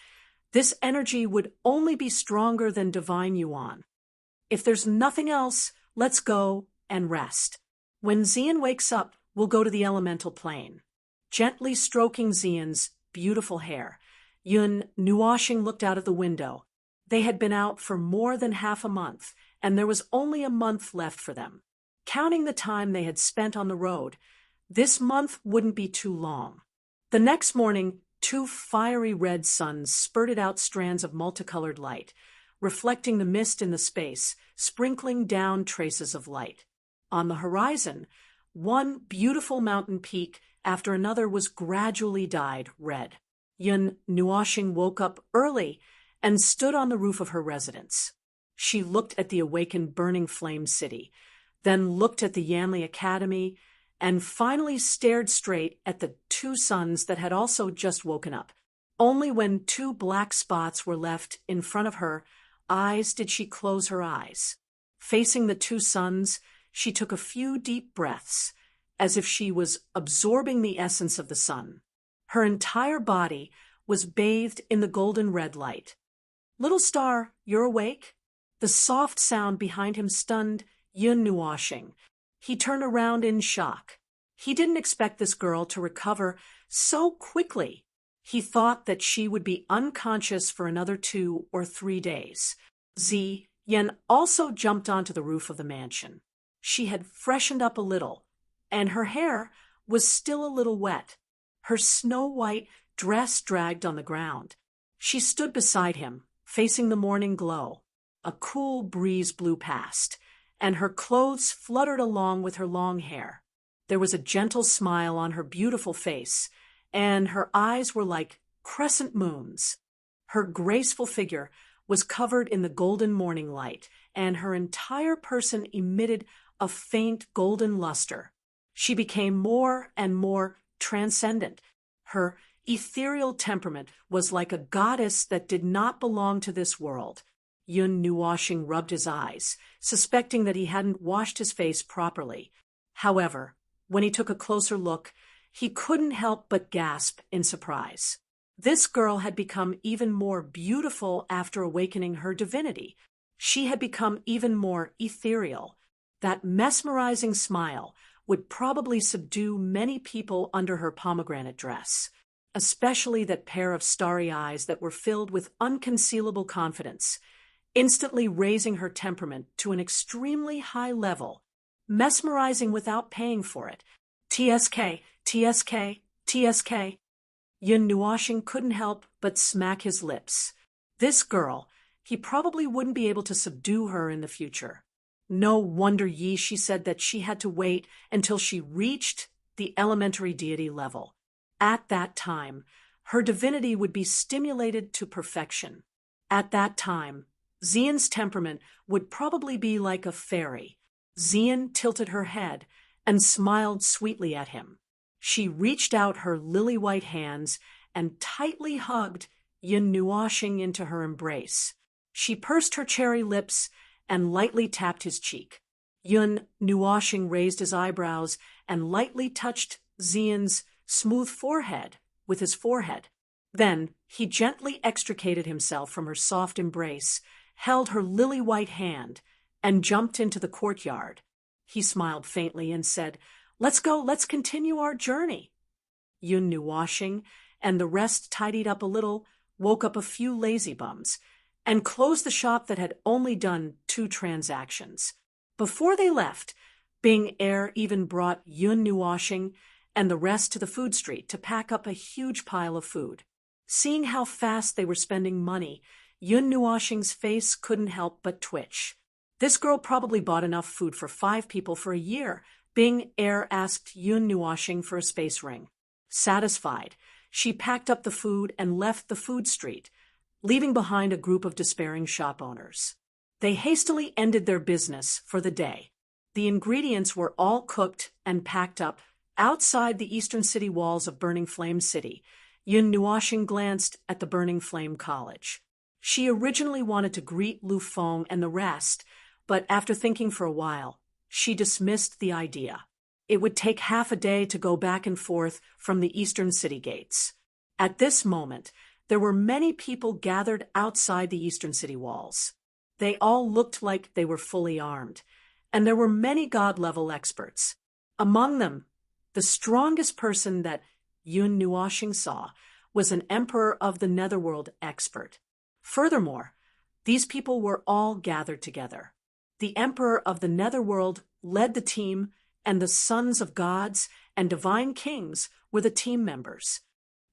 this energy would only be stronger than divine yuan. If there's nothing else, let's go and rest. When Xian wakes up, we'll go to the elemental plane. Gently stroking Xian's beautiful hair, Yun Nuoxing looked out of the window. They had been out for more than half a month, and there was only a month left for them. Counting the time they had spent on the road, this month wouldn't be too long. The next morning, 2 fiery red suns spurted out strands of multicolored light, reflecting the mist in the space, sprinkling down traces of light. On the horizon, one beautiful mountain peak after another was gradually dyed red. Yun Nuoxing woke up early and stood on the roof of her residence. She looked at the awakened burning flame city, then looked at the Yanli Academy, and finally stared straight at the 2 suns that had also just woken up. Only when 2 black spots were left in front of her eyes did she close her eyes. Facing the 2 suns, she took a few deep breaths, as if she was absorbing the essence of the sun. Her entire body was bathed in the golden red light. "Little star, you're awake?" The soft sound behind him stunned Yun Nuoxing. He turned around in shock. He didn't expect this girl to recover so quickly. He thought that she would be unconscious for another 2 or 3 days. Yen also jumped onto the roof of the mansion. She had freshened up a little, and her hair was still a little wet. Her snow-white dress dragged on the ground. She stood beside him, facing the morning glow. A cool breeze blew past, and her clothes fluttered along with her long hair. There was a gentle smile on her beautiful face, and her eyes were like crescent moons. Her graceful figure was covered in the golden morning light, and her entire person emitted a faint golden luster. She became more and more transcendent. Her ethereal temperament was like a goddess that did not belong to this world. Yun Nuoxing rubbed his eyes, suspecting that he hadn't washed his face properly. However, when he took a closer look, he couldn't help but gasp in surprise. This girl had become even more beautiful after awakening her divinity. She had become even more ethereal. That mesmerizing smile would probably subdue many people under her pomegranate dress, especially that pair of starry eyes that were filled with unconcealable confidence, instantly raising her temperament to an extremely high level, mesmerizing without paying for it. TSK, TSK, TSK. Yun Nuoxing couldn't help but smack his lips. This girl, he probably wouldn't be able to subdue her in the future. No wonder she said that she had to wait until she reached the elementary deity level. At that time, her divinity would be stimulated to perfection. At that time, Xian's temperament would probably be like a fairy. Xian tilted her head and smiled sweetly at him. She reached out her lily-white hands and tightly hugged Yun Nuoxing into her embrace. She pursed her cherry lips and lightly tapped his cheek. Yun Nuoxing raised his eyebrows and lightly touched Xian's smooth forehead with his forehead. Then he gently extricated himself from her soft embrace, held her lily-white hand, and jumped into the courtyard. He smiled faintly and said, "Let's go, let's continue our journey." Yun Nuoxing and the rest tidied up a little, woke up a few lazy bums, and closed the shop that had only done 2 transactions. Before they left, Bing Er even brought Yun Nuoxing and the rest to the food street to pack up a huge pile of food. Seeing how fast they were spending money, Yun Nuoxing's face couldn't help but twitch. This girl probably bought enough food for 5 people for a year. Bing Er asked Yun Nuoxing for a space ring. Satisfied, she packed up the food and left the food street, leaving behind a group of despairing shop owners. They hastily ended their business for the day. The ingredients were all cooked and packed up outside the eastern city walls of Burning Flame City. Yun Nuoxing glanced at the Burning Flame College. She originally wanted to greet Lu Feng and the rest, but after thinking for a while, she dismissed the idea. It would take half a day to go back and forth from the eastern city gates. At this moment, there were many people gathered outside the eastern city walls. They all looked like they were fully armed, and there were many god-level experts. Among them, the strongest person that Yun Nuoxing saw was an Emperor of the Netherworld expert. Furthermore, these people were all gathered together. The Emperor of the Netherworld led the team, and the sons of gods and divine kings were the team members.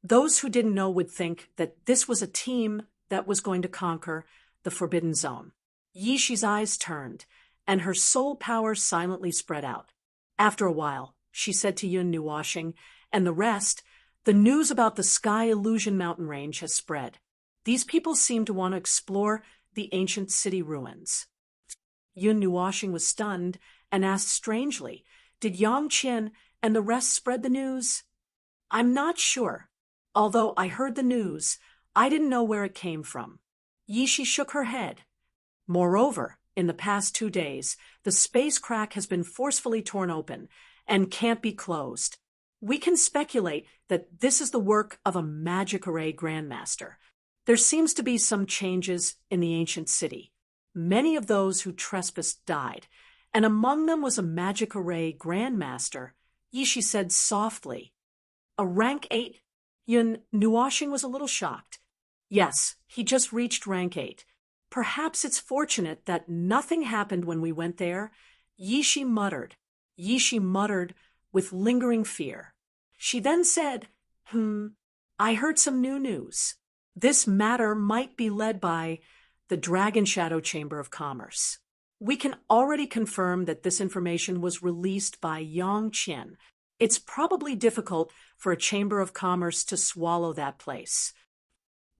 Those who didn't know would think that this was a team that was going to conquer the Forbidden Zone. Yishi's eyes turned, and her soul power silently spread out. After a while, she said to Yun Nuoxing and the rest, "The news about the Sky Illusion mountain range has spread. These people seem to want to explore the ancient city ruins." Yun Nuoxing was stunned and asked strangely, "Did Yang Qian and the rest spread the news?" "I'm not sure. Although I heard the news, I didn't know where it came from." Yishi shook her head. "Moreover, in the past 2 days, the space crack has been forcefully torn open and can't be closed. We can speculate that this is the work of a magic array grandmaster. There seems to be some changes in the ancient city. Many of those who trespassed died, and among them was a magic array grandmaster," Yishi said softly. "A rank 8? Yun Nuoxing was a little shocked. "Yes, he just reached rank 8. Perhaps it's fortunate that nothing happened when we went there," Yishi muttered. Yishi muttered with lingering fear. She then said, "I heard some new news. This matter might be led by the Dragon Shadow Chamber of Commerce. We can already confirm that this information was released by Yang Qian. It's probably difficult for a Chamber of Commerce to swallow that place."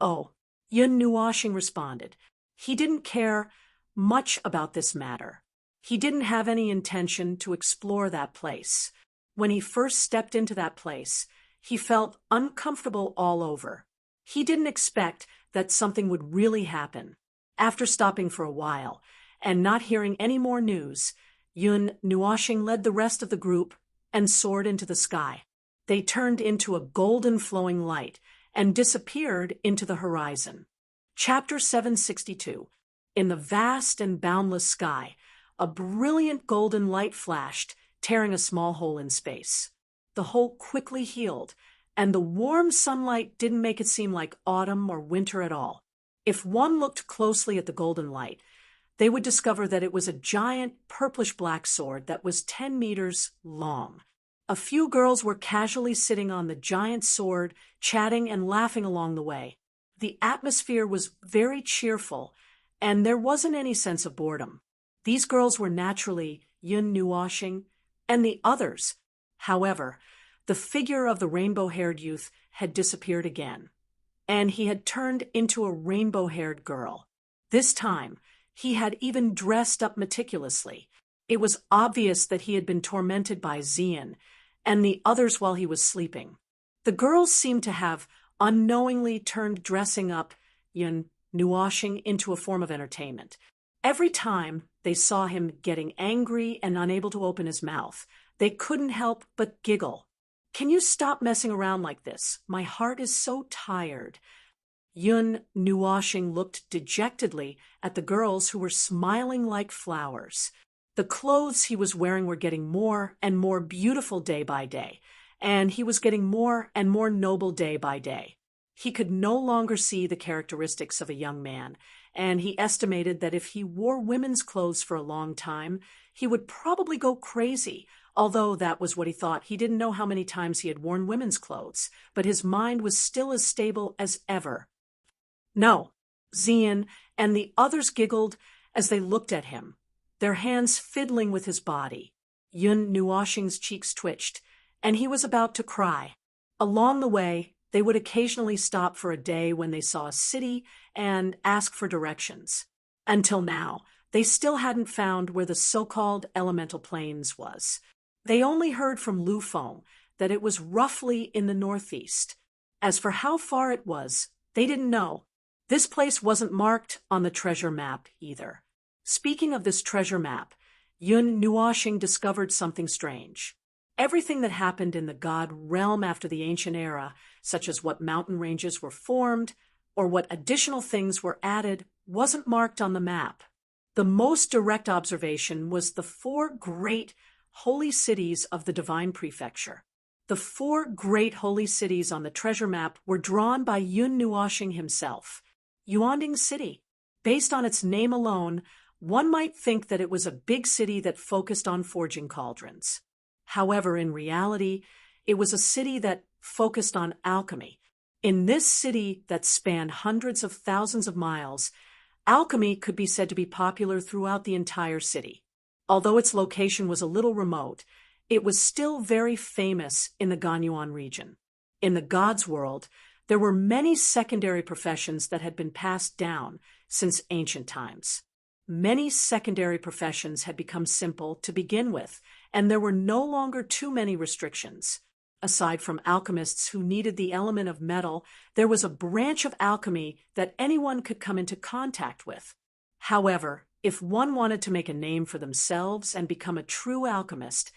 "Oh," Yun Nuoxing responded. He didn't care much about this matter. He didn't have any intention to explore that place. When he first stepped into that place, he felt uncomfortable all over. He didn't expect that something would really happen. After stopping for a while and not hearing any more news, Yun Nuoxing led the rest of the group and soared into the sky. They turned into a golden flowing light and disappeared into the horizon. Chapter 762. In the vast and boundless sky, a brilliant golden light flashed, tearing a small hole in space. The hole quickly healed, and the warm sunlight didn't make it seem like autumn or winter at all. If one looked closely at the golden light, they would discover that it was a giant purplish-black sword that was 10 meters long. A few girls were casually sitting on the giant sword, chatting and laughing along the way. The atmosphere was very cheerful, and there wasn't any sense of boredom. These girls were naturally Yun Nuoxing and the others. However, the figure of the rainbow-haired youth had disappeared again, and he had turned into a rainbow-haired girl. This time, he had even dressed up meticulously. It was obvious that he had been tormented by Xian and the others while he was sleeping. The girls seemed to have unknowingly turned dressing up Yun Nuashing into a form of entertainment. Every time they saw him getting angry and unable to open his mouth, they couldn't help but giggle. "Can you stop messing around like this? My heart is so tired." Yun Nuashing looked dejectedly at the girls who were smiling like flowers. The clothes he was wearing were getting more and more beautiful day by day, and he was getting more and more noble day by day. He could no longer see the characteristics of a young man, and he estimated that if he wore women's clothes for a long time, he would probably go crazy. Although that was what he thought, he didn't know how many times he had worn women's clothes, but his mind was still as stable as ever. "No," Xian and the others giggled as they looked at him, their hands fiddling with his body. Yun Nuashing's cheeks twitched, and he was about to cry. Along the way, they would occasionally stop for a day when they saw a city and ask for directions. Until now, they still hadn't found where the so-called elemental plains was. They only heard from Lu Feng that it was roughly in the northeast. As for how far it was, they didn't know. This place wasn't marked on the treasure map either. Speaking of this treasure map, Yun Nuashing discovered something strange. Everything that happened in the god realm after the ancient era, such as what mountain ranges were formed or what additional things were added, wasn't marked on the map. The most direct observation was the 4 great holy cities of the divine prefecture. The 4 great holy cities on the treasure map were drawn by Yun Nuashing himself. Yuanding City. Based on its name alone, one might think that it was a big city that focused on forging cauldrons. However, in reality, it was a city that focused on alchemy. In this city that spanned hundreds of thousands of miles, alchemy could be said to be popular throughout the entire city. Although its location was a little remote, it was still very famous in the Ganyuan region. In the gods' world, there were many secondary professions that had been passed down since ancient times. Many secondary professions had become simple to begin with, and there were no longer too many restrictions. Aside from alchemists who needed the element of metal, there was a branch of alchemy that anyone could come into contact with. However, if one wanted to make a name for themselves and become a true alchemist,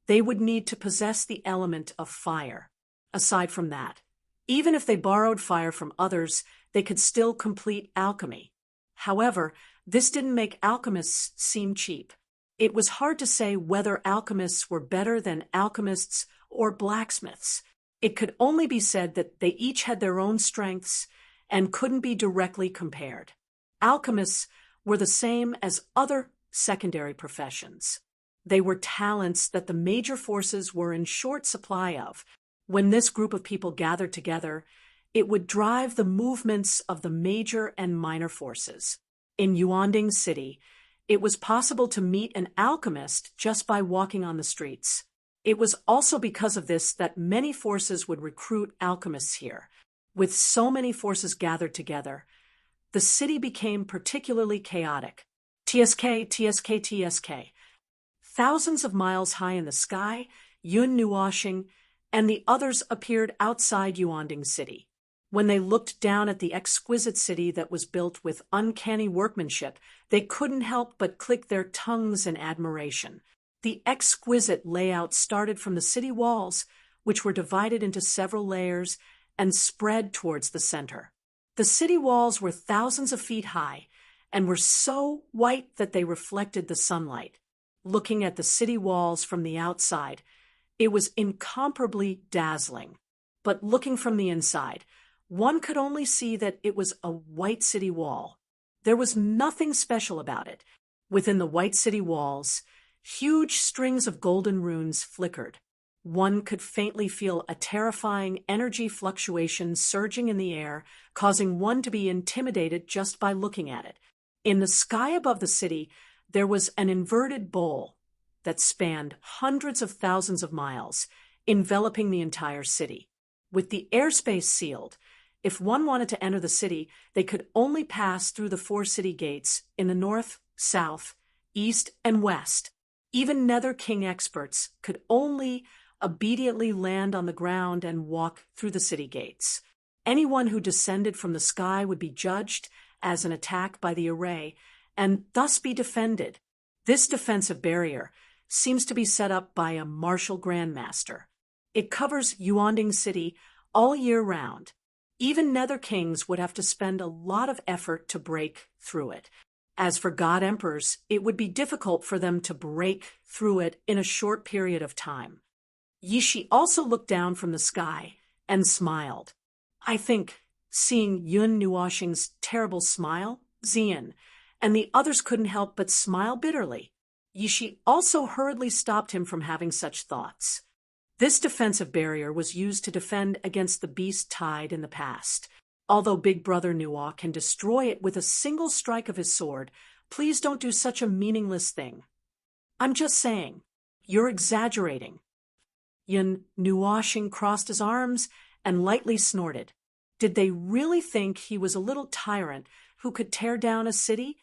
they would need to possess the element of fire. Aside from that, even if they borrowed fire from others, they could still complete alchemy. However, this didn't make alchemists seem cheap. It was hard to say whether alchemists were better than alchemists or blacksmiths. It could only be said that they each had their own strengths and couldn't be directly compared. Alchemists were the same as other secondary professions. They were talents that the major forces were in short supply of. When this group of people gathered together, it would drive the movements of the major and minor forces. In Yuanding City, it was possible to meet an alchemist just by walking on the streets. It was also because of this that many forces would recruit alchemists here. With so many forces gathered together, the city became particularly chaotic. TSK, TSK, TSK. Thousands of miles high in the sky, Yun Nuashing and the others appeared outside Yuanding City. When they looked down at the exquisite city that was built with uncanny workmanship, they couldn't help but click their tongues in admiration. The exquisite layout started from the city walls, which were divided into several layers and spread towards the center. The city walls were thousands of feet high and were so white that they reflected the sunlight. Looking at the city walls from the outside, it was incomparably dazzling. But looking from the inside, one could only see that it was a white city wall. There was nothing special about it. Within the white city walls, huge strings of golden runes flickered. One could faintly feel a terrifying energy fluctuation surging in the air, causing one to be intimidated just by looking at it. In the sky above the city, there was an inverted bowl that spanned hundreds of thousands of miles, enveloping the entire city. With the airspace sealed, if one wanted to enter the city, they could only pass through the 4 city gates in the north, south, east, and west. Even Nether King experts could only obediently land on the ground and walk through the city gates. Anyone who descended from the sky would be judged as an attack by the array, and thus be defended. This defensive barrier seems to be set up by a martial grandmaster. It covers Yuanding City all year round. Even Nether Kings would have to spend a lot of effort to break through it. As for God Emperors, it would be difficult for them to break through it in a short period of time. Yishi also looked down from the sky and smiled. I think, seeing Yun Nuoxing's terrible smile, Xian and the others couldn't help but smile bitterly. Yishi also hurriedly stopped him from having such thoughts. This defensive barrier was used to defend against the beast tide in the past. Although Big Brother Nuo can destroy it with a single strike of his sword, please don't do such a meaningless thing. I'm just saying, you're exaggerating. Yun Nuoxing crossed his arms and lightly snorted. Did they really think he was a little tyrant who could tear down a city?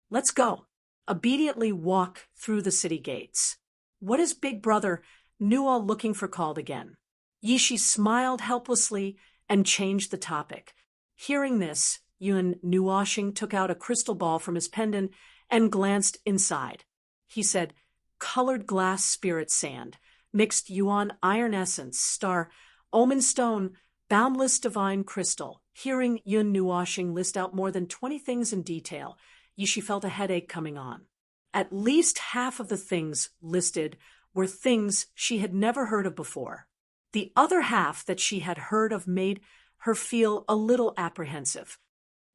Let's go. Obediently walk through the city gates. What is Big Brother Nuo looking for? Called again. Yishi smiled helplessly and changed the topic. Hearing this, Yun Nuoxing took out a crystal ball from his pendant and glanced inside. He said, "Colored glass spirit sand, mixed yuan iron essence, star, omen stone, boundless divine crystal." Hearing Yun Nuoxing list out more than 20 things in detail, Yishi felt a headache coming on. At least half of the things listed were things she had never heard of before. The other half that she had heard of made her feel a little apprehensive.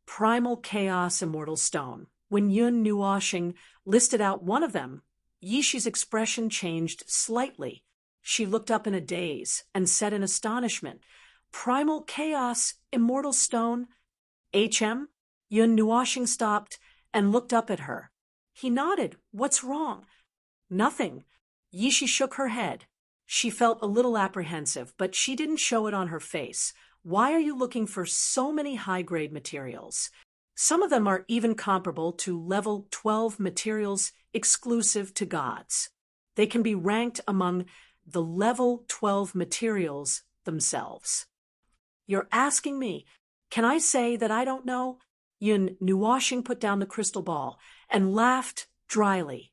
Primal Chaos Immortal Stone. When Yun Nuoxing listed out one of them, Yishi's expression changed slightly. She looked up in a daze and said in astonishment, "Primal Chaos Immortal Stone? HM?" Yun Nuoxing stopped and looked up at her. He nodded. "What's wrong?" "Nothing." Yishi shook her head. She felt a little apprehensive, but she didn't show it on her face. "Why are you looking for so many high-grade materials? Some of them are even comparable to level 12 materials exclusive to gods. They can be ranked among the level 12 materials themselves." "You're asking me. Can I say that I don't know?" Yun Nuoxing put down the crystal ball and laughed dryly.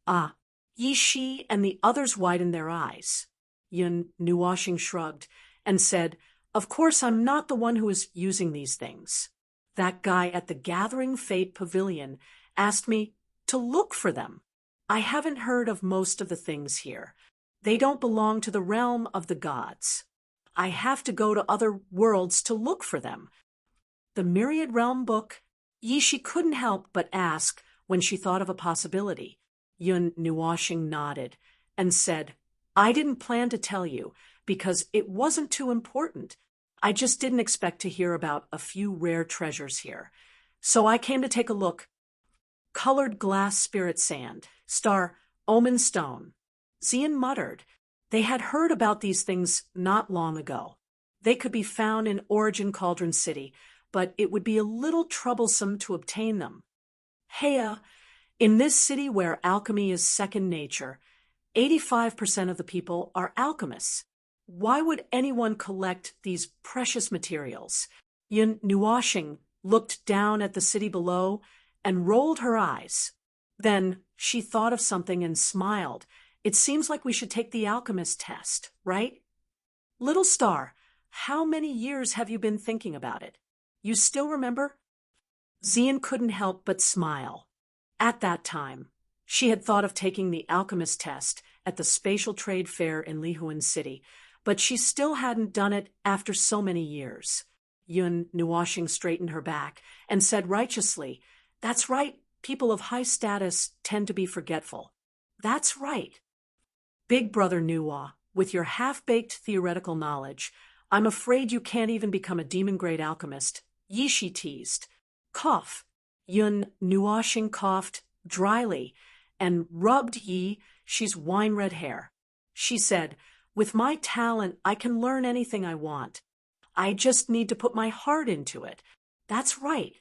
"Ah." Yishi and the others widened their eyes. Yun Nuoxing shrugged and said, "Of course I'm not the one who is using these things. That guy at the Gathering Fate Pavilion asked me to look for them. I haven't heard of most of the things here. They don't belong to the realm of the gods. I have to go to other worlds to look for them." The Myriad Realm book? Yishi couldn't help but ask when she thought of a possibility. Yun Nuoxing nodded and said, "I didn't plan to tell you because it wasn't too important. I just didn't expect to hear about a few rare treasures here. So I came to take a look." Colored glass spirit sand, star, omen stone. Xian muttered. They had heard about these things not long ago. They could be found in Origin Cauldron City, but it would be a little troublesome to obtain them. Heya, in this city where alchemy is second nature, 85% of the people are alchemists. Why would anyone collect these precious materials? Yun Nuoxing looked down at the city below and rolled her eyes. Then she thought of something and smiled. "It seems like we should take the alchemist test, right?" "Little star, how many years have you been thinking about it? You still remember?" Xian couldn't help but smile. At that time, she had thought of taking the alchemist test at the Spatial Trade Fair in Lihuan City, but she still hadn't done it after so many years. Yun Nuoxing straightened her back and said righteously, "That's right, people of high status tend to be forgetful." "That's right." "Big Brother Nuo, with your half-baked theoretical knowledge, I'm afraid you can't even become a demon-grade alchemist," Yishi teased. "Cough." Yun Nuoxing coughed dryly and rubbed Yishi's wine-red hair. She said, "With my talent, I can learn anything I want. I just need to put my heart into it." "That's right."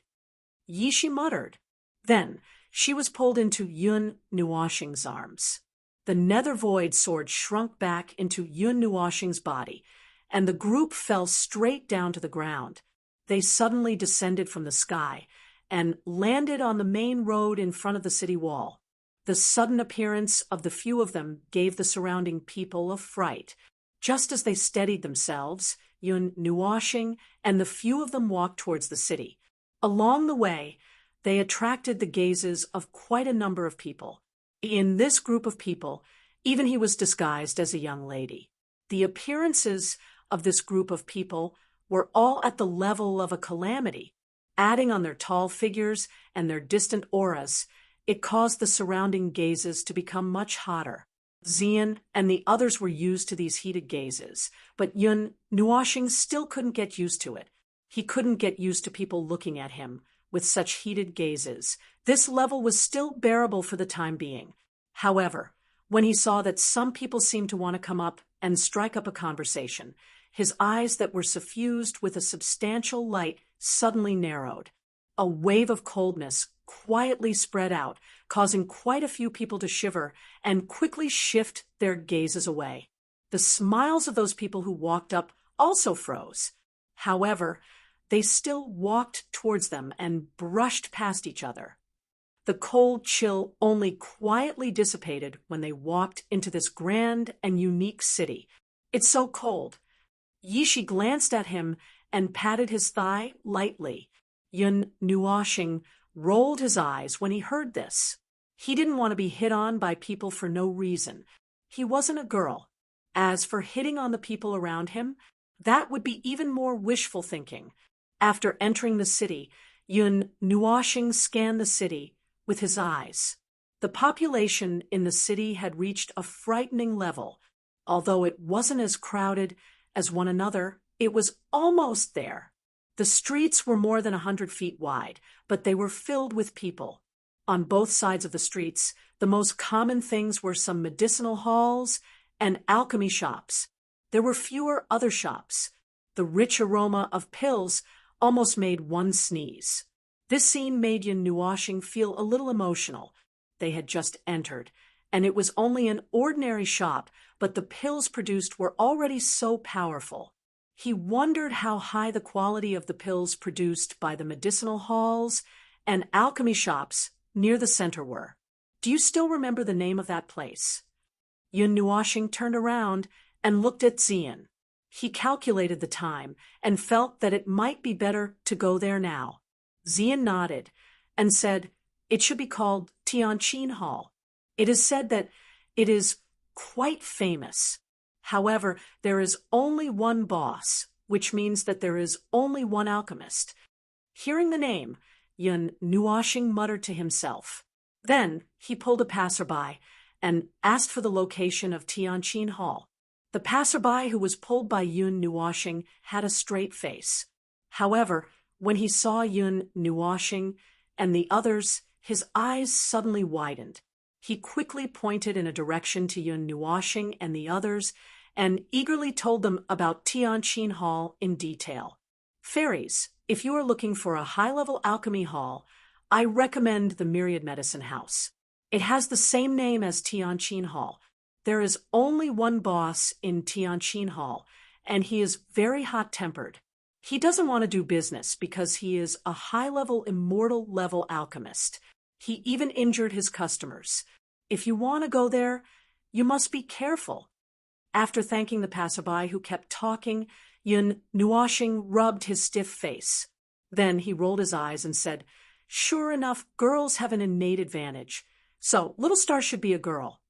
Yishi muttered. Then she was pulled into Yun Nuoxing's arms. The nether void sword shrunk back into Yun Nuoxing's body, and the group fell straight down to the ground. They suddenly descended from the sky and landed on the main road in front of the city wall. The sudden appearance of the few of them gave the surrounding people a fright. Just as they steadied themselves, Yun Nuoshing and the few of them walked towards the city. Along the way, they attracted the gazes of quite a number of people. In this group of people, even he was disguised as a young lady. The appearances of this group of people were all at the level of a calamity. Adding on their tall figures and their distant auras, it caused the surrounding gazes to become much hotter. Xian and the others were used to these heated gazes, but Yun Nuoshing still couldn't get used to it. He couldn't get used to people looking at him with such heated gazes. This level was still bearable for the time being. However, when he saw that some people seemed to want to come up and strike up a conversation, his eyes that were suffused with a substantial light suddenly narrowed. A wave of coldness quietly spread out, causing quite a few people to shiver and quickly shift their gazes away. The smiles of those people who walked up also froze. However, they still walked towards them and brushed past each other. The cold chill only quietly dissipated when they walked into this grand and unique city. It's so cold. Yishi glanced at him and patted his thigh lightly. Yun Nuoshing rolled his eyes when he heard this. He didn't want to be hit on by people for no reason. He wasn't a girl. As for hitting on the people around him, that would be even more wishful thinking. After entering the city, Yun Nuoshing scanned the city with his eyes. The population in the city had reached a frightening level. Although it wasn't as crowded as one another, it was almost there. The streets were more than 100 feet wide, but they were filled with people. On both sides of the streets, the most common things were some medicinal halls and alchemy shops. There were fewer other shops. The rich aroma of pills almost made one sneeze. This scene made Yun Nuoshing feel a little emotional. They had just entered, and it was only an ordinary shop, but the pills produced were already so powerful. He wondered how high the quality of the pills produced by the medicinal halls and alchemy shops near the center were. Do you still remember the name of that place? Yun Nuoshing turned around and looked at Xian. He calculated the time and felt that it might be better to go there now. Xian nodded and said, "It should be called Tianqin Hall. It is said that it is quite famous. However, there is only one boss, which means that there is only one alchemist." Hearing the name, Yun Nuoshing muttered to himself. Then he pulled a passerby and asked for the location of Tianqin Hall. The passerby who was pulled by Yun Nuoshing had a straight face. However, when he saw Yun Nuoshing and the others, his eyes suddenly widened. He quickly pointed in a direction to Yun Nuoshing and the others and eagerly told them about Tianqin Hall in detail. "Fairies, if you are looking for a high-level alchemy hall, I recommend the Myriad Medicine House. It has the same name as Tianqin Hall. There is only one boss in Tianqin Hall, and he is very hot-tempered. He doesn't want to do business because he is a high-level immortal-level alchemist. He even injured his customers. If you want to go there, you must be careful." After thanking the passerby who kept talking, Yun Nuoshing rubbed his stiff face. Then he rolled his eyes and said, "Sure enough, girls have an innate advantage. So Little Star should be a girl."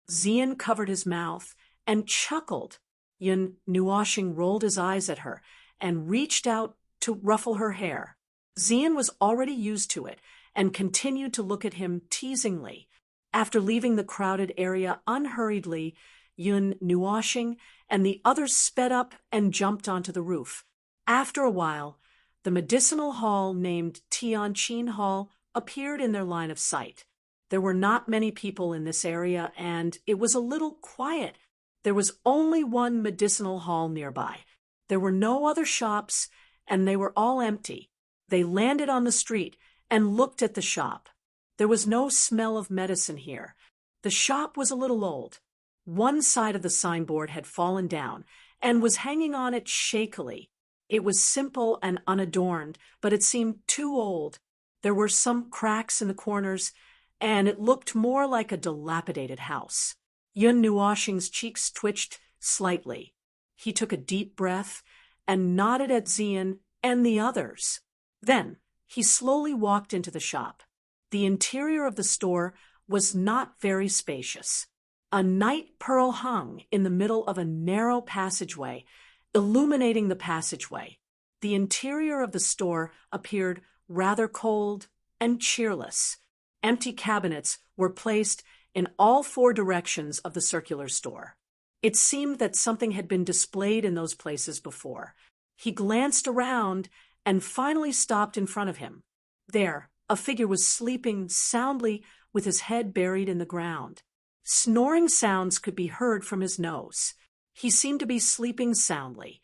Xian covered his mouth and chuckled. Yun Nuoshing rolled his eyes at her and reached out to ruffle her hair. Xian was already used to it and continued to look at him teasingly. After leaving the crowded area unhurriedly, Yun Nuoshing and the others sped up and jumped onto the roof. After a while, the medicinal hall named Tianqin Hall appeared in their line of sight. There were not many people in this area, and it was a little quiet. There was only one medicinal hall nearby. There were no other shops, and they were all empty. They landed on the street and looked at the shop. There was no smell of medicine here. The shop was a little old. One side of the signboard had fallen down, and was hanging on it shakily. It was simple and unadorned, but it seemed too old. There were some cracks in the corners, and it looked more like a dilapidated house. Yun Nuoshing's cheeks twitched slightly. He took a deep breath and nodded at Xian and the others. Then he slowly walked into the shop. The interior of the store was not very spacious. A night pearl hung in the middle of a narrow passageway, illuminating the passageway. The interior of the store appeared rather cold and cheerless. Empty cabinets were placed in all four directions of the circular store. It seemed that something had been displayed in those places before. He glanced around and finally stopped in front of him. There, a figure was sleeping soundly with his head buried in the ground. Snoring sounds could be heard from his nose. He seemed to be sleeping soundly.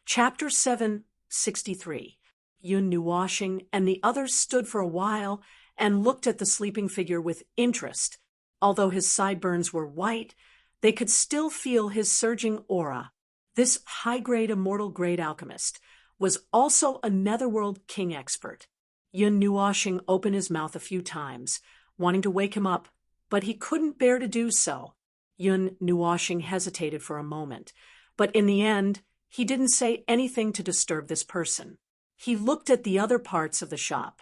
Chapter 763. Yun Nuoshing and the others stood for a while and looked at the sleeping figure with interest. Although his sideburns were white, they could still feel his surging aura. This high-grade immortal grade alchemist was also a netherworld king expert. Yun Nuoshing opened his mouth a few times, wanting to wake him up, but he couldn't bear to do so. Yun Nuoshing hesitated for a moment, but in the end, he didn't say anything to disturb this person. He looked at the other parts of the shop.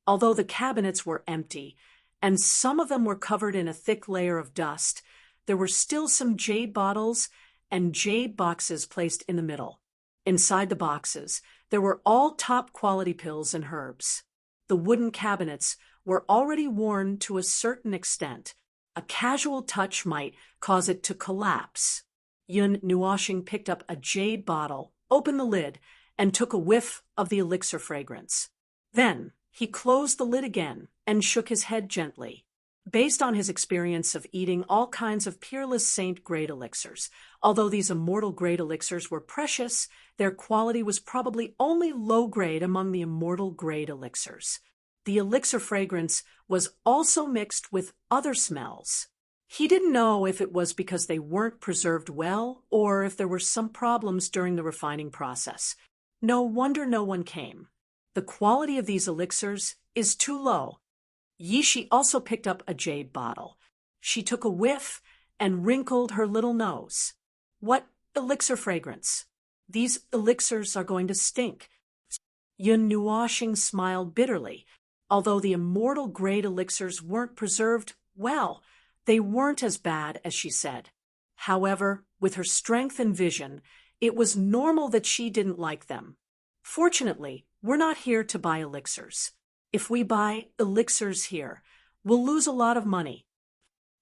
Although the cabinets were empty, and some of them were covered in a thick layer of dust, there were still some jade bottles and jade boxes placed in the middle. Inside the boxes, there were all top-quality pills and herbs. The wooden cabinets were already worn to a certain extent. A casual touch might cause it to collapse. Yun Nuoshing picked up a jade bottle, opened the lid, and took a whiff of the elixir fragrance. Then he closed the lid again and shook his head gently. Based on his experience of eating all kinds of peerless saint-grade elixirs, although these immortal-grade elixirs were precious, their quality was probably only low-grade among the immortal-grade elixirs. The elixir fragrance was also mixed with other smells. He didn't know if it was because they weren't preserved well or if there were some problems during the refining process. No wonder no one came. The quality of these elixirs is too low. Yishi also picked up a jade bottle. She took a whiff and wrinkled her little nose. What elixir fragrance? These elixirs are going to stink. Yun Nuoshing smiled bitterly. Although the immortal grade elixirs weren't preserved well, they weren't as bad as she said. However, with her strength and vision, it was normal that she didn't like them. Fortunately, we're not here to buy elixirs. If we buy elixirs here, we'll lose a lot of money.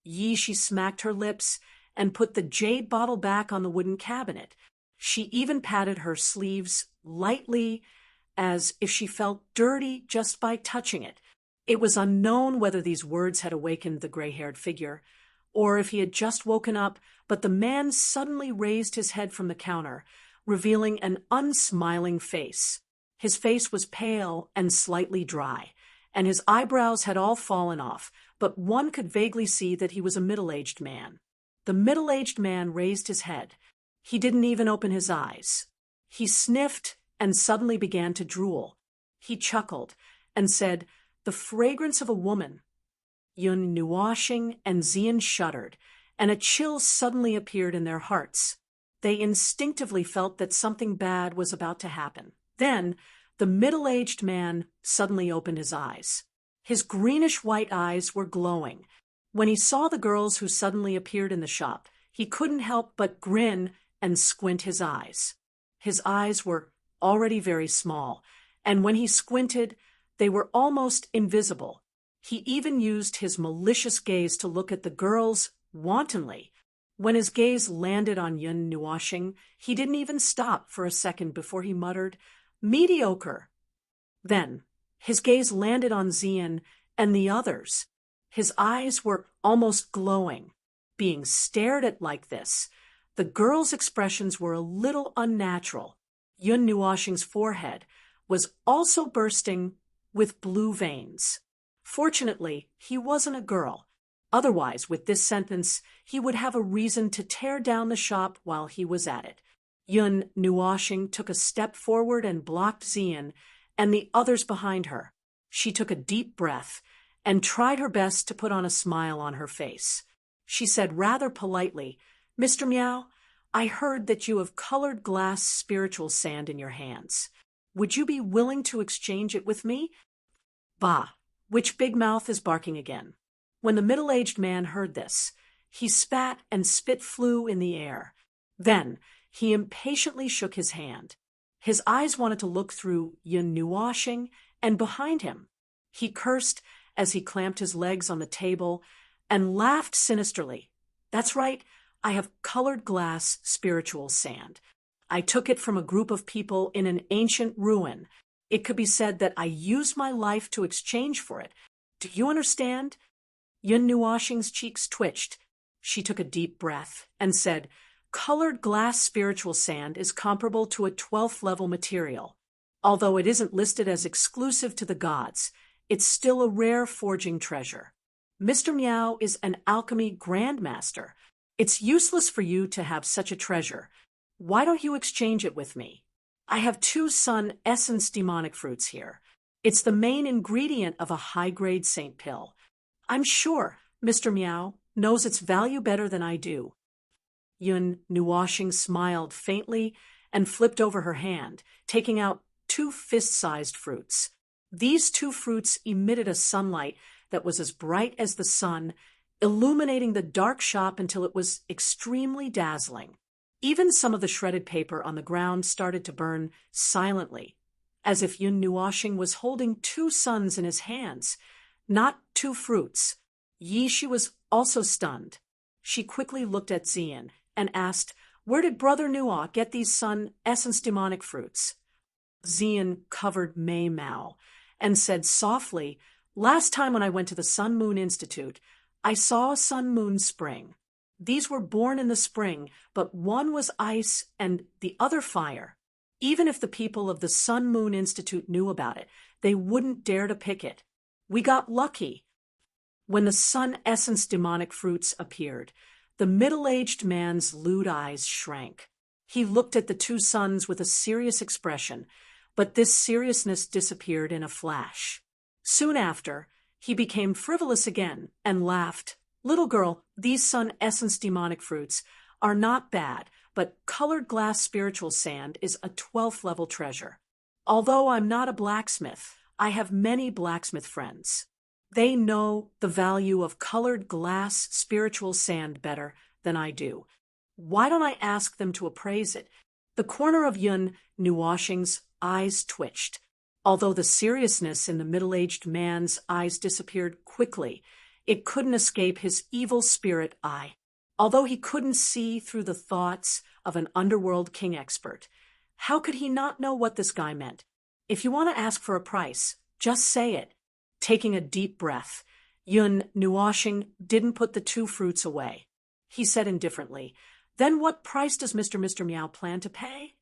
She smacked her lips and put the jade bottle back on the wooden cabinet. She even patted her sleeves lightly, as if she felt dirty just by touching it. It was unknown whether these words had awakened the gray-haired figure, or if he had just woken up, but the man suddenly raised his head from the counter, revealing an unsmiling face. His face was pale and slightly dry, and his eyebrows had all fallen off, but one could vaguely see that he was a middle-aged man. The middle-aged man raised his head. He didn't even open his eyes. He sniffed and suddenly began to drool. He chuckled and said, "The fragrance of a woman." Yun Nuoshing and Xian shuddered, and a chill suddenly appeared in their hearts. They instinctively felt that something bad was about to happen. Then, the middle-aged man suddenly opened his eyes. His greenish-white eyes were glowing. When he saw the girls who suddenly appeared in the shop, he couldn't help but grin and squint his eyes. His eyes were already very small, and when he squinted, they were almost invisible. He even used his malicious gaze to look at the girls wantonly. When his gaze landed on Yun Nuoshing, he didn't even stop for a second before he muttered, "Mediocre." Then, his gaze landed on Xian and the others. His eyes were almost glowing. Being stared at like this, the girls' expressions were a little unnatural. Yun Nuoshing's forehead was also bursting with blue veins. Fortunately, he wasn't a girl. Otherwise, with this sentence, he would have a reason to tear down the shop while he was at it. Yun Nuoshing took a step forward and blocked Xian and the others behind her. She took a deep breath and tried her best to put on a smile on her face. She said rather politely, "Mr. Miao, I heard that you have colored glass spiritual sand in your hands. Would you be willing to exchange it with me?" Bah! Which big mouth is barking again? When the middle-aged man heard this, he spat and spit flew in the air. Then he impatiently shook his hand. His eyes wanted to look through Yun Nuoshing and behind him. He cursed as he clamped his legs on the table and laughed sinisterly. "That's right, I have colored glass spiritual sand. I took it from a group of people in an ancient ruin. It could be said that I used my life to exchange for it. Do you understand?" Yun Nuoshing's cheeks twitched. She took a deep breath and said, "Colored glass spiritual sand is comparable to a 12th level material. Although it isn't listed as exclusive to the gods, it's still a rare forging treasure. Mr. Miao is an alchemy grandmaster. It's useless for you to have such a treasure. Why don't you exchange it with me? I have 2 sun essence demonic fruits here. It's the main ingredient of a high-grade saint pill. I'm sure Mr. Miao knows its value better than I do." Yun Nuoshing smiled faintly and flipped over her hand, taking out 2 fist-sized fruits. These 2 fruits emitted a sunlight that was as bright as the sun, illuminating the dark shop until it was extremely dazzling. Even some of the shredded paper on the ground started to burn silently, as if Yun Nuoshing was holding 2 suns in his hands, not 2 fruits. Shi was also stunned. She quickly looked at Xian and asked, "Where did Brother Nuo get these sun essence demonic fruits?" Xian covered Mei Mao and said softly, "Last time when I went to the Sun Moon Institute, I saw a Sun Moon spring. These were born in the spring, but one was ice and the other fire. Even if the people of the Sun Moon Institute knew about it, they wouldn't dare to pick it. We got lucky." When the sun essence demonic fruits appeared, the middle-aged man's lewd eyes shrank. He looked at the 2 suns with a serious expression, but this seriousness disappeared in a flash. Soon after, he became frivolous again and laughed. "Little girl, these sun essence demonic fruits are not bad, but colored glass spiritual sand is a 12th level treasure. Although I'm not a blacksmith, I have many blacksmith friends. They know the value of colored glass spiritual sand better than I do. Why don't I ask them to appraise it?" The corner of Yun Nuoshing's eyes twitched. Although the seriousness in the middle-aged man's eyes disappeared quickly, it couldn't escape his evil spirit eye. Although he couldn't see through the thoughts of an underworld king expert, how could he not know what this guy meant? "If you want to ask for a price, just say it." Taking a deep breath, Yun Nuoshing didn't put the 2 fruits away. He said indifferently, "Then what price does Mr. Miao plan to pay?"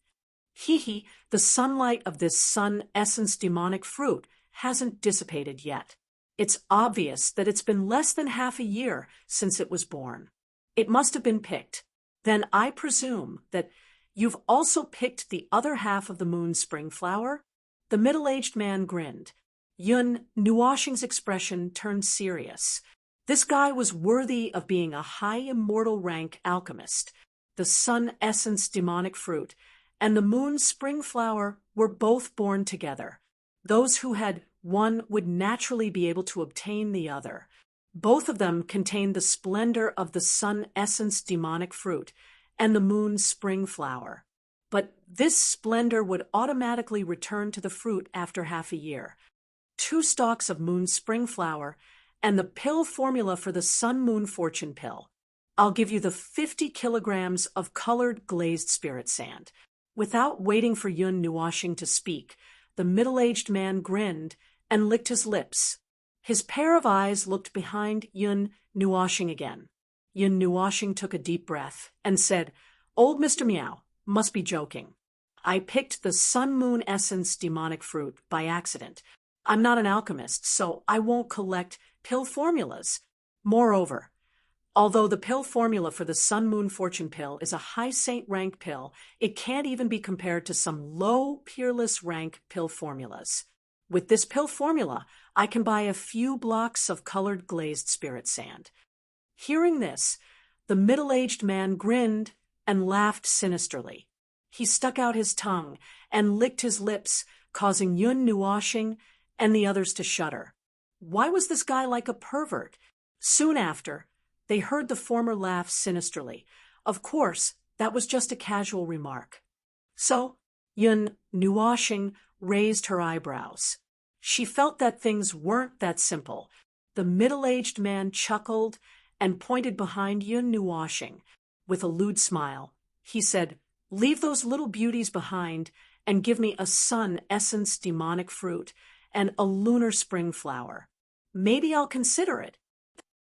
The sunlight of this sun essence demonic fruit hasn't dissipated yet. It's obvious that it's been less than half a year since it was born. It must have been picked. Then I presume that you've also picked the other half of the moon spring flower?" The middle-aged man grinned. Yun Nuoshing's expression turned serious. This guy was worthy of being a high immortal rank alchemist. The sun essence demonic fruit and the moon spring flower were both born together. Those who had one would naturally be able to obtain the other. Both of them contained the splendor of the sun essence demonic fruit and the moon spring flower. But this splendor would automatically return to the fruit after half a year. 2 stalks of moon spring flower and the pill formula for the sun moon fortune pill. I'll give you the 50 kilograms of colored glazed spirit sand. Without waiting for Yun Nuoshing to speak, the middle-aged man grinned and licked his lips. His pair of eyes looked behind Yun Nuoshing again. Yun Nuoshing took a deep breath and said, "Old Mr. Miao must be joking. I picked the sun moon essence demonic fruit by accident. I'm not an alchemist, so I won't collect pill formulas. Moreover, Although the pill formula for the Sun Moon Fortune pill is a high saint rank pill, it can't even be compared to some low peerless rank pill formulas. With this pill formula, I can buy a few blocks of colored glazed spirit sand. Hearing this, the middle-aged man grinned and laughed sinisterly. He stuck out his tongue and licked his lips, causing Yun Nuoshing and the others to shudder. Why was this guy like a pervert? Soon after, they heard the former laugh sinisterly. Of course, that was just a casual remark. So, Yun Nuoshing raised her eyebrows. She felt that things weren't that simple. The middle-aged man chuckled and pointed behind Yun Nuoshing. With a lewd smile, he said, "Leave those little beauties behind and give me a sun essence demonic fruit and a lunar spring flower. Maybe I'll consider it."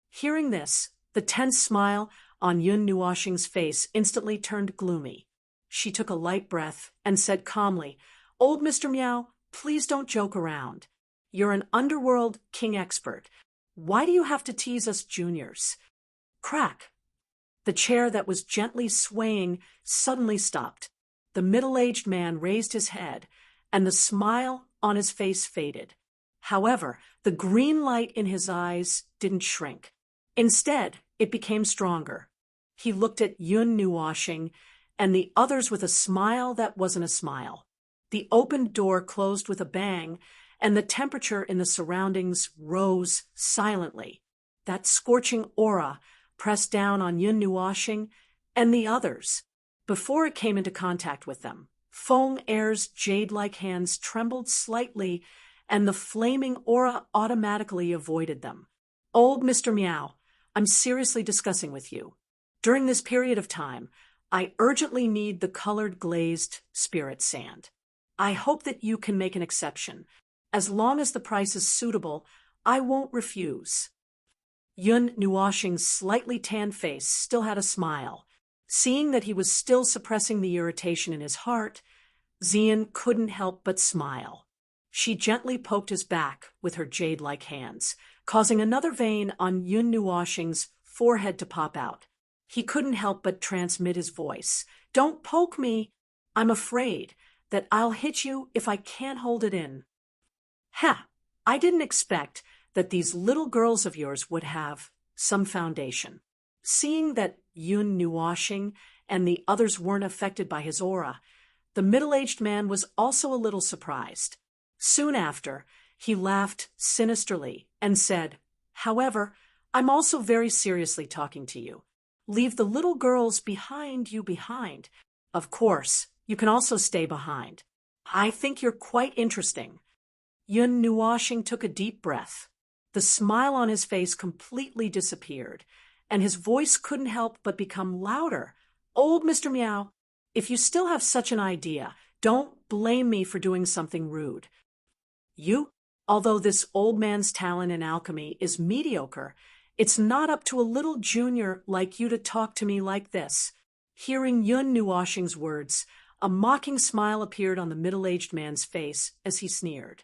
Hearing this, the tense smile on Yun Nuoshing's face instantly turned gloomy. She took a light breath and said calmly, "Old Mr. Meow, please don't joke around. You're an underworld king expert. Why do you have to tease us juniors?" Crack! The chair that was gently swaying suddenly stopped. The middle-aged man raised his head, and the smile on his face faded. However, the green light in his eyes didn't shrink. Instead, it became stronger. He looked at Yun Nuoshing and the others with a smile that wasn't a smile. The opened door closed with a bang, and the temperature in the surroundings rose silently. That scorching aura pressed down on Yun Nuoshing and the others. Before it came into contact with them, Feng Air's jade-like hands trembled slightly, and the flaming aura automatically avoided them. "Old Mr. Meow, I'm seriously discussing with you. During this period of time, I urgently need the colored glazed spirit sand. I hope that you can make an exception. As long as the price is suitable, I won't refuse." Yun Nuoshing's slightly tanned face still had a smile. Seeing that he was still suppressing the irritation in his heart, Xian couldn't help but smile. She gently poked his back with her jade-like hands, causing another vein on Yun Nuoshing's forehead to pop out. He couldn't help but transmit his voice. "Don't poke me. I'm afraid that I'll hit you if I can't hold it in." "Ha! I didn't expect that these little girls of yours would have some foundation." Seeing that Yun Nuoshing and the others weren't affected by his aura, the middle-aged man was also a little surprised. Soon after, he laughed sinisterly and said, "However, I'm also very seriously talking to you. Leave the little girls behind you behind. Of course, you can also stay behind. I think you're quite interesting." Yun Nuoshing took a deep breath. The smile on his face completely disappeared, and his voice couldn't help but become louder. "Old Mr. Meow, if you still have such an idea, don't blame me for doing something rude. Although this old man's talent in alchemy is mediocre, it's not up to a little junior like you to talk to me like this." Hearing Yun Nuoshing's words, a mocking smile appeared on the middle-aged man's face as he sneered.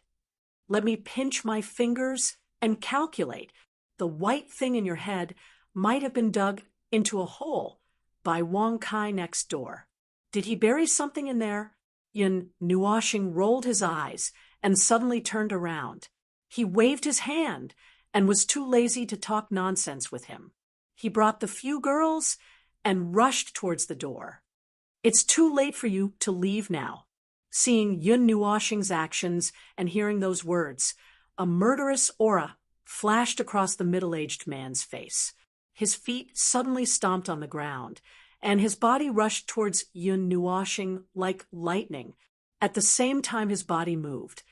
"Let me pinch my fingers and calculate. The white thing in your head might have been dug into a hole by Wong Kai next door. Did he bury something in there?" Yun Nuoshing rolled his eyes and suddenly turned around. He waved his hand and was too lazy to talk nonsense with him. He brought the few girls and rushed towards the door. "It's too late for you to leave now." Seeing Yun Nuoshing's actions and hearing those words, a murderous aura flashed across the middle-aged man's face. His feet suddenly stomped on the ground, and his body rushed towards Yun Nuoshing like lightning. At the same time his body moved,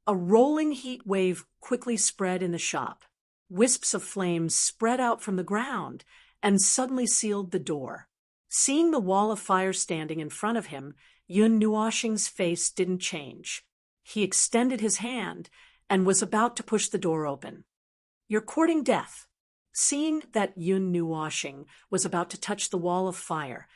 a rolling heat wave quickly spread in the shop. Wisps of flames spread out from the ground and suddenly sealed the door. Seeing the wall of fire standing in front of him, Yun Nuoshing's face didn't change. He extended his hand and was about to push the door open. "You're courting death." Seeing that Yun Nuoshing was about to touch the wall of fire,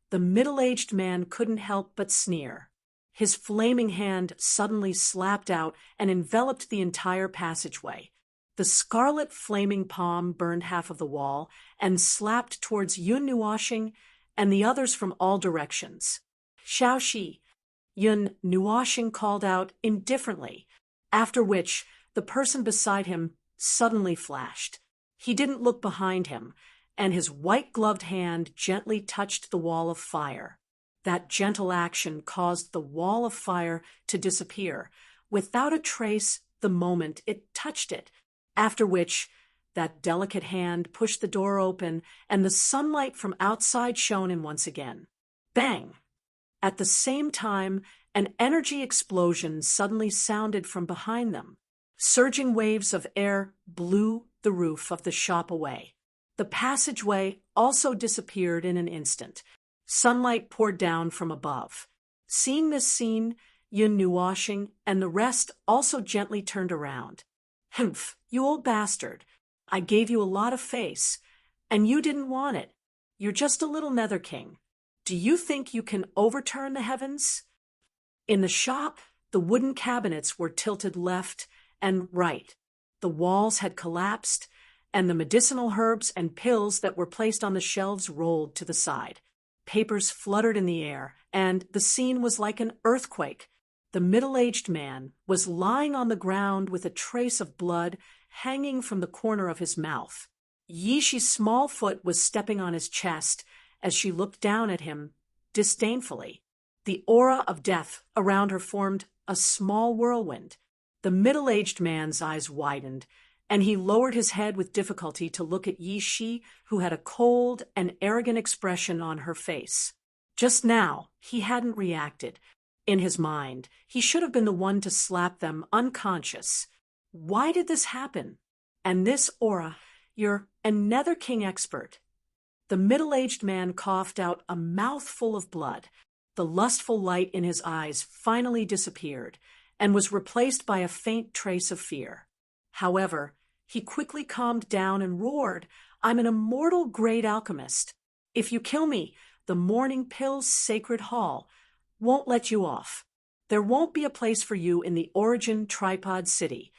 the middle-aged man couldn't help but sneer. His flaming hand suddenly slapped out and enveloped the entire passageway. The scarlet flaming palm burned half of the wall and slapped towards Yun Nuoshing and the others from all directions. Xiaoxi, Yun Nuoshing called out indifferently, after which the person beside him suddenly flashed. He didn't look behind him, and his white-gloved hand gently touched the wall of fire. That gentle action caused the wall of fire to disappear, without a trace the moment it touched it, after which that delicate hand pushed the door open and the sunlight from outside shone in once again. Bang! At the same time, an energy explosion suddenly sounded from behind them. Surging waves of air blew the roof of the shop away. The passageway also disappeared in an instant. Sunlight poured down from above. Seeing this scene, Yun Nuoshing and the rest also gently turned around. Humph, you old bastard. I gave you a lot of face, and you didn't want it. You're just a little nether king. Do you think you can overturn the heavens? In the shop, the wooden cabinets were tilted left and right. The walls had collapsed, and the medicinal herbs and pills that were placed on the shelves rolled to the side. Papers fluttered in the air, and the scene was like an earthquake. The middle-aged man was lying on the ground with a trace of blood hanging from the corner of his mouth. Yishi's small foot was stepping on his chest as she looked down at him disdainfully. The aura of death around her formed a small whirlwind. The middle-aged man's eyes widened, and he lowered his head with difficulty to look at Yishi, who had a cold and arrogant expression on her face. Just now, he hadn't reacted. In his mind, he should have been the one to slap them unconscious. Why did this happen? And this aura, you're a Nether King expert. The middle-aged man coughed out a mouthful of blood. The lustful light in his eyes finally disappeared and was replaced by a faint trace of fear. However, he quickly calmed down and roared, I'm an immortal great alchemist. If you kill me, the Morning Pill's sacred hall won't let you off. There won't be a place for you in the Origin Tripod City.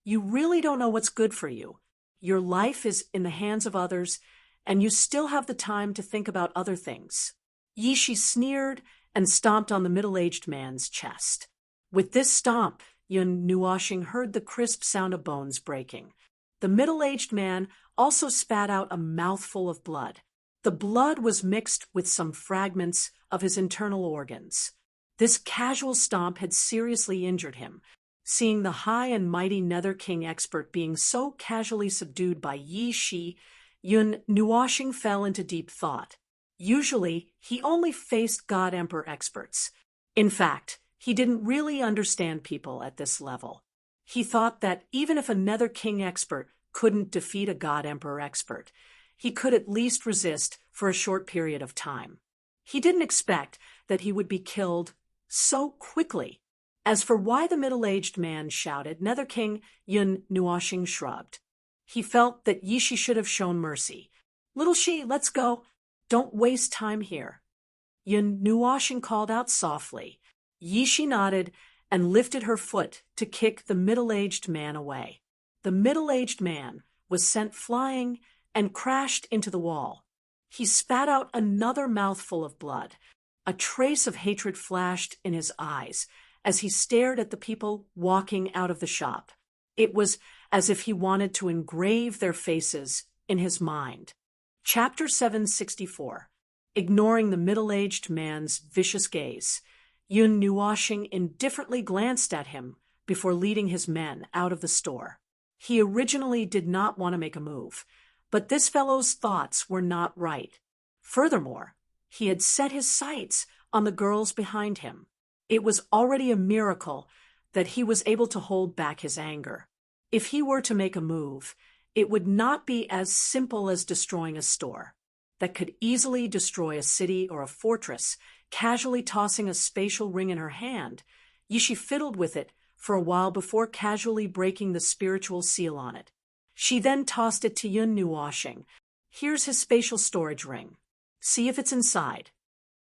You really don't know what's good for you. Your life is in the hands of others, and you still have the time to think about other things. Yishi sneered and stomped on the middle-aged man's chest. With this stomp, Yun Nuoshing heard the crisp sound of bones breaking. The middle-aged man also spat out a mouthful of blood. The blood was mixed with some fragments of his internal organs. This casual stomp had seriously injured him. Seeing the high and mighty Nether King expert being so casually subdued by Yi Shi, Yun Nuoshing fell into deep thought. Usually, he only faced God Emperor experts. In fact, he didn't really understand people at this level. He thought that even if a Nether King expert couldn't defeat a God Emperor expert, he could at least resist for a short period of time. He didn't expect that he would be killed so quickly. As for why the middle-aged man shouted, Nether King Yun Nuoshing shrugged. He felt that Yishi should have shown mercy. Little Shi, let's go. Don't waste time here. Yun Nuoshing called out softly. Yishi nodded and lifted her foot to kick the middle-aged man away. The middle-aged man was sent flying and crashed into the wall. He spat out another mouthful of blood. A trace of hatred flashed in his eyes as he stared at the people walking out of the shop. It was as if he wanted to engrave their faces in his mind. Chapter 764. Ignoring the middle-aged man's vicious gaze, Yun Nuoshing indifferently glanced at him before leading his men out of the store. He originally did not want to make a move, but this fellow's thoughts were not right. Furthermore, he had set his sights on the girls behind him. It was already a miracle that he was able to hold back his anger. If he were to make a move, it would not be as simple as destroying a store. That could easily destroy a city or a fortress, casually tossing a spatial ring in her hand. Yishi fiddled with it for a while before casually breaking the spiritual seal on it. She then tossed it to Yun Nuoshing. Here's his spatial storage ring. See if it's inside.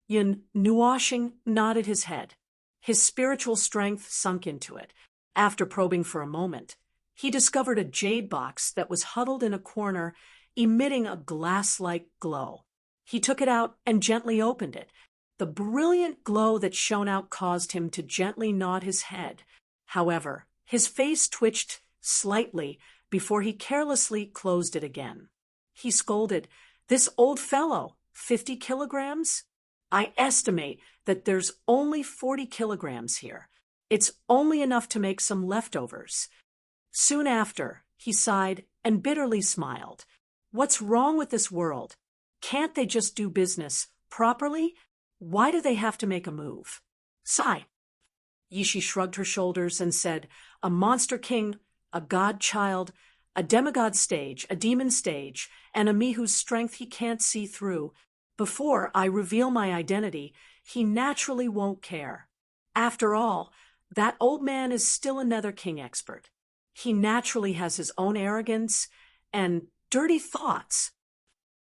Yun Nuoshing nodded his head. His spiritual strength sunk into it. After probing for a moment, he discovered a jade box that was huddled in a corner, emitting a glass-like glow. He took it out and gently opened it. The brilliant glow that shone out caused him to gently nod his head. However, his face twitched slightly before he carelessly closed it again. He scolded, "This old fellow, 50 kilograms? I estimate that there's only 40 kilograms here. It's only enough to make some leftovers." Soon after, he sighed and bitterly smiled. What's wrong with this world? Can't they just do business properly? Why do they have to make a move? Sigh. Yishi shrugged her shoulders and said, "A monster king, a god-child, a demigod stage, a demon stage, and a me whose strength he can't see through. Before I reveal my identity, he naturally won't care. After all, that old man is still a Nether King expert. He naturally has his own arrogance and dirty thoughts."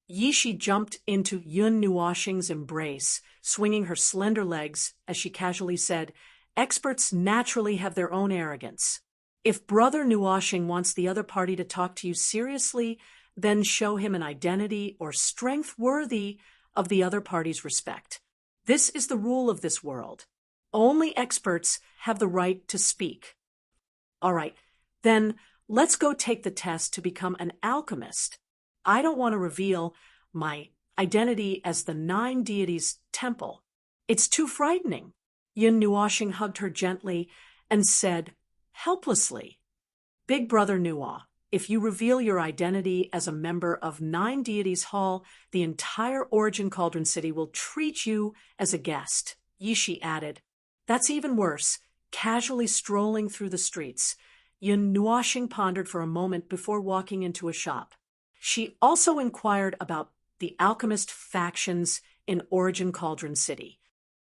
Yishi jumped into Yun Nuoxing's embrace, swinging her slender legs as she casually said, "Experts naturally have their own arrogance. If Brother Nuoxing wants the other party to talk to you seriously, then show him an identity or strength worthy of the other party's respect. This is the rule of this world. Only experts have the right to speak." "All right, then let's go take the test to become an alchemist. I don't want to reveal my identity as the Nine Deities' temple. It's too frightening." Yun Nuoxing hugged her gently and said, helplessly, "Big Brother Nuo, if you reveal your identity as a member of Nine Deities Hall, the entire Origin Cauldron City will treat you as a guest." Yishi added, "That's even worse, casually strolling through the streets." Yun Nuoxing pondered for a moment before walking into a shop. She also inquired about the alchemist factions in Origin Cauldron City.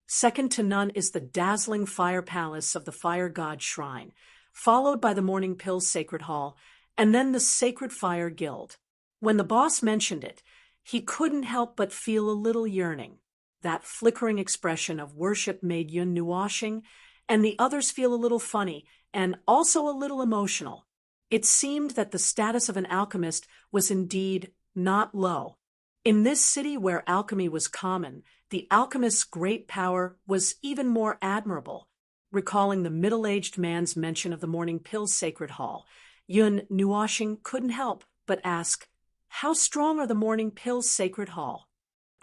Second to none is the dazzling fire palace of the Fire God Shrine, followed by the Morning Pills Sacred Hall, and then the Sacred Fire Guild. When the boss mentioned it, he couldn't help but feel a little yearning. That flickering expression of worship made Yun Nuoxing and the others feel a little funny and also a little emotional. It seemed that the status of an alchemist was indeed not low. In this city where alchemy was common, the alchemist's great power was even more admirable. Recalling the middle-aged man's mention of the Morning Pills Sacred Hall, Yun Nuoxing couldn't help but ask, "How strong are the Morning Pills Sacred Hall?"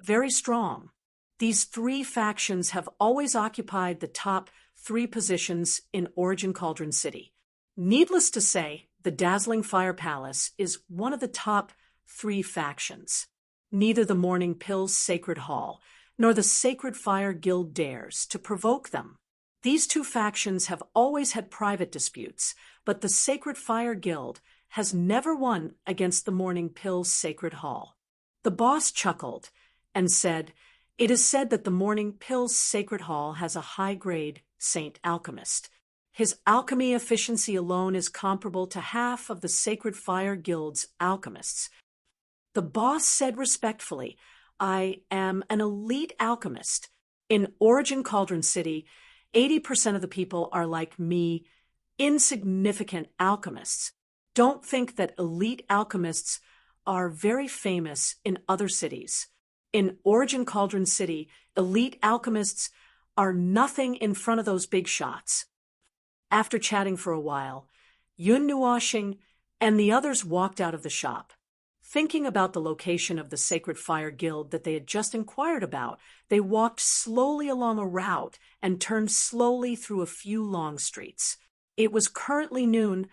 "Very strong. These three factions have always occupied the top 3 positions in Origin Cauldron City. Needless to say, the dazzling Fire Palace is one of the top 3 factions. Neither the Morning Pills Sacred Hall nor the Sacred Fire Guild dares to provoke them. These 2 factions have always had private disputes, but the Sacred Fire Guild has never won against the Morning Pills Sacred Hall." The boss chuckled and said, "It is said that the Morning Pills Sacred Hall has a high-grade Saint Alchemist. His alchemy efficiency alone is comparable to half of the Sacred Fire Guild's alchemists." The boss said respectfully, "I am an elite alchemist. In Origin Cauldron City, 80% of the people are like me, insignificant alchemists. Don't think that elite alchemists are very famous in other cities. In Origin Cauldron City, elite alchemists are nothing in front of those big shots." After chatting for a while, Yun Nuoxing and the others walked out of the shop. Thinking about the location of the Sacred Fire Guild that they had just inquired about, they walked slowly along a route and turned slowly through a few long streets. It was currently noon,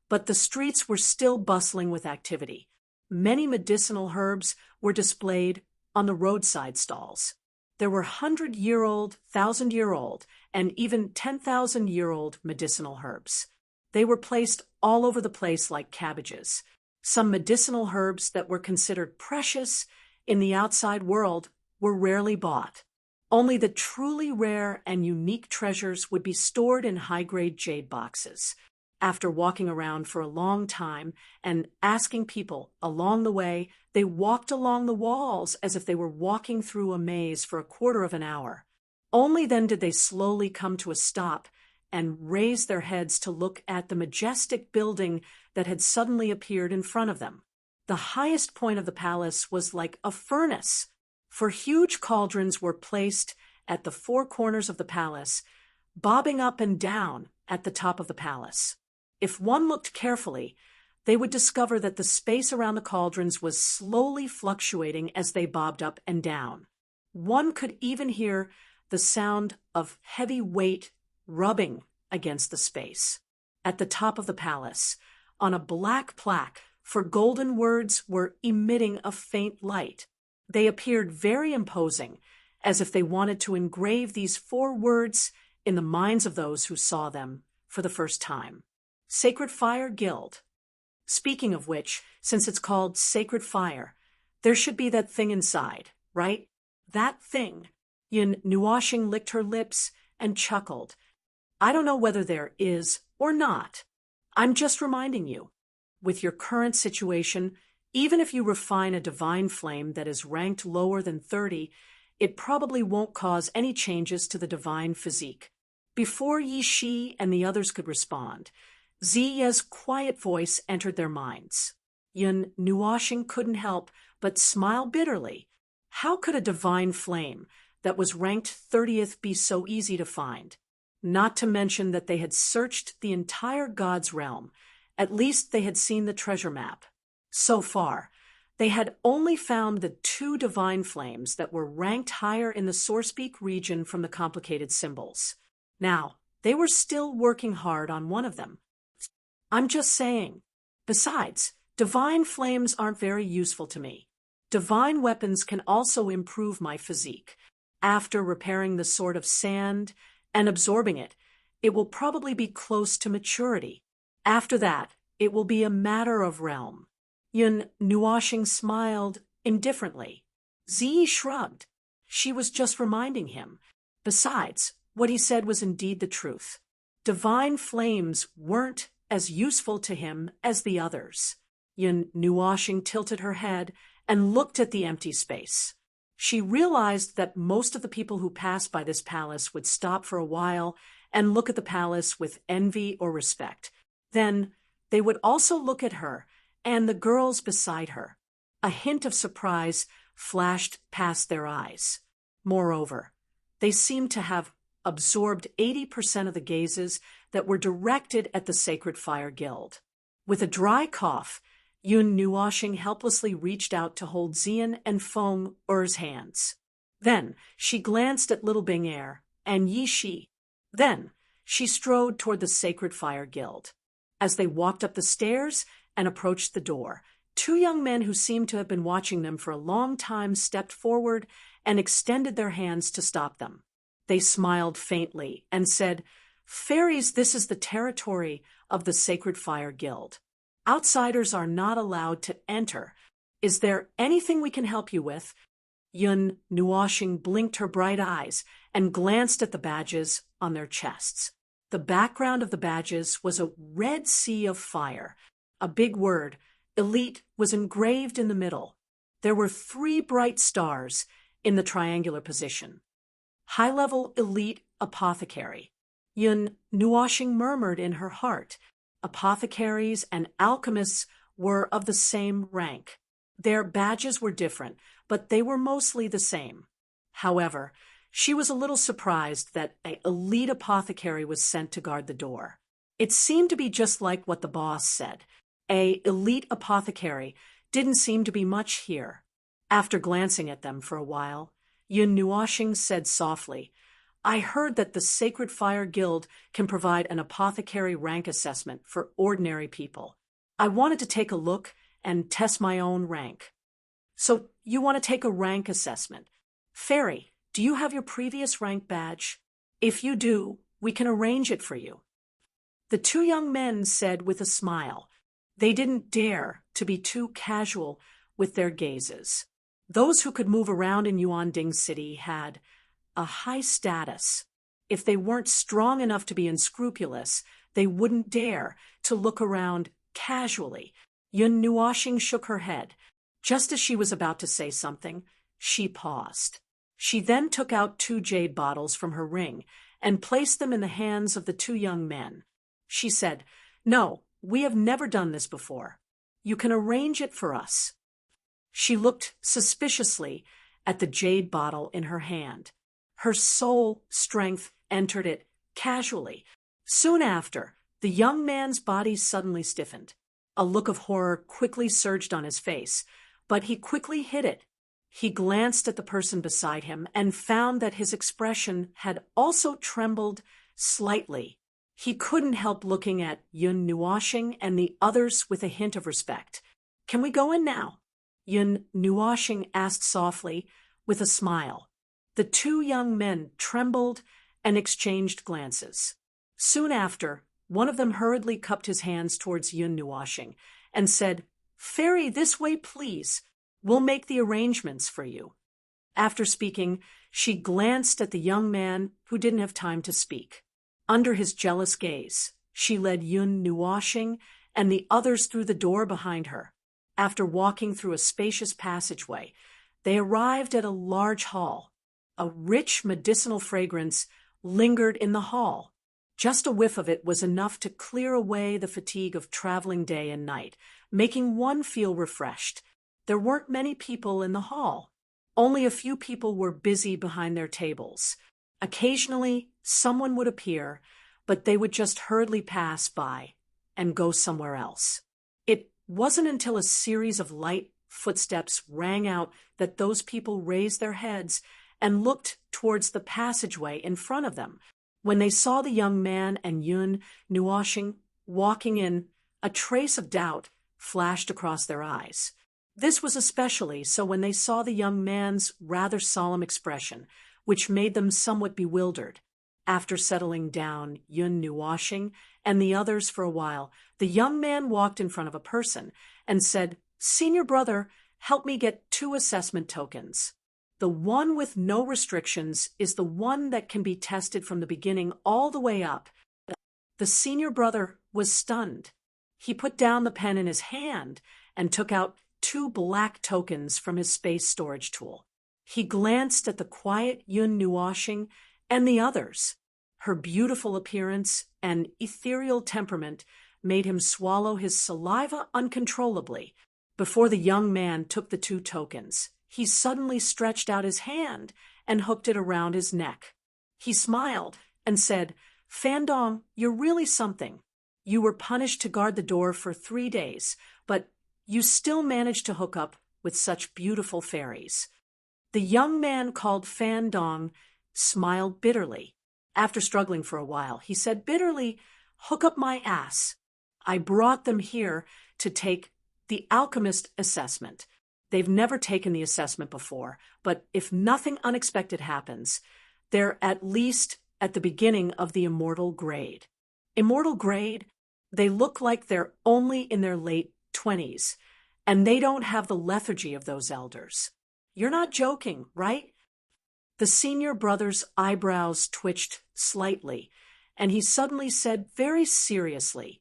but the streets were still bustling with activity. Many medicinal herbs were displayed on the roadside stalls. There were 100-year-old, 1,000-year-old, and even 10,000-year-old medicinal herbs. They were placed all over the place like cabbages. Some medicinal herbs that were considered precious in the outside world were rarely bought. Only the truly rare and unique treasures would be stored in high-grade jade boxes. After walking around for a long time and asking people along the way, they walked along the walls as if they were walking through a maze for a quarter of an hour. Only then did they slowly come to a stop and raised their heads to look at the majestic building that had suddenly appeared in front of them. The highest point of the palace was like a furnace, for huge cauldrons were placed at the four corners of the palace, bobbing up and down at the top of the palace. If one looked carefully, they would discover that the space around the cauldrons was slowly fluctuating as they bobbed up and down. One could even hear the sound of heavy weight rubbing against the space. At the top of the palace, on a black plaque, for golden words were emitting a faint light. They appeared very imposing, as if they wanted to engrave these four words in the minds of those who saw them for the first time. Sacred Fire Guild. Speaking of which, since it's called Sacred Fire, there should be that thing inside, right? That thing. Yin Nuashing licked her lips and chuckled. I don't know whether there is or not. I'm just reminding you. With your current situation, even if you refine a divine flame that is ranked lower than 30, it probably won't cause any changes to the divine physique. Before Yi Shi and the others could respond, Ziya's quiet voice entered their minds. Yin Nuashing couldn't help but smile bitterly. How could a divine flame that was ranked 30th be so easy to find? Not to mention that they had searched the entire God's realm. At least they had seen the treasure map. So far, they had only found the 2 divine flames that were ranked higher in the Sourcepeak region from the complicated symbols. Now, they were still working hard on one of them. I'm just saying. Besides, divine flames aren't very useful to me. Divine weapons can also improve my physique. After repairing the sword of sand and absorbing it, it will probably be close to maturity. After that, it will be a matter of realm. Yin Nuashing smiled indifferently. Ziyi shrugged. She was just reminding him. Besides, what he said was indeed the truth. Divine flames weren't as useful to him as the others. Yin Nuashing tilted her head and looked at the empty space. She realized that most of the people who passed by this palace would stop for a while and look at the palace with envy or respect. Then they would also look at her and the girls beside her. A hint of surprise flashed past their eyes. Moreover, they seemed to have absorbed 80% of the gazes that were directed at the Sacred Fire Guild. With a dry cough, Yun Nuashing helplessly reached out to hold Xian and Feng Er's hands. Then she glanced at Little Bing Er and Yi Shi. Then she strode toward the Sacred Fire Guild. As they walked up the stairs and approached the door, 2 young men who seemed to have been watching them for a long time stepped forward and extended their hands to stop them. They smiled faintly and said, "Fairies, this is the territory of the Sacred Fire Guild. Outsiders are not allowed to enter. Is there anything we can help you with?" Yun Nuashing blinked her bright eyes and glanced at the badges on their chests. The background of the badges was a red sea of fire. A big word, Elite, was engraved in the middle. There were 3 bright stars in the triangular position. High-level Elite Apothecary. Yun Nuashing murmured in her heart. Apothecaries and alchemists were of the same rank. Their badges were different, but they were mostly the same. However, she was a little surprised that an elite apothecary was sent to guard the door. It seemed to be just like what the boss said. An elite apothecary didn't seem to be much here. After glancing at them for a while, Yun Nuashing said softly, "I heard that the Sacred Fire Guild can provide an apothecary rank assessment for ordinary people. I wanted to take a look and test my own rank." "So you want to take a rank assessment? Fairy, do you have your previous rank badge? If you do, we can arrange it for you." The 2 young men said with a smile. They didn't dare to be too casual with their gazes. Those who could move around in Yuanding City had a high status. If they weren't strong enough to be unscrupulous, they wouldn't dare to look around casually. Yun Nuashing shook her head. Just as she was about to say something, she paused. She then took out 2 jade bottles from her ring and placed them in the hands of the 2 young men. She said, "No, we have never done this before. You can arrange it for us." She looked suspiciously at the jade bottle in her hand. Her soul strength entered it casually. Soon after, the young man's body suddenly stiffened. A look of horror quickly surged on his face, but he quickly hid it. He glanced at the person beside him and found that his expression had also trembled slightly. He couldn't help looking at Yun Nuoshing and the others with a hint of respect. "Can we go in now?" Yun Nuoshing asked softly, with a smile. The 2 young men trembled and exchanged glances. Soon after, one of them hurriedly cupped his hands towards Yun Nuoshing and said, "Ferry this way, please. We'll make the arrangements for you." After speaking, she glanced at the young man who didn't have time to speak. Under his jealous gaze, she led Yun Nuoshing and the others through the door behind her. After walking through a spacious passageway, they arrived at a large hall. A rich medicinal fragrance lingered in the hall. Just a whiff of it was enough to clear away the fatigue of traveling day and night, making one feel refreshed. There weren't many people in the hall. Only a few people were busy behind their tables. Occasionally, someone would appear, but they would just hurriedly pass by and go somewhere else. It wasn't until a series of light footsteps rang out that those people raised their heads and looked towards the passageway in front of them. When they saw the young man and Yun Nuoshing walking in, a trace of doubt flashed across their eyes. This was especially so when they saw the young man's rather solemn expression, which made them somewhat bewildered. After settling down Yun Nuoshing and the others for a while, the young man walked in front of a person and said, "Senior brother, help me get 2 assessment tokens. The one with no restrictions is the one that can be tested from the beginning all the way up." The senior brother was stunned. He put down the pen in his hand and took out 2 black tokens from his space storage tool. He glanced at the quiet Yun Nuoshing and the others. Her beautiful appearance and ethereal temperament made him swallow his saliva uncontrollably. Before the young man took the 2 tokens, he suddenly stretched out his hand and hooked it around his neck. He smiled and said, "Fandong, you're really something. You were punished to guard the door for 3 days, but you still managed to hook up with such beautiful fairies." The young man called Fandong smiled bitterly. After struggling for a while, he said bitterly, "Hook up my ass. I brought them here to take the alchemist assessment. They've never taken the assessment before, but if nothing unexpected happens, they're at least at the beginning of the immortal grade." Immortal grade? They look like they're only in their late 20s, and they don't have the lethargy of those elders. You're not joking, right? The senior brother's eyebrows twitched slightly, and he suddenly said very seriously,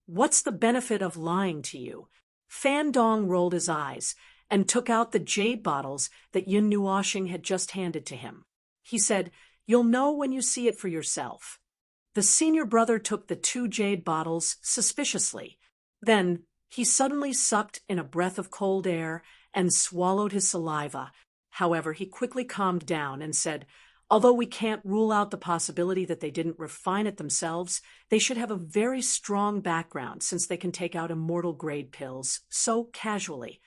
"What's the benefit of lying to you?" Fandong rolled his eyes and took out the jade bottles that Yun Nuoshing had just handed to him. He said, "You'll know when you see it for yourself." The senior brother took the 2 jade bottles suspiciously. Then he suddenly sucked in a breath of cold air and swallowed his saliva. However, he quickly calmed down and said, "Although we can't rule out the possibility that they didn't refine it themselves, they should have a very strong background since they can take out immortal grade pills so casually."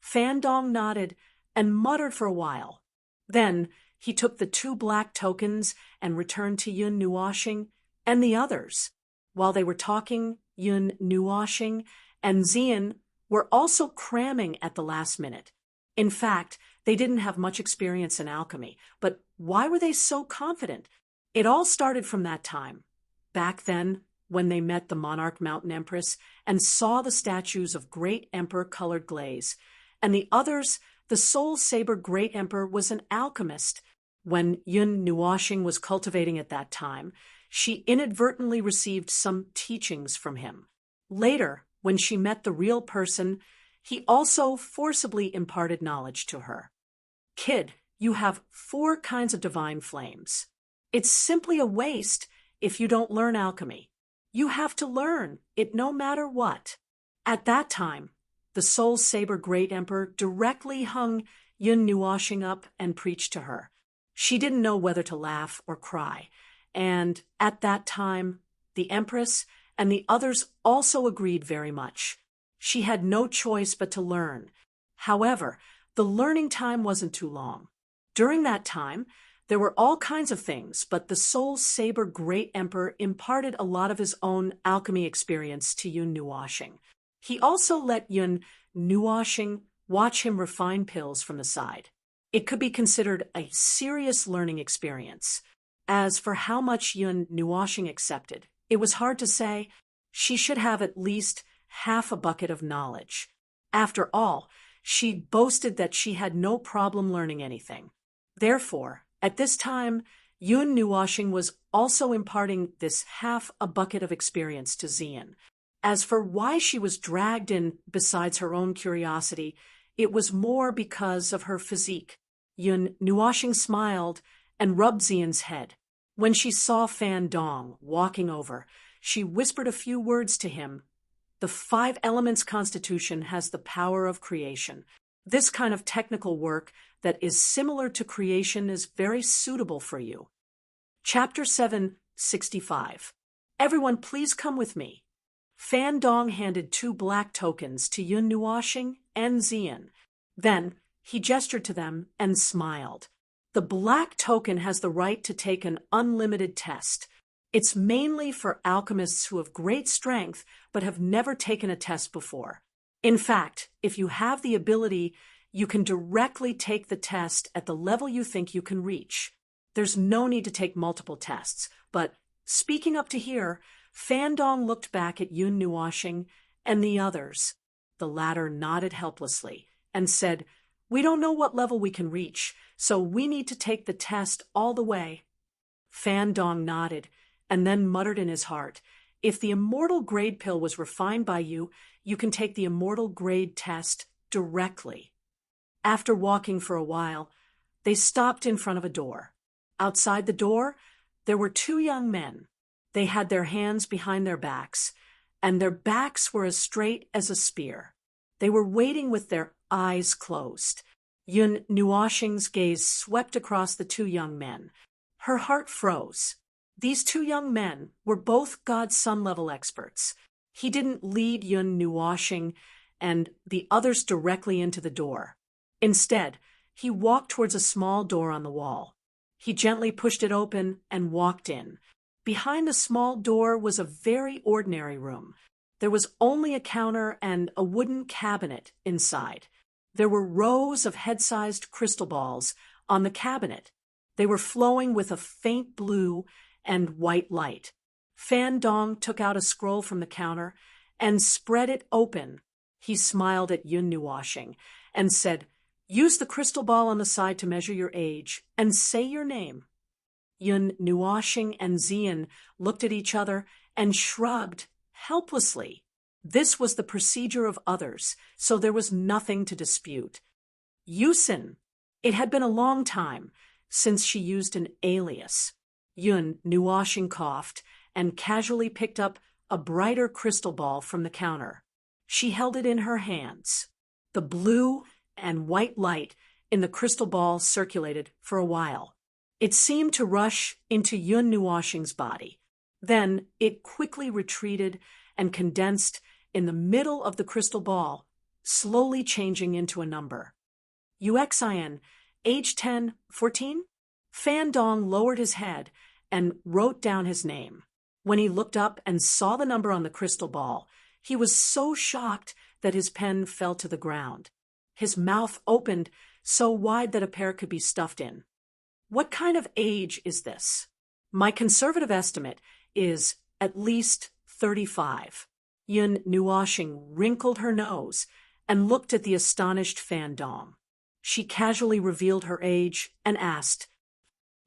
Fandong nodded and muttered for a while. Then he took the 2 black tokens and returned to Yun Nuoshing and the others. While they were talking, Yun Nuoshing and Xian were also cramming at the last minute. In fact, they didn't have much experience in alchemy, but why were they so confident? It all started from that time. Back then, when they met the Monarch Mountain Empress and saw the statues of Great Emperor Colored Glaze, and the others, the Soul Saber Great Emperor was an alchemist. When Yun Nuoshing was cultivating at that time, she inadvertently received some teachings from him. Later, when she met the real person, he also forcibly imparted knowledge to her. "Kid, You have 4 kinds of divine flames. It's simply a waste if you don't learn alchemy. You have to learn it no matter what. At that time, the Soul Saber Great Emperor directly hung Yun Nuoshing up and preached to her. She didn't know whether to laugh or cry, and at that time, the Empress and the others also agreed very much. She had no choice but to learn. However, the learning time wasn't too long. During that time, there were all kinds of things, but the Soul Saber Great Emperor imparted a lot of his own alchemy experience to Yun Nuoshing. He also let Yun Nuoshing watch him refine pills from the side. It could be considered a serious learning experience. As for how much Yun Nuoshing accepted, it was hard to say. She should have at least half a bucket of knowledge. After all, she boasted that she had no problem learning anything. Therefore, at this time, Yun Nuoshing was also imparting this half a bucket of experience to Xian. As for why she was dragged in besides her own curiosity, it was more because of her physique. Yun Nuoshing smiled and rubbed Xian's head. When she saw Fan Dong walking over, she whispered a few words to him. The 5 Elements Constitution has the power of creation. This kind of technical work that is similar to creation is very suitable for you. Chapter 765. Everyone please come with me. Fan Dong handed 2 black tokens to Yun Nuoshing and Xian. Then he gestured to them and smiled. The black token has the right to take an unlimited test. It's mainly for alchemists who have great strength but have never taken a test before. In fact, if you have the ability, you can directly take the test at the level you think you can reach. There's no need to take multiple tests, but speaking up to here, Fan Dong looked back at Yun Nuoshing and the others. The latter nodded helplessly and said, "We don't know what level we can reach, so we need to take the test all the way." Fan Dong nodded and then muttered in his heart, "If the immortal grade pill was refined by you, you can take the immortal grade test directly." After walking for a while, they stopped in front of a door. Outside the door, there were 2 young men. They had their hands behind their backs, and their backs were as straight as a spear. They were waiting with their eyes closed. Yun Nuoshing's gaze swept across the 2 young men. Her heart froze. These 2 young men were both God Sun level experts. He didn't lead Yun Nuoshing and the others directly into the door. Instead, he walked towards a small door on the wall. He gently pushed it open and walked in. Behind the small door was a very ordinary room. There was only a counter and a wooden cabinet inside. There were rows of head-sized crystal balls on the cabinet. They were flowing with a faint blue and white light. Fan Dong took out a scroll from the counter and spread it open. He smiled at Yun Nuoshing and said, "Use the crystal ball on the side to measure your age and say your name." Yun Nuoshing and Xian looked at each other and shrugged helplessly. This was the procedure of others, so there was nothing to dispute. Yusin. It had been a long time since she used an alias. Yun Nuoshing coughed and casually picked up a brighter crystal ball from the counter. She held it in her hands. The blue and white light in the crystal ball circulated for a while. It seemed to rush into Yun Nuoshing's body. Then it quickly retreated and condensed in the middle of the crystal ball, slowly changing into a number. Uxin, age 10, 14? Fan Dong lowered his head and wrote down his name. When he looked up and saw the number on the crystal ball, he was so shocked that his pen fell to the ground. His mouth opened so wide that a pear could be stuffed in. What kind of age is this? My conservative estimate is at least 35. Yun Nuoshing wrinkled her nose and looked at the astonished Fan Dong. She casually revealed her age and asked,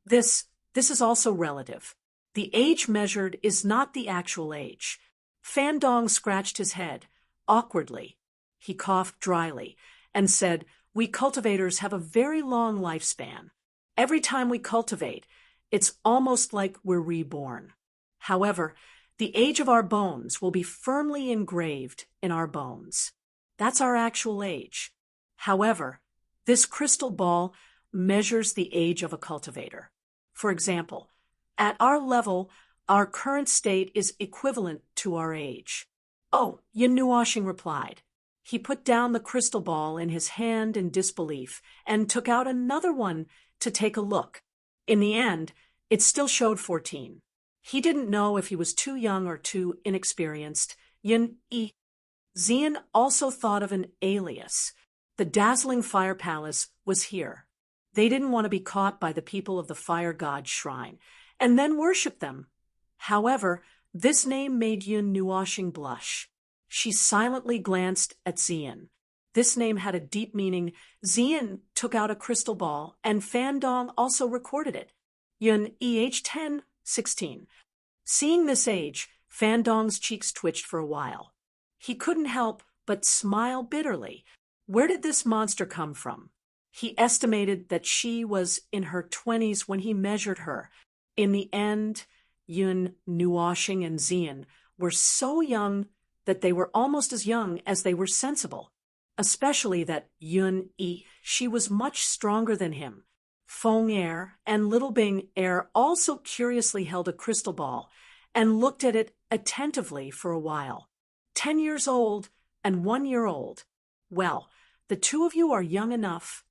This is also relative. The age measured is not the actual age." Fan Dong scratched his head, awkwardly. He coughed dryly and said, We cultivators have a very long lifespan. Every time we cultivate, it's almost like we're reborn. However, the age of our bones will be firmly engraved in our bones. That's our actual age. However, this crystal ball measures the age of a cultivator. For example, at our level, our current state is equivalent to our age. Oh, Yin Nuashing replied. He put down the crystal ball in his hand in disbelief and took out another one to take a look. In the end, it still showed 14. He didn't know if he was too young or too inexperienced. Xian also thought of an alias. The dazzling fire palace was here. They didn't want to be caught by the people of the fire god's shrine and then worship them. However, this name made Yin Nuashing blush. She silently glanced at Xian. This name had a deep meaning. Xian took out a crystal ball, and Fandong also recorded it. Yin age 10, 16. Seeing this age, Fandong's cheeks twitched for a while. He couldn't help but smile bitterly. Where did this monster come from? He estimated that she was in her 20s when he measured her. In the end, Yin Nuashing and Xian were so young that they were almost as young as they were sensible, especially that she was much stronger than him. Feng Er and Little Bing Er also curiously held a crystal ball and looked at it attentively for a while. 10 years old and 1 year old. Well, the two of you are young enough.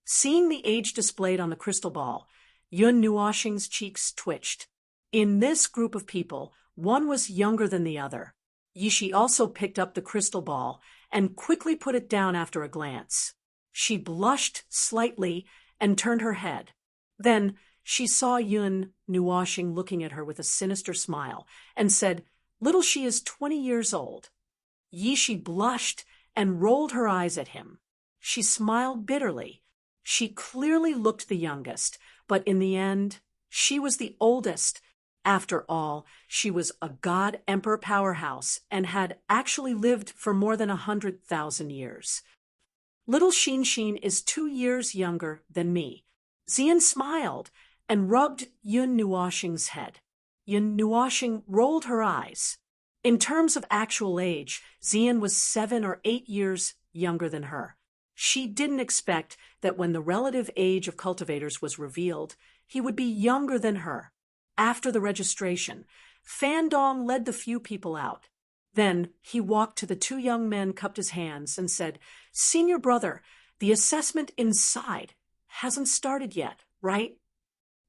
Seeing the age displayed on the crystal ball, Yin Nuashing's cheeks twitched. In this group of people, one was younger than the other. Yishi also picked up the crystal ball and quickly put it down after a glance. She blushed slightly and turned her head. Then she saw Yin Nuashing looking at her with a sinister smile and said, "Little she is 20 years old." Yishi blushed and rolled her eyes at him. She smiled bitterly. She clearly looked the youngest, but in the end, she was the oldest. After all, she was a god emperor powerhouse and had actually lived for more than 100,000 years. Little Xin is 2 years younger than me. Xian smiled and rubbed Yin Nuashing's head. Yin Nuashing rolled her eyes. In terms of actual age, Xian was 7 or 8 years younger than her. She didn't expect that when the relative age of cultivators was revealed, he would be younger than her. After the registration, Fandong led the few people out. Then he walked to the two young men, cupped his hands, and said, "Senior brother, the assessment inside hasn't started yet, right?"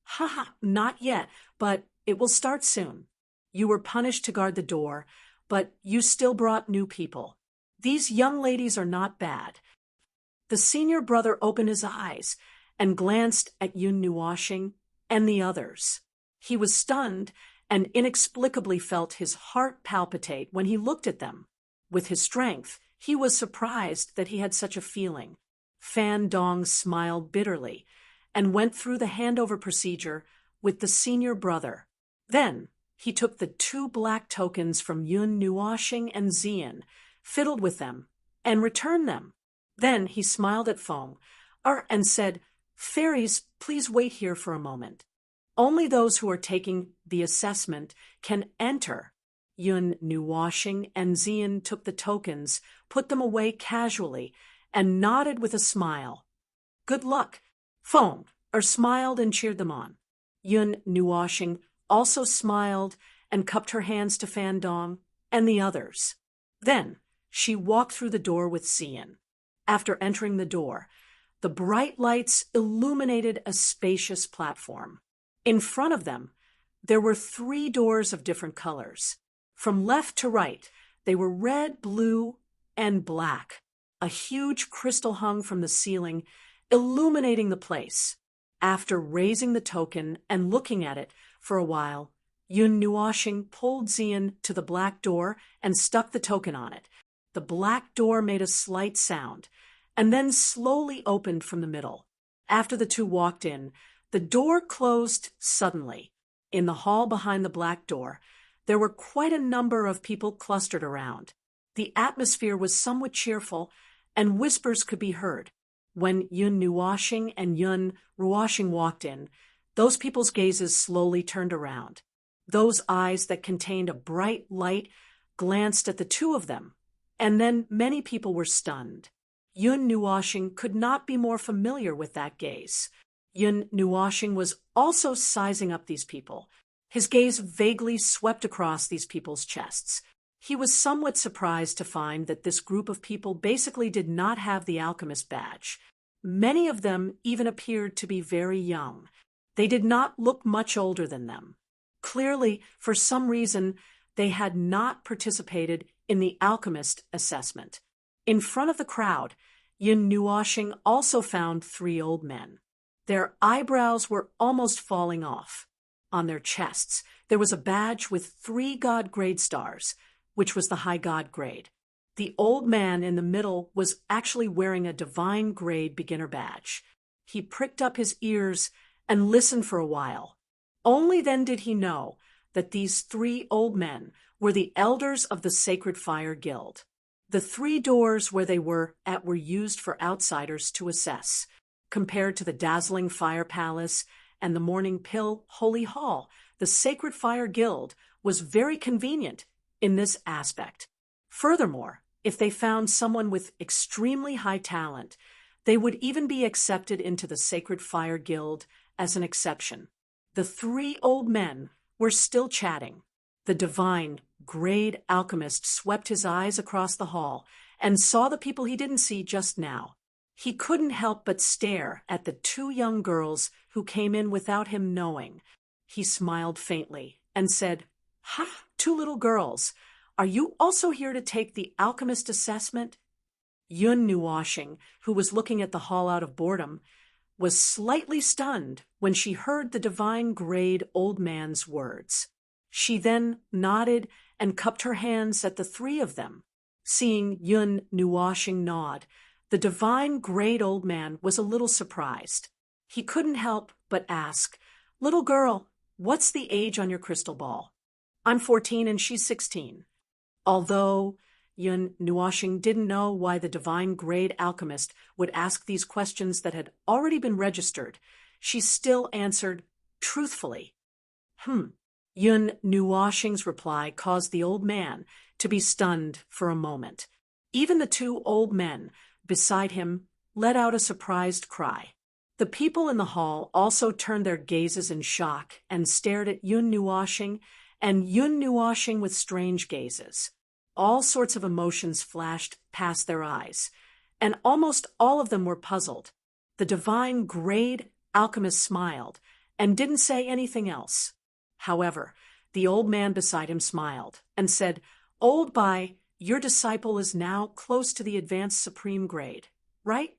"Haha, not yet, but it will start soon. You were punished to guard the door, but you still brought new people. These young ladies are not bad." The senior brother opened his eyes and glanced at Yin Nuashing and the others. He was stunned and inexplicably felt his heart palpitate when he looked at them. With his strength, he was surprised that he had such a feeling. Fandong smiled bitterly and went through the handover procedure with the senior brother. Then he took the 2 black tokens from Yin Nuashing and Xian, fiddled with them, and returned them. Then he smiled at Feng and said, "Fairies, please wait here for a moment. Only those who are taking the assessment can enter." Yin Nuashing and Xian took the tokens, put them away casually, and nodded with a smile. "Good luck." Feng smiled and cheered them on. Yin Nuashing also smiled and cupped her hands to Fandong and the others. Then she walked through the door with Xian. After entering the door, the bright lights illuminated a spacious platform. In front of them, there were 3 doors of different colors. From left to right, they were red, blue, and black. A huge crystal hung from the ceiling, illuminating the place. After raising the token and looking at it for a while, Yin Nuashing pulled Xian to the black door and stuck the token on it. The black door made a slight sound, and then slowly opened from the middle. After the two walked in, the door closed suddenly. In the hall behind the black door, there were quite a number of people clustered around. The atmosphere was somewhat cheerful, and whispers could be heard. When Yun Nuwashing and Yun Ruwashing walked in, those people's gazes slowly turned around. Those eyes that contained a bright light glanced at the two of them, and then many people were stunned. Yun Nuwashing could not be more familiar with that gaze. Yun Nuwashing was also sizing up these people. His gaze vaguely swept across these people's chests. He was somewhat surprised to find that this group of people basically did not have the alchemist badge. Many of them even appeared to be very young. They did not look much older than them. Clearly, for some reason, they had not participated in the alchemist assessment. In front of the crowd, Yun Nuwashing also found 3 old men. Their eyebrows were almost falling off. On their chests, there was a badge with 3 god grade stars, which was the high god grade. The old man in the middle was actually wearing a divine grade beginner badge. He pricked up his ears and listened for a while. Only then did he know that these 3 old men were the elders of the Sacred Fire Guild. The 3 doors where they were at were used for outsiders to assess. Compared to the dazzling Fire Palace and the Morning Pill Holy Hall, the Sacred Fire Guild was very convenient in this aspect. Furthermore, if they found someone with extremely high talent, they would even be accepted into the Sacred Fire Guild as an exception. The 3 old men were still chatting. The divine, grade alchemist swept his eyes across the hall and saw the people he didn't see just now. He couldn't help but stare at the 2 young girls who came in without him knowing. He smiled faintly and said, "Ha, 2 little girls. Are you also here to take the alchemist assessment?" Yun Nuwashing, who was looking at the hall out of boredom, was slightly stunned when she heard the divine grade old man's words. She then nodded and cupped her hands at the 3 of them. Seeing Yun Nuwashing nod, the divine grade old man was a little surprised. He couldn't help but ask, "Little girl, what's the age on your crystal ball?" "I'm 14 and she's 16. Although Yun Nuwashing didn't know why the divine grade alchemist would ask these questions that had already been registered, she still answered truthfully. Yun Nuwashing's reply caused the old man to be stunned for a moment. Even the 2 old men beside him let out a surprised cry. The people in the hall also turned their gazes in shock and stared at Yun Nuwashing and Yun Nuwashing with strange gazes. All sorts of emotions flashed past their eyes, and almost all of them were puzzled. The divine grade alchemist smiled and didn't say anything else. However, the old man beside him smiled and said, "Old Bai, your disciple is now close to the advanced supreme grade, right?"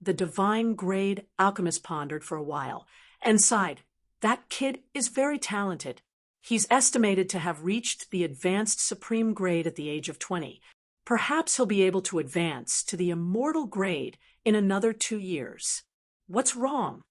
The divine grade alchemist pondered for a while and sighed. "That kid is very talented. He's estimated to have reached the advanced supreme grade at the age of 20. Perhaps he'll be able to advance to the immortal grade in another 2 years. What's wrong?"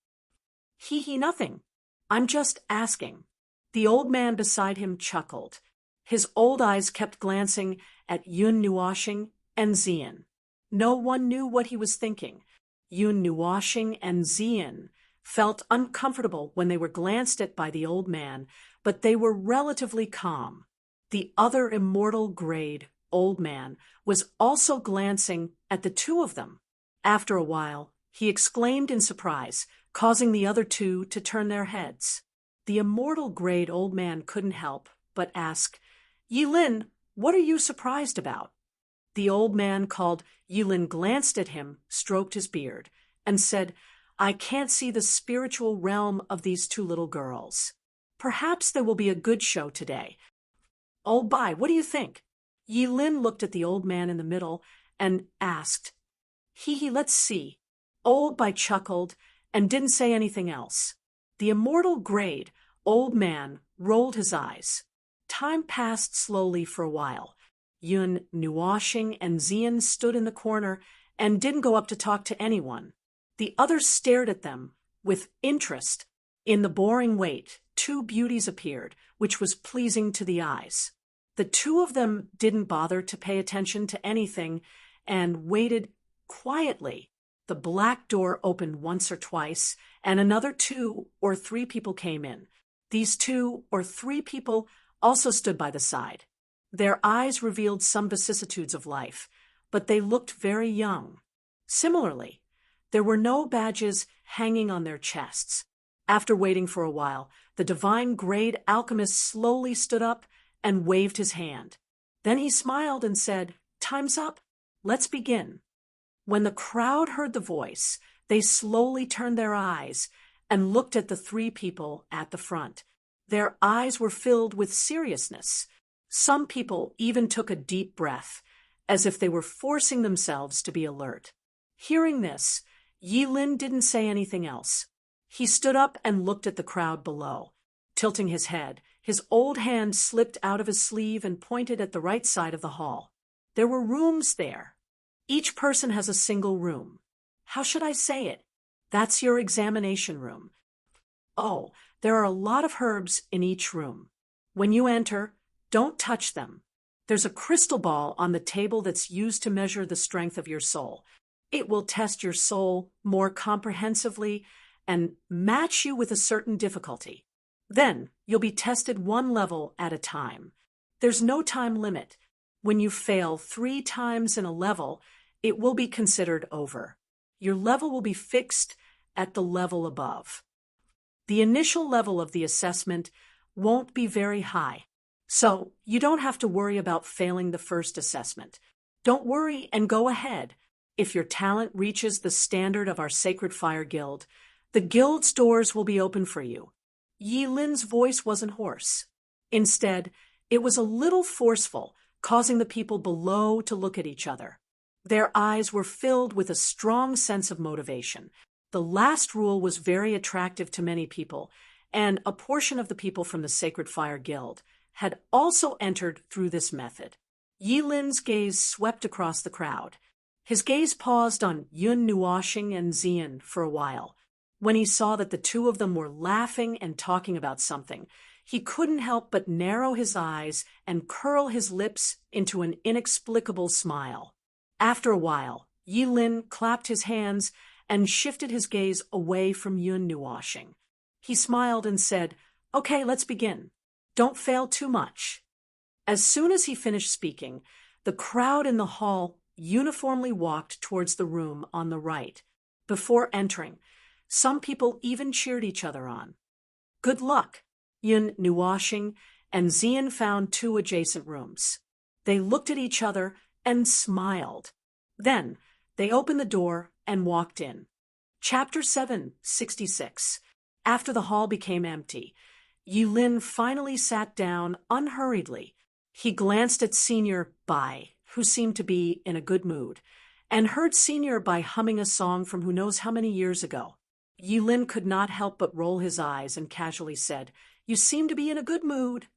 Nothing. I'm just asking." The old man beside him chuckled. His old eyes kept glancing at Yun Nuwashing and Zian. No one knew what he was thinking. Yun Nuwashing and Zian felt uncomfortable when they were glanced at by the old man, but they were relatively calm. The other immortal grade old man was also glancing at the 2 of them. After a while, he exclaimed in surprise, causing the other 2 to turn their heads. The immortal grade old man couldn't help but ask, "Yilin, what are you surprised about?" The old man called Yilin glanced at him, stroked his beard, and said, "I can't see the spiritual realm of these 2 little girls. Perhaps there will be a good show today. Old Bai, what do you think?" Yilin looked at the old man in the middle and asked, Let's see." Old Bai chuckled and didn't say anything else. The immortal grade old man rolled his eyes. Time passed slowly for a while. Yun Nuwashing and Zian stood in the corner and didn't go up to talk to anyone. The others stared at them with interest. In the boring wait, 2 beauties appeared, which was pleasing to the eyes. The 2 of them didn't bother to pay attention to anything and waited quietly. The black door opened once or twice, and another 2 or 3 people came in. These 2 or 3 people also stood by the side. Their eyes revealed some vicissitudes of life, but they looked very young. Similarly, there were no badges hanging on their chests. After waiting for a while, the divine-grade alchemist slowly stood up and waved his hand. Then he smiled and said, "Time's up. Let's begin." When the crowd heard the voice, they slowly turned their eyes and looked at the 3 people at the front. Their eyes were filled with seriousness. Some people even took a deep breath, as if they were forcing themselves to be alert. Hearing this, Yi Lin didn't say anything else. He stood up and looked at the crowd below. Tilting his head, his old hand slipped out of his sleeve and pointed at the right side of the hall. There were rooms there. Each person has a single room. How should I say it? That's your examination room. Oh, there are a lot of herbs in each room. When you enter, don't touch them. There's a crystal ball on the table that's used to measure the strength of your soul. It will test your soul more comprehensively and match you with a certain difficulty. Then you'll be tested 1 level at a time. There's no time limit. When you fail 3 times in a level, it will be considered over. Your level will be fixed at the level above. The initial level of the assessment won't be very high, so you don't have to worry about failing the first assessment. Don't worry and go ahead. If your talent reaches the standard of our Sacred Fire Guild, the guild's doors will be open for you. Yi Lin's voice wasn't hoarse. Instead, it was a little forceful, causing the people below to look at each other. Their eyes were filled with a strong sense of motivation. The last rule was very attractive to many people, and a portion of the people from the Sacred Fire Guild had also entered through this method. Yi Lin's gaze swept across the crowd. His gaze paused on Yun Nuoshing and Xian for a while. When he saw that the 2 of them were laughing and talking about something, he couldn't help but narrow his eyes and curl his lips into an inexplicable smile. After a while, Yi Lin clapped his hands and shifted his gaze away from Yun Nuoshing. He smiled and said, "Okay, let's begin. Don't fail too much." As soon as he finished speaking, the crowd in the hall uniformly walked towards the room on the right. Before entering, some people even cheered each other on. Good luck! Yun Nuoshing and Xian found 2 adjacent rooms. They looked at each other and smiled. Then they opened the door and walked in. Chapter 766. After the hall became empty, Yi Lin finally sat down unhurriedly. He glanced at Senior Bai, who seemed to be in a good mood, and heard Senior Bai humming a song from who knows how many years ago. Yi Lin could not help but roll his eyes and casually said, "You seem to be in a good mood."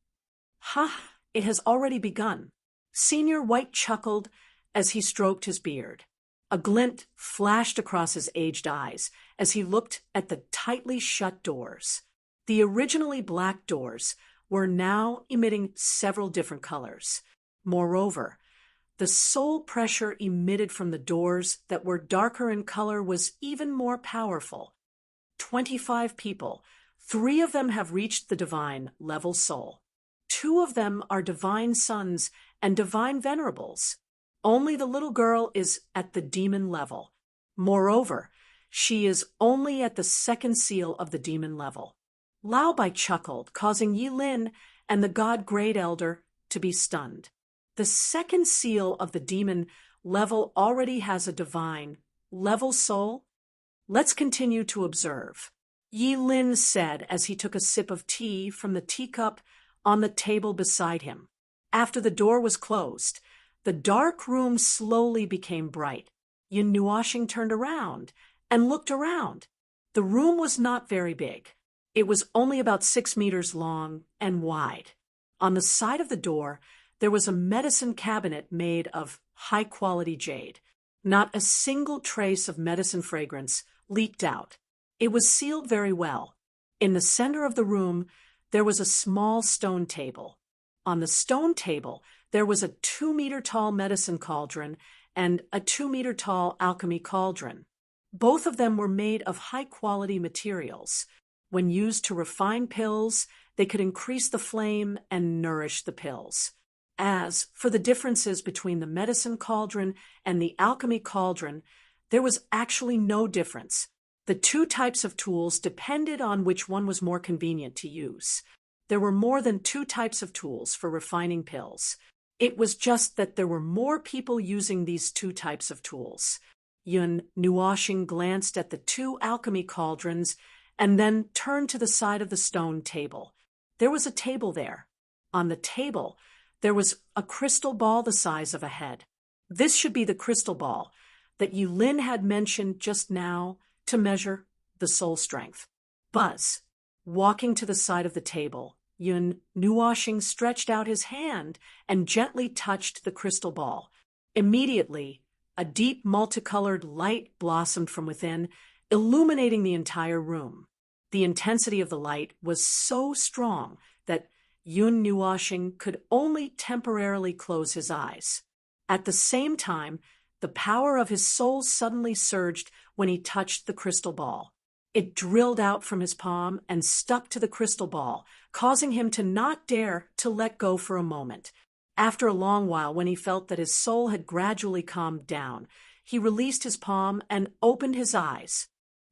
"Ha, it has already begun." Senior White chuckled as he stroked his beard. A glint flashed across his aged eyes as he looked at the tightly shut doors. The originally black doors were now emitting several different colors. Moreover, the soul pressure emitted from the doors that were darker in color was even more powerful. 25 people, 3 of them have reached the divine level soul. 2 of them are divine sons and divine venerables. Only the little girl is at the demon level. Moreover, she is only at the 2nd seal of the demon level. Lao Bai chuckled, causing Yi Lin and the God Great Elder to be stunned. The 2nd seal of the demon level already has a divine level soul. Let's continue to observe. Yi Lin said as he took a sip of tea from the teacup on the table beside him. After the door was closed, the dark room slowly became bright. Yun Nuoshing turned around and looked around. The room was not very big. It was only about 6 meters long and wide. On the side of the door, there was a medicine cabinet made of high-quality jade. Not a single trace of medicine fragrance leaked out. It was sealed very well. In the center of the room, there was a small stone table. On the stone table, there was a 2-meter-tall medicine cauldron and a 2-meter-tall alchemy cauldron. Both of them were made of high-quality materials. When used to refine pills, they could increase the flame and nourish the pills. As for the differences between the medicine cauldron and the alchemy cauldron, there was actually no difference. The two types of tools depended on which one was more convenient to use. There were more than two types of tools for refining pills. It was just that there were more people using these two types of tools. Yun Nuoxing glanced at the two alchemy cauldrons and then turned to the side of the stone table. There was a table there. On the table, there was a crystal ball the size of a head. This should be the crystal ball that Yulin had mentioned just now to measure the soul strength. Buzz, walking to the side of the table, Yun Nuoxing stretched out his hand and gently touched the crystal ball. Immediately, a deep multicolored light blossomed from within, illuminating the entire room. The intensity of the light was so strong that Yun Nuoxing could only temporarily close his eyes. At the same time, the power of his soul suddenly surged when he touched the crystal ball. It drilled out from his palm and stuck to the crystal ball, causing him to not dare to let go for a moment. After a long while, when he felt that his soul had gradually calmed down, he released his palm and opened his eyes.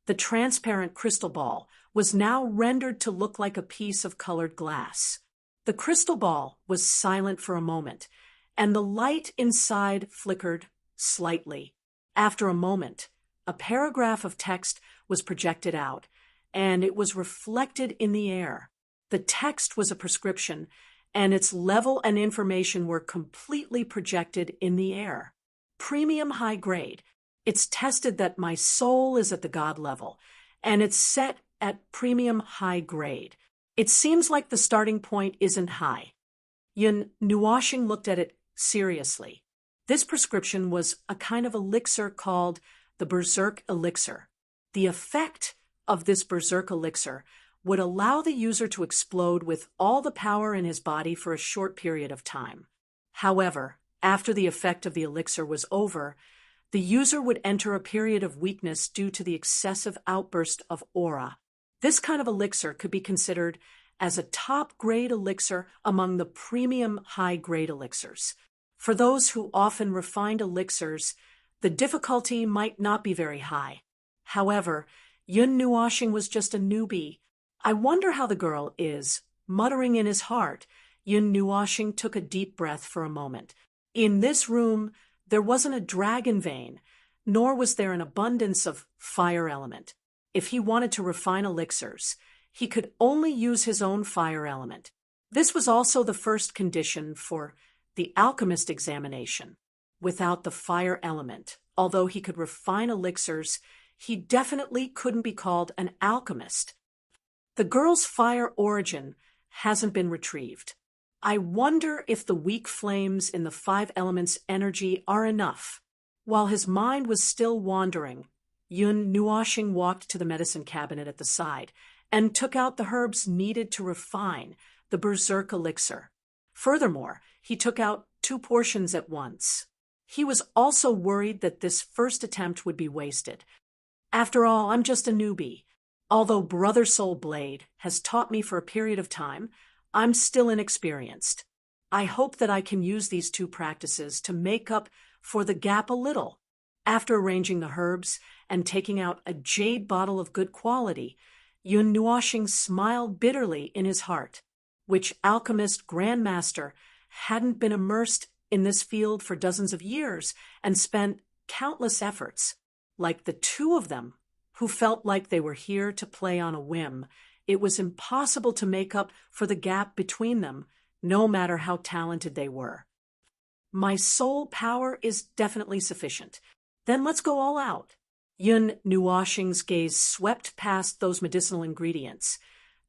The transparent crystal ball was now rendered to look like a piece of colored glass. The crystal ball was silent for a moment, and the light inside flickered slightly. After a moment, a paragraph of text was projected out, and it was reflected in the air. The text was a prescription, and its level and information were completely projected in the air. Premium high grade. It's tested that my soul is at the God level, and it's set at premium high grade. It seems like the starting point isn't high. Yun Nuoxing looked at it seriously. This prescription was a kind of elixir called the Berserk Elixir. The effect of this Berserk Elixir would allow the user to explode with all the power in his body for a short period of time. However, after the effect of the elixir was over, the user would enter a period of weakness due to the excessive outburst of aura. This kind of elixir could be considered as a top-grade elixir among the premium high-grade elixirs. For those who often refined elixirs, the difficulty might not be very high. However, Yun Nuoxing was just a newbie. I wonder how the girl is. Muttering in his heart, Yun Nuoxing took a deep breath for a moment. In this room, there wasn't a dragon vein, nor was there an abundance of fire element. If he wanted to refine elixirs, he could only use his own fire element. This was also the first condition for the alchemist examination. Without the fire element, although he could refine elixirs, he definitely couldn't be called an alchemist. The girl's fire origin hasn't been retrieved. I wonder if the weak flames in the 5 elements' energy are enough. While his mind was still wandering, Yun Nuoxing walked to the medicine cabinet at the side and took out the herbs needed to refine the Berserk Elixir. Furthermore, he took out 2 portions at once. He was also worried that this first attempt would be wasted. After all, I'm just a newbie. Although Brother Soul Blade has taught me for a period of time, I'm still inexperienced. I hope that I can use these 2 practices to make up for the gap a little. After arranging the herbs and taking out a jade bottle of good quality, Yun Nuoxing smiled bitterly in his heart. Which alchemist grandmaster hadn't been immersed in this field for dozens of years and spent countless efforts? Like the 2 of them, who felt like they were here to play on a whim, it was impossible to make up for the gap between them, no matter how talented they were. My soul power is definitely sufficient. Then let's go all out. Yun Nuoxing's gaze swept past those medicinal ingredients.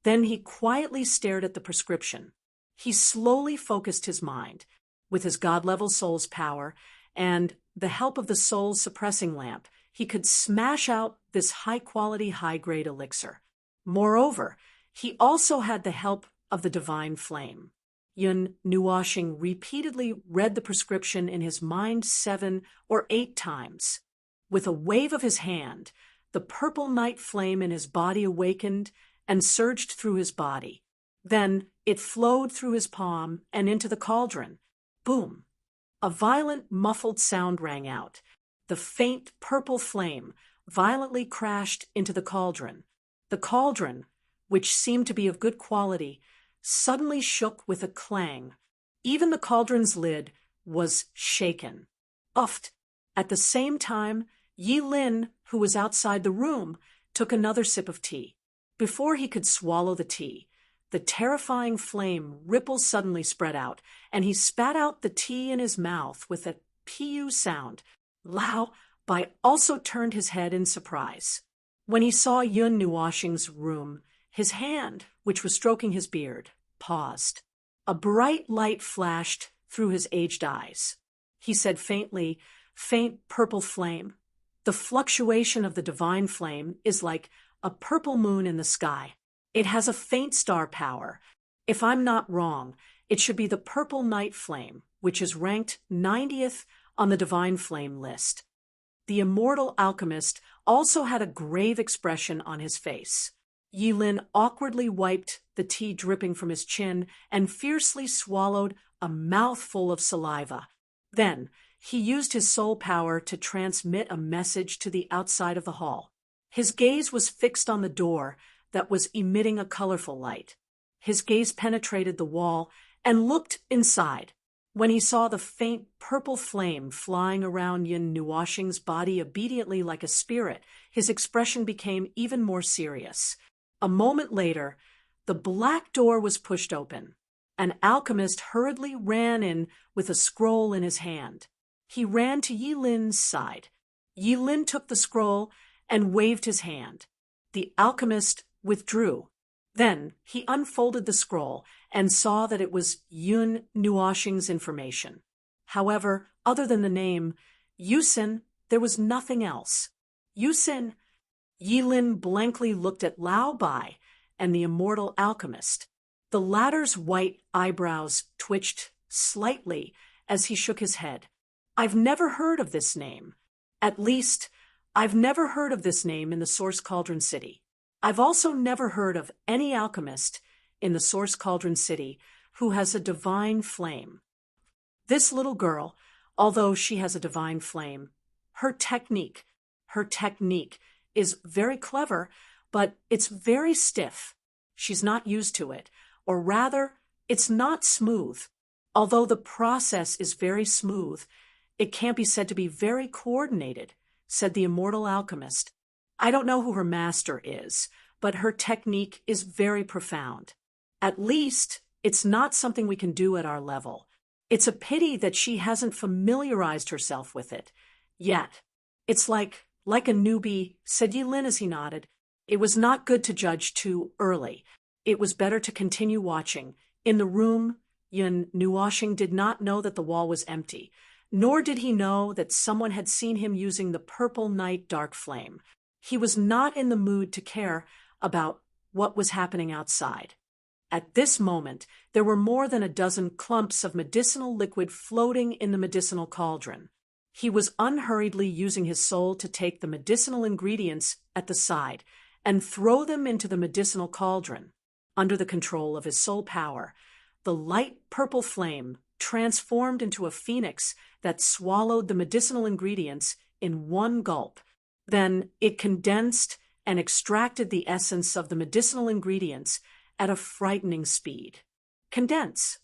Then he quietly stared at the prescription. He slowly focused his mind. With his God-level soul's power and the help of the soul's suppressing lamp, he could smash out this high-quality, high-grade elixir. Moreover, he also had the help of the divine flame. Yun Nuoxing repeatedly read the prescription in his mind 7 or 8 times. With a wave of his hand, the purple night flame in his body awakened and surged through his body. Then it flowed through his palm and into the cauldron. Boom! A violent, muffled sound rang out. The faint purple flame violently crashed into the cauldron. The cauldron, which seemed to be of good quality, suddenly shook with a clang. Even the cauldron's lid was shaken. Uffed! At the same time, Yi Lin, who was outside the room, took another sip of tea. Before he could swallow the tea, the terrifying flame ripple suddenly spread out, and he spat out the tea in his mouth with a pu sound. Lao Bai also turned his head in surprise. When he saw Yun Nuoxing's room, his hand, which was stroking his beard, paused. A bright light flashed through his aged eyes. He said faintly, "Faint purple flame. The fluctuation of the divine flame is like a purple moon in the sky. It has a faint star power. If I'm not wrong, it should be the purple night flame, which is ranked 90th on the divine flame list." The immortal alchemist also had a grave expression on his face. Yi Lin awkwardly wiped the tea dripping from his chin and fiercely swallowed a mouthful of saliva. Then he used his soul power to transmit a message to the outside of the hall. His gaze was fixed on the door that was emitting a colorful light. His gaze penetrated the wall and looked inside. When he saw the faint purple flame flying around Yun Nuoxing's body obediently like a spirit, his expression became even more serious. A moment later, the black door was pushed open. An alchemist hurriedly ran in with a scroll in his hand. He ran to Yi Lin's side. Yi Lin took the scroll and waved his hand. The alchemist withdrew. Then he unfolded the scroll and saw that it was Yun Nuoxing's information. However, other than the name Yusin, there was nothing else. Yusin. Yi Lin blankly looked at Lao Bai and the immortal alchemist. The latter's white eyebrows twitched slightly as he shook his head. "I've never heard of this name. At least, I've never heard of this name in the Source Cauldron City. I've also never heard of any alchemist in the Source Cauldron City who has a divine flame. This little girl, although she has a divine flame, her technique is very clever, but it's very stiff. She's not used to it, or rather, it's not smooth. Although the process is very smooth, it can't be said to be very coordinated," said the immortal alchemist. "I don't know who her master is, but her technique is very profound. At least, it's not something we can do at our level. It's a pity that she hasn't familiarized herself with it yet. It's like a newbie," said Yi Lin as he nodded. "It was not good to judge too early. It was better to continue watching." In the room, Yun Nuoxing did not know that the wall was empty, nor did he know that someone had seen him using the purple night dark flame. He was not in the mood to care about what was happening outside. At this moment, there were more than a dozen clumps of medicinal liquid floating in the medicinal cauldron. He was unhurriedly using his soul to take the medicinal ingredients at the side and throw them into the medicinal cauldron. Under the control of his soul power, the light purple flame transformed into a phoenix that swallowed the medicinal ingredients in one gulp. Then it condensed and extracted the essence of the medicinal ingredients at a frightening speed. Condense.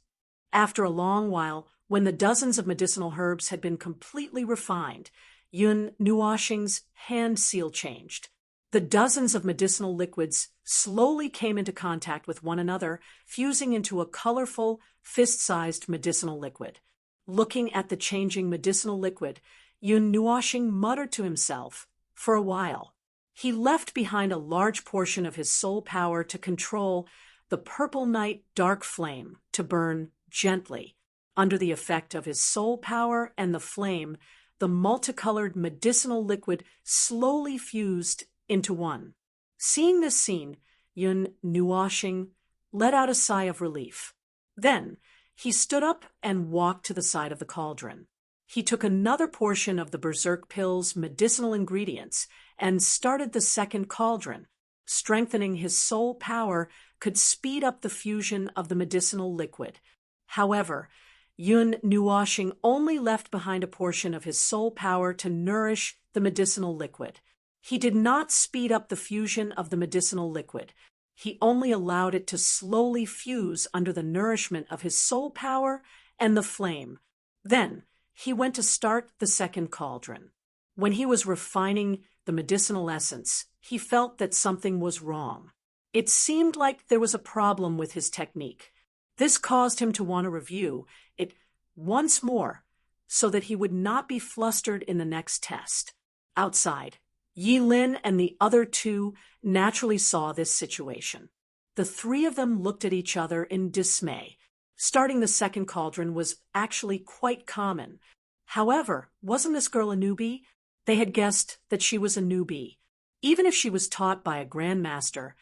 After a long while, when the dozens of medicinal herbs had been completely refined, Yun Nuoxing's hand seal changed. The dozens of medicinal liquids slowly came into contact with one another, fusing into a colorful, fist-sized medicinal liquid. Looking at the changing medicinal liquid, Yun Nuoxing muttered to himself for a while. He left behind a large portion of his soul power to control the purple night dark flame to burn gently. Under the effect of his soul power and the flame, the multicolored medicinal liquid slowly fused into one. Seeing this scene, Yun Nuoxing let out a sigh of relief. Then he stood up and walked to the side of the cauldron. He took another portion of the berserk pill's medicinal ingredients and started the second cauldron. Strengthening his soul power could speed up the fusion of the medicinal liquid. However, Yun Nuoxing only left behind a portion of his soul power to nourish the medicinal liquid. He did not speed up the fusion of the medicinal liquid. He only allowed it to slowly fuse under the nourishment of his soul power and the flame. Then, he went to start the second cauldron. When he was refining the medicinal essence, he felt that something was wrong. It seemed like there was a problem with his technique. This caused him to want to review it once more so that he would not be flustered in the next test. Outside, Yi Lin and the other two naturally saw this situation. The three of them looked at each other in dismay. Starting the second cauldron was actually quite common. However, wasn't this girl a newbie? They had guessed that she was a newbie. Even if she was taught by a grandmaster,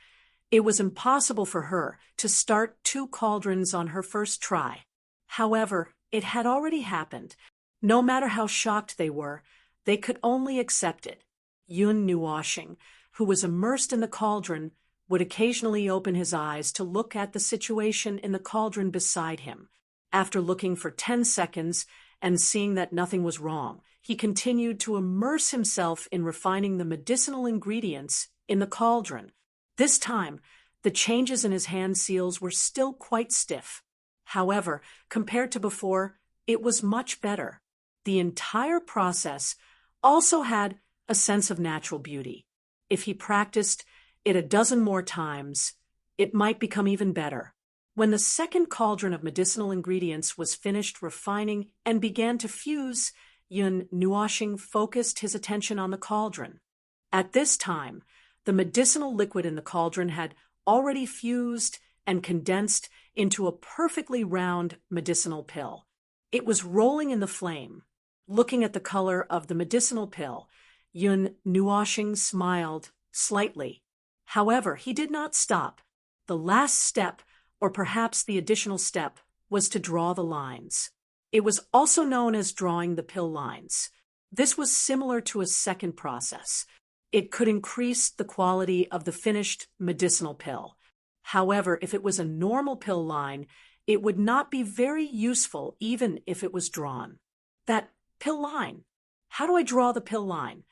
it was impossible for her to start 2 cauldrons on her first try. However, it had already happened. No matter how shocked they were, they could only accept it. Yun Nuoxing, who was immersed in the cauldron, would occasionally open his eyes to look at the situation in the cauldron beside him. After looking for 10 seconds and seeing that nothing was wrong, he continued to immerse himself in refining the medicinal ingredients in the cauldron. This time, the changes in his hand seals were still quite stiff. However, compared to before, it was much better. The entire process also had a sense of natural beauty. If he practiced it a dozen more times, it might become even better. When the second cauldron of medicinal ingredients was finished refining and began to fuse, Yun Nuoxing focused his attention on the cauldron. At this time, the medicinal liquid in the cauldron had already fused and condensed into a perfectly round medicinal pill. It was rolling in the flame. Looking at the color of the medicinal pill, Yun Nuoxing smiled slightly. However, he did not stop. The last step, or perhaps the additional step, was to draw the lines. It was also known as drawing the pill lines. This was similar to a second process. It could increase the quality of the finished medicinal pill. However, if it was a normal pill line, it would not be very useful even if it was drawn. That pill line. How do I draw the pill line?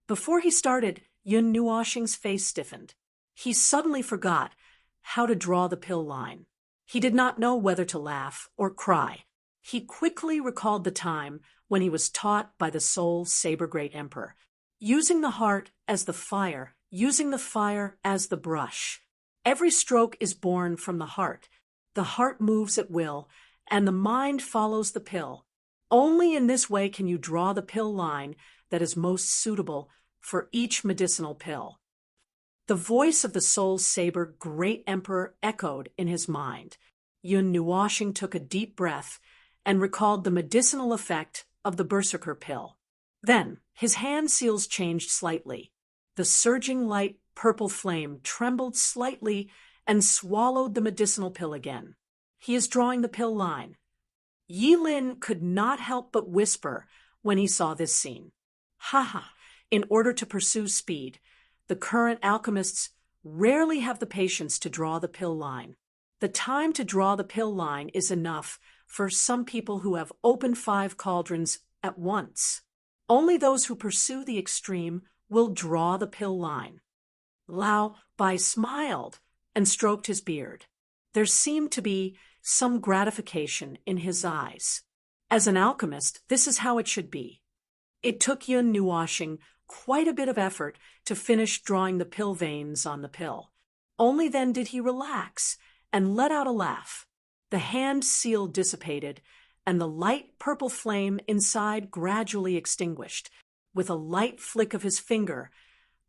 Before he started, Yun Nuoxing's face stiffened. He suddenly forgot how to draw the pill line. He did not know whether to laugh or cry. He quickly recalled the time when he was taught by the Soul Saber Great Emperor, using the heart as the fire, using the fire as the brush. Every stroke is born from the heart. The heart moves at will, and the mind follows the pill. Only in this way can you draw the pill line that is most suitable for each medicinal pill. The voice of the Soul Saber Great Emperor echoed in his mind. Yun Nuoxing took a deep breath and recalled the medicinal effect of the Berserker pill. Then, his hand seals changed slightly. The surging light purple flame trembled slightly and swallowed the medicinal pill again. He is drawing the pill line. Yi Lin could not help but whisper when he saw this scene. Ha! In order to pursue speed, the current alchemists rarely have the patience to draw the pill line. The time to draw the pill line is enough for some people who have opened 5 cauldrons at once. Only those who pursue the extreme will draw the pill line. Lao Bai smiled and stroked his beard. There seemed to be some gratification in his eyes. As an alchemist, this is how it should be. It took Yun Nuoxing quite a bit of effort to finish drawing the pill veins on the pill. Only then did he relax and let out a laugh. The hand seal dissipated, and the light purple flame inside gradually extinguished. With a light flick of his finger,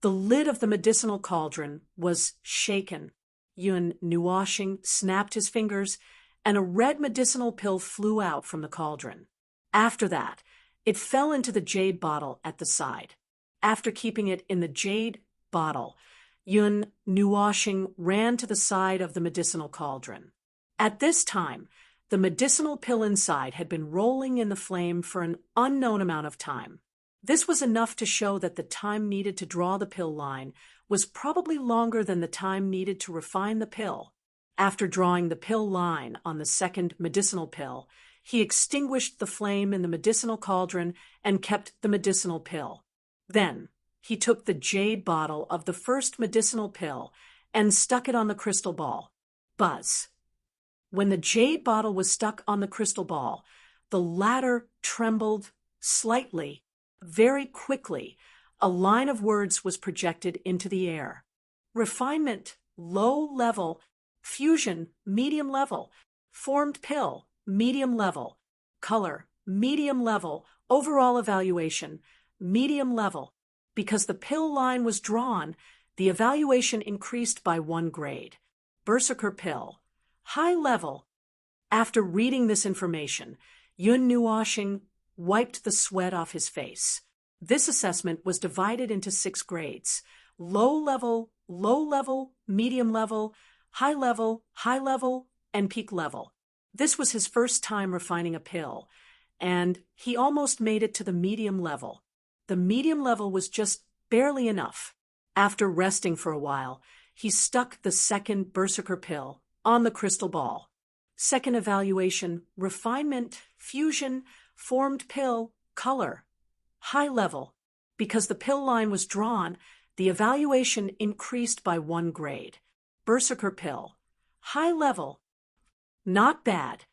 the lid of the medicinal cauldron was shaken. Yun Nuoxing snapped his fingers, and a red medicinal pill flew out from the cauldron. After that, it fell into the jade bottle at the side. After keeping it in the jade bottle, Yun Nuoxing ran to the side of the medicinal cauldron. At this time, The medicinal pill inside had been rolling in the flame for an unknown amount of time. This was enough to show that the time needed to draw the pill line was probably longer than the time needed to refine the pill. After drawing the pill line on the second medicinal pill, he extinguished the flame in the medicinal cauldron and kept the medicinal pill. Then, he took the jade bottle of the first medicinal pill and stuck it on the crystal ball. Buzz. When the jade bottle was stuck on the crystal ball, the latter trembled slightly. Very quickly, a line of words was projected into the air. Refinement, low level. Fusion, medium level. Formed pill, medium level. Color, medium level. Overall evaluation, medium level. Because the pill line was drawn, the evaluation increased by 1 grade. Berserker pill, high level. After reading this information, Yun Nuoxing wiped the sweat off his face. This assessment was divided into 6 grades: low level, medium level, high level, and peak level. This was his first time refining a pill, and he almost made it to the medium level. The medium level was just barely enough. After resting for a while, he stuck the second Berserker pill on the crystal ball. Second evaluation, refinement, fusion, formed pill, color, high level. Because the pill line was drawn, the evaluation increased by 1 grade. Berserker pill, high level. Not bad.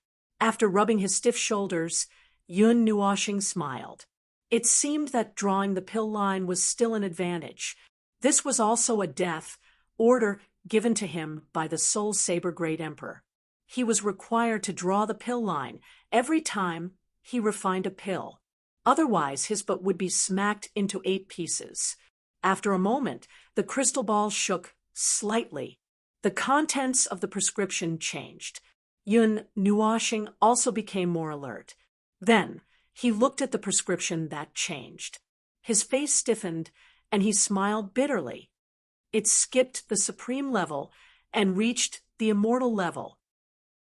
After rubbing his stiff shoulders, Yun Nuoxing smiled. It seemed that drawing the pill line was still an advantage. This was also a death order given to him by the Soul Saber Great Emperor. He was required to draw the pill line every time he refined a pill. Otherwise, his butt would be smacked into 8 pieces. After a moment, the crystal ball shook slightly. The contents of the prescription changed. Yun Nuoxing also became more alert. Then, he looked at the prescription that changed. His face stiffened, and he smiled bitterly. It skipped the supreme level and reached the immortal level.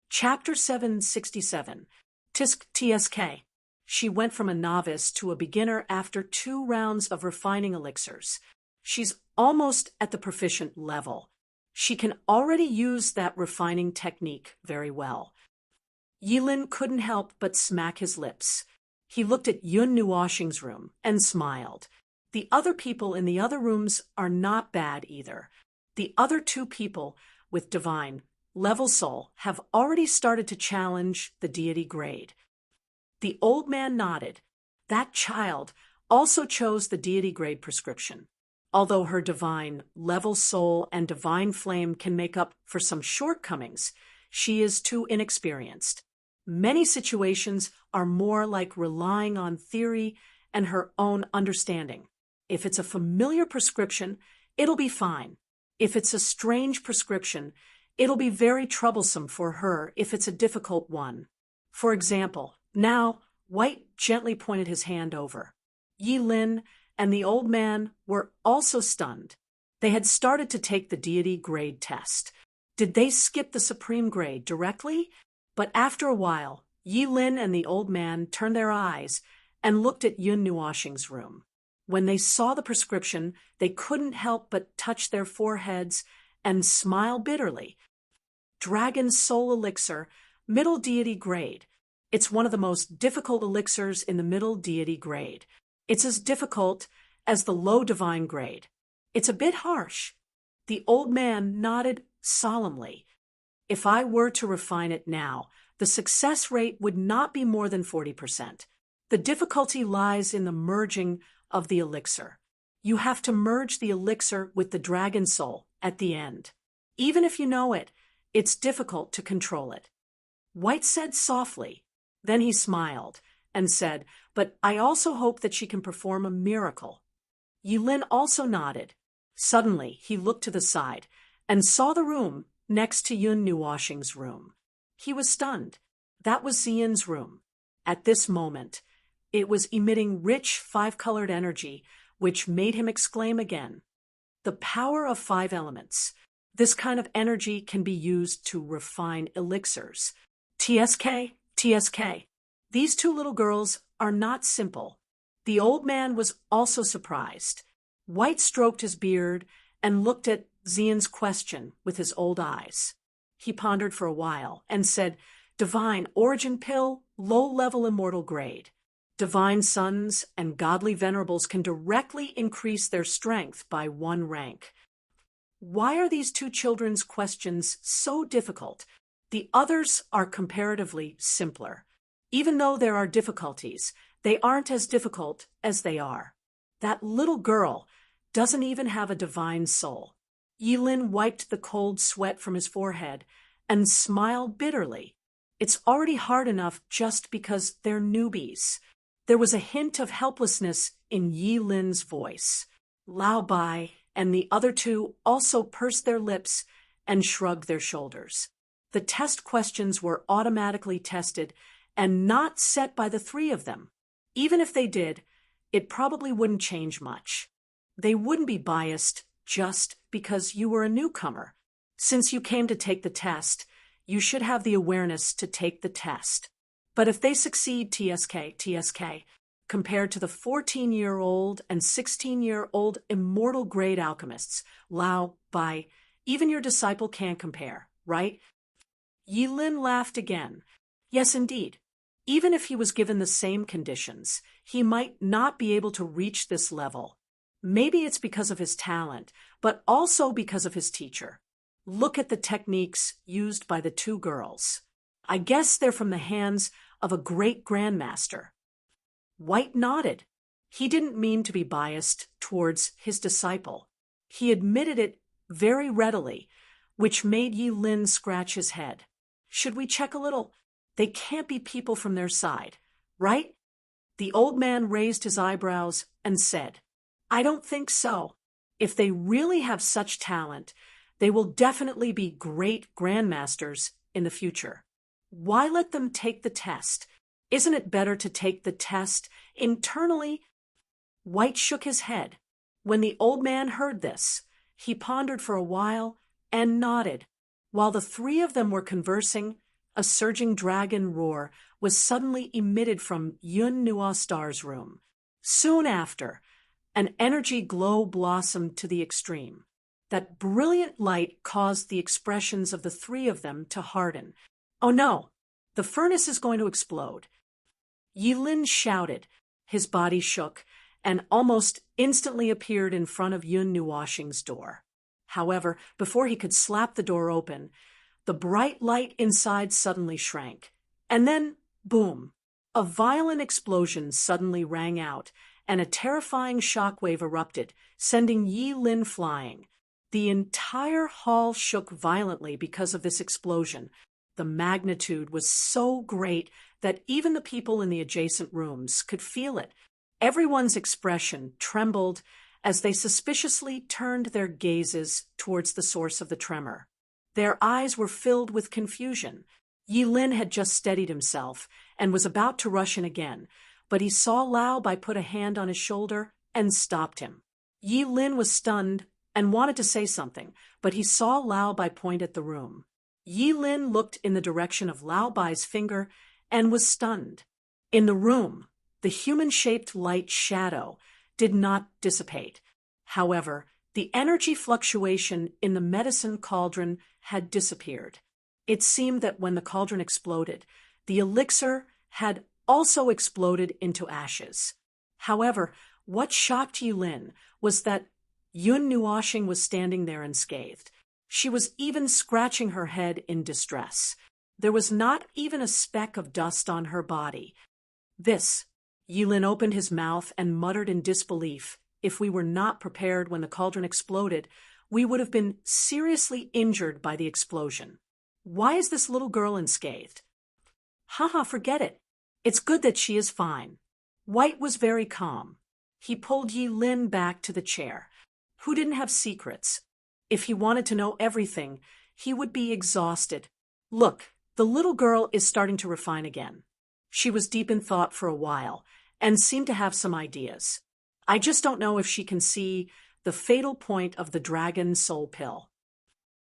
Chapter 767. Tisk TSK. She went from a novice to a beginner after 2 rounds of refining elixirs. She's almost at the proficient level. She can already use that refining technique very well. Yilin couldn't help but smack his lips. He looked at Yun Nuoxing's room and smiled. The other people in the other rooms are not bad either. The other 2 people with divine level soul have already started to challenge the deity grade. The old man nodded. That child also chose the deity grade prescription. Although her divine level soul and divine flame can make up for some shortcomings, she is too inexperienced. Many situations are more like relying on theory and her own understanding. If it's a familiar prescription, it'll be fine. If it's a strange prescription, it'll be very troublesome for her if it's a difficult one. For example, now, White gently pointed his hand over. Yi Lin and the old man were also stunned. They had started to take the deity grade test. Did they skip the supreme grade directly? But after a while, Yi Lin and the old man turned their eyes and looked at Yun Nuoxing's room. When they saw the prescription, they couldn't help but touch their foreheads and smile bitterly. Dragon Soul Elixir, Middle Deity Grade. It's one of the most difficult elixirs in the Middle Deity Grade. It's as difficult as the Low Divine Grade. It's a bit harsh. The old man nodded solemnly. If I were to refine it now, the success rate would not be more than 40%. The difficulty lies in the merging of the elixir. You have to merge the elixir with the dragon soul at the end. Even if you know it, it's difficult to control it. White said softly. Then he smiled and said, but I also hope that she can perform a miracle. Yilin also nodded. Suddenly, he looked to the side and saw the room next to Yun Nuoxing's room. He was stunned. That was Xian's room. At this moment, it was emitting rich 5-colored energy, which made him exclaim again. The power of 5 elements. This kind of energy can be used to refine elixirs. TSK, TSK. These two little girls are not simple. The old man was also surprised. White stroked his beard and looked at Xian's question with his old eyes. He pondered for a while and said, "Divine origin pill, low-level immortal grade. Divine sons and godly venerables can directly increase their strength by 1 rank. Why are these two children's questions so difficult? The others are comparatively simpler. Even though there are difficulties, they aren't as difficult as they are. That little girl doesn't even have a divine soul." Yilin wiped the cold sweat from his forehead and smiled bitterly. It's already hard enough just because they're newbies. There was a hint of helplessness in Yilin's voice. Lao Bai and the other two also pursed their lips and shrugged their shoulders. The test questions were automatically tested and not set by the three of them. Even if they did, it probably wouldn't change much. They wouldn't be biased just because you were a newcomer. Since you came to take the test, you should have the awareness to take the test. But if they succeed, TSK, compared to the 14-year-old and 16-year-old immortal grade alchemists, Lao, Bai, even your disciple can't compare, right? Yilin laughed again. Yes, indeed. Even if he was given the same conditions, he might not be able to reach this level. Maybe it's because of his talent, but also because of his teacher. Look at the techniques used by the two girls. I guess they're from the hands of a great grandmaster. White nodded. He didn't mean to be biased towards his disciple. He admitted it very readily, which made Yilin scratch his head. Should we check a little? They can't be people from their side, right? The old man raised his eyebrows and said, "I don't think so. If they really have such talent, they will definitely be great grandmasters in the future. Why let them take the test? Isn't it better to take the test internally?" White shook his head. When the old man heard this, he pondered for a while and nodded. While the three of them were conversing, a surging dragon roar was suddenly emitted from Yun Nuastar's room. Soon after, an energy glow blossomed to the extreme. That brilliant light caused the expressions of the three of them to harden. "Oh no, the furnace is going to explode." Yilin shouted. His body shook and almost instantly appeared in front of Yun Nuoshing's door. However, before he could slap the door open, the bright light inside suddenly shrank. And then, boom! A violent explosion suddenly rang out, and a terrifying shockwave erupted, sending Yilin flying. The entire hall shook violently because of this explosion. The magnitude was so great that even the people in the adjacent rooms could feel it. Everyone's expression trembled as they suspiciously turned their gazes towards the source of the tremor. Their eyes were filled with confusion. Yilin had just steadied himself and was about to rush in again, but he saw Lao Bai put a hand on his shoulder and stopped him. Yilin was stunned and wanted to say something, but he saw Lao Bai point at the room. Yilin looked in the direction of Lao Bai's finger and was stunned. In the room, the human-shaped light shadow did not dissipate. However, the energy fluctuation in the medicine cauldron had disappeared. It seemed that when the cauldron exploded, the elixir had also exploded into ashes. However, what shocked Yilin was that Yun Nuoshing was standing there unscathed. She was even scratching her head in distress. There was not even a speck of dust on her body. Yilin opened his mouth and muttered in disbelief. If we were not prepared when the cauldron exploded, we would have been seriously injured by the explosion. Why is this little girl unscathed? Haha, forget it. It's good that she is fine. White was very calm. He pulled Yilin back to the chair. Who didn't have secrets? If he wanted to know everything, he would be exhausted. Look, the little girl is starting to refine again. She was deep in thought for a while and seemed to have some ideas. I just don't know if she can see the fatal point of the dragon soul pill.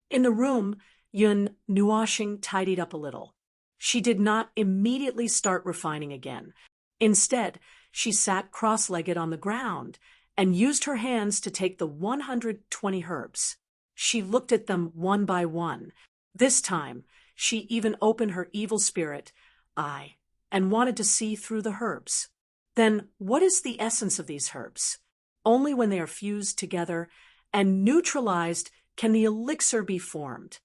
In the room, Yun Nuoshing tidied up a little. She did not immediately start refining again. Instead, she sat cross-legged on the ground and used her hands to take the 120 herbs. She looked at them one by one. This time, she even opened her evil spirit eye and wanted to see through the herbs. Then, what is the essence of these herbs? Only when they are fused together and neutralized can the elixir be formed.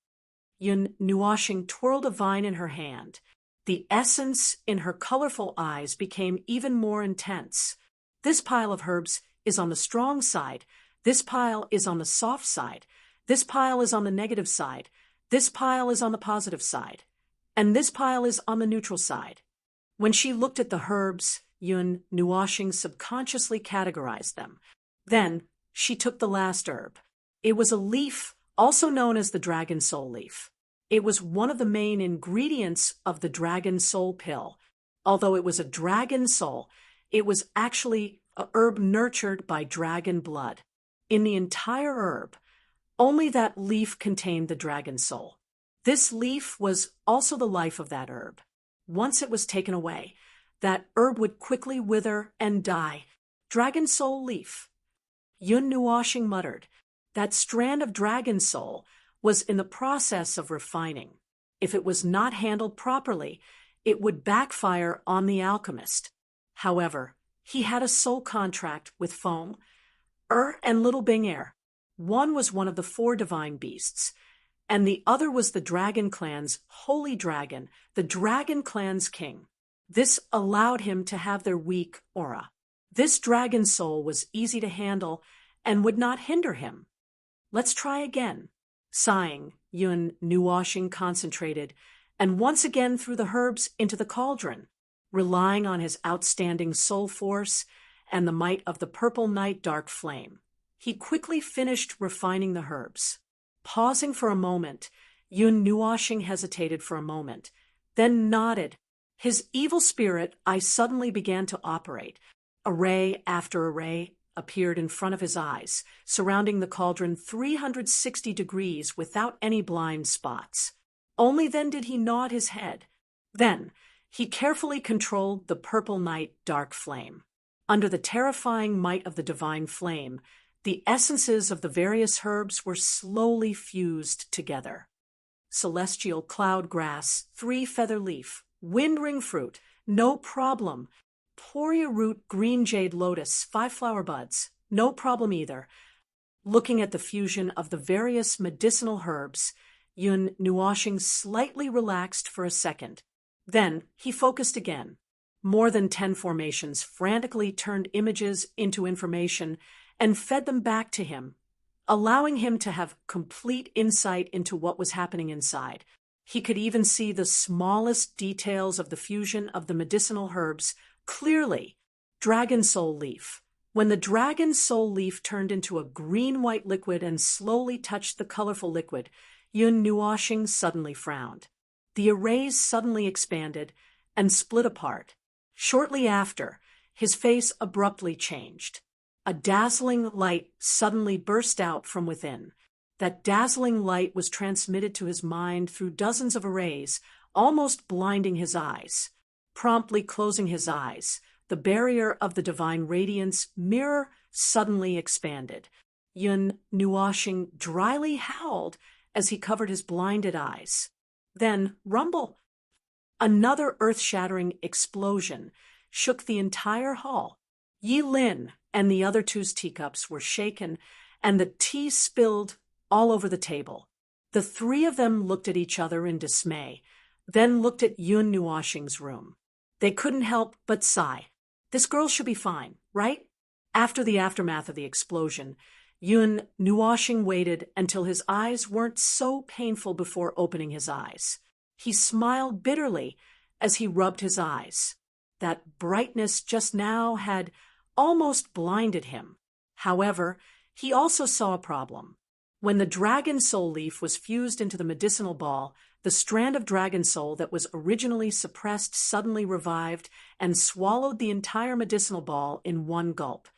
Yun Nuoshing twirled a vine in her hand. The essence in her colorful eyes became even more intense. This pile of herbs is on the strong side. This pile is on the soft side. This pile is on the negative side. This pile is on the positive side. And this pile is on the neutral side. When she looked at the herbs, Yun Nuoshing subconsciously categorized them. Then she took the last herb. It was a leaf, also known as the dragon soul leaf. It was one of the main ingredients of the dragon soul pill. Although it was a dragon soul, it was actually a herb nurtured by dragon blood. In the entire herb, only that leaf contained the dragon soul. This leaf was also the life of that herb. Once it was taken away, that herb would quickly wither and die. Dragon soul leaf. Yun Nuoshing muttered. That strand of dragon soul was in the process of refining. If it was not handled properly, it would backfire on the alchemist. However, he had a soul contract with Foam, and Little Bing Air. One was one of the 4 divine beasts, and the other was the dragon clan's holy dragon, the dragon clan's king. This allowed him to have their weak aura. This dragon soul was easy to handle and would not hinder him. Let's try again. Sighing, Yun Nuoshing concentrated, and once again threw the herbs into the cauldron, relying on his outstanding soul force and the might of the purple night dark flame. He quickly finished refining the herbs. Pausing for a moment, Yun Nuoshing hesitated for a moment, then nodded. His evil spirit eye suddenly began to operate. Array after array appeared in front of his eyes, surrounding the cauldron 360 degrees without any blind spots. Only then did he nod his head. Then, he carefully controlled the purple night dark flame. Under the terrifying might of the divine flame, the essences of the various herbs were slowly fused together. Celestial cloud grass, 3 feather leaf, wind ring fruit, no problem. Poria root, green jade lotus, 5 flower buds, no problem either. Looking at the fusion of the various medicinal herbs, Yun Nuoshing slightly relaxed for a second. Then he focused again. More than 10 formations frantically turned images into information and fed them back to him, allowing him to have complete insight into what was happening inside. He could even see the smallest details of the fusion of the medicinal herbs clearly. Dragon soul leaf. When the dragon soul leaf turned into a green-white liquid and slowly touched the colorful liquid, Yun Nuoshing suddenly frowned. The arrays suddenly expanded and split apart. Shortly after, his face abruptly changed. A dazzling light suddenly burst out from within. That dazzling light was transmitted to his mind through dozens of arrays, almost blinding his eyes. Promptly closing his eyes, the barrier of the divine radiance mirror suddenly expanded. Yun Nuoshing dryly howled as he covered his blinded eyes. Then, rumble! Another earth-shattering explosion shook the entire hall. Yi Lin and the other 2's teacups were shaken, and the tea spilled all over the table. The 3 of them looked at each other in dismay, then looked at Yun Nuoshing's room. They couldn't help but sigh. This girl should be fine, right? After the aftermath of the explosion, Yun Nuoshing waited until his eyes weren't so painful before opening his eyes. He smiled bitterly as he rubbed his eyes. That brightness just now had almost blinded him. However, he also saw a problem. When the dragon soul leaf was fused into the medicinal ball, the strand of dragon soul that was originally suppressed suddenly revived and swallowed the entire medicinal ball in one gulp.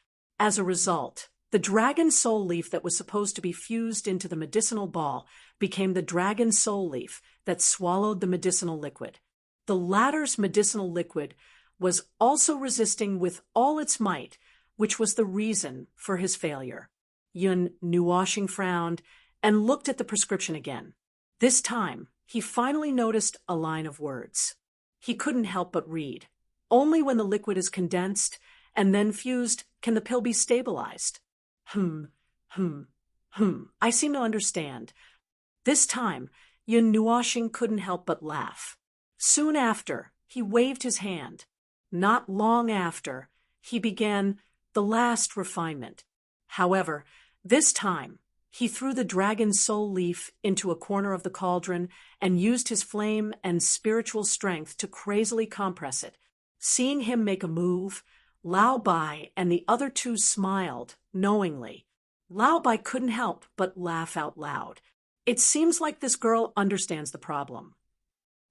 As a result, the dragon soul leaf that was supposed to be fused into the medicinal ball became the dragon soul leaf that swallowed the medicinal liquid. The latter's medicinal liquid was also resisting with all its might, which was the reason for his failure. Yun Nuoxing frowned and looked at the prescription again. This time, he finally noticed a line of words. He couldn't help but read. Only when the liquid is condensed and then fused can the pill be stabilized. Hmm. I seem to understand. This time, Yun Nuoxing couldn't help but laugh. Soon after, he waved his hand. Not long after, he began the last refinement. However, this time, he threw the dragon soul leaf into a corner of the cauldron and used his flame and spiritual strength to crazily compress it. Seeing him make a move, Lao Bai and the other two smiled knowingly. Lao Bai couldn't help but laugh out loud. It seems like this girl understands the problem.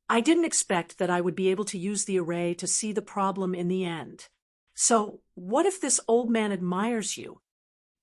I didn't expect that I would be able to use the array to see the problem in the end. So, what if this old man admires you?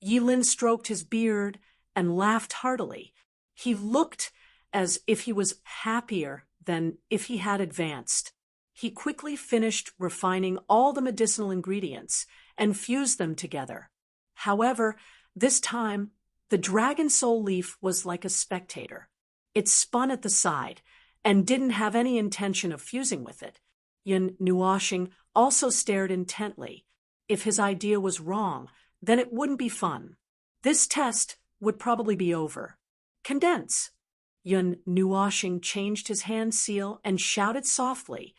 Yilin stroked his beard and laughed heartily. He looked as if he was happier than if he had advanced. He quickly finished refining all the medicinal ingredients and fused them together. However, this time, the dragon soul leaf was like a spectator. It spun at the side and didn't have any intention of fusing with it. Yun Nuoxing also stared intently. If his idea was wrong, then it wouldn't be fun. This test would probably be over. Condense. Yun Nuoxing changed his hand seal and shouted softly.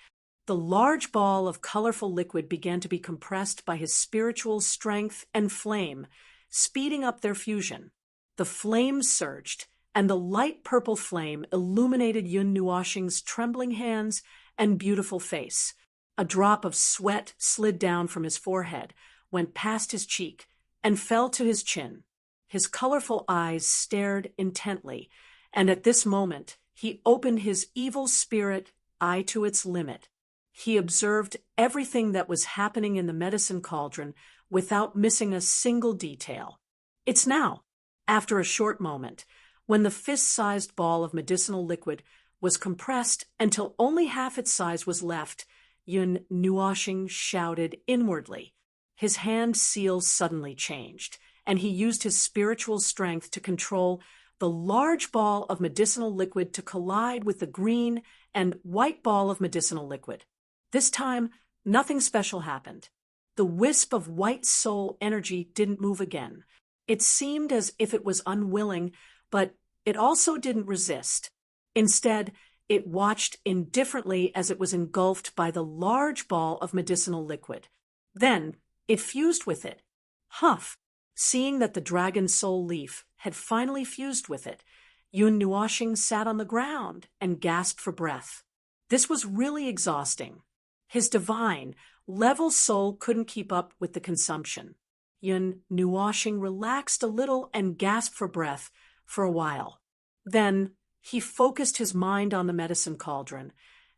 The large ball of colorful liquid began to be compressed by his spiritual strength and flame, speeding up their fusion. The flame surged, and the light purple flame illuminated Yun Nuoxing's trembling hands and beautiful face. A drop of sweat slid down from his forehead, went past his cheek, and fell to his chin. His colorful eyes stared intently, and at this moment he opened his evil spirit eye to its limit. He observed everything that was happening in the medicine cauldron without missing a single detail. It's now, after a short moment, when the fist-sized ball of medicinal liquid was compressed until only half its size was left, Yun Nuoxing shouted inwardly. His hand seal suddenly changed, and he used his spiritual strength to control the large ball of medicinal liquid to collide with the green and white ball of medicinal liquid. This time, nothing special happened. The wisp of white soul energy didn't move again. It seemed as if it was unwilling, but it also didn't resist. Instead, it watched indifferently as it was engulfed by the large ball of medicinal liquid. Then, it fused with it. Huff! Seeing that the dragon soul leaf had finally fused with it, Yun Nuoxing sat on the ground and gasped for breath. This was really exhausting. His divine, level soul couldn't keep up with the consumption. Yun Nuoxing relaxed a little and gasped for breath for a while. Then he focused his mind on the medicine cauldron,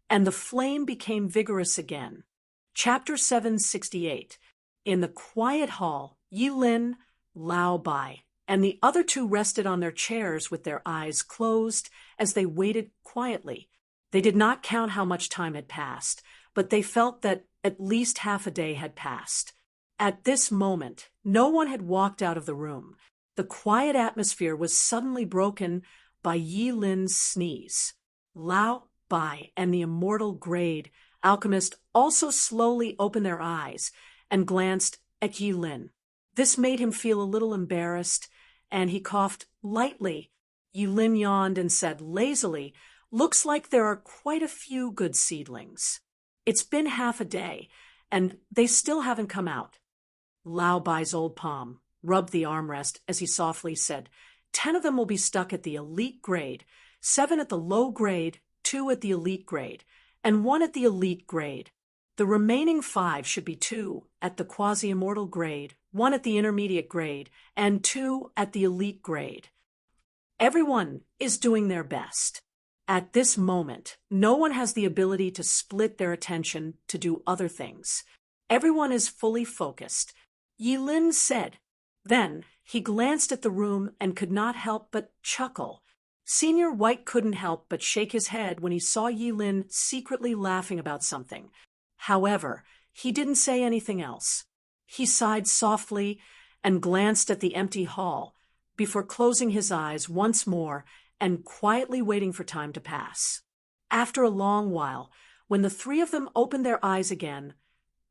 and the flame became vigorous again. Chapter 768. In the quiet hall, Yilin, Lao Bai, and the other two rested on their chairs with their eyes closed as they waited quietly. They did not count how much time had passed, but they felt that at least half a day had passed. At this moment, no one had walked out of the room. The quiet atmosphere was suddenly broken by Yilin's sneeze. Lao Bai and the immortal grade alchemist also slowly opened their eyes and glanced at Yilin. This made him feel a little embarrassed, and he coughed lightly. Yilin yawned and said lazily, "Looks like there are quite a few good seedlings. It's been half a day, and they still haven't come out." Lao Bai's old palm rubbed the armrest as he softly said, 10 of them will be stuck at the elite grade, 7 at the low grade, 2 at the elite grade, and 1 at the elite grade. The remaining 5 should be 2 at the quasi-immortal grade, 1 at the intermediate grade, and 2 at the elite grade. Everyone is doing their best. At this moment, no one has the ability to split their attention to do other things. Everyone is fully focused. Yilin said. Then he glanced at the room and could not help but chuckle. Senior White couldn't help but shake his head when he saw Yi Lin secretly laughing about something. However, he didn't say anything else. He sighed softly and glanced at the empty hall before closing his eyes once more and quietly waiting for time to pass. After a long while, when the three of them opened their eyes again,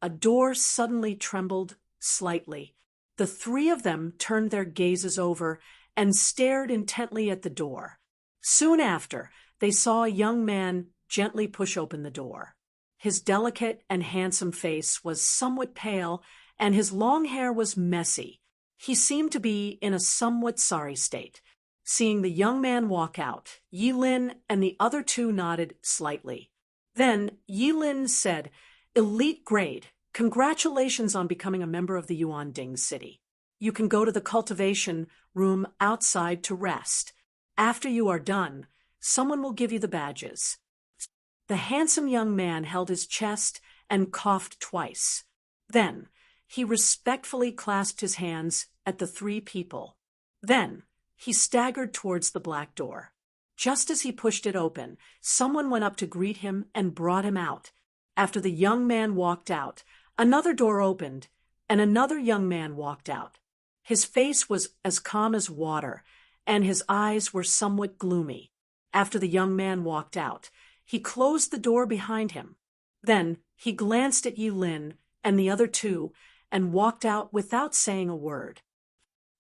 a door suddenly trembled slightly. The three of them turned their gazes over and stared intently at the door. Soon after, they saw a young man gently push open the door. His delicate and handsome face was somewhat pale, and his long hair was messy. He seemed to be in a somewhat sorry state. Seeing the young man walk out, Yi Lin and the other two nodded slightly. Then Yi Lin said, "Elite grade. Congratulations on becoming a member of the Yuan Ding City. You can go to the cultivation room outside to rest. After you are done, someone will give you the badges." The handsome young man held his chest and coughed twice. Then he respectfully clasped his hands at the three people. Then he staggered towards the black door. Just as he pushed it open, someone went up to greet him and brought him out. After the young man walked out, another door opened, and another young man walked out. His face was as calm as water, and his eyes were somewhat gloomy. After the young man walked out, he closed the door behind him. Then he glanced at Yi Lin and the other two and walked out without saying a word.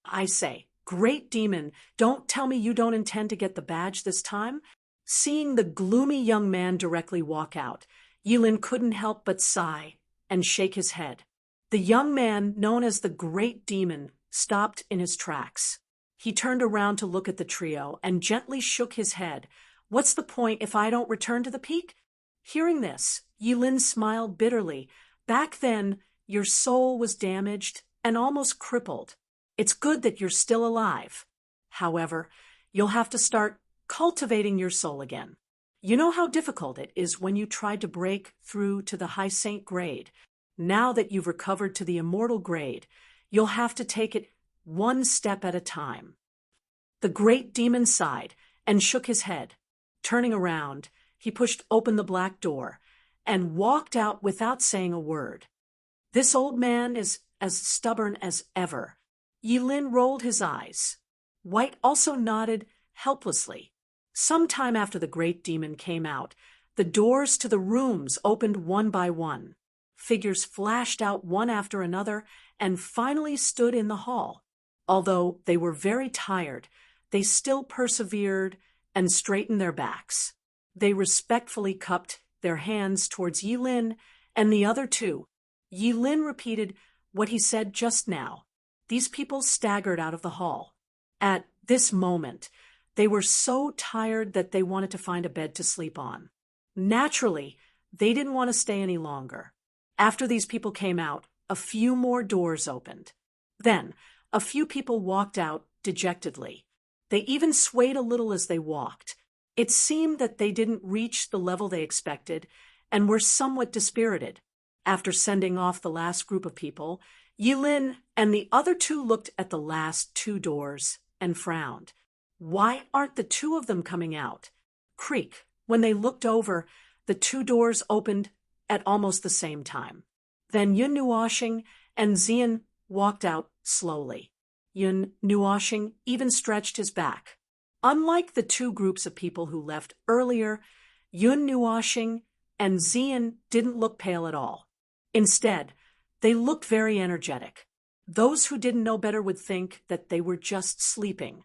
"I say, great demon, don't tell me you don't intend to get the badge this time?" Seeing the gloomy young man directly walk out, Yi Lin couldn't help but sigh and shake his head. The young man, known as the Great Demon, stopped in his tracks. He turned around to look at the trio and gently shook his head. "What's the point if I don't return to the peak?" Hearing this, Yi Lin smiled bitterly. "Back then, your soul was damaged and almost crippled. It's good that you're still alive. However, you'll have to start cultivating your soul again. You know how difficult it is when you tried to break through to the High Saint grade. Now that you've recovered to the Immortal grade, you'll have to take it one step at a time." The Great Demon sighed and shook his head. Turning around, he pushed open the black door and walked out without saying a word. "This old man is as stubborn as ever." Yi Lin rolled his eyes. White also nodded helplessly. Some time after the Great Demon came out, the doors to the rooms opened one by one. Figures flashed out one after another and finally stood in the hall. Although they were very tired, they still persevered and straightened their backs. They respectfully cupped their hands towards Yi Lin and the other two. Yi Lin repeated what he said just now. These people staggered out of the hall. At this moment, they were so tired that they wanted to find a bed to sleep on. Naturally, they didn't want to stay any longer. After these people came out, a few more doors opened. Then, a few people walked out dejectedly. They even swayed a little as they walked. It seemed that they didn't reach the level they expected and were somewhat dispirited. After sending off the last group of people, Yi Lin and the other two looked at the last two doors and frowned. Why aren't the two of them coming out? Creak. When they looked over, the two doors opened at almost the same time. Then Yun Nuoshing and Xian walked out slowly. Yun Nuoshing even stretched his back. Unlike the two groups of people who left earlier, Yun Nuoshing and Xian didn't look pale at all. Instead, they looked very energetic. Those who didn't know better would think that they were just sleeping.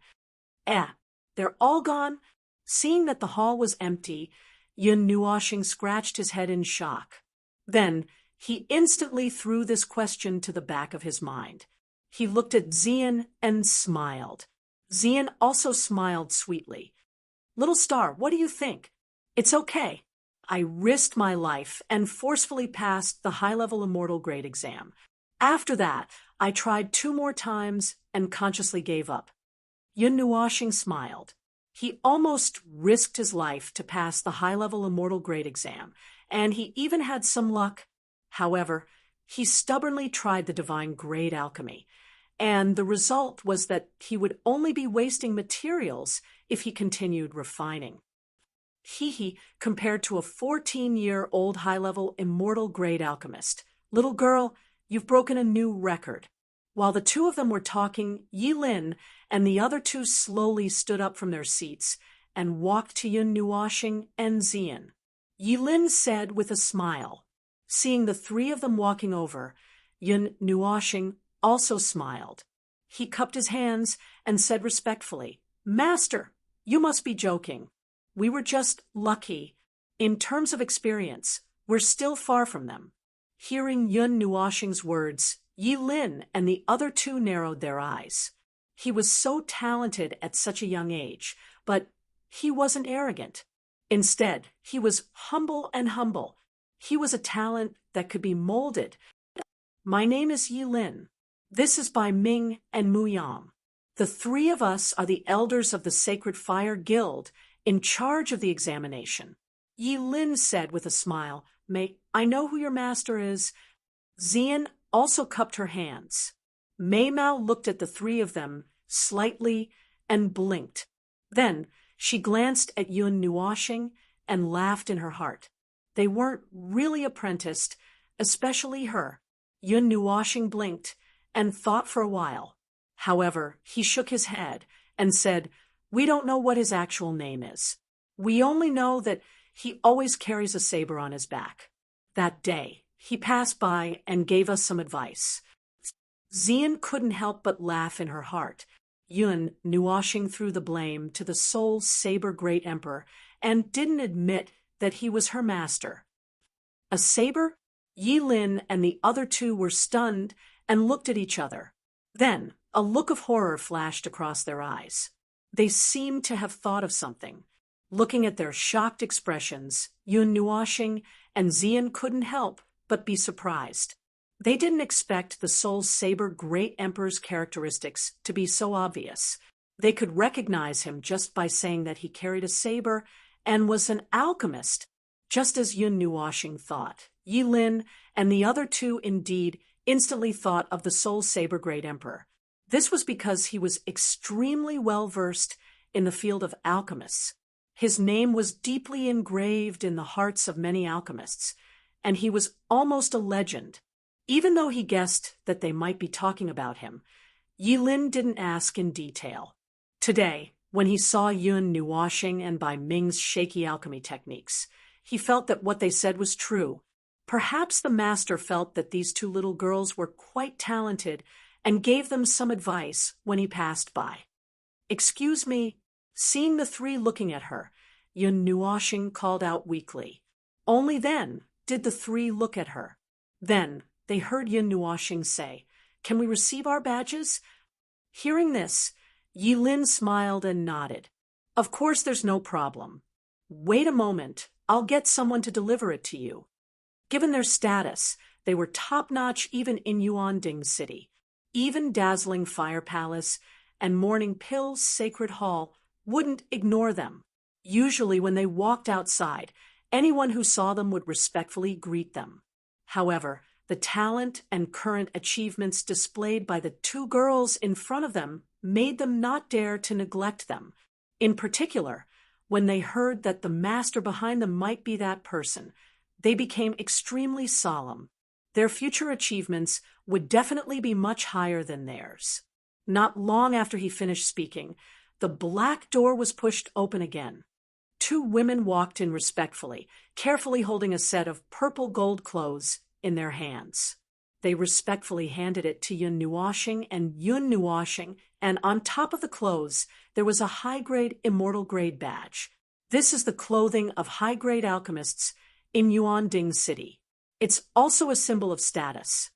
They're all gone? Seeing that the hall was empty, Yun Nuoshing scratched his head in shock. Then he instantly threw this question to the back of his mind. He looked at Xian and smiled. Xian also smiled sweetly. "Little star, what do you think?" "It's okay. I risked my life and forcefully passed the high-level Immortal grade exam. After that, I tried 2 more times and consciously gave up." Yun Nuoshing smiled. He almost risked his life to pass the high-level Immortal grade exam, and he even had some luck. However, he stubbornly tried the Divine grade alchemy, and the result was that he would only be wasting materials if he continued refining. He compared to a 14-year-old high-level immortal-grade alchemist. Little girl, you've broken a new record. While the two of them were talking, Yi Lin and the other two slowly stood up from their seats and walked to Yun Nuoxing and Xian. Yi Lin said with a smile. Seeing the three of them walking over, Yun Nuoxing also smiled. He cupped his hands and said respectfully, "Master, you must be joking. We were just lucky. In terms of experience, we're still far from them." Hearing Yun Nuoxing's words, Yi Lin and the other two narrowed their eyes. He was so talented at such a young age, but he wasn't arrogant. Instead, he was humble. He was a talent that could be molded. "My name is Yi Lin. This is by Ming and Mu Yang. The three of us are the elders of the Sacred Fire Guild in charge of the examination." Yi Lin said with a smile, "May I know who your master is?" Xian also cupped her hands. Mei Mao looked at the three of them slightly and blinked. Then she glanced at Yun Nuoxing and laughed in her heart. They weren't really apprenticed, especially her. Yun Nuoxing blinked and thought for a while. However, he shook his head and said, "We don't know what his actual name is. We only know that he always carries a saber on his back. That day, he passed by and gave us some advice." Xian couldn't help but laugh in her heart. Yun Nuoxing threw the blame to the Soul Saber Great Emperor and didn't admit that he was her master. A saber? Yi Lin and the other two were stunned and looked at each other. Then, a look of horror flashed across their eyes. They seemed to have thought of something. Looking at their shocked expressions, Yun Nuoxing and Xian couldn't help but be surprised. They didn't expect the Soul Saber Great Emperor's characteristics to be so obvious. They could recognize him just by saying that he carried a saber and was an alchemist, just as Yun Nuoxing thought. Yi Lin and the other two indeed instantly thought of the Soul Saber Great Emperor. This was because he was extremely well-versed in the field of alchemists. His name was deeply engraved in the hearts of many alchemists, and he was almost a legend. Even though he guessed that they might be talking about him, Yi Lin didn't ask in detail. Today, when he saw Yun Nuoxing and Bai Ming's shaky alchemy techniques, he felt that what they said was true. Perhaps the master felt that these two little girls were quite talented and gave them some advice when he passed by. "Excuse me." Seeing the three looking at her, Yun Nuoxing called out weakly. Only then did the three look at her. Then they heard Yun Nuoxing say, "Can we receive our badges?" Hearing this, Yi Lin smiled and nodded. "Of course there's no problem. Wait a moment, I'll get someone to deliver it to you." Given their status, they were top-notch even in Yuanding City. Even Dazzling Fire Palace and Morning Pill's Sacred Hall wouldn't ignore them. Usually when they walked outside, anyone who saw them would respectfully greet them. However, the talent and current achievements displayed by the two girls in front of them made them not dare to neglect them. In particular, when they heard that the master behind them might be that person, they became extremely solemn. Their future achievements would definitely be much higher than theirs. Not long after he finished speaking, the black door was pushed open again. Two women walked in respectfully, carefully holding a set of purple gold clothes in their hands. They respectfully handed it to Yun Nuoxing and Yun Nuoxing, and on top of the clothes, there was a high-grade immortal grade badge. This is the clothing of high-grade alchemists in Yuanding City. It's also a symbol of status.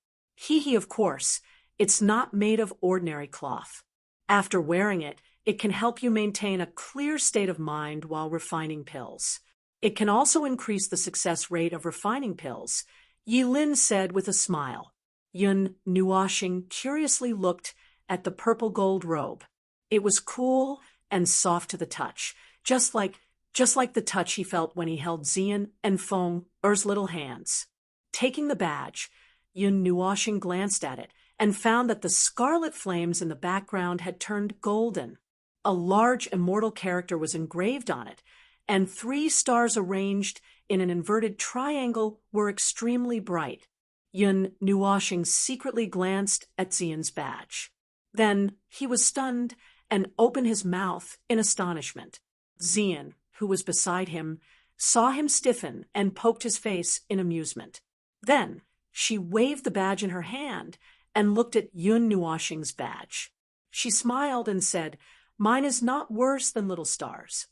Of course, it's not made of ordinary cloth. After wearing it, it can help you maintain a clear state of mind while refining pills. It can also increase the success rate of refining pills, Yi Lin said with a smile. Yun Nuoxing curiously looked at the purple gold robe. It was cool and soft to the touch, just like the touch he felt when he held Xian and Feng Er's little hands. Taking the badge, Yun Nuoxing glanced at it and found that the scarlet flames in the background had turned golden. A large immortal character was engraved on it, and 3 stars arranged in an inverted triangle were extremely bright. Yun Nuoshing secretly glanced at Xian's badge. Then he was stunned and opened his mouth in astonishment. Xian, who was beside him, saw him stiffen and poked his face in amusement. Then she waved the badge in her hand and looked at Yun Nuoshing's badge. She smiled and said, "Mine is not worse than little stars."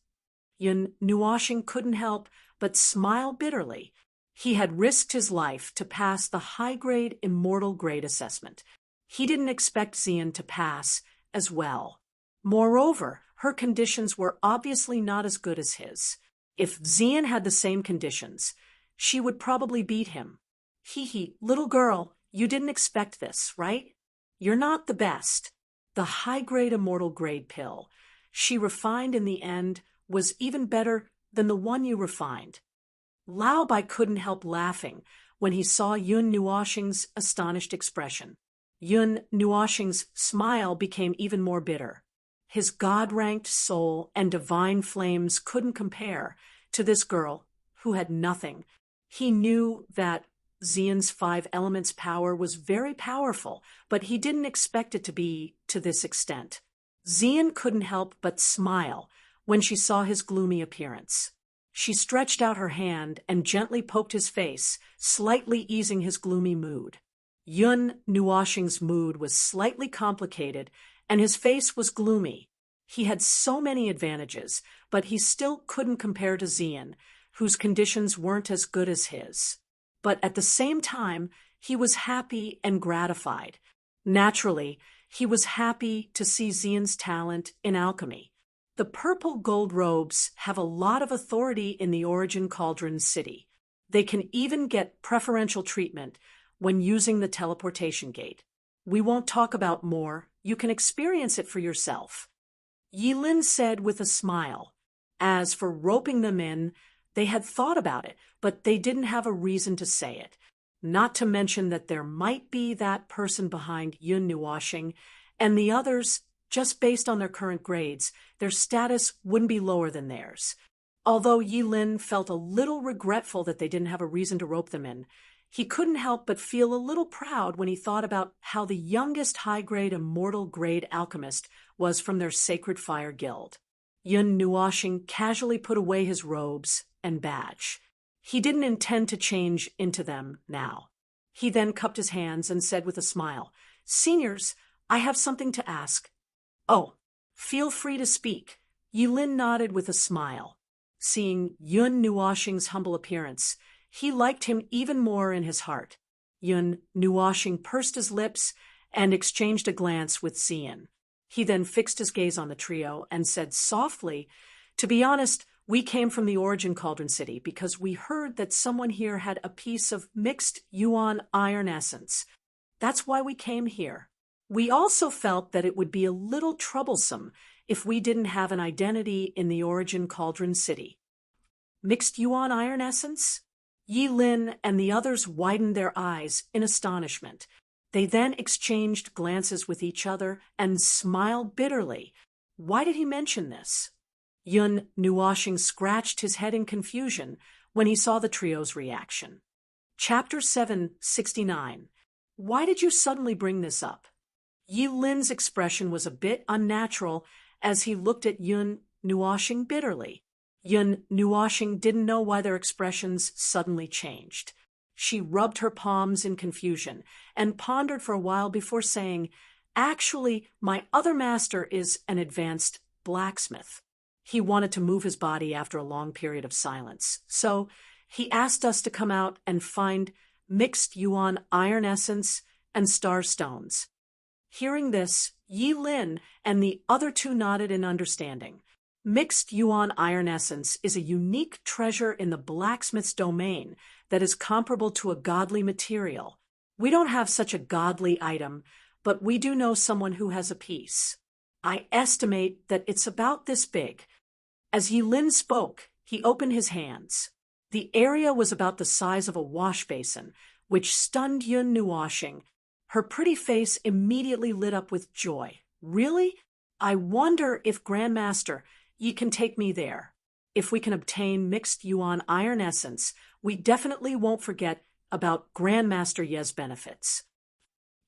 Yun Nuoshing couldn't help but smile bitterly. He had risked his life to pass the high-grade immortal grade assessment. He didn't expect Xian to pass as well. Moreover, her conditions were obviously not as good as his. If Xian had the same conditions, she would probably beat him. Hee, little girl, you didn't expect this, right? You're not the best. The high-grade immortal grade pill she refined in the end was even better than the one you refined. Lao Bai couldn't help laughing when he saw Yun Nuoshing's astonished expression. Yun Nuoshing's smile became even more bitter. His God-ranked soul and divine flames couldn't compare to this girl who had nothing. He knew that Xian's 5 elements power was very powerful, but he didn't expect it to be to this extent. Xian couldn't help but smile when she saw his gloomy appearance. She stretched out her hand and gently poked his face, slightly easing his gloomy mood. Yun Nuoshing's mood was slightly complicated, and his face was gloomy. He had so many advantages, but he still couldn't compare to Xian, whose conditions weren't as good as his. But at the same time, he was happy and gratified. Naturally, he was happy to see Xian's talent in alchemy. The purple gold robes have a lot of authority in the Origin Cauldron City. They can even get preferential treatment when using the teleportation gate. We won't talk about more. You can experience it for yourself. Yilin said with a smile. As for roping them in, they had thought about it, but they didn't have a reason to say it. Not to mention that there might be that person behind Yun Nuoshing, and the others, just based on their current grades, their status wouldn't be lower than theirs. Although Yilin felt a little regretful that they didn't have a reason to rope them in, he couldn't help but feel a little proud when he thought about how the youngest high-grade immortal grade alchemist was from their Sacred Fire Guild. Yun Nuoshing casually put away his robes and badge. He didn't intend to change into them now. He then cupped his hands and said with a smile, "Seniors, I have something to ask." "Oh, feel free to speak." Yilin nodded with a smile. Seeing Yun Nuoshing's humble appearance, he liked him even more in his heart. Yun Nuoshing pursed his lips and exchanged a glance with Xian. He then fixed his gaze on the trio and said softly, "To be honest, we came from the Origin Cauldron City because we heard that someone here had a piece of mixed yuan iron essence. That's why we came here. We also felt that it would be a little troublesome if we didn't have an identity in the Origin Cauldron City." Mixed yuan iron essence? Yilin and the others widened their eyes in astonishment. They then exchanged glances with each other and smiled bitterly. Why did he mention this? Yun Nuoshing scratched his head in confusion when he saw the trio's reaction. Chapter 769. Why did you suddenly bring this up? Yilin's expression was a bit unnatural as he looked at Yun Nuoshing bitterly. Yun Nuoshing didn't know why their expressions suddenly changed. She rubbed her palms in confusion and pondered for a while before saying, "Actually, my other master is an advanced blacksmith. He wanted to move his body after a long period of silence, so he asked us to come out and find mixed yuan iron essence and star stones." Hearing this, Yilin and the other 2 nodded in understanding. Mixed yuan iron essence is a unique treasure in the blacksmith's domain that is comparable to a godly material. We don't have such a godly item, but we do know someone who has a piece. I estimate that it's about this big. As Yilin spoke, he opened his hands. The area was about the size of a wash basin, which stunned Yun Nuoshing. Her pretty face immediately lit up with joy. Really? I wonder if Grandmaster, ye can take me there. If we can obtain mixed yuan iron essence, we definitely won't forget about Grandmaster Ye's benefits.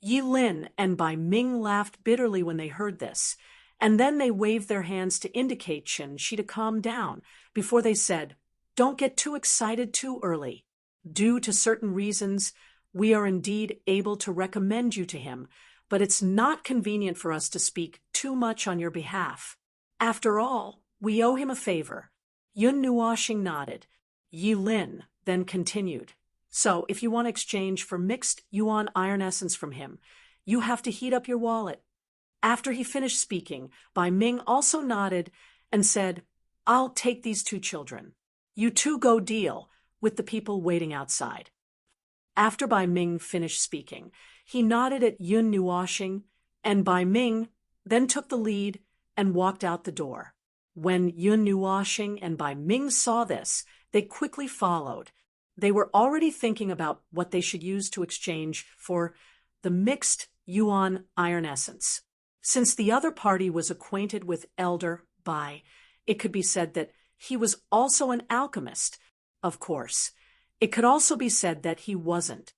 Yi Lin and Bai Ming laughed bitterly when they heard this, and then they waved their hands to indicate Qin Shi to calm down before they said, "Don't get too excited too early. Due to certain reasons, we are indeed able to recommend you to him, but it's not convenient for us to speak too much on your behalf. After all, we owe him a favor." Yun Nuoxing nodded. Yi Lin then continued, "So, if you want to exchange for mixed yuan iron essence from him, you have to heat up your wallet." After he finished speaking, Bai Ming also nodded and said, "I'll take these two children. You two go deal with the people waiting outside." After Bai Ming finished speaking, he nodded at Yun Nuoxing, and Bai Ming then took the lead and walked out the door. When Yun Nuoxing and Bai Ming saw this, they quickly followed. They were already thinking about what they should use to exchange for the mixed yuan iron essence. Since the other party was acquainted with Elder Bai, it could be said that he was also an alchemist. Of course, it could also be said that he wasn't.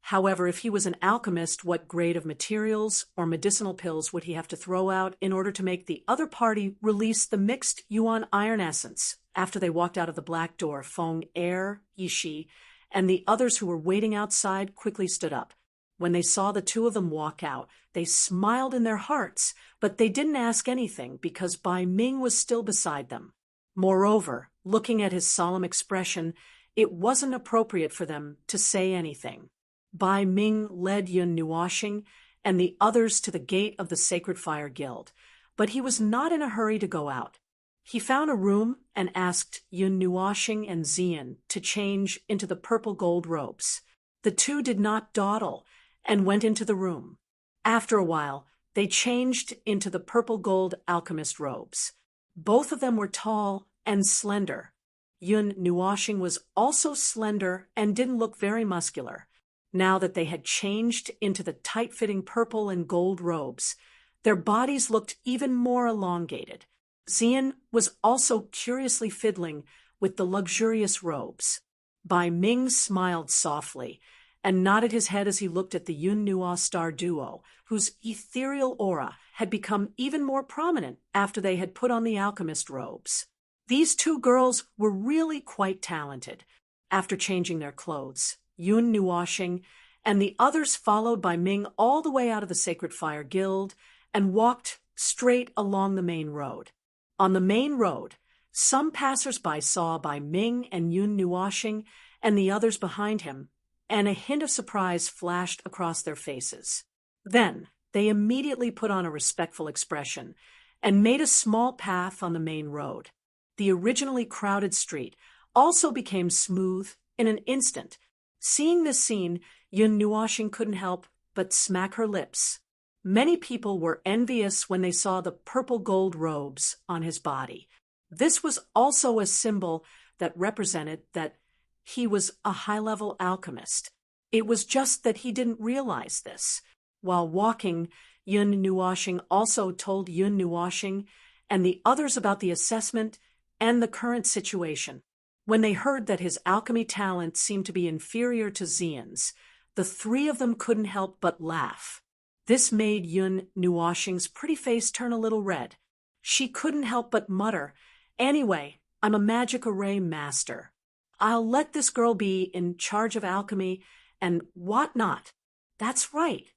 However, if he was an alchemist, what grade of materials or medicinal pills would he have to throw out in order to make the other party release the mixed yuan iron essence? After they walked out of the black door, Feng Er, Yishi, and the others who were waiting outside quickly stood up. When they saw the two of them walk out, they smiled in their hearts, but they didn't ask anything because Bai Ming was still beside them. Moreover, looking at his solemn expression, it wasn't appropriate for them to say anything. Bai Ming led Yun Nuoxing and the others to the gate of the Sacred Fire Guild, but he was not in a hurry to go out. He found a room and asked Yun Nuoxing and Xian to change into the purple gold robes. The two did not dawdle and went into the room. After a while, they changed into the purple gold alchemist robes. Both of them were tall and slender. Yun Nuoxing was also slender and didn't look very muscular. Now that they had changed into the tight-fitting purple and gold robes, their bodies looked even more elongated. Xian was also curiously fiddling with the luxurious robes. Bai Ming smiled softly and nodded his head as he looked at the Yun Nuo star duo, whose ethereal aura had become even more prominent after they had put on the alchemist robes. These two girls were really quite talented. After changing their clothes, Yun Nuoxing and the others followed Bai Ming all the way out of the Sacred Fire Guild and walked straight along the main road. On the main road, some passers-by saw Bai Ming and Yun Nuoxing and the others behind him, and a hint of surprise flashed across their faces. Then they immediately put on a respectful expression and made a small path on the main road. The originally crowded street also became smooth in an instant. Seeing this scene, Yun Nuoxing couldn't help but smack her lips. Many people were envious when they saw the purple gold robes on his body. This was also a symbol that represented that he was a high-level alchemist. It was just that he didn't realize this. While walking, Yun Nuoxing also told Yun Nuoxing and the others about the assessment and the current situation. When they heard that his alchemy talent seemed to be inferior to Xian's, the three of them couldn't help but laugh. This made Yun Nuoxing's pretty face turn a little red. She couldn't help but mutter, "Anyway, I'm a magic array master. I'll let this girl be in charge of alchemy and whatnot." That's right.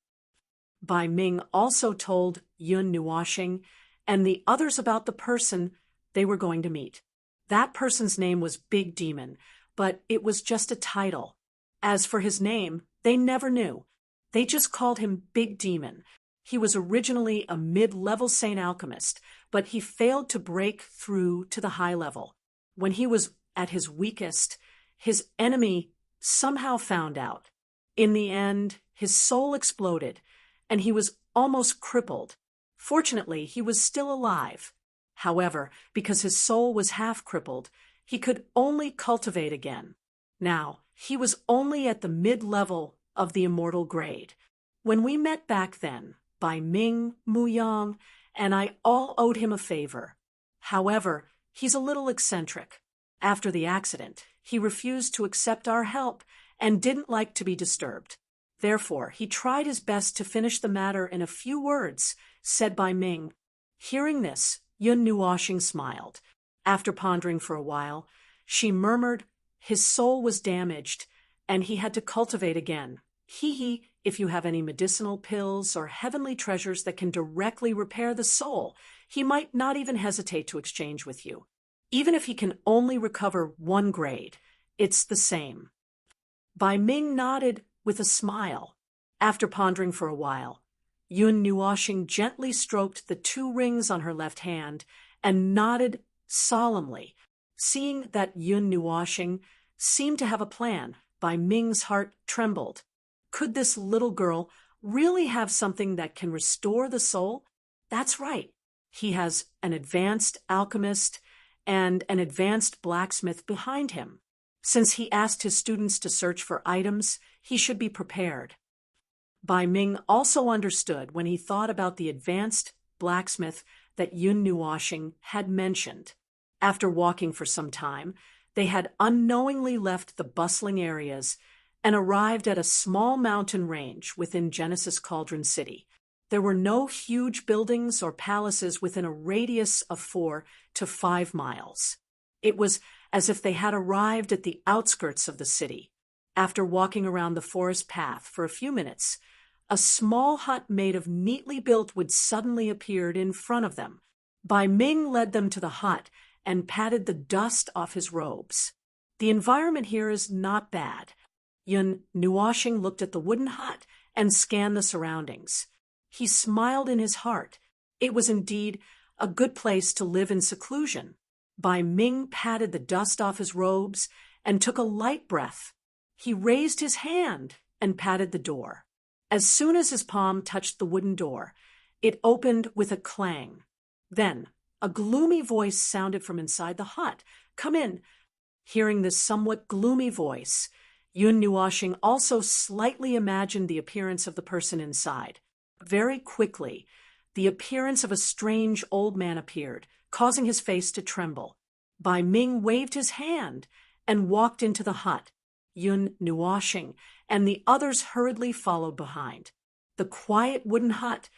Bai Ming also told Yun Nuoxing and the others about the person they were going to meet. That person's name was Big Demon, but it was just a title. As for his name, they never knew. They just called him Big Demon. He was originally a mid-level Saint Alchemist, but he failed to break through to the high level. When he was at his weakest, his enemy somehow found out. In the end, his soul exploded, and he was almost crippled. Fortunately, he was still alive. However, because his soul was half crippled, he could only cultivate again. Now, he was only at the mid-level of the immortal grade. When we met back then, Bai Ming, Mu Yang, and I all owed him a favor. However, he's a little eccentric. After the accident, he refused to accept our help and didn't like to be disturbed. Therefore, he tried his best to finish the matter in a few words, said Bai Ming. Hearing this, Yun Nuoxing smiled. After pondering for a while, she murmured, his soul was damaged, and he had to cultivate again. Hee, if you have any medicinal pills or heavenly treasures that can directly repair the soul, he might not even hesitate to exchange with you. Even if he can only recover 1 grade, it's the same. Bai Ming nodded with a smile. After pondering for a while, Yun Nuoxing gently stroked the 2 rings on her left hand and nodded solemnly. Seeing that Yun Nuoxing seemed to have a plan, Bai Ming's heart trembled. Could this little girl really have something that can restore the soul? That's right. He has an advanced alchemist and an advanced blacksmith behind him. Since he asked his students to search for items, he should be prepared. Bai Ming also understood when he thought about the advanced blacksmith that Yun Nuoxing had mentioned. After walking for some time, they had unknowingly left the bustling areas and arrived at a small mountain range within Genesis Cauldron City. There were no huge buildings or palaces within a radius of 4 to 5 miles. It was as if they had arrived at the outskirts of the city. After walking around the forest path for a few minutes, a small hut made of neatly built wood suddenly appeared in front of them. Bai Ming led them to the hut and patted the dust off his robes. The environment here is not bad. Yun Nuoxing looked at the wooden hut and scanned the surroundings. He smiled in his heart. It was indeed a good place to live in seclusion. Bai Ming patted the dust off his robes and took a light breath. He raised his hand and patted the door. As soon as his palm touched the wooden door, it opened with a clang. Then, a gloomy voice sounded from inside the hut. Come in. Hearing this somewhat gloomy voice, Yun Nuoxing also slightly imagined the appearance of the person inside. Very quickly, the appearance of a strange old man appeared, causing his face to tremble. Bai Ming waved his hand and walked into the hut. Yun Nuoxing and the others hurriedly followed behind. The quiet wooden hut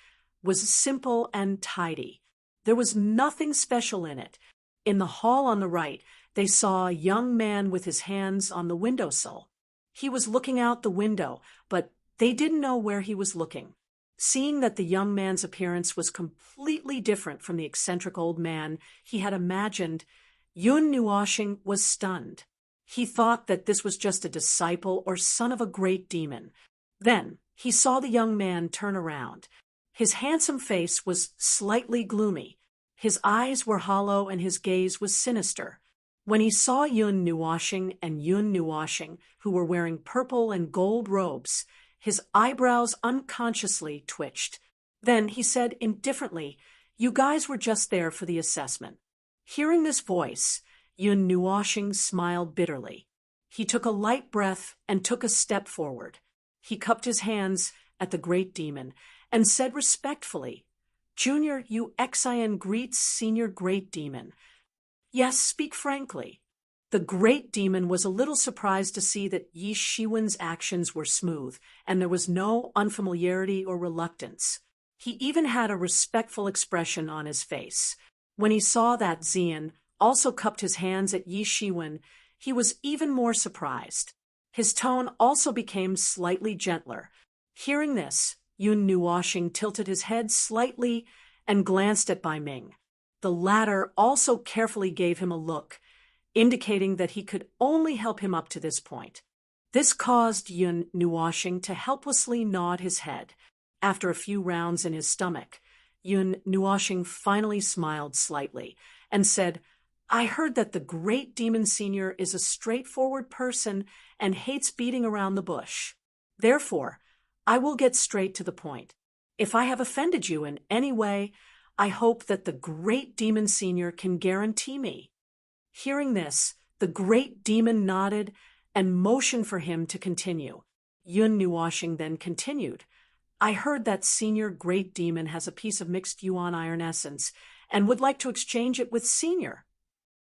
was simple and tidy. There was nothing special in it. In the hall on the right, they saw a young man with his hands on the windowsill. He was looking out the window, but they didn't know where he was looking. Seeing that the young man's appearance was completely different from the eccentric old man he had imagined, Yun Nuoxing was stunned. He thought that this was just a disciple or son of a great demon. Then he saw the young man turn around. His handsome face was slightly gloomy. His eyes were hollow and his gaze was sinister. When he saw Yun Nuoxing and Yun Nuoxing, who were wearing purple and gold robes, his eyebrows unconsciously twitched. Then he said indifferently, "You guys were just there for the assessment." Hearing this voice, Yun Nuoxing smiled bitterly. He took a light breath and took a step forward. He cupped his hands at the great demon and said respectfully, "Junior, you Xian greets Senior Great Demon. Yes, speak frankly." The great demon was a little surprised to see that Yi Shiwen's actions were smooth, and there was no unfamiliarity or reluctance. He even had a respectful expression on his face. When he saw that Xian also cupped his hands at Yi Shiwen, he was even more surprised. His tone also became slightly gentler. Hearing this, Yun Nuoxing tilted his head slightly and glanced at Bai Ming. The latter also carefully gave him a look, indicating that he could only help him up to this point. This caused Yun Nuoxing to helplessly nod his head. After a few rounds in his stomach, Yun Nuoxing finally smiled slightly and said, "I heard that the great demon senior is a straightforward person and hates beating around the bush. Therefore, I will get straight to the point. If I have offended you in any way, I hope that the great demon senior can guarantee me." Hearing this, the great demon nodded and motioned for him to continue. Yun Nuoxing then continued, I heard that Senior Great Demon has a piece of mixed yuan iron essence and would like to exchange it with Senior.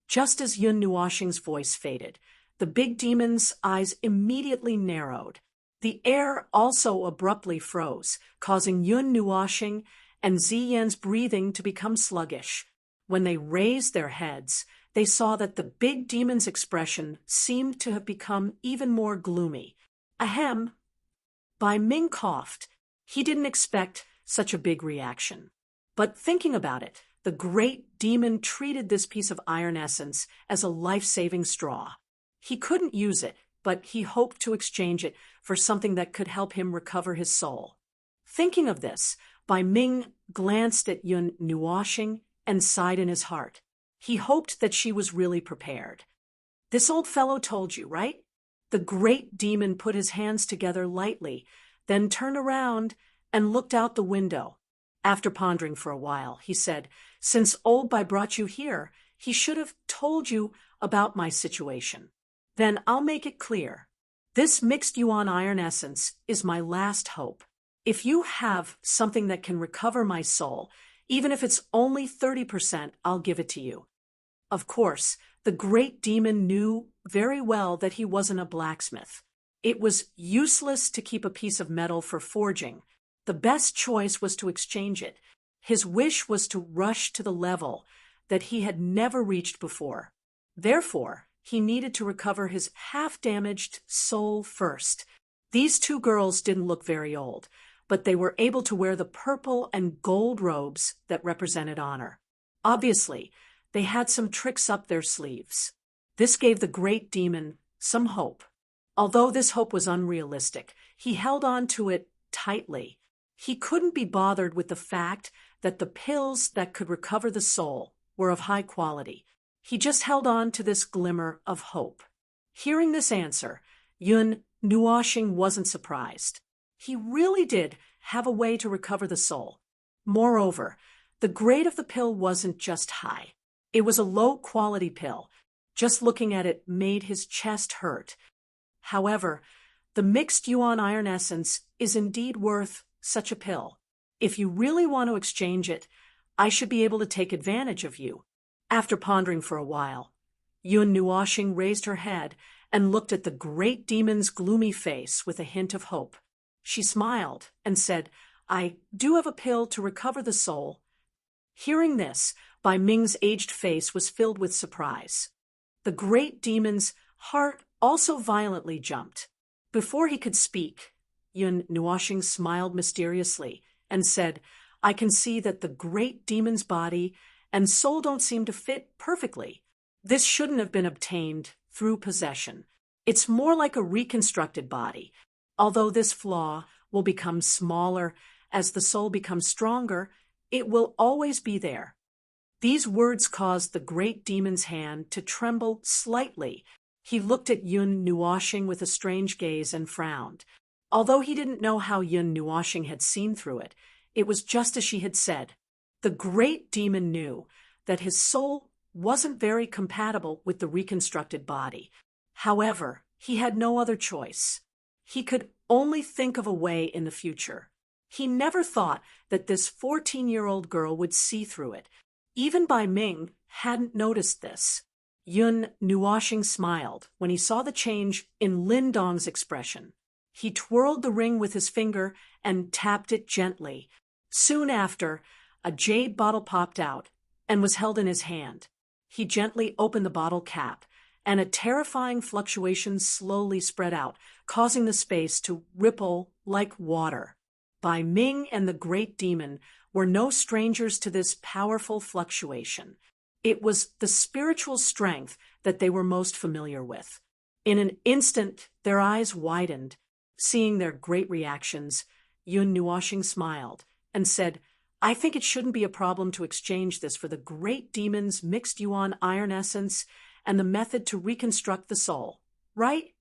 Just as Yun Nuoxing's voice faded, the big demon's eyes immediately narrowed. The air also abruptly froze, causing Yun Nuoxing and Ziyan's breathing to become sluggish. When they raised their heads, they saw that the big demon's expression seemed to have become even more gloomy. Ahem. Bai Ming coughed. He didn't expect such a big reaction. But thinking about it, the great demon treated this piece of iron essence as a life-saving straw. He couldn't use it, but he hoped to exchange it for something that could help him recover his soul. Thinking of this, Bai Ming glanced at Yun Nuoxing and sighed in his heart. He hoped that she was really prepared. This old fellow told you, right? The great demon put his hands together lightly, then turned around and looked out the window. After pondering for a while, he said, "Since old Bai brought you here, he should have told you about my situation. Then I'll make it clear. This mixed yuan iron essence is my last hope. If you have something that can recover my soul, even if it's only 30%, I'll give it to you." Of course, the great demon knew very well that he wasn't a blacksmith. It was useless to keep a piece of metal for forging. The best choice was to exchange it. His wish was to rush to the level that he had never reached before. Therefore, he needed to recover his half-damaged soul first. These two girls didn't look very old, but they were able to wear the purple and gold robes that represented honor. Obviously, they had some tricks up their sleeves. This gave the great demon some hope. Although this hope was unrealistic, he held on to it tightly. He couldn't be bothered with the fact that the pills that could recover the soul were of high quality. He just held on to this glimmer of hope. Hearing this answer, Yun Nuoxing wasn't surprised. He really did have a way to recover the soul. Moreover, the grade of the pill wasn't just high. It was a low-quality pill. Just looking at it made his chest hurt. However, the mixed yuan iron essence is indeed worth such a pill. If you really want to exchange it, I should be able to take advantage of you. After pondering for a while, Yun Nuoxing raised her head and looked at the great demon's gloomy face with a hint of hope. She smiled and said, "I do have a pill to recover the soul." Hearing this, Bai Ming's aged face was filled with surprise. The great demon's heart also violently jumped. Before he could speak, Yun Nuoxing smiled mysteriously and said, "I can see that the great demon's body and soul don't seem to fit perfectly. This shouldn't have been obtained through possession. It's more like a reconstructed body. Although this flaw will become smaller as the soul becomes stronger, it will always be there." These words caused the great demon's hand to tremble slightly. He looked at Yun Nuoxing with a strange gaze and frowned. Although he didn't know how Yun Nuoxing had seen through it, it was just as she had said. The great demon knew that his soul wasn't very compatible with the reconstructed body. However, he had no other choice. He could only think of a way in the future. He never thought that this 14-year-old girl would see through it. Even Bai Ming hadn't noticed this. Yun Nuoxing smiled when he saw the change in Lin Dong's expression. He twirled the ring with his finger and tapped it gently. Soon after, a jade bottle popped out and was held in his hand. He gently opened the bottle cap, and a terrifying fluctuation slowly spread out, causing the space to ripple like water. Bai Ming and the great demon were no strangers to this powerful fluctuation. It was the spiritual strength that they were most familiar with. In an instant, their eyes widened. Seeing their great reactions, Yun Nuoxing smiled and said, "I think it shouldn't be a problem to exchange this for the great demon's mixed yuan iron essence and the method to reconstruct the soul, right?"